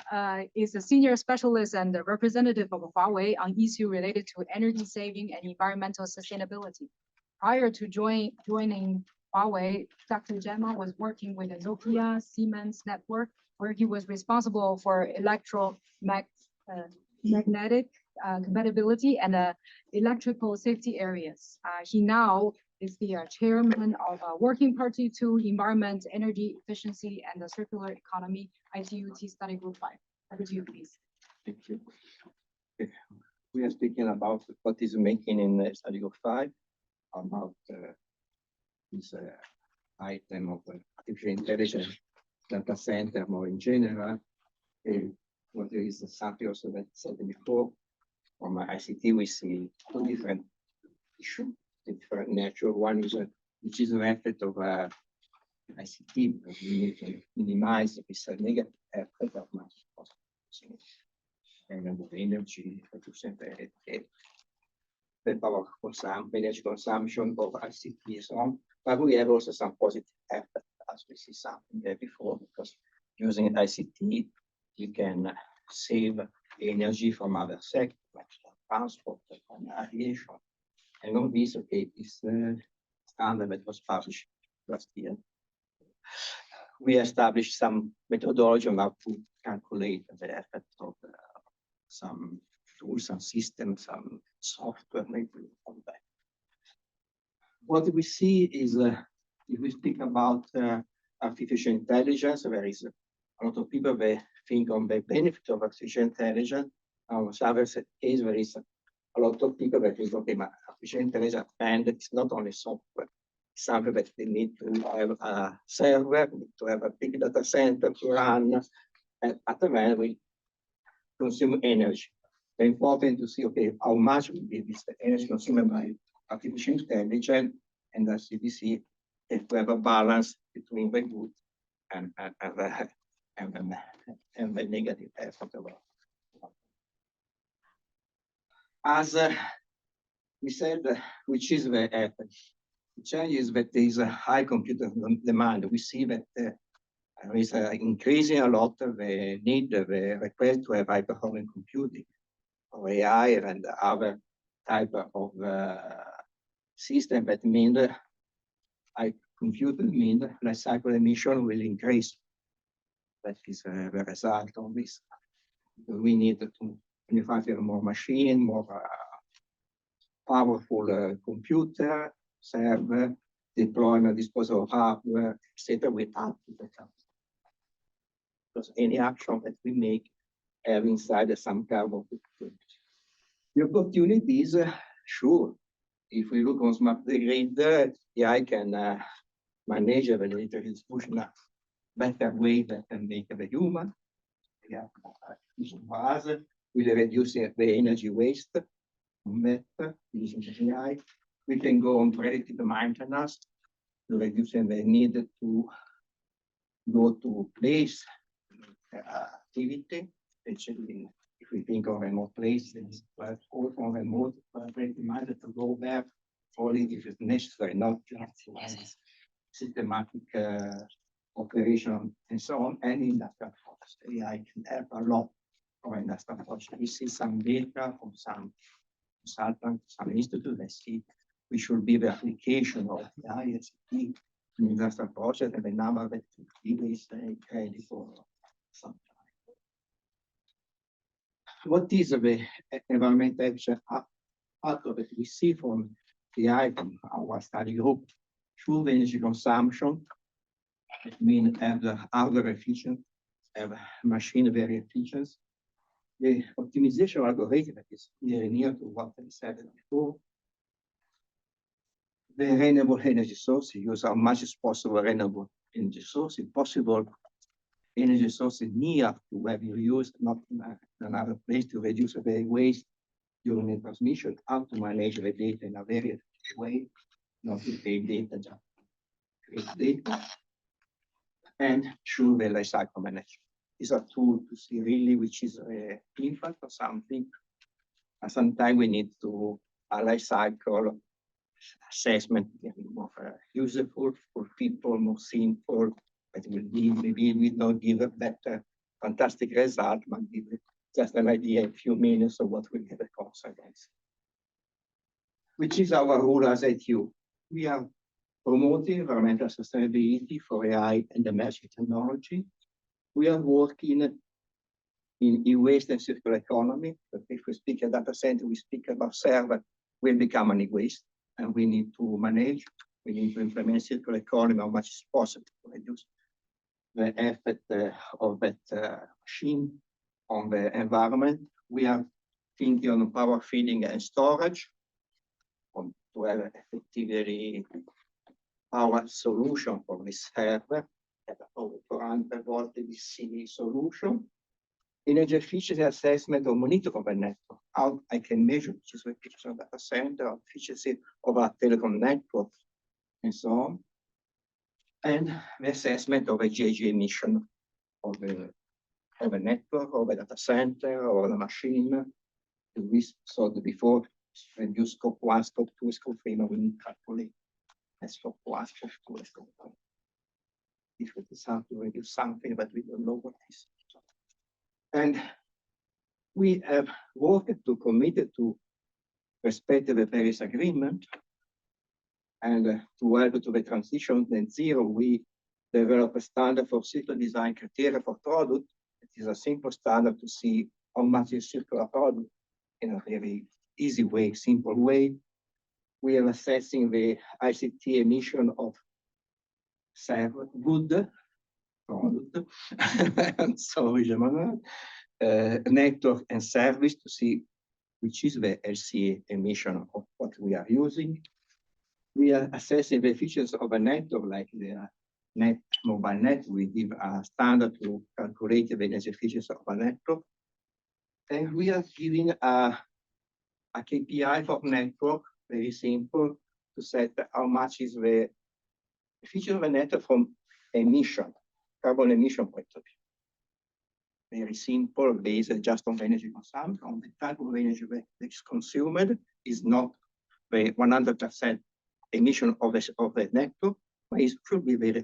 is a senior specialist and a representative of Huawei on issues related to energy saving and environmental sustainability. Prior to joining Huawei, Dr. Gemma was working with the Nokia Siemens network, where he was responsible for electromagnetic compatibility and electrical safety areas. He now is the chairman of a working party to environment, energy efficiency, and the circular economy, ITUT Study Group 5. Over to you, please. Thank you. We are speaking about what is making in Study Group 5, about this item of artificial intelligence data center more in general. What there is something also that said before, from ICT, we see two different issues, different nature. One is which is the effect of ICT, because we need to minimize this negative effect of much possible. And then the energy, the power consumption, energy consumption of ICT and so on. But we have also some positive effect, as we see something there before, because using ICT, you can save energy from other sectors, like transport and aviation. And all this, okay, is standard that was published last year. We established some methodology on how to calculate the effect of some tools, some systems, some software, maybe on that. What we see is, if we speak about artificial intelligence, there is a lot of people that think on the benefit of artificial intelligence. On the other case, there is a lot of people that think, okay, but artificial intelligence, and it's not only software. It's something that they need to have a server, need to have a big data center to run, and at the end, we consume energy. It's important to see, okay, how much will be this energy consumed by artificial intelligence, and as CDC, if we have a balance between the good and the negative effect of it. As we said, which is the effect? The change is that there is a high computer demand. We see that there is increasing a lot of the need, the request to have high performance computing or AI and other type of system that mean high computing mean life cycle emission will increase. That is the result of this. We need to manufacture more machine, more powerful computer, server, deployment, disposal of hardware, etc. without the company. Because any action that we make have inside some kind of opportunity. The opportunity is sure. If we look on smart grid, AI can manage the electric distribution in a better way than can make the human. Yeah, will reduce the energy waste better using AI. We can go on predictive maintenance to reduce the need to go to place activity, especially if we think of remote places, but also on remote predictive maintenance to go there only if it's necessary, not just systematic operation and so on, and industrial process. AI can help a lot for industrial process. We see some data from some consultants, some institutes that see we should be the application of the ICT in industrial process, and the number that is ready for some time. What is the environmental factor that we see from the AI from our study group? Through the energy consumption, it means have the hardware efficient, have machine very efficient. The optimization algorithm that is very near to what I said before. The renewable energy source, use as much as possible renewable energy source, if possible, energy sources near to where you use, not in another place, to reduce the waste during the transmission, how to manage the data in a very efficient way, not to take data, just create data, and through the life cycle management. These are tools to see really which is the impact of something. And sometimes we need to a life cycle assessment more useful for people, more simple, but will be maybe we don't give a better fantastic result, but give just an idea, a few minutes of what will be the consequence. Which is our role as ITU. We are promoting environmental sustainability for AI and emerging technology. We are working in e-waste and circular economy. But if we speak about data center, we speak about server, will become an e-waste, and we need to manage. We need to implement circular economy as much as possible to reduce the effect of that machine on the environment. We are thinking on power feeding and storage to have effectively our solution for this server, over 400 volt DC solution. Energy efficiency assessment or monitor of a network. How I can measure which is the efficiency of data center, efficiency of a telecom network, and so on. And the assessment of a GHG emission of a network, of a data center, or a machine. We saw before, reduce scope 1, scope 2, scope 3, we need to calculate scope 1, scope 2, scope 3. If it is hard to reduce something, but we don't know what is. And we have worked to committed to respect the Paris Agreement and to help to the transition to net zero, we develop a standard for circular design criteria for product. It is a simple standard to see how much is circular product in a very easy way, simple way. We are assessing the ICT emission of server good product. Sorry, network and service to see which is the LCA emission of what we are using. We are assessing the features of a network like the mobile network. We give a standard to calculate the energy efficiency of a network. And we are giving a KPI for network, very simple, to set how much is the efficiency of a network from emission, carbon emission point of view. Very simple, based just on the energy consumption, on the type of energy that is consumed, is not the 100% emission of the network, but it should be the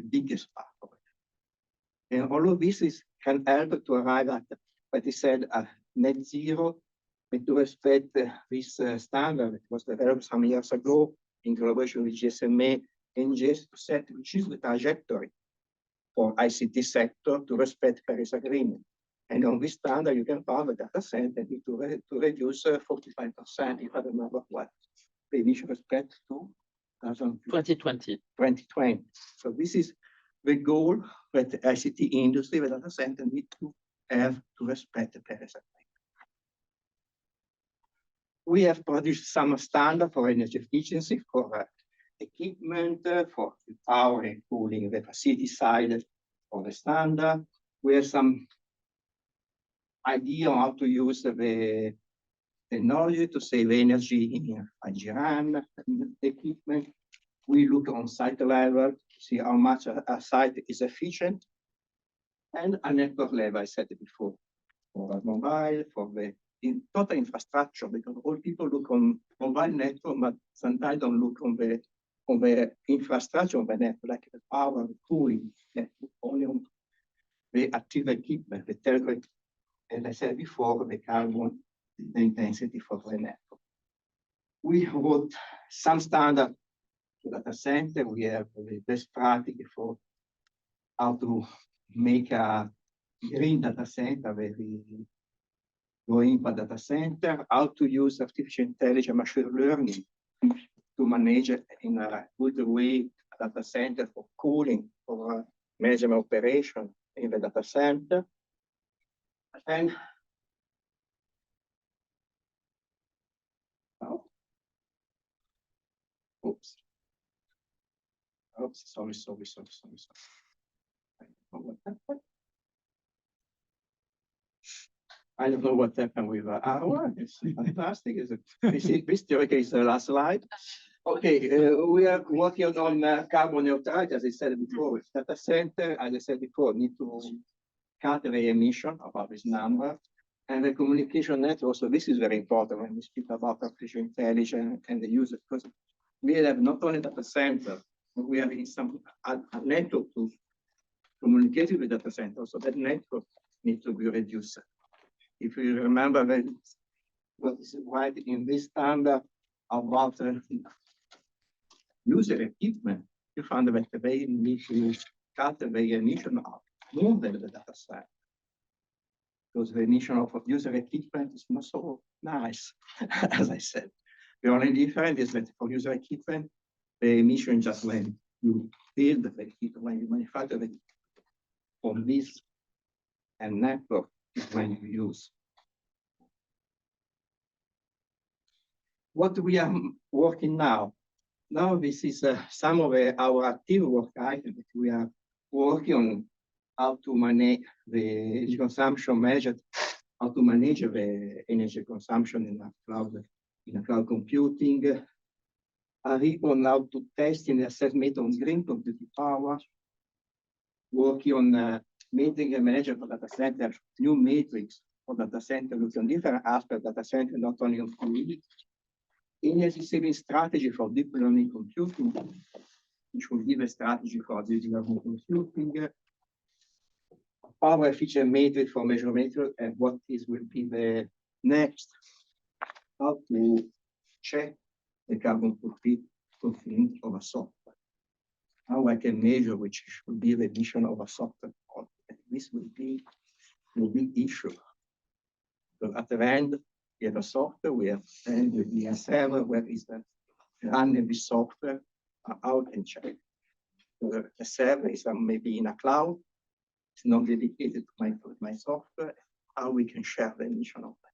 biggest part of it. And all of this can help to arrive at what is said net zero, and to respect this standard that was developed some years ago in collaboration with GSMA and GS to set which is the trajectory for ICT sector to respect Paris Agreement. And on this standard, you can find the data center need to reduce 45%, if I remember what the initial respect to 2020. 2020. So this is the goal that the ICT industry, the data center need to have to respect the Paris Agreement. We have produced some standard for energy efficiency for equipment, for power and cooling, the facility side of the standard. We have some idea on how to use the technology to save energy in IGRAN equipment. We look on site level to see how much a site is efficient, and a network level, I said it before, for mobile, for the total infrastructure, because all people look on mobile network, but sometimes don't look on the infrastructure of the network, like the power, the cooling, only on the active equipment, the telco, and I said before, the carbon, the intensity for the network. We wrote some standard to data center. We have the best practice for how to make a green data center, very low impact data center, how to use artificial intelligence, machine learning to manage in a good way a data center for cooling, for management operation in the data center. And oops, sorry. I don't know what happened with our. It's fantastic. This theory is the last slide. Okay, we are working on carbon neutrality, as I said before, with data center. As I said before, need to cut the emission about this number. And the communication network, so this is very important when we speak about artificial intelligence and the user, because we have not only data center, but we have some a network to communicate with the data center. So that network needs to be reduced. If you remember that what is right in this standard about user equipment, you find that they need to cut the emission out more than the data center. Because the emission of user equipment is not so nice, as I said. The only difference is that for user equipment, the emission just when you build the equipment, when you manufacture it. From this and network is when you use. What we are working now Now this is some of our active work items that we are working on how to manage the energy consumption measured, how to manage the energy consumption in a cloud computing. On how to test and assess method on green computing power, working on meeting and management for data center, new matrix for data center, looking on different aspects of data center, not only on fluid. Energy saving strategy for deep learning computing, which will give a strategy for deep learning computing. Power efficient matrix for measurement and what is will be the next, how to check the carbon footprint of a software. How I can measure which should be the emission of a software. This will be a big issue. So at the end, we have a software, we have a server, where is that running the software, how can check. So the server is maybe in a cloud, it's not dedicated to my software, how we can share the emission of that.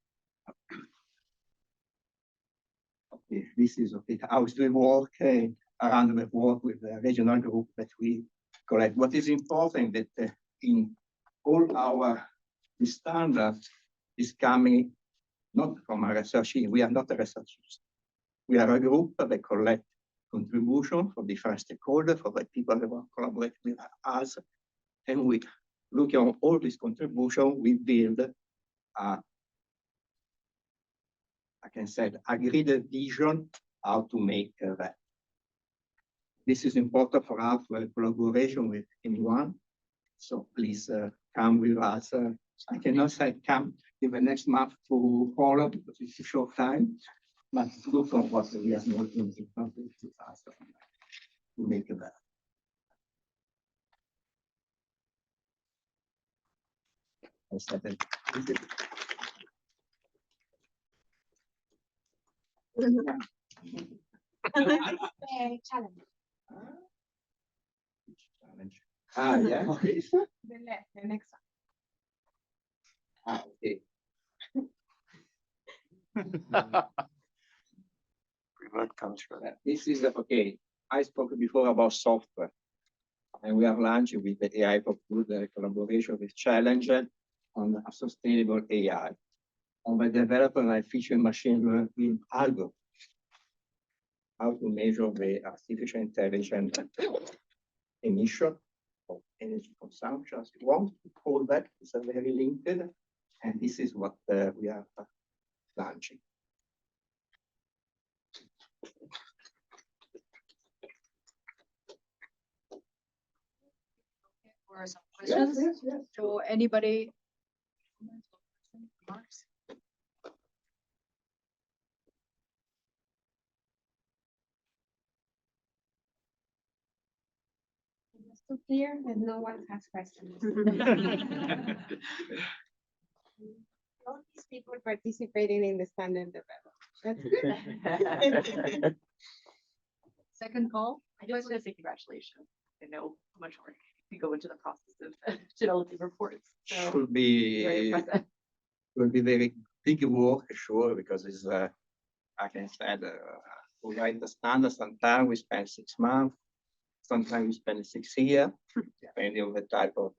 Okay, this is okay. How do we work around the work with the regional group that we collect? What is important that in all our standards is coming not from a research. We are not a researchers. We are a group that collect contribution from different stakeholders, for the people that will collaborate with us, and we look at all this contribution. We build I can say, agreed vision how to make that. This is important for us to have collaboration with anyone. So please come with us. I cannot say come in the next month to follow because it's a short time, but look at what we are working with us to make that. I said that. Challenge. Yeah. The next one. Okay. Reward comes from that. This is okay. I spoke before about software, and we are launching with the AI for Good collaboration with Challenge on a sustainable AI, on the development of efficient machine learning algorithm, how to measure the artificial intelligence emission of energy consumption. As you want to call that, it's a very linked, and this is what we are launching. For some questions. Yes. So anybody? Marks? So clear that no one has questions. All these people participating in the standard development. That's good. Second call. I just want to say congratulations. I know how much work you go into the process of developing reports. So Should be very impressive. will be very big work, sure, because it's I can say to write the standard. Sometimes we spend 6 months, sometimes we spend 6 years, depending on the type of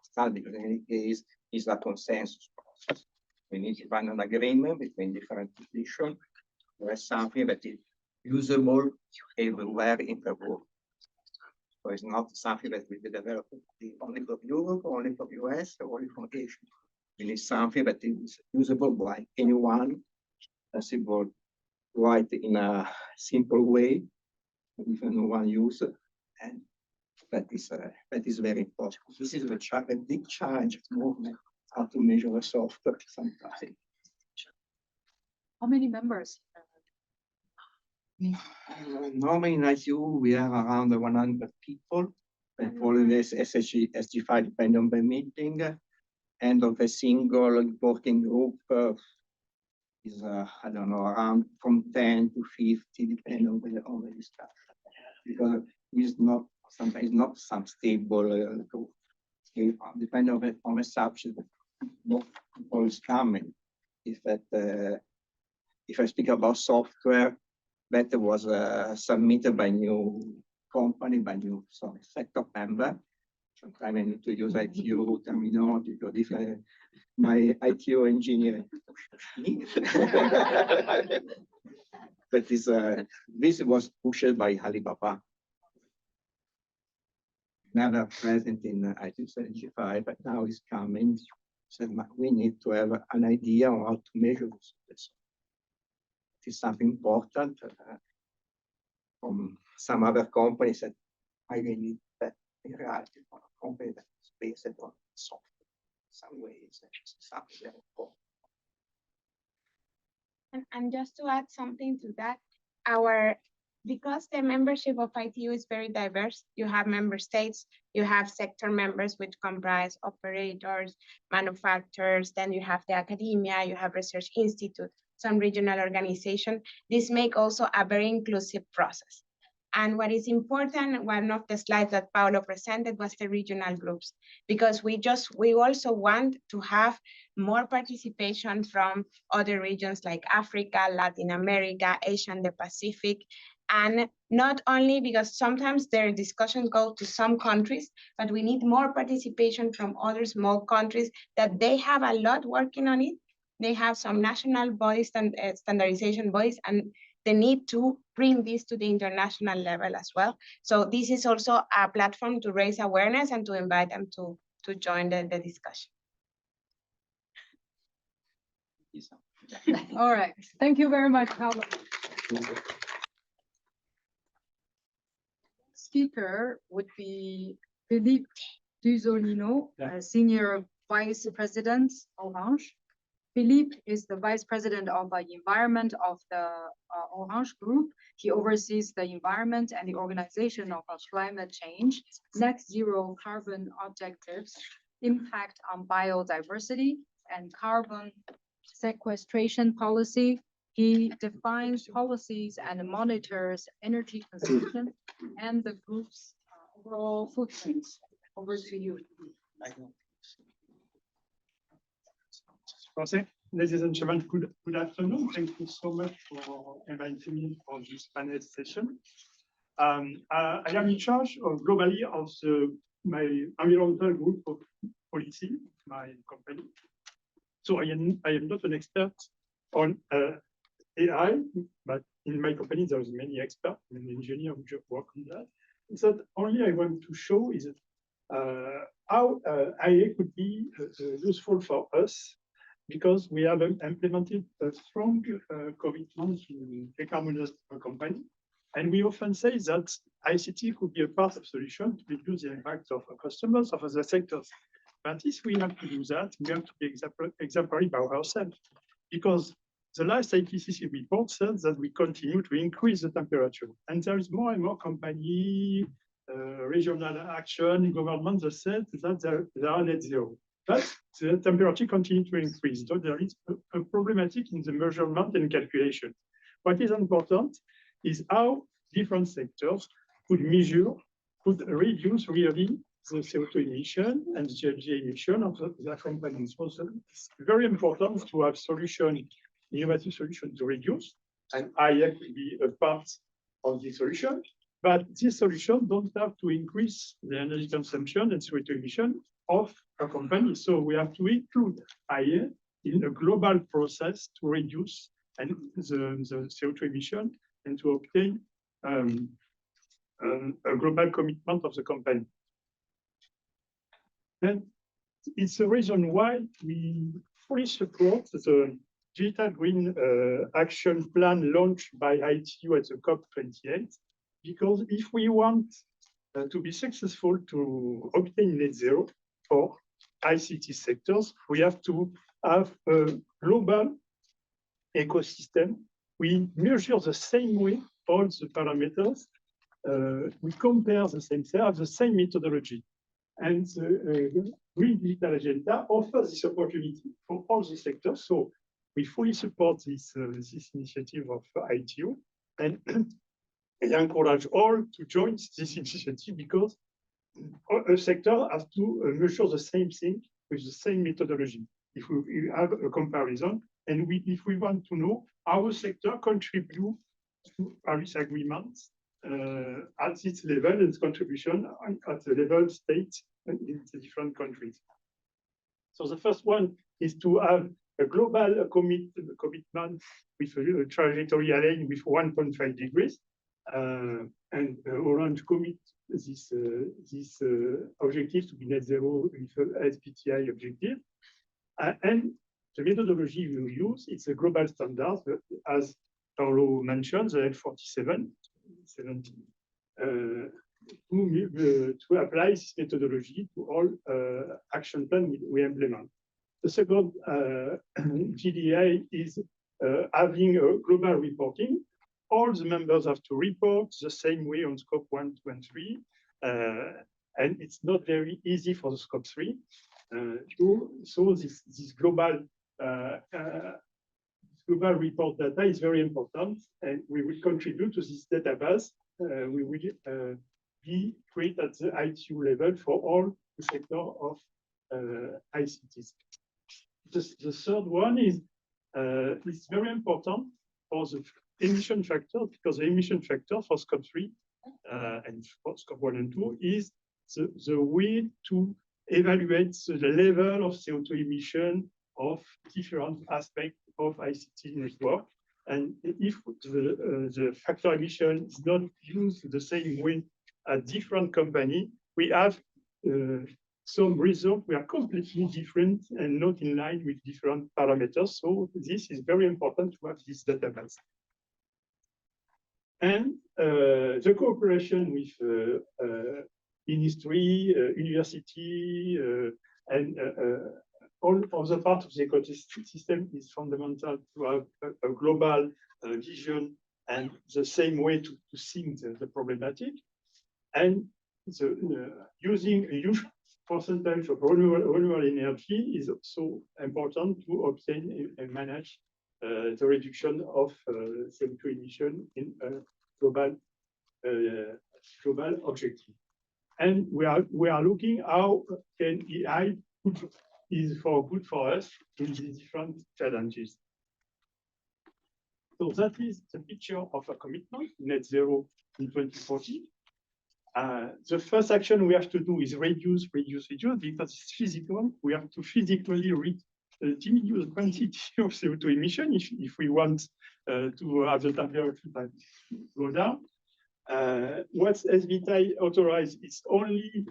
standard. Because in any case, it's a consensus process. We need to find an agreement between different positions. There is something that is usable everywhere in the world. So it's not something that will be developed only for Europe, only for US, or only for Asia. We need something that is usable by anyone, possible, write in a simple way, even no one use it, and that is very important. This is a big challenge movement, how to measure the software sometimes. How many members? Normally in ICU, we are around 100 people. And for this SG5 depending on the meeting, and of a single working group is, I don't know, around from 10 to 50, depending on the discussion. Because it's not, sometimes not some stable group. Depending on the subject, what people is coming. If I speak about software, that was submitted by new company, by new sector member. Sometimes I need to use ITU terminology because if my ITU engineer. But this was pushed by Alibaba. Never present in ITU 75, but now it's coming. Said we need to have an idea on how to measure this. It is something important. From some other companies that I really need that in reality for a company that is based on software. In some ways, it's something very important. And just to add something to that, because the membership of ITU is very diverse, you have member states, you have sector members which comprise operators, manufacturers, then you have the academia, you have research institute, some regional organization. This make also a very inclusive process. And what is important, one of the slides that Paolo presented was the regional groups, because we also want to have more participation from other regions like Africa, Latin America, Asia, and the Pacific. And not only because sometimes their discussions go to some countries, but we need more participation from other small countries that they have a lot working on it. They have some national bodies and standardization bodies, and the need to bring this to the international level as well. So this is also a platform to raise awareness and to invite them to join the discussion. All right, thank you very much, Paolo. Speaker would be Philippe Duzolino, Senior Vice President, Orange. Philippe is the Vice President of the Environment of the Orange Group. He oversees the environment and the organization of climate change, net zero carbon objectives, impact on biodiversity, and carbon sequestration policy. He defines policies and monitors energy consumption and the group's overall footprint. Over to you. Ladies and gentlemen, good afternoon. Thank you so much for inviting me for this panel session. I am in charge globally of my environmental group of policy, my company. So I am not an expert on AI, but in my company there is many experts and engineers who work on that. So only I want to show is how AI could be useful for us, because we have implemented a strong commitment to decarbonize our company. And we often say that ICT could be a part of the solution to reduce the impact of our customers, of other sectors. But if we have to do that, we have to be exemplary by ourselves, because the last IPCC report says that we continue to increase the temperature. And there is more and more company, regional action, governments that said that they are net zero. But the temperature continues to increase. So there is a problematic in the measurement and calculation. What is important is how different sectors could measure, could reduce really the CO2 emission and the GHG emission of the companies. So it's very important to have innovative solution to reduce, and AI will be a part of the solution. But this solution don't have to increase the energy consumption and CO2 emission of a company. So we have to include AI in a global process to reduce the CO2 emission and to obtain a global commitment of the company. And it's the reason why we fully support the Digital Green Action Plan launched by ITU at the COP28, because if we want to be successful to obtain net zero for ICT sectors, we have to have a global ecosystem. We measure the same way all the parameters. We compare the same, have the same methodology. And the Green Digital Agenda offers this opportunity for all the sectors. So we fully support this initiative of ITU, and I encourage all to join this initiative, because a sector has to measure the same thing with the same methodology. If we have a comparison, and if we want to know how a sector contributes Paris Agreement at its level and its contribution at the level state and in the different countries. So the first one is to have a global commitment with a trajectory aligned with 1.5 degrees. And Orange commit this objective to be net zero with SBTi objective. And the methodology we use, it's a global standard, as Paulo mentioned, the L47, 17, to apply this methodology to all action plan we implement. The second GDI is having a global reporting. All the members have to report the same way on scope 1, 2, and 3. And it's not very easy for the scope 3. So this global report data is very important, and we will contribute to this database. We will be created at the ITU level for all the sector of ICTs. The third one is very important for the emission factor, because the emission factor for scope 3 and for scope 1 and 2 is the way to evaluate the level of CO2 emission of different aspects of ICT network. And if the factor emission is not used the same way at different company, we have some results we are completely different and not in line with different parameters. So this is very important to have this database. And the cooperation with industry, university, and all other parts of the ecosystem is fundamental to have a global vision and the same way to think the problematic. And using a huge percentage of renewable energy is also important to obtain and manage the reduction of CO2 emission in a global objective. And we are looking how can AI is good for us in these different challenges. So that is the picture of a commitment, net zero in 2040. The first action we have to do is reduce, because it's physical. We have to physically reduce the quantity of CO2 emission if we want to have the temperature go down. What SBTi authorized is only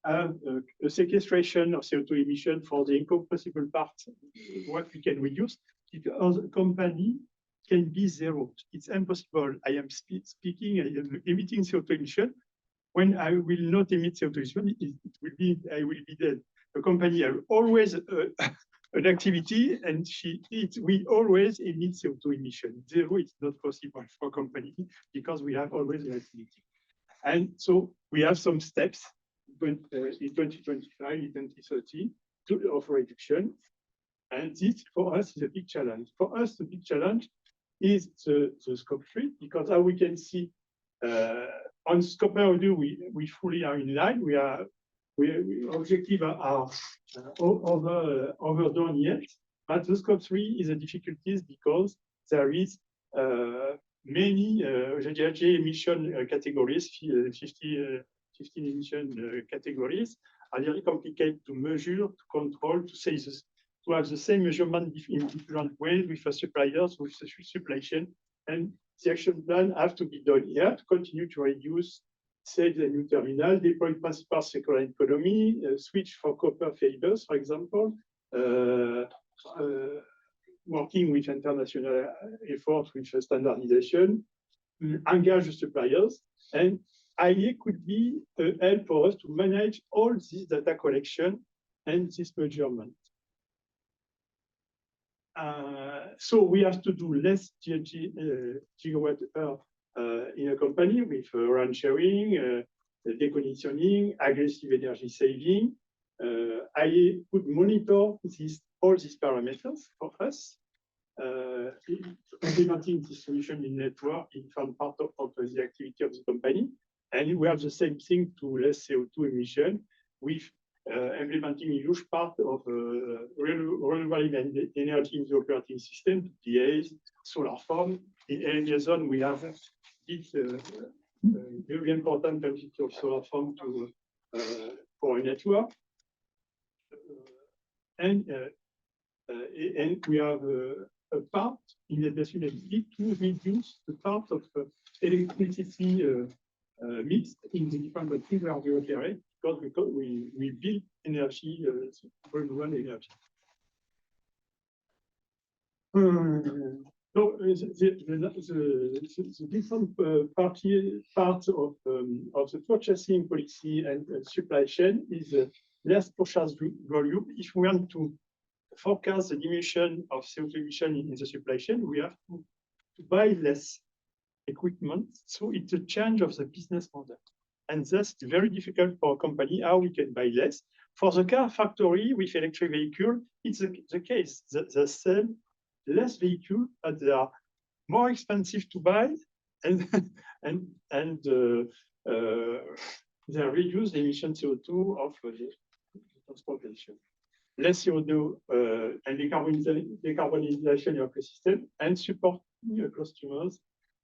have a sequestration of CO2 emission for the incompressible part, what we can reduce, because a company can be zero. It's impossible. I am speaking, I am emitting CO2 emission. When I will not emit CO2 emission, I will be dead. The company has always an activity, and we always emit CO2 emission. Zero is not possible for a company because we have always an activity. And so we have some steps in 2025, in 2030 of reduction. And this for us is a big challenge. For us, the big challenge is the scope 3, because as we can see on scope 2, we fully are in line. We objectives are overdone yet, but the scope 3 is a difficulties because there is many GHG emission categories, 15 emission categories, are very complicated to measure, to control, to have the same measurement in different ways with the suppliers, with the supply chain, and the action plan have to be done here to continue to reduce sales and new terminal, deploy principal circular economy, switch for copper fibers, for example, working with international efforts with standardization, engage the suppliers, and IA could be a help for us to manage all this data collection and this measurement. So we have to do less gigawatt hour in a company with run sharing, decommissioning, aggressive energy saving. IA could monitor all these parameters for us, implementing this solution in network in some part of the activity of the company. And we have the same thing to less CO2 emission with implementing a huge part of renewable energy in the operating system, PPAs, solar farm. In Amazon, we have this very important quantity of solar farm to for a network. And we have a part in the facility to reduce the part of electricity mixed in the different countries where we operate, because we build energy, renewable energy. So the different parts of the purchasing policy and supply chain is less purchase volume. If we want to forecast the diminution of CO2 emission in the supply chain, we have to buy less equipment. So it's a change of the business model. And thus it's very difficult for a company how we can buy less. For the car factory with electric vehicle, it's the case. They sell less vehicle, but they are more expensive to buy, and they reduce the emission CO2 of the transportation. Less CO2 and decarbonization of the system, and support customers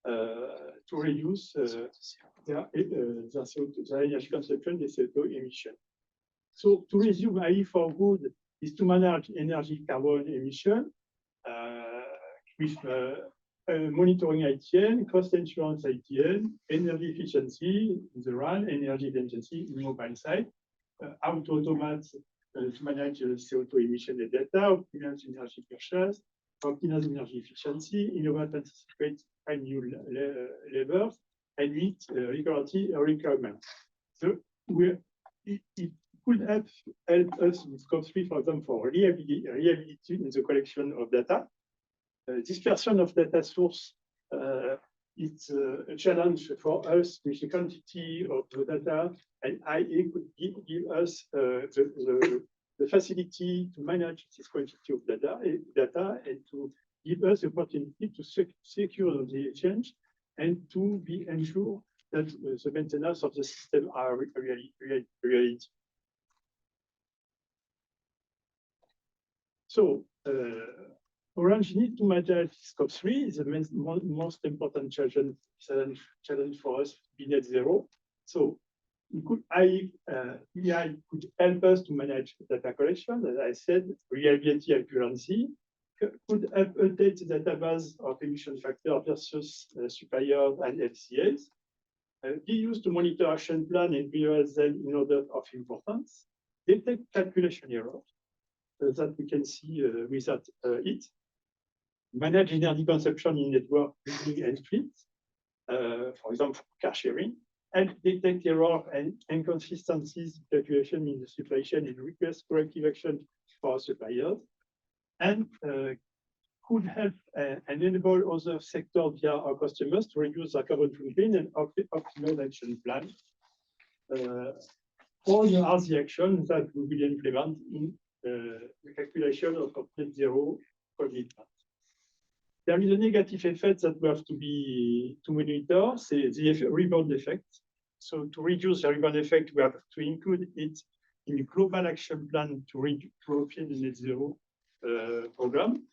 to reduce their CO2, their energy consumption, the CO2 emission. So to resume, AI for good is to manage energy carbon emission with monitoring ITN, cost insurance ITN, energy efficiency in the RAN, energy efficiency in the mobile side, how to automate to manage CO2 emission and data, optimize energy purchase, optimize energy efficiency, innovate, anticipate, find new levers, and meet regulatory requirements. So it could help us with scope 3, for example, for reliability in the collection of data. Dispersion of data source, it's a challenge for us with the quantity of the data, and IA could give us the facility to manage this quantity of data and to give us the opportunity to secure the exchange and to be ensured that the maintenance of the system are reality. So Orange need to manage scope 3 is the most important challenge for us, be net zero. So AI could help us to manage data collection, as I said, reliability and accuracy, could help update the database of emission factor versus suppliers and FCAs, be used to monitor action plan and prioritize them in order of importance, detect calculation errors that we can see without it, manage energy consumption in network building and fleets, for example, car sharing, and detect error and inconsistencies calculation in the supply chain and request corrective action for suppliers, and could help and enable other sectors via our customers to reduce their carbon footprint and optimize action plan. All are the actions that we will implement in the calculation of net zero COVID. There is a negative effect that we have to monitor, c'est the rebound effect. So to reduce the rebound effect, we have to include it in the global action plan to reach European net zero program.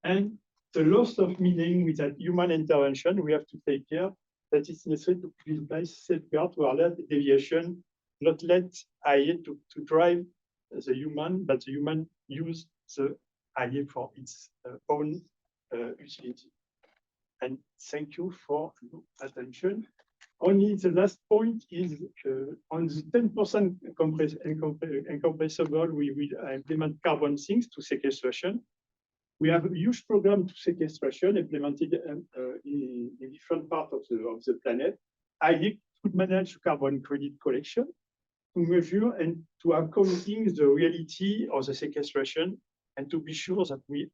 And the loss of meaning with that human intervention, we have to take care that it's necessary to put in place safeguard to alert deviation, not let AI to drive the human, but the human use the AI for its own utility. And thank you for your attention. Only the last point is on the 10% incompressible, we will implement carbon sinks to sequestration. We have a huge program to sequestration implemented in different parts of the planet. IA could manage carbon credit collection to measure and to accounting the reality of the sequestration and to be sure that we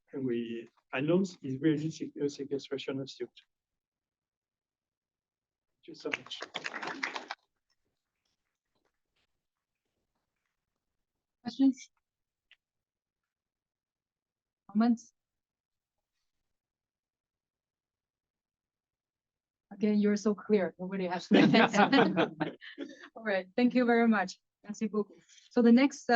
announce is really sequestration of CO2. Thank you so much. Questions? Comments? Again, you're so clear. Nobody has questions. All right. Thank you very much. Merci beaucoup. So the next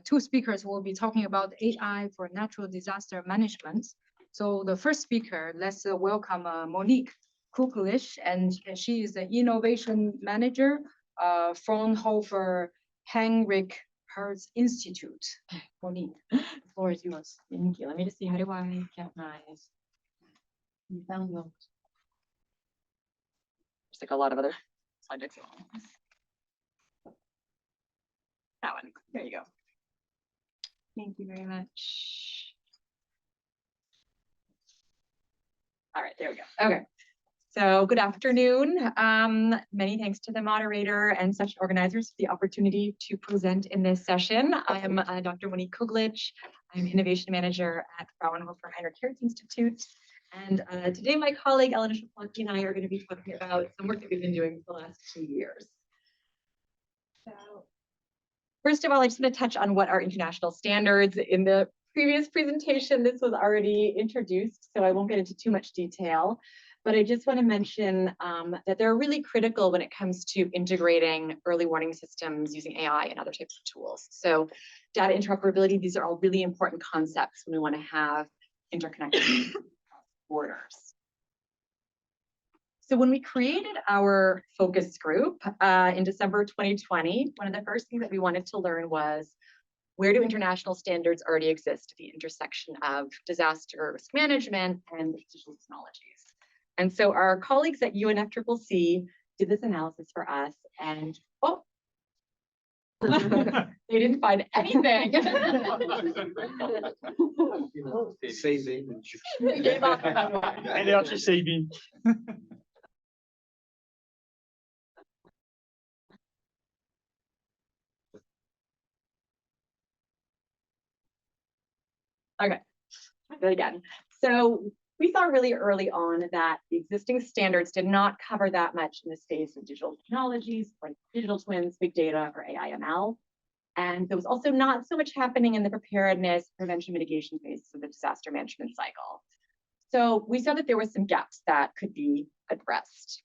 two speakers will be talking about AI for natural disaster management. So the first speaker, let's welcome Monique Kukulic, and she is the innovation manager Fraunhofer Heinrich Hertz Institute. Monique, the floor is yours. Thank you. Let me just see, how do I get my? You found them. Just like a lot of other slide decks. That one, there you go. Thank you very much. All right, there we go. Okay. So good afternoon. Many thanks to the moderator and session organizers for the opportunity to present in this session. I am Dr. Monique Kuglic. I'm Innovation Manager at Fraunhofer Heinrich Hertz Institute. And today my colleague Elena Shaplanski and I are going to be talking about some work that we've been doing for the last 2 years. So first of all, I just want to touch on what are international standards. In the previous presentation, this was already introduced, so I won't get into too much detail. But I just want to mention that they're really critical when it comes to integrating early warning systems using AI and other types of tools. So data interoperability, these are all really important concepts when we want to have interconnected borders. So when we created our focus group in December 2020, one of the first things that we wanted to learn was, where do international standards already exist at the intersection of disaster risk management and digital technologies? And so our colleagues at UNFCCC did this analysis for us, and they didn't find anything. Save the image. They gave up on that one. Energy saving. Okay, do it again. So we saw really early on that the existing standards did not cover that much in the space of digital technologies, or digital twins, big data, or AI/ML. And there was also not so much happening in the preparedness, prevention, mitigation phases of the disaster management cycle. So we saw that there were some gaps that could be addressed.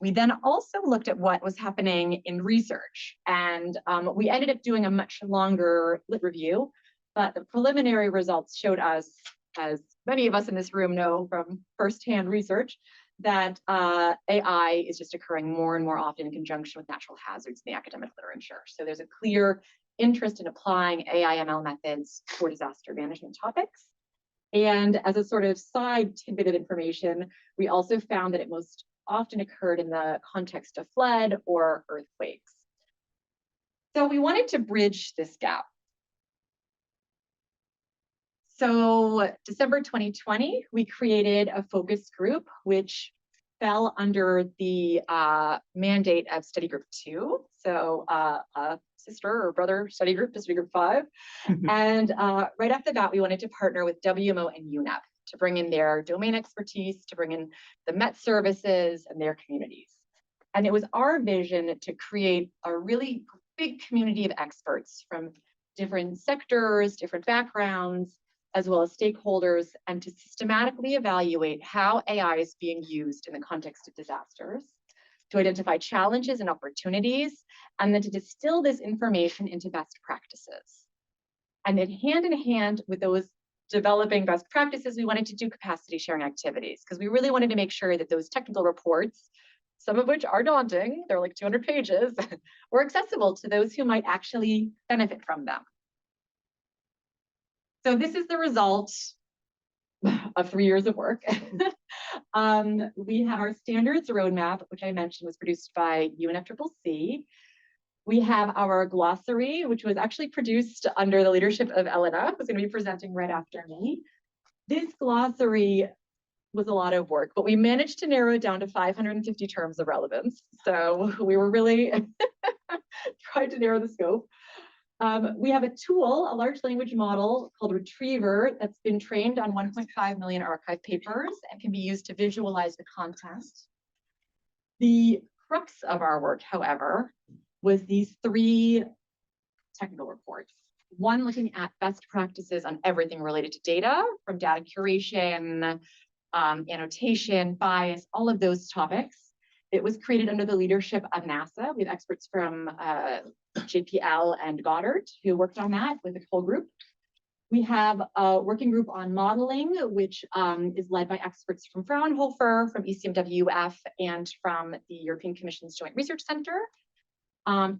We then also looked at what was happening in research, and we ended up doing a much longer lit review, but the preliminary results showed us, as many of us in this room know from firsthand research, that AI is just occurring more and more often in conjunction with natural hazards in the academic literature. So there's a clear interest in applying AI/ML methods for disaster management topics. And as a sort of side tidbit of information, we also found that it most often occurred in the context of flood or earthquakes. So we wanted to bridge this gap. So December 2020, we created a focus group, which fell under the mandate of study group 2. So a sister or brother study group is study group 5. And right off the bat, we wanted to partner with WMO and UNEP to bring in their domain expertise, to bring in the Met services and their communities. And it was our vision to create a really big community of experts from different sectors, different backgrounds, as well as stakeholders, and to systematically evaluate how AI is being used in the context of disasters, to identify challenges and opportunities, and then to distill this information into best practices. And then hand in hand with those developing best practices, we wanted to do capacity sharing activities, because we really wanted to make sure that those technical reports, some of which are daunting, they're like 200 pages, were accessible to those who might actually benefit from them. So this is the result of 3 years of work. We have our standards roadmap, which I mentioned was produced by UNFCCC. We have our glossary, which was actually produced under the leadership of Elena, who's going to be presenting right after me. This glossary was a lot of work, but we managed to narrow it down to 550 terms of relevance. So we were really trying to narrow the scope. We have a tool, a large language model called Retriever, that's been trained on 1.5 million archive papers and can be used to visualize the content. The crux of our work, however, was these 3 technical reports. One looking at best practices on everything related to data, from data curation, annotation, bias, all of those topics. It was created under the leadership of NASA. We have experts from JPL and Goddard who worked on that with a whole group. We have a working group on modeling, which is led by experts from Fraunhofer, from ECMWF, and from the European Commission's Joint Research Center.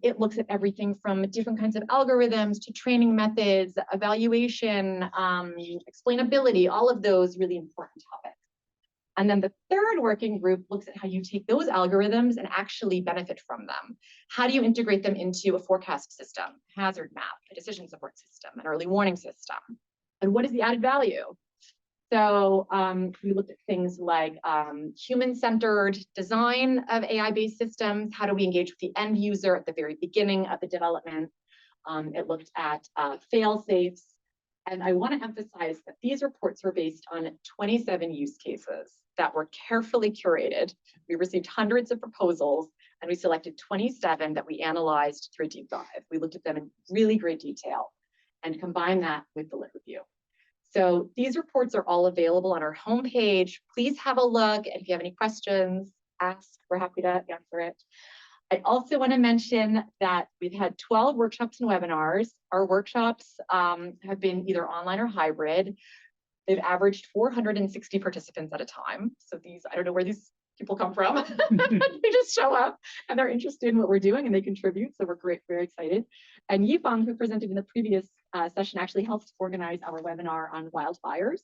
It looks at everything from different kinds of algorithms to training methods, evaluation, explainability, all of those really important topics. And then the third working group looks at how you take those algorithms and actually benefit from them. How do you integrate them into a forecast system, hazard map, a decision support system, an early warning system? And what is the added value? So we looked at things like human-centered design of AI-based systems. How do we engage with the end user at the very beginning of the development? It looked at fail-safes. And I want to emphasize that these reports were based on 27 use cases that were carefully curated. We received hundreds of proposals, and we selected 27 that we analyzed through a deep dive. We looked at them in really great detail and combined that with the lit review. So these reports are all available on our homepage. Please have a look, and if you have any questions, ask. We're happy to answer it. I also want to mention that we've had 12 workshops and webinars. Our workshops have been either online or hybrid. They've averaged 460 participants at a time. So these, I don't know where these people come from. They just show up and they're interested in what we're doing and they contribute. So we're great, very excited. And Yifang, who presented in the previous session, actually helped organize our webinar on wildfires.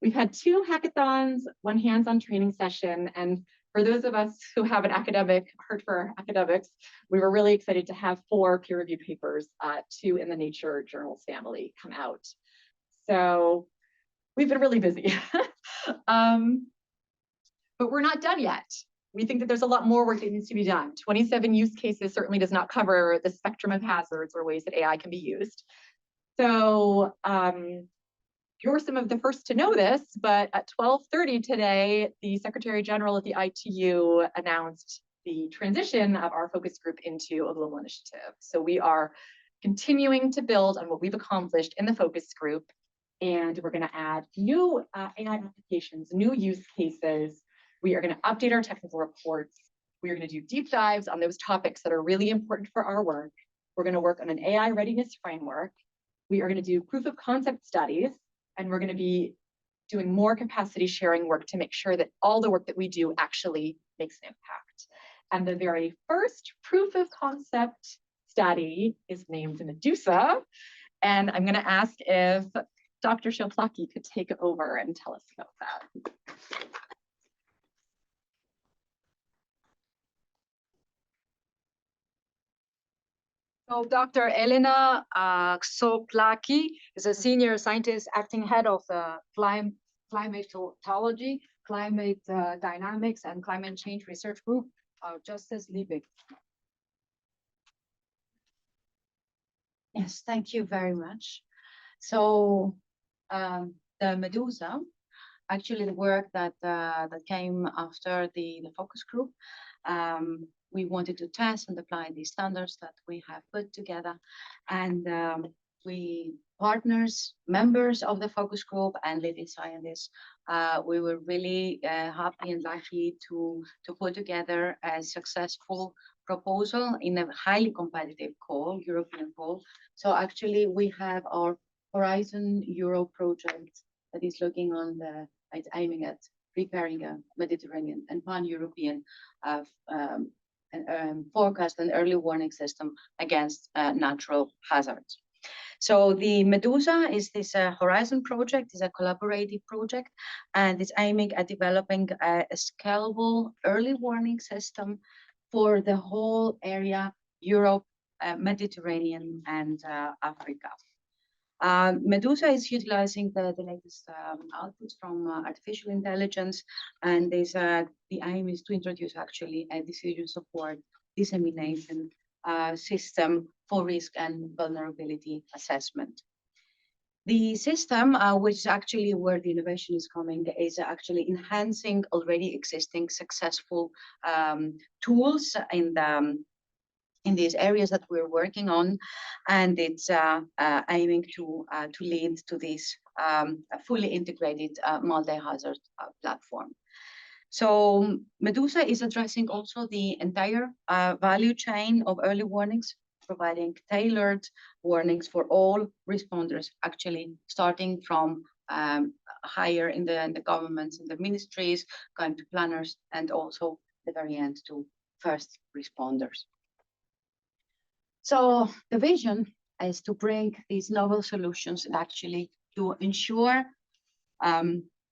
We've had 2 hackathons, 1 hands-on training session, and for those of us who have an academic heart for academics, we were really excited to have 4 peer-reviewed papers, 2 in the Nature journals family, come out. So we've been really busy, but we're not done yet. We think that there's a lot more work that needs to be done. 27 use cases certainly does not cover the spectrum of hazards or ways that AI can be used. So you're some of the first to know this, but at 12:30 today, the Secretary General of the ITU announced the transition of our focus group into a global initiative. So we are continuing to build on what we've accomplished in the focus group, and we're going to add new AI applications, new use cases. We are going to update our technical reports. We are going to do deep dives on those topics that are really important for our work. We're going to work on an AI readiness framework. We are going to do proof of concept studies. And we're going to be doing more capacity sharing work to make sure that all the work that we do actually makes an impact. And the very first proof of concept study is named Medusa. And I'm going to ask if Dr. Shoplaki could take over and tell us about that. So Dr. Elena Soplaki is a senior scientist acting head of the climatology, climate dynamics, and climate change research group, Justice Liebig. Yes, thank you very much. So the Medusa, actually the work that came after the focus group, we wanted to test and apply the standards that we have put together. And we partners, members of the focus group and leading scientists, we were really happy and lucky to put together a successful proposal in a highly competitive call, European call. So actually we have our Horizon Europe project that is looking on it's aiming at preparing a Mediterranean and pan-European forecast and early warning system against natural hazards. So the Medusa is this Horizon project, is a collaborative project, and it's aiming at developing a scalable early warning system for the whole area, Europe, Mediterranean, and Africa. Medusa is utilizing the latest outputs from artificial intelligence, and the aim is to introduce actually a decision support dissemination system for risk and vulnerability assessment. The system, which is actually where the innovation is coming, is actually enhancing already existing successful tools in these areas that we're working on, and it's aiming to lead to this fully integrated multi-hazard platform. So Medusa is addressing also the entire value chain of early warnings, providing tailored warnings for all responders, actually starting from higher in the governments, in the ministries, going to planners, and also the very end to first responders. So the vision is to bring these novel solutions and actually to ensure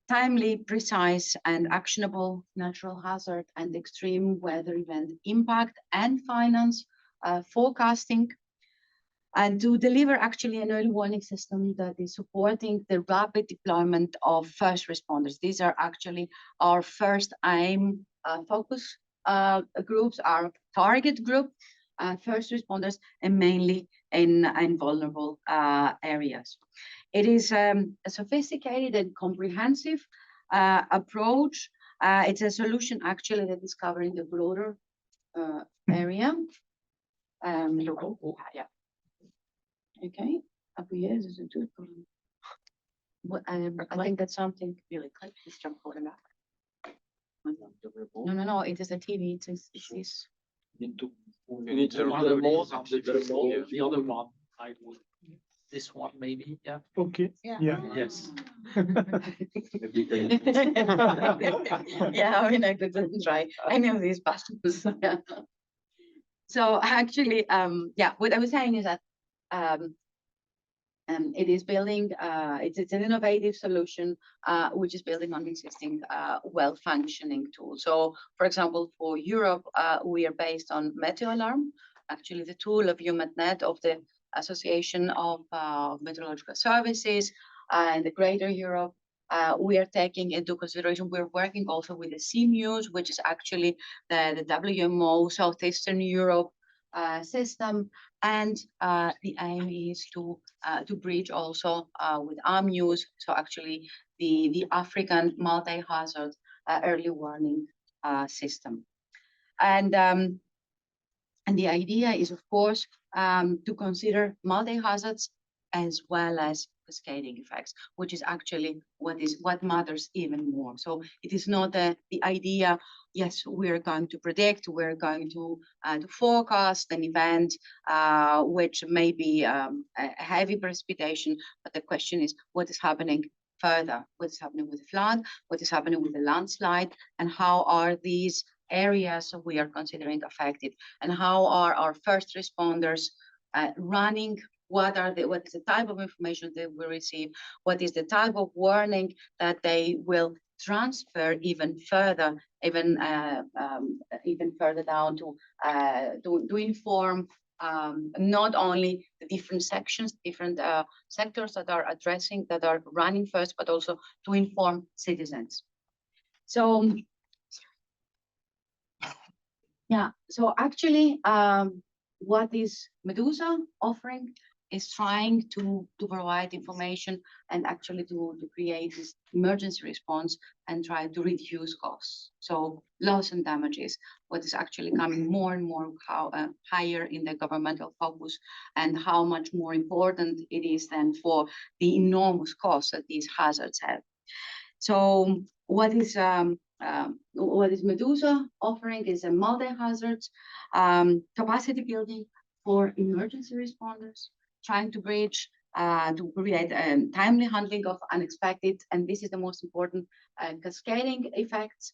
timely, precise, and actionable natural hazard and extreme weather event impact and finance forecasting, and to deliver actually an early warning system that is supporting the rapid deployment of first responders. These are actually our first aim focus groups, our target group, first responders, and mainly in vulnerable areas. It is a sophisticated and comprehensive approach. It's a solution actually that is covering the broader area. Yeah. Okay. I think that's something really quick. Just jump forward enough. No. It is a TV. It's this. You need to remote, the other one, I would, this one maybe, yeah. Okay. Yeah. Yes. Yeah, I mean, I didn't try any of these buttons. So actually, yeah, what I was saying is that it is building, it's an innovative solution, which is building on existing well-functioning tools. So, for example, for Europe, we are based on Meteoalarm, actually the tool of UMetNet of the Association of Meteorological Services in the Greater Europe. We are taking into consideration, we're working also with the CMUS, which is actually the WMO Southeastern Europe system, and the aim is to bridge also with AMUS, so actually the African multi-hazard early warning system. And the idea is, of course, to consider multi-hazards as well as cascading effects, which is actually what matters even more. So it is not the idea, yes, we're going to predict, we're going to forecast an event which may be a heavy precipitation, but the question is what is happening further, what is happening with the flood, what is happening with the landslide, and how are these areas we are considering affected, and how are our first responders running. What is the type of information they will receive? What is the type of warning that they will transfer even further, even further down to inform not only the different sections, different sectors that are running first, but also to inform citizens. So yeah, so actually, what is Medusa offering is trying to provide information and actually to create this emergency response and try to reduce costs. So loss and damages, what is actually coming more and more higher in the governmental focus, and how much more important it is then for the enormous costs that these hazards have. So what is Medusa offering is a multi-hazard capacity building for emergency responders, trying to bridge, to create timely handling of unexpected, and this is the most important, cascading effects,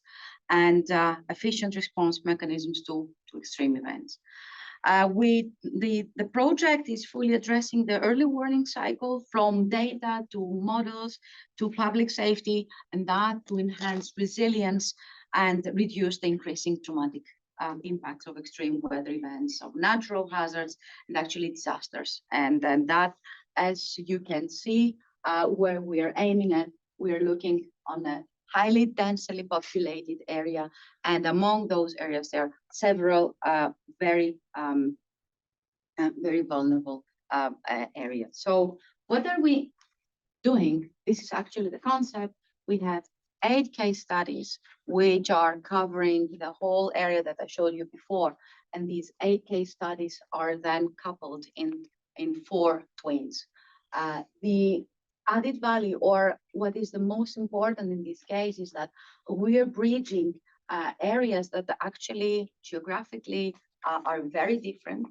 and efficient response mechanisms to extreme events. The project is fully addressing the early warning cycle, from data to models to public safety, and that to enhance resilience and reduce the increasing traumatic impacts of extreme weather events, of natural hazards, and actually disasters. And then that, as you can see, where we are aiming at, we are looking on a highly densely populated area, and among those areas there are several very vulnerable areas. So what are we doing? This is actually the concept. We have 8 case studies which are covering the whole area that I showed you before, and these 8 case studies are then coupled in 4 twins. The added value, or what is the most important in this case, is that we are bridging areas that actually geographically are very different,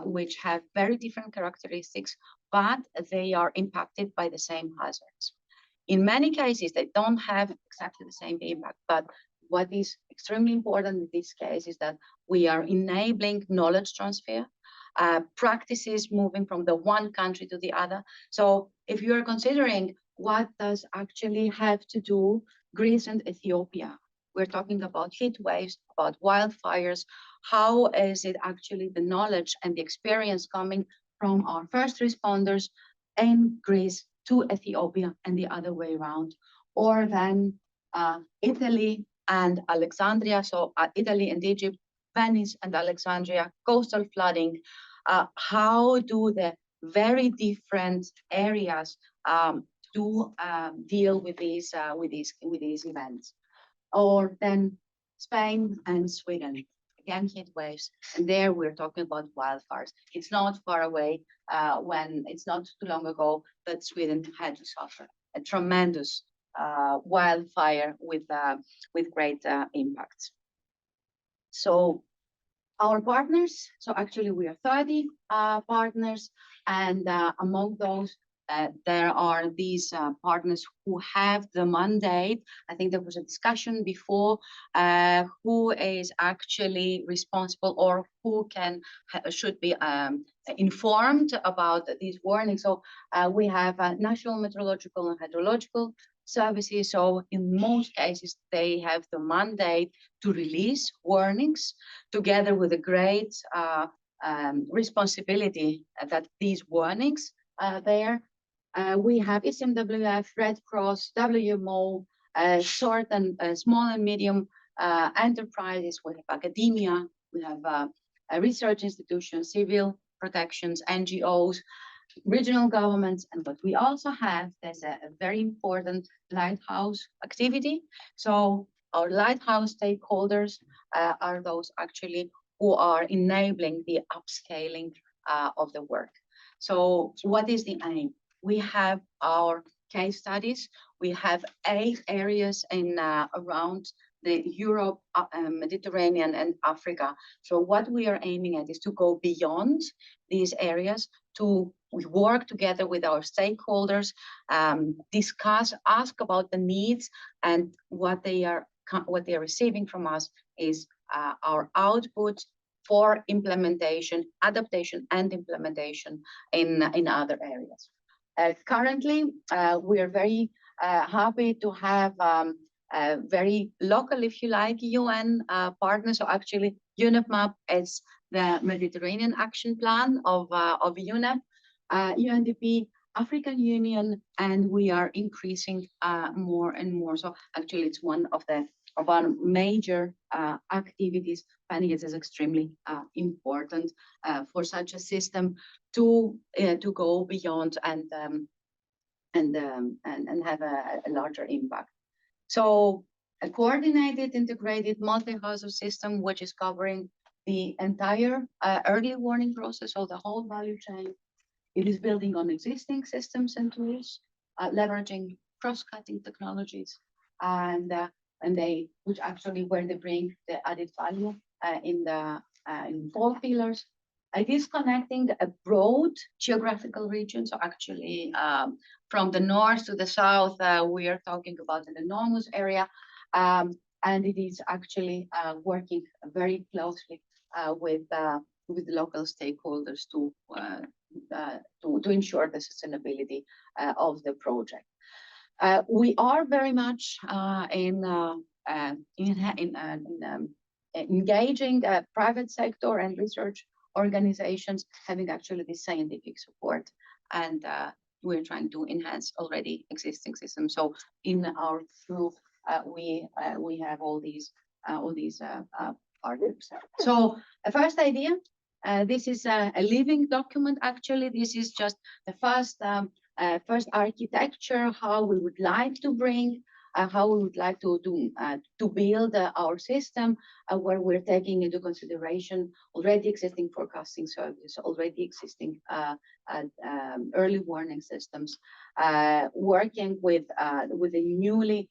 which have very different characteristics, but they are impacted by the same hazards. In many cases, they don't have exactly the same impact, but what is extremely important in this case is that we are enabling knowledge transfer, practices moving from the one country to the other. So if you are considering what does actually have to do Greece and Ethiopia, we're talking about heat waves, about wildfires. How is it actually the knowledge and the experience coming from our first responders in Greece to Ethiopia and the other way around? Or then Italy and Alexandria, so Italy and Egypt, Venice and Alexandria, coastal flooding. How do the very different areas deal with these events? Or then Spain and Sweden, again heat waves, and there we're talking about wildfires. It's not far away when it's not too long ago that Sweden had to suffer a tremendous wildfire with great impacts. So our partners, so actually we are 30 partners, and among those there are these partners who have the mandate. I think there was a discussion before who is actually responsible or who should be informed about these warnings. So we have National Meteorological and Hydrological Services. So in most cases, they have the mandate to release warnings together with a great responsibility that these warnings are there. We have SMWF, Red Cross, WMO, short and small and medium enterprises. We have academia, we have research institutions, civil protections, NGOs, regional governments, and what we also have, there's a very important lighthouse activity. So our lighthouse stakeholders are those actually who are enabling the upscaling of the work. So what is the aim? We have our case studies. We have 8 areas in around the Europe, Mediterranean, and Africa. So what we are aiming at is to go beyond these areas, to work together with our stakeholders, discuss, ask about the needs, and what they are receiving from us is our output for implementation, adaptation, and implementation in other areas. Currently, we are very happy to have very local, if you like, UN partners. So actually, UNEP is the Mediterranean Action Plan of UNEP, UNDP, African Union, and we are increasing more and more. So actually, it's one of our major activities. Finding it is extremely important for such a system to go beyond and have a larger impact. So a coordinated, integrated, multi-hazard system, which is covering the entire early warning process, so the whole value chain. It is building on existing systems and tools, leveraging cross-cutting technologies, and which actually where they bring the added value in 4 pillars. It is connecting a broad geographical region. So actually, from the north to the south, we are talking about an enormous area, and it is actually working very closely with local stakeholders to ensure the sustainability of the project. We are very much engaging private sector and research organizations, having actually the scientific support, and we're trying to enhance already existing systems. So in our group, we have all these partners. So the first idea. This is a living document. Actually, this is just the first architecture, how we would like to bring how we would like to build our system, where we're taking into consideration already existing forecasting services, already existing early warning systems, working with the newly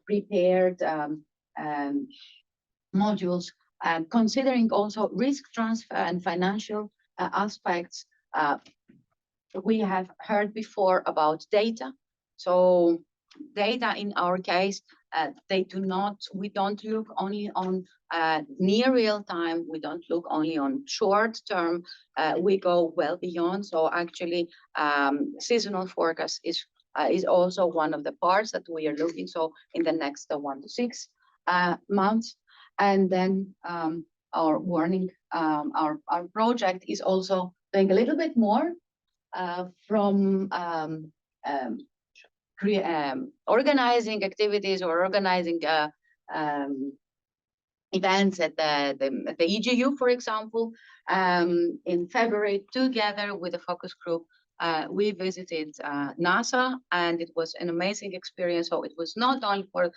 prepared modules, considering also risk transfer and financial aspects. We have heard before about data. So data in our case, we don't look only on near real time, we don't look only on short term, we go well beyond. So actually seasonal forecast is also one of the parts that we are looking, so in the next 1 to 6 months. And then our warning, our project is also doing a little bit more from organizing activities or organizing events at the EGU, for example. In February, together with a focus group, we visited NASA, and it was an amazing experience. So it was not only for,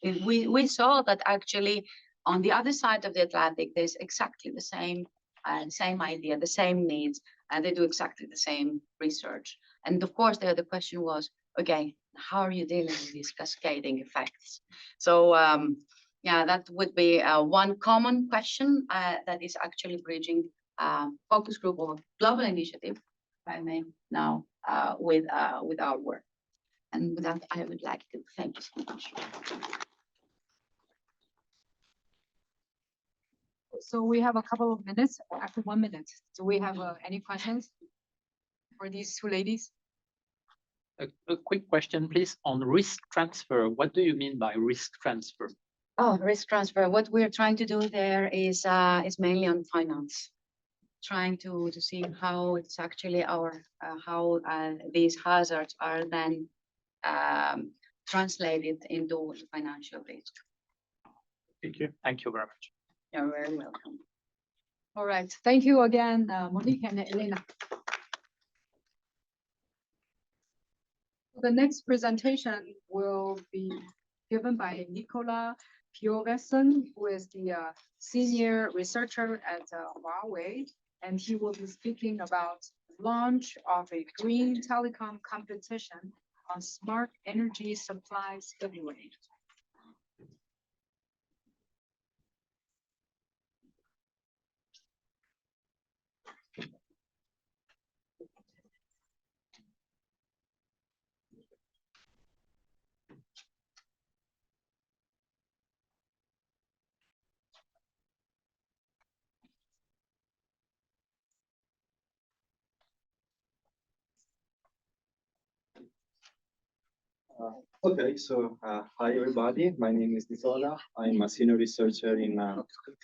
we saw that actually on the other side of the Atlantic, there's exactly the same idea, the same needs, and they do exactly the same research. And of course, there the question was, okay, how are you dealing with these cascading effects? So yeah, that would be one common question that is actually bridging focus group or global initiative, if I may now, with our work. And with that, I would like to thank you so much. So we have a couple of minutes, after 1 minute. Do we have any questions for these two ladies? A quick question, please, on risk transfer. What do you mean by risk transfer? Oh, risk transfer. What we're trying to do there is mainly on finance, trying to see how it's actually how these hazards are then translated into financial risk. Thank you. Thank you very much. You're very welcome. All right. Thank you again, Monique and Elena. The next presentation will be given by Nicola Piovesan, who is the senior researcher at Huawei, and he will be speaking about the launch of a green telecom competition on smart energy supplies everywhere. Okay, so hi everybody. My name is Nicola. I'm a senior researcher in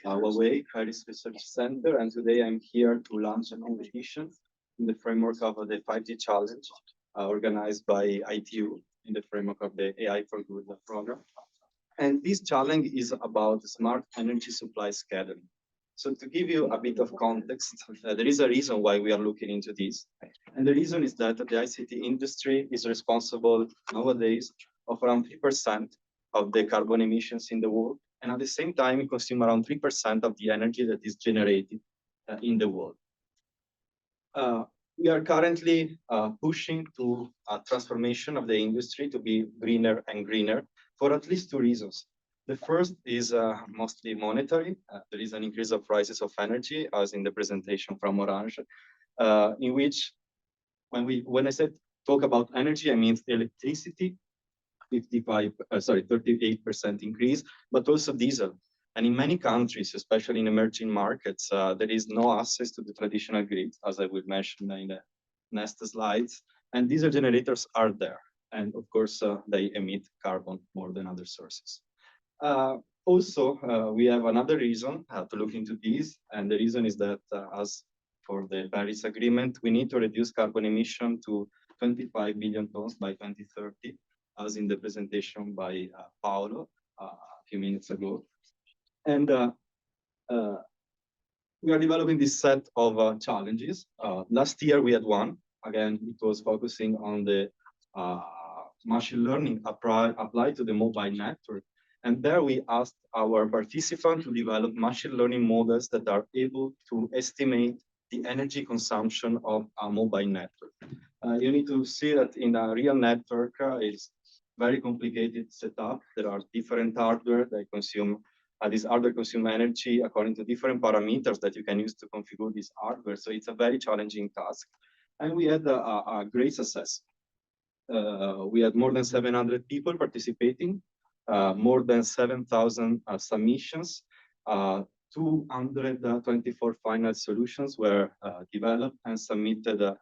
Huawei Paris Research Center, and today I'm here to launch a competition in the framework of the 5G Challenge organized by ITU in the framework of the AI for Good program. And this challenge is about smart energy supply scheduling. So to give you a bit of context, there is a reason why we are looking into this. And the reason is that the ICT industry is responsible nowadays of around 3% of the carbon emissions in the world. And at the same time, it consumes around 3% of the energy that is generated in the world. We are currently pushing to a transformation of the industry to be greener and greener for at least two reasons. The first is mostly monetary. There is an increase of prices of energy, as in the presentation from Orange, in which when I said talk about energy, I mean electricity, 38% increase, but also diesel. And in many countries, especially in emerging markets, there is no access to the traditional grid, as I will mention in the next slides. And diesel generators are there. And of course, they emit carbon more than other sources. Also, we have another reason to look into this, and the reason is that as for the Paris Agreement, we need to reduce carbon emission to 25 billion tons by 2030, as in the presentation by Paolo a few minutes ago. And we are developing this set of challenges. Last year we had one. Again, it was focusing on the machine learning applied to the mobile network. And there we asked our participants to develop machine learning models that are able to estimate the energy consumption of a mobile network. You need to see that in a real network, it's very complicated setup. There are different hardware that consume, this hardware consume energy according to different parameters that you can use to configure this hardware. So it's a very challenging task. And we had a great success. We had more than 700 people participating, more than 7,000 submissions, 224 final solutions were developed and submitted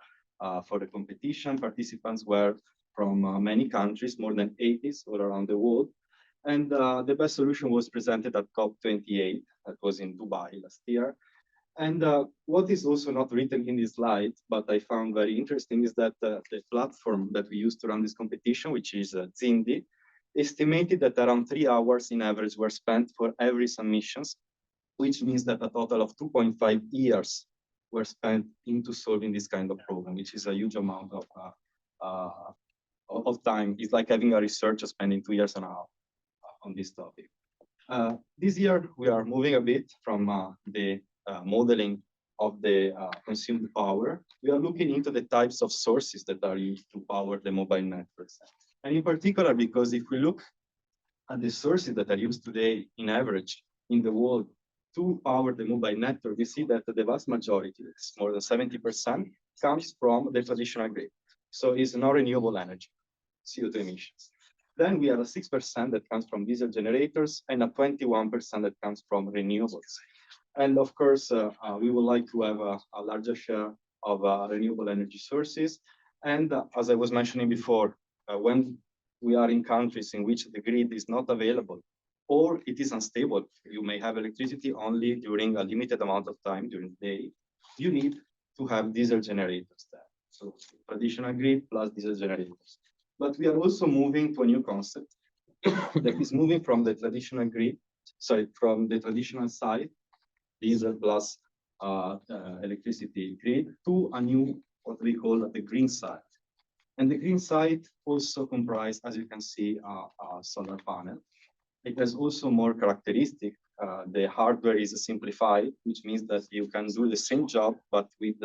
for the competition. Participants were from many countries, more than 80 all around the world. And the best solution was presented at COP28, that was in Dubai last year. And what is also not written in this slide, but I found very interesting, is that the platform that we use to run this competition, which is Zindi, estimated that around 3 hours in average were spent for every submissions, which means that a total of 2.5 years were spent into solving this kind of problem, which is a huge amount of time. It's like having a researcher spending 2 years and a half on this topic. This year, we are moving a bit from the modeling of the consumed power. We are looking into the types of sources that are used to power the mobile networks. And in particular, because if we look at the sources that are used today in average in the world to power the mobile network, we see that the vast majority, more than 70%, comes from the traditional grid. So it's not renewable energy, CO2 emissions. Then we have a 6% that comes from diesel generators and a 21% that comes from renewables. And of course, we would like to have a larger share of renewable energy sources. And as I was mentioning before, when we are in countries in which the grid is not available or it is unstable, you may have electricity only during a limited amount of time during the day, you need to have diesel generators there. So traditional grid plus diesel generators. But we are also moving to a new concept that is moving from the traditional grid, from the traditional side, diesel plus electricity grid, to a new, what we call the green side. And the green side also comprises, as you can see, a solar panel. It has also more characteristic. The hardware is simplified, which means that you can do the same job, but with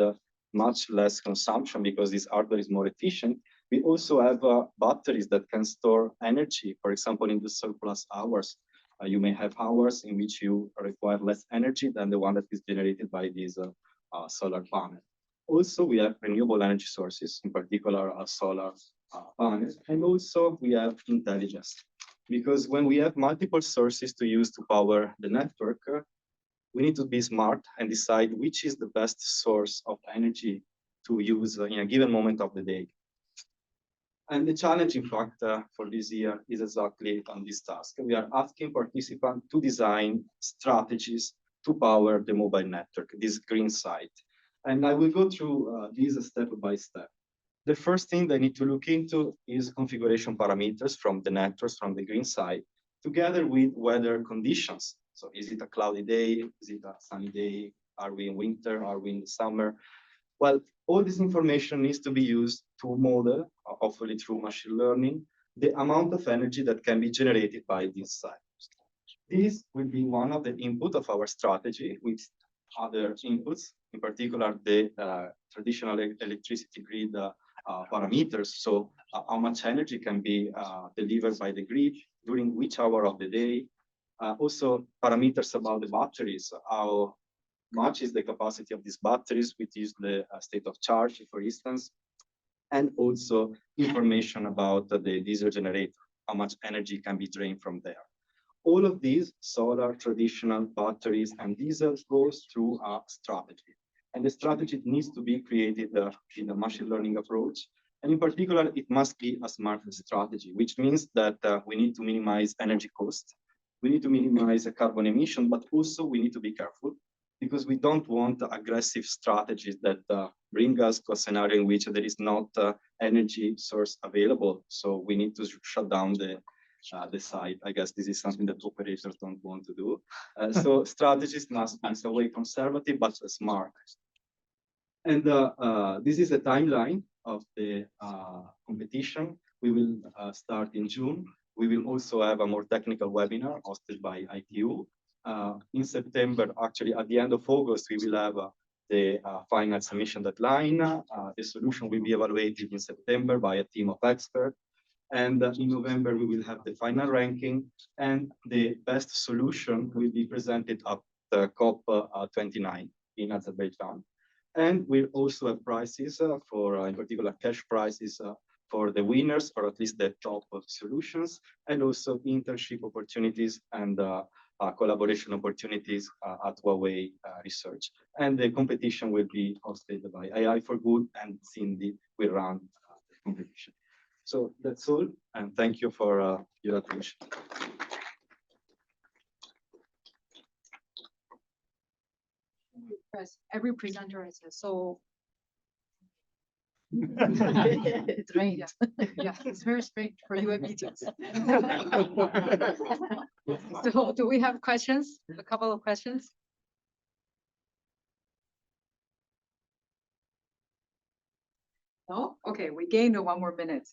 much less consumption because this hardware is more efficient. We also have batteries that can store energy, for example, in the surplus hours. You may have hours in which you require less energy than the one that is generated by this solar panel. Also, we have renewable energy sources, in particular solar panels, and also we have intelligence. Because when we have multiple sources to use to power the network, we need to be smart and decide which is the best source of energy to use in a given moment of the day. And the challenge, in fact, for this year is exactly on this task. We are asking participants to design strategies to power the mobile network, this green side. And I will go through these step by step. The first thing they need to look into is configuration parameters from the networks, from the green side, together with weather conditions. So is it a cloudy day? Is it a sunny day? Are we in winter? Are we in the summer? Well, all this information needs to be used to model, hopefully through machine learning, the amount of energy that can be generated by these sites. This will be one of the input of our strategy with other inputs, in particular the traditional electricity grid parameters. So how much energy can be delivered by the grid during which hour of the day. Also parameters about the batteries, how much is the capacity of these batteries, which is the state of charge, for instance, and also information about the diesel generator, how much energy can be drained from there. All of these, solar, traditional, batteries, and diesel, goes through a strategy. And the strategy needs to be created in a machine learning approach. And in particular, it must be a smart strategy, which means that we need to minimize energy cost. We need to minimize carbon emission, but also we need to be careful because we don't want aggressive strategies that bring us to a scenario in which there is not energy source available. So we need to shut down the site. I guess this is something that operators don't want to do. So strategies must be in some way conservative, but smart. And this is a timeline of the competition. We will start in June. We will also have a more technical webinar hosted by ITU. In September, actually at the end of August, we will have the final submission deadline. The solution will be evaluated in September by a team of experts. And in November, we will have the final ranking, and the best solution will be presented at the COP 29 in Azerbaijan. And we'll also have prizes for, in particular, cash prizes for the winners, or at least the top of solutions, and also internship opportunities and collaboration opportunities at Huawei Research. And the competition will be hosted by AI for Good, and Cindy will run the competition. So that's all, and thank you for your attention. Every presenter is so. It's right. Yeah, it's very strange for you at meetings. So do we have questions? A couple of questions? No? Okay, we gained 1 more minute.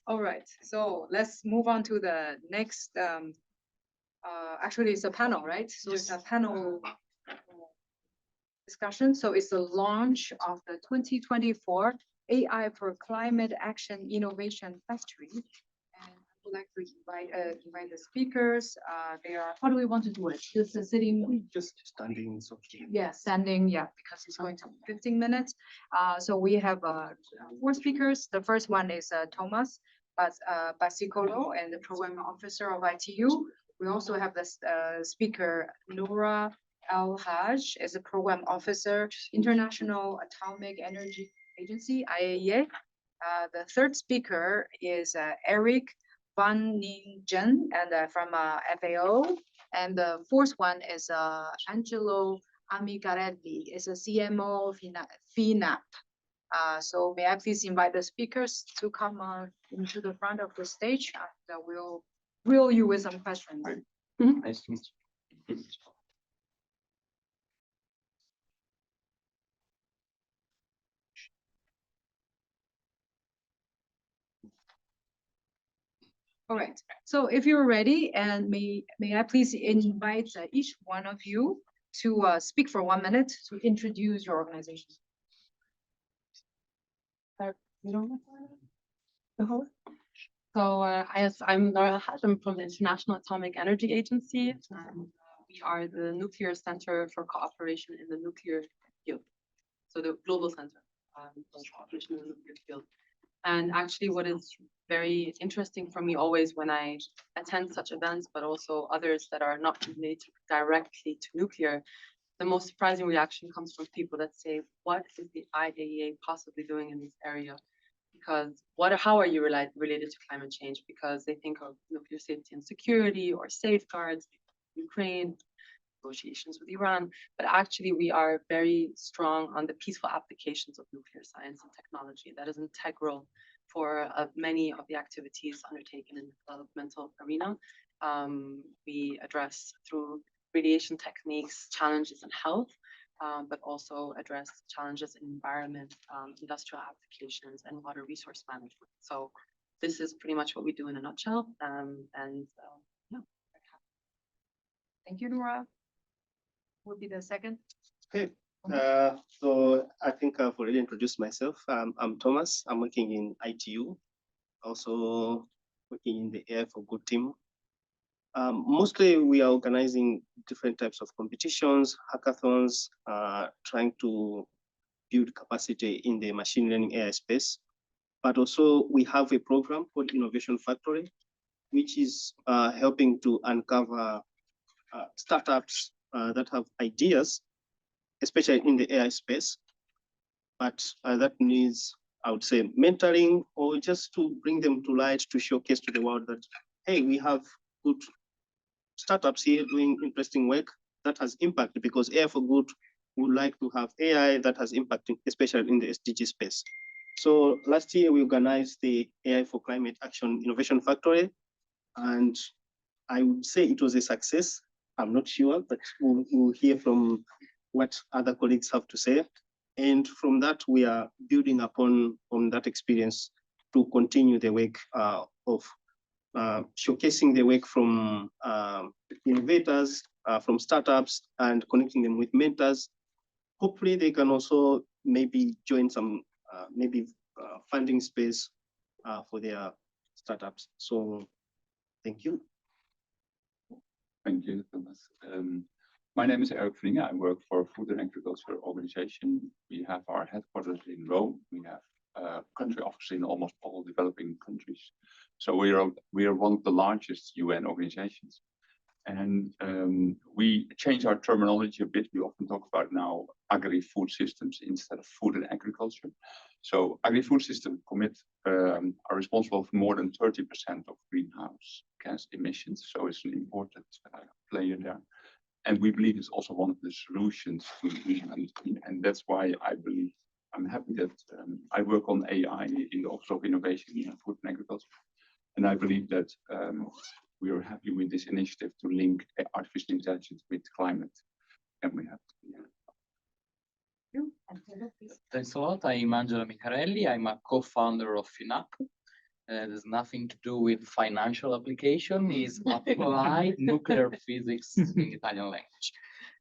All right, so let's move on to the next, actually it's a panel, right? So it's a panel discussion. So it's the launch of the 2024 AI for Climate Action Innovation Factory. And I would like to invite the speakers. They are, how do we want to do it? Just sitting? Just standing. Yeah, standing, yeah, because it's going to be 15 minutes. So we have 4 speakers. The first one is Thomas Basicolo, and the program officer of ITU. We also have this speaker, Noura Al-Haj, is a program officer, International Atomic Energy Agency, IAEA. The third speaker is Eric Van Ningen, and from FAO. And the fourth one is Angelo Amicarelli, is a CMO FINAP. So may I please invite the speakers to come into the front of the stage, and we'll grill you with some questions. Nice to meet you. All right, so if you're ready, and may I please invite each one of you to speak for 1 minute to introduce your organization. So I'm Noura Al-Haj. I'm from the International Atomic Energy Agency. We are the Nuclear Center for Cooperation in the Nuclear Field. So the global center for cooperation in the nuclear field. And actually what is very interesting for me always when I attend such events, but also others that are not related directly to nuclear, the most surprising reaction comes from people that say, what is the IAEA possibly doing in this area? Because how are you related to climate change? Because they think of nuclear safety and security or safeguards, Ukraine, negotiations with Iran, but actually we are very strong on the peaceful applications of nuclear science and technology. That is integral for many of the activities undertaken in the developmental arena. We address through radiation techniques, challenges in health, but also address challenges in environment, industrial applications, and water resource management. So this is pretty much what we do in a nutshell. Yeah. Thank you, Noura. Will be the second. Okay, so I think I've already introduced myself. I'm Thomas. I'm working in ITU, also working in the AI for Good team. Mostly we are organizing different types of competitions, hackathons, trying to build capacity in the machine learning AI space. But also we have a program called Innovation Factory, which is helping to uncover startups that have ideas, especially in the AI space, but that needs, I would say, mentoring, or just to bring them to light to showcase to the world that, hey, we have good startups here doing interesting work that has impact, because AI for Good would like to have AI that has impact, especially in the SDG space. So last year we organized the AI for Climate Action Innovation Factory, and I would say it was a success. I'm not sure, but we'll hear from what other colleagues have to say. And from that, we are building upon that experience to continue the work of showcasing the work from innovators, from startups, and connecting them with mentors. Hopefully, they can also maybe join some funding space for their startups. So, thank you. Thank you, Thomas. My name is Eric Vlinger. I work for a food and agriculture organization. We have our headquarters in Rome. We have country offices in almost all developing countries. So we are one of the largest UN organizations. And we changed our terminology a bit. We often talk about now agri-food systems instead of food and agriculture. So agri-food systems are responsible for more than 30% of greenhouse gas emissions. So it's an important player there. And we believe it's also one of the solutions to and that's why I'm happy that I work on AI in the Office of Innovation in Food and Agriculture. And I believe that we are happy with this initiative to link artificial intelligence with climate. And we have to, Thanks a lot. I'm Angelo Micarelli. I'm a co-founder of FINAP. It has nothing to do with financial application. It's applied nuclear physics in Italian language.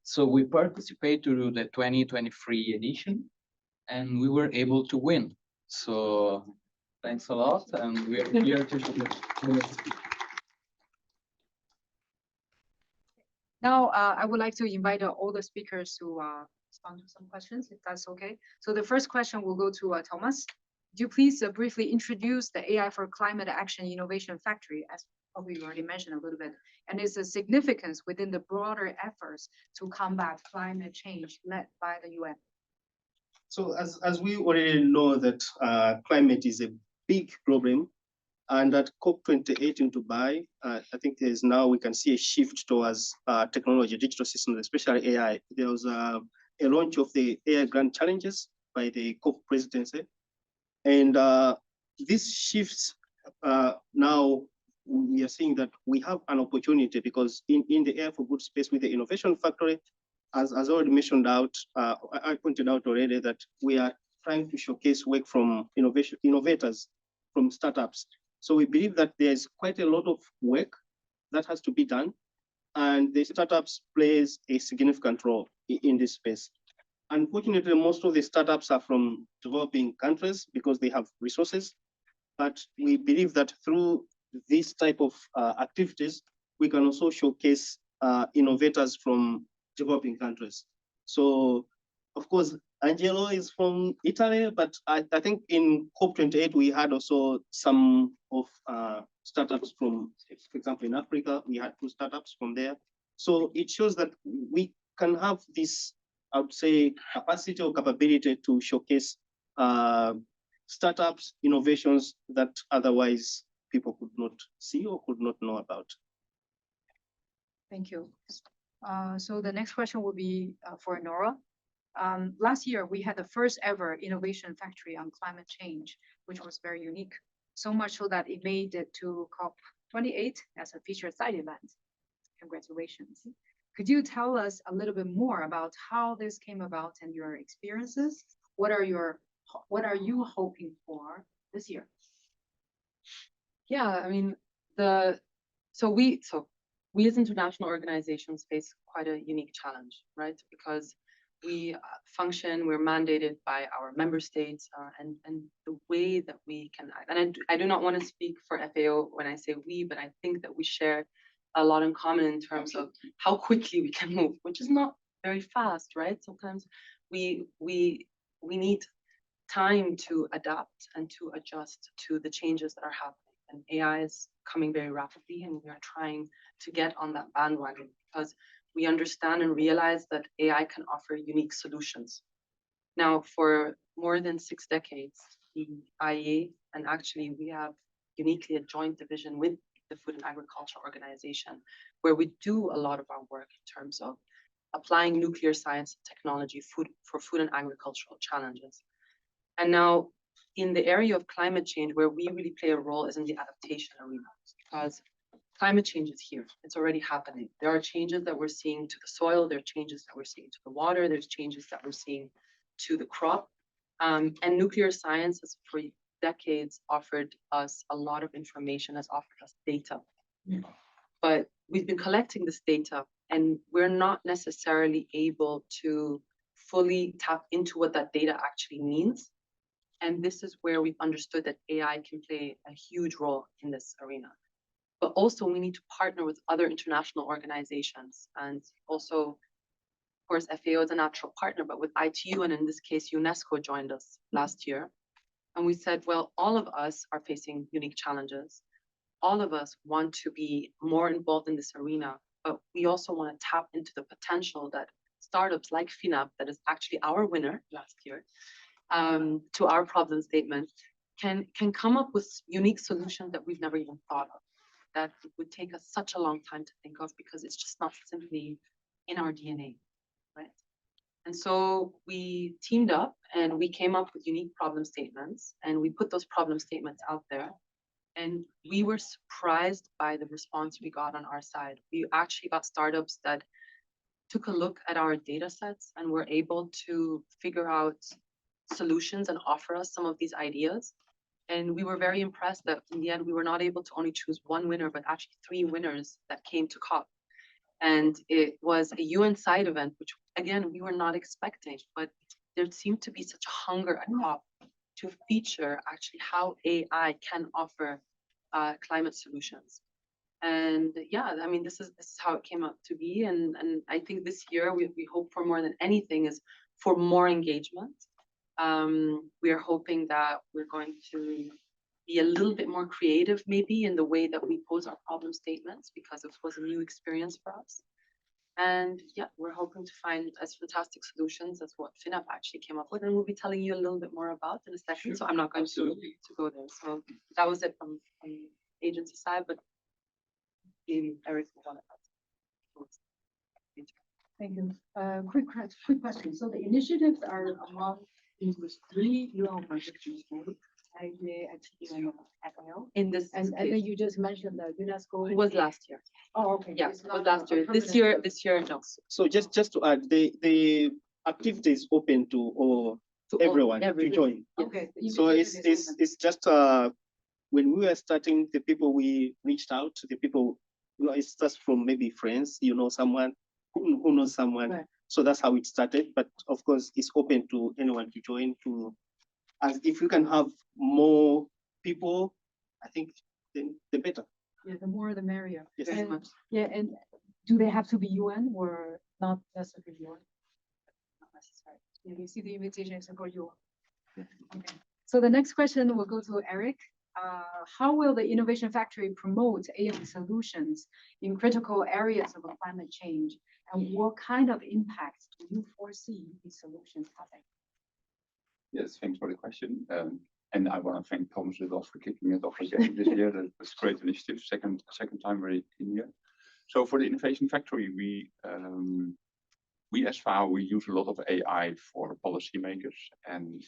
So we participate to the 2023 edition, and we were able to win. So thanks a lot, and we are here to. Now, I would like to invite all the speakers to respond to some questions, if that's okay. So the first question will go to Thomas. Could you please briefly introduce the AI for Climate Action Innovation Factory, as probably you already mentioned a little bit, and its significance within the broader efforts to combat climate change led by the UN? So as we already know that climate is a big problem, and at COP28 in Dubai, I think we can see a shift towards technology, digital systems, especially AI. There was a launch of the AI Grand Challenges by the COP presidency. And this shifts now, we are seeing that we have an opportunity because in the Air for Good space with the Innovation Factory, as already mentioned out, I pointed out already that we are trying to showcase work from innovators, from startups. So we believe that there's quite a lot of work that has to be done, and the startups plays a significant role in this space. Unfortunately, most of the startups are from developing countries because they have resources, but we believe that through this type of activities, we can also showcase innovators from developing countries. So, of course, Angelo is from Italy, but I think in COP28, we had also some of startups from, for example, in Africa, we had 2 startups from there. So it shows that we can have this, I would say, capacity or capability to showcase startups, innovations that otherwise people could not see or could not know about. Thank you. So the next question will be for Nora. Last year, we had the first ever innovation factory on climate change, which was very unique. So much so that it made it to COP28 as a featured side event. Congratulations. Could you tell us a little bit more about how this came about and your experiences? What are you hoping for this year? Yeah, I mean, so we as international organizations face quite a unique challenge, right? Because we function, we're mandated by our member states, and the way that we can act. And I do not want to speak for FAO when I say we, but I think that we share a lot in common in terms of how quickly we can move, which is not very fast, right? Sometimes we need time to adapt and to adjust to the changes that are happening. And AI is coming very rapidly, and we are trying to get on that bandwagon because we understand and realize that AI can offer unique solutions. Now, for more than 6 decades, the IEA, and actually we have uniquely a joint division with the Food and Agriculture Organization, where we do a lot of our work in terms of applying nuclear science and technology for food and agricultural challenges. And now, in the area of climate change, where we really play a role is in the adaptation arena, because climate change is here. It's already happening. There are changes that we're seeing to the soil. There are changes that we're seeing to the water. There's changes that we're seeing to the crop. And nuclear science is for decades offered us a lot of information, has offered us data. But we've been collecting this data and we're not necessarily able to fully tap into what that data actually means. And this is where we've understood that AI can play a huge role in this arena. But also we need to partner with other international organizations, and also, of course, FAO is a natural partner, but with ITU, and in this case, UNESCO joined us last year. And we said, well, all of us are facing unique challenges. All of us want to be more involved in this arena, but we also want to tap into the potential that startups like FINAP, that is actually our winner last year, to our problem statement, can come up with unique solutions that we've never even thought of, that would take us such a long time to think of because it's just not simply in our DNA, right? And so we teamed up and we came up with unique problem statements, and we put those problem statements out there. And we were surprised by the response we got on our side. We actually got startups that took a look at our data sets and were able to figure out solutions and offer us some of these ideas. And we were very impressed that in the end, we were not able to only choose one winner, but actually 3 winners that came to COP. And it was a UN side event, which again, we were not expecting, but there seemed to be such a hunger at COP to feature actually how AI can offer climate solutions. And yeah, I mean, this is how it came up to be. And I think this year we hope for more than anything is for more engagement. We are hoping that we're going to be a little bit more creative maybe in the way that we pose our problem statements, because it was a new experience for us. And yeah, we're hoping to find as fantastic solutions as what FINAP actually came up with, and we'll be telling you a little bit more about in a second. So I'm not going to go there. So that was it from the agency side, but maybe Eric will want to add. Thank you. Quick question. So the initiatives are among these 3 UN organizations, in this and then you just mentioned the UNESCO. It was last year. Oh, okay. Yeah, It's it was not last a year. permanent- This year, no. So just to add, the activity is open to everyone to join. Okay. the So invitation is open. it's just when we were starting, the people we reached out to, the people, it's just from maybe friends, someone who knows someone. Right. So that's how it started. But of course, it's open to anyone to join. As if you can have more people, I think then the better. Yeah, the more the merrier. Yes. And, yeah, and do they have to be UN or not necessarily UN? Not necessary. Yeah, you see the invitation is for you. Okay. So the next question will go to Eric. How will the Innovation Factory promote AI solutions in critical areas of climate change? And what kind of impact do you foresee these solutions having? Yes, thanks for the question. And I want to thank Thomas Lidl for kicking it off again this year. That was a great initiative, second time we're in here. So for the Innovation Factory, we as FAO, we use a lot of AI for policymakers, and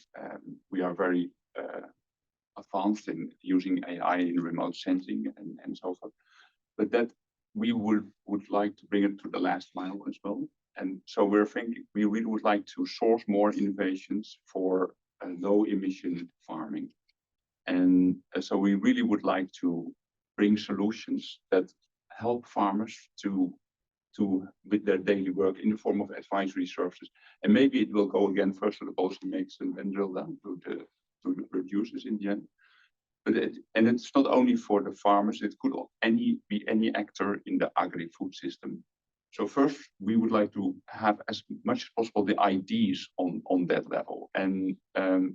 we are very advanced in using AI in remote sensing and so forth. But that we would like to bring it to the last mile as well. And so we're thinking we really would like to source more innovations for low emission farming. And so we really would like to bring solutions that help farmers to with their daily work in the form of advisory services. And maybe it will go again first to the policymakers and then drill down to the producers in the end. But it's not only for the farmers, it could be any actor in the agri-food system. So first, we would like to have as much as possible the ideas on that level. And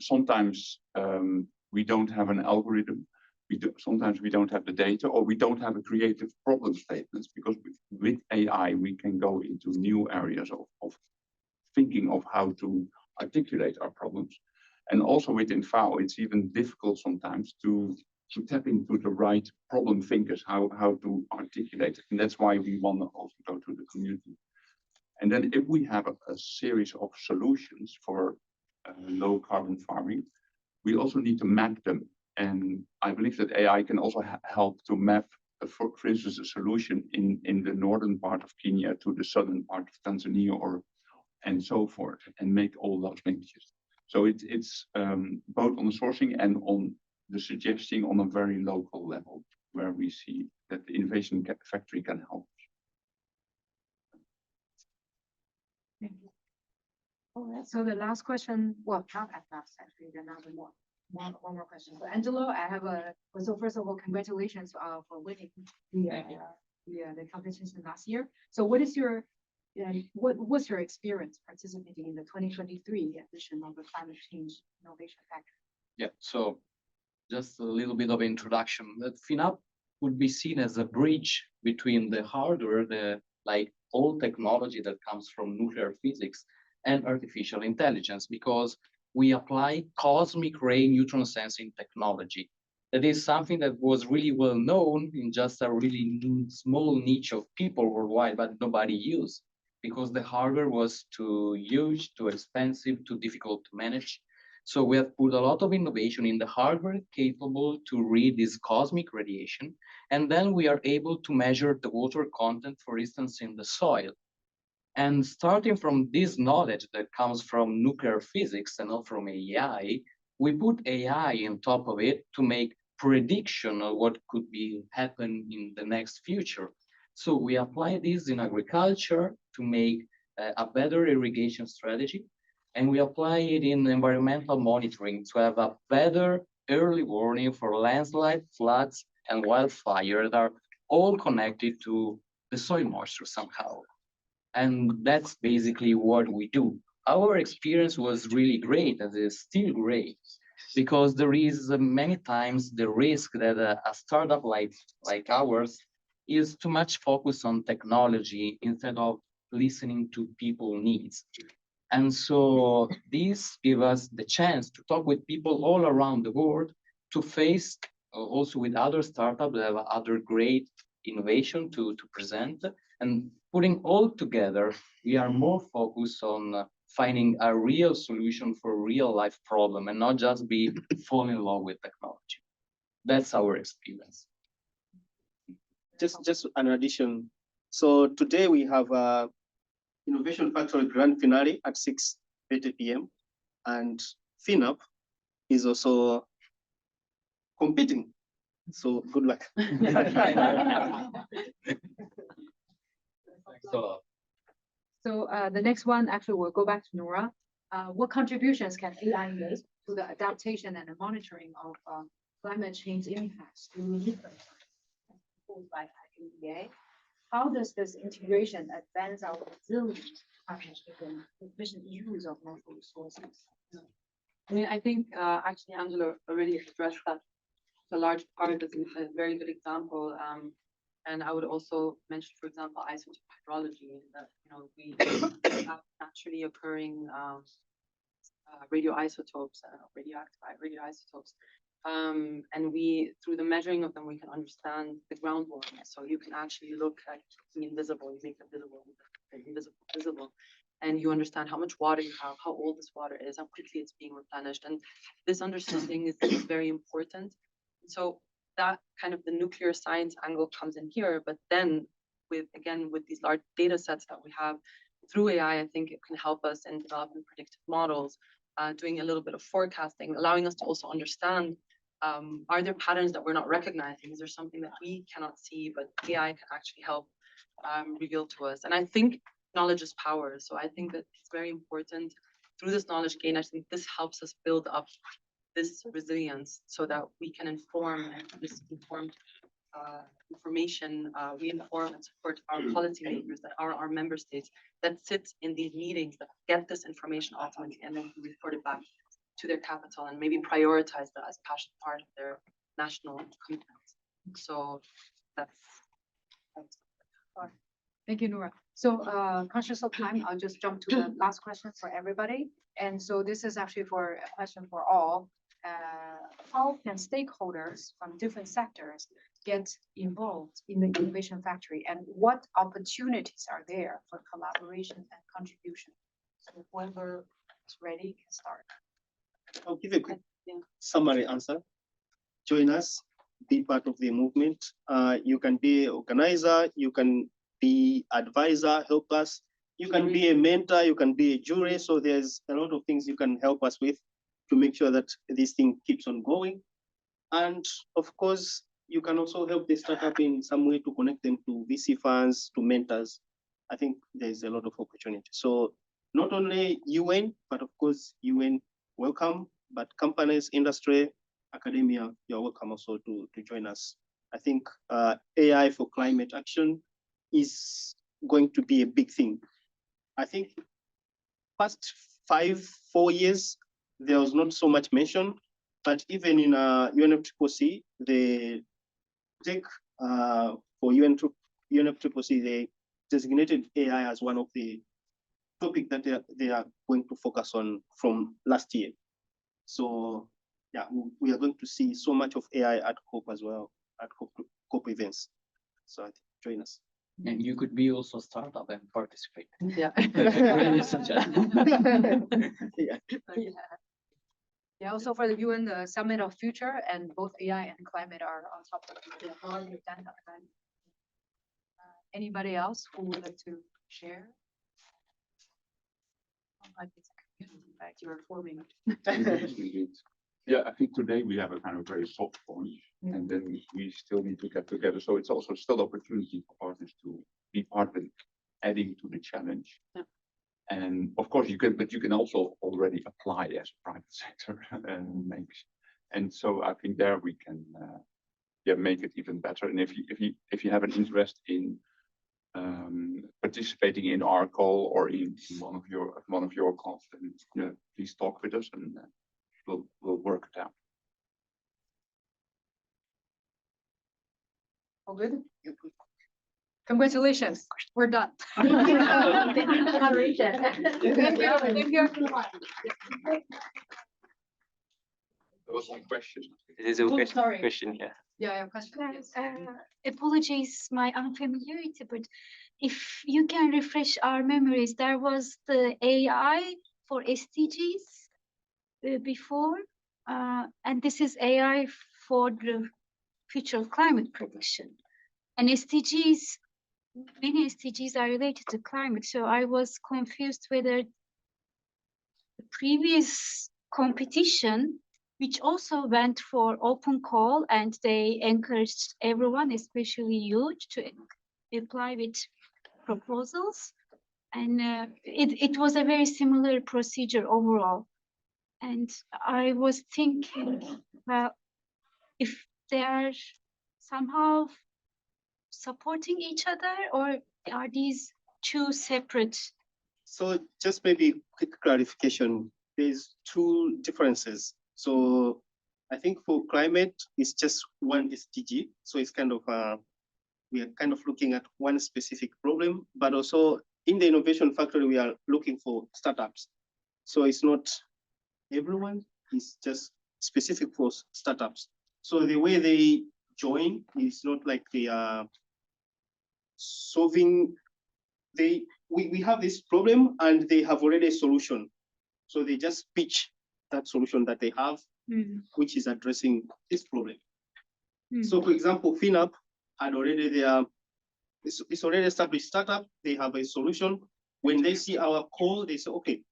sometimes we don't have an algorithm. Sometimes we don't have the data, or we don't have a creative problem statements, because with AI, we can go into new areas of thinking of how to articulate our problems. And also within FAO, it's even difficult sometimes to tap into the right problem thinkers, how to articulate it. And that's why we want to also go to the community. And then if we have a series of solutions for low carbon farming, we also need to map them. And I believe that AI can also help to map, for instance, a solution in the northern part of Kenya to the southern part of Tanzania, and so forth, and make all those linkages. So it's both on the sourcing and on the suggesting on a very local level, where we see that the innovation factory can help. All right, so the last question, well, not at last, actually, then another one more question. So Angelo, I have so first of all, congratulations for winning the competition last year. So what is your, what's your experience participating in the 2023 edition of the Climate Change Innovation Factory? Yeah, so just a little bit of introduction. That FinUp would be seen as a bridge between the hardware, the like old technology that comes from nuclear physics and artificial intelligence, because we apply cosmic ray neutron sensing technology. That is something that was really well known in just a really small niche of people worldwide, but nobody used because the hardware was too huge, too expensive, too difficult to manage. So we have put a lot of innovation in the hardware capable to read this cosmic radiation. And then we are able to measure the water content, for instance, in the soil. And starting from this knowledge that comes from nuclear physics and not from AI, we put AI on top of it to make prediction of what could be happen in the next future. So we apply this in agriculture to make a better irrigation strategy. And we apply it in environmental monitoring to have a better early warning for landslide, floods, and wildfire that are all connected to the soil moisture somehow. And that's basically what we do. Our experience was really great, and is still great, because there is many times the risk that a startup like ours is too much focused on technology instead of listening to people's needs. And so this gives us the chance to talk with people all around the world, to face also with other startups that have other great innovation to present. And putting all together, we are more focused on finding a real solution for a real life problem and not just be fall in love with technology. That's our experience. Just an addition. So today we have a Innovation Factory Grand Finale at 6:30 p.m. and FinUp is also competing. So good luck. So the next one, actually, we'll go back to Nora. What contributions can AI make to the adaptation and the monitoring of climate change impacts through nuclear science proposed by IAEA? How does this integration advance our resilience partnership and efficient use of natural resources? I mean, I think actually Angelo already addressed that. A large part is a very good example. And I would also mention, for example, isotope hydrology, that we have naturally occurring radioisotopes, radioisotopes. And we, through the measuring of them, we can understand the groundwater. So you can actually look at the invisible, you make them visible, and you understand how much water you have, how old this water is, how quickly it's being replenished. And this understanding is very important. So that kind of the nuclear science angle comes in here, but then with these large data sets that we have through AI, I think it can help us in developing predictive models, doing a little bit of forecasting, allowing us to also understand, are there patterns that we're not recognizing? Is there something that we cannot see, but AI can actually help reveal to us? And I think knowledge is power. So I think that it's very important through this knowledge gain. I think this helps us build up this resilience so that we can inform, and this informed information, we inform and support our policymakers, that are our member states, that sit in these meetings, that get this information ultimately, and then report it back to their capital and maybe prioritize that as part of their national commitments. So that's Thank you, Nora. So conscious of time, I'll just jump to the last question for everybody. And so this is actually for a question for all. How can stakeholders from different sectors get involved in the innovation factory, and what opportunities are there for collaboration and contribution? So whoever is ready can start. I'll give a quick summary answer. Join us, be part of the movement. You can be an organizer, you can be advisor, help us. You can be a mentor, you can be a jury. So there's a lot of things you can help us with to make sure that this thing keeps on going. And of course, you can also help the startup in some way to connect them to VC funds, to mentors. I think there's a lot of opportunity. So not only UN, but of course, UN welcome, but companies, industry, academia, you're welcome also to join us. I think AI for climate action is going to be a big thing. I think past 4 years, there was not so much mention, but even in UNFCCC, the tech for UNFCCC, they designated AI as one of the topic that they are going to focus on from last year. So yeah, we are going to see so much of AI at COP as well, at COP events. So I think join us. And you could be also a startup and participate. Yeah. Yeah, also for the UN Summit of Future, and both AI and climate are on top of the agenda. Anybody else who would like to share? You're forming. Yeah, I think today we have a kind of very soft point, and then we still need to get together. So it's also still opportunity for partners to be part of adding to the challenge. Yeah. And of course you can, but you can also already apply as a private sector and so I think there we can make it even better. And if you have an interest in participating in our call or in one of your calls, then please talk with us and we'll work it out. All good? Congratulations, we're done. That was one question. It is a Oh, sorry. question, yeah. Yeah, question. Yes, apologies my unfamiliarity, but if you can refresh our memories, there was the AI for SDGs before, and this is AI for the future climate prediction. And SDGs, many SDGs are related to climate, so I was confused whether the previous competition, which also went for open call, and they encouraged everyone, especially you, to apply with proposals. And it was a very similar procedure overall. And I was thinking, well, if they are somehow supporting each other, or are these two separate? So just maybe quick clarification. There's two differences. So I think for climate, it's just one SDG. So it's kind of, we are kind of looking at one specific problem, but also in the innovation factory, we are looking for startups. So it's not everyone, it's just specific for startups. So the way they join is not like they are solving, we have this problem and they have already a solution. So they just pitch that solution that they have, which is addressing this problem. So for example, FinUp had already it's already established startup, they have a solution. When they see our call, they say, okay,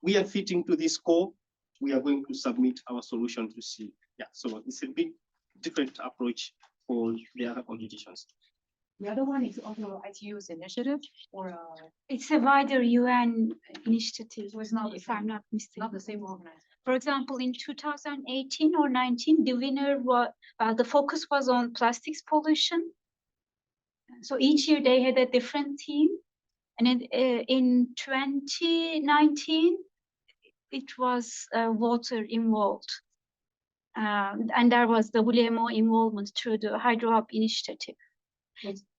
we are fitting to this call, we are going to submit our solution to see. Yeah, so it's a bit different approach for the other competitions. The other one is also ITU's initiative, or it's a wider UN initiative. So it's not, if I'm not mistaken. Not the same organization. For example, in 2018 or 19, the winner was the focus was on plastics pollution. So each year they had a different theme, and in 2019 it was water involved, and there was the WMO involvement through the Hydro Hub initiative.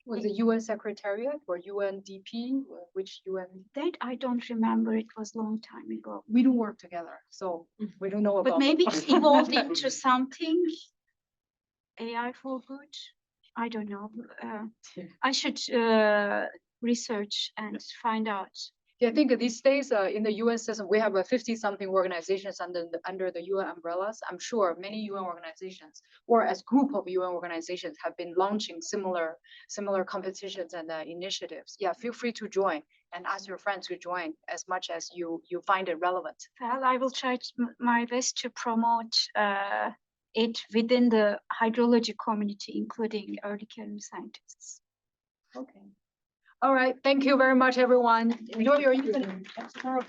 Was the UN Secretariat or UNDP? Which UN? That I don't remember. It was a long time ago. We don't work together, so we don't know about. But maybe it's evolved into something. AI for good. I don't know. I should research and find out. Yeah, I think these days in the UN system, we have 50-something organizations under the UN umbrellas. I'm sure many UN organizations, or as group of UN organizations, have been launching similar competitions and initiatives. Yeah, feel free to join and ask your friends to join as much as you find it relevant. Well, I will try my best to promote it within the hydrology community, including early career scientists. Okay. All right. Thank you very much, everyone. Enjoy your evening. Tomorrow,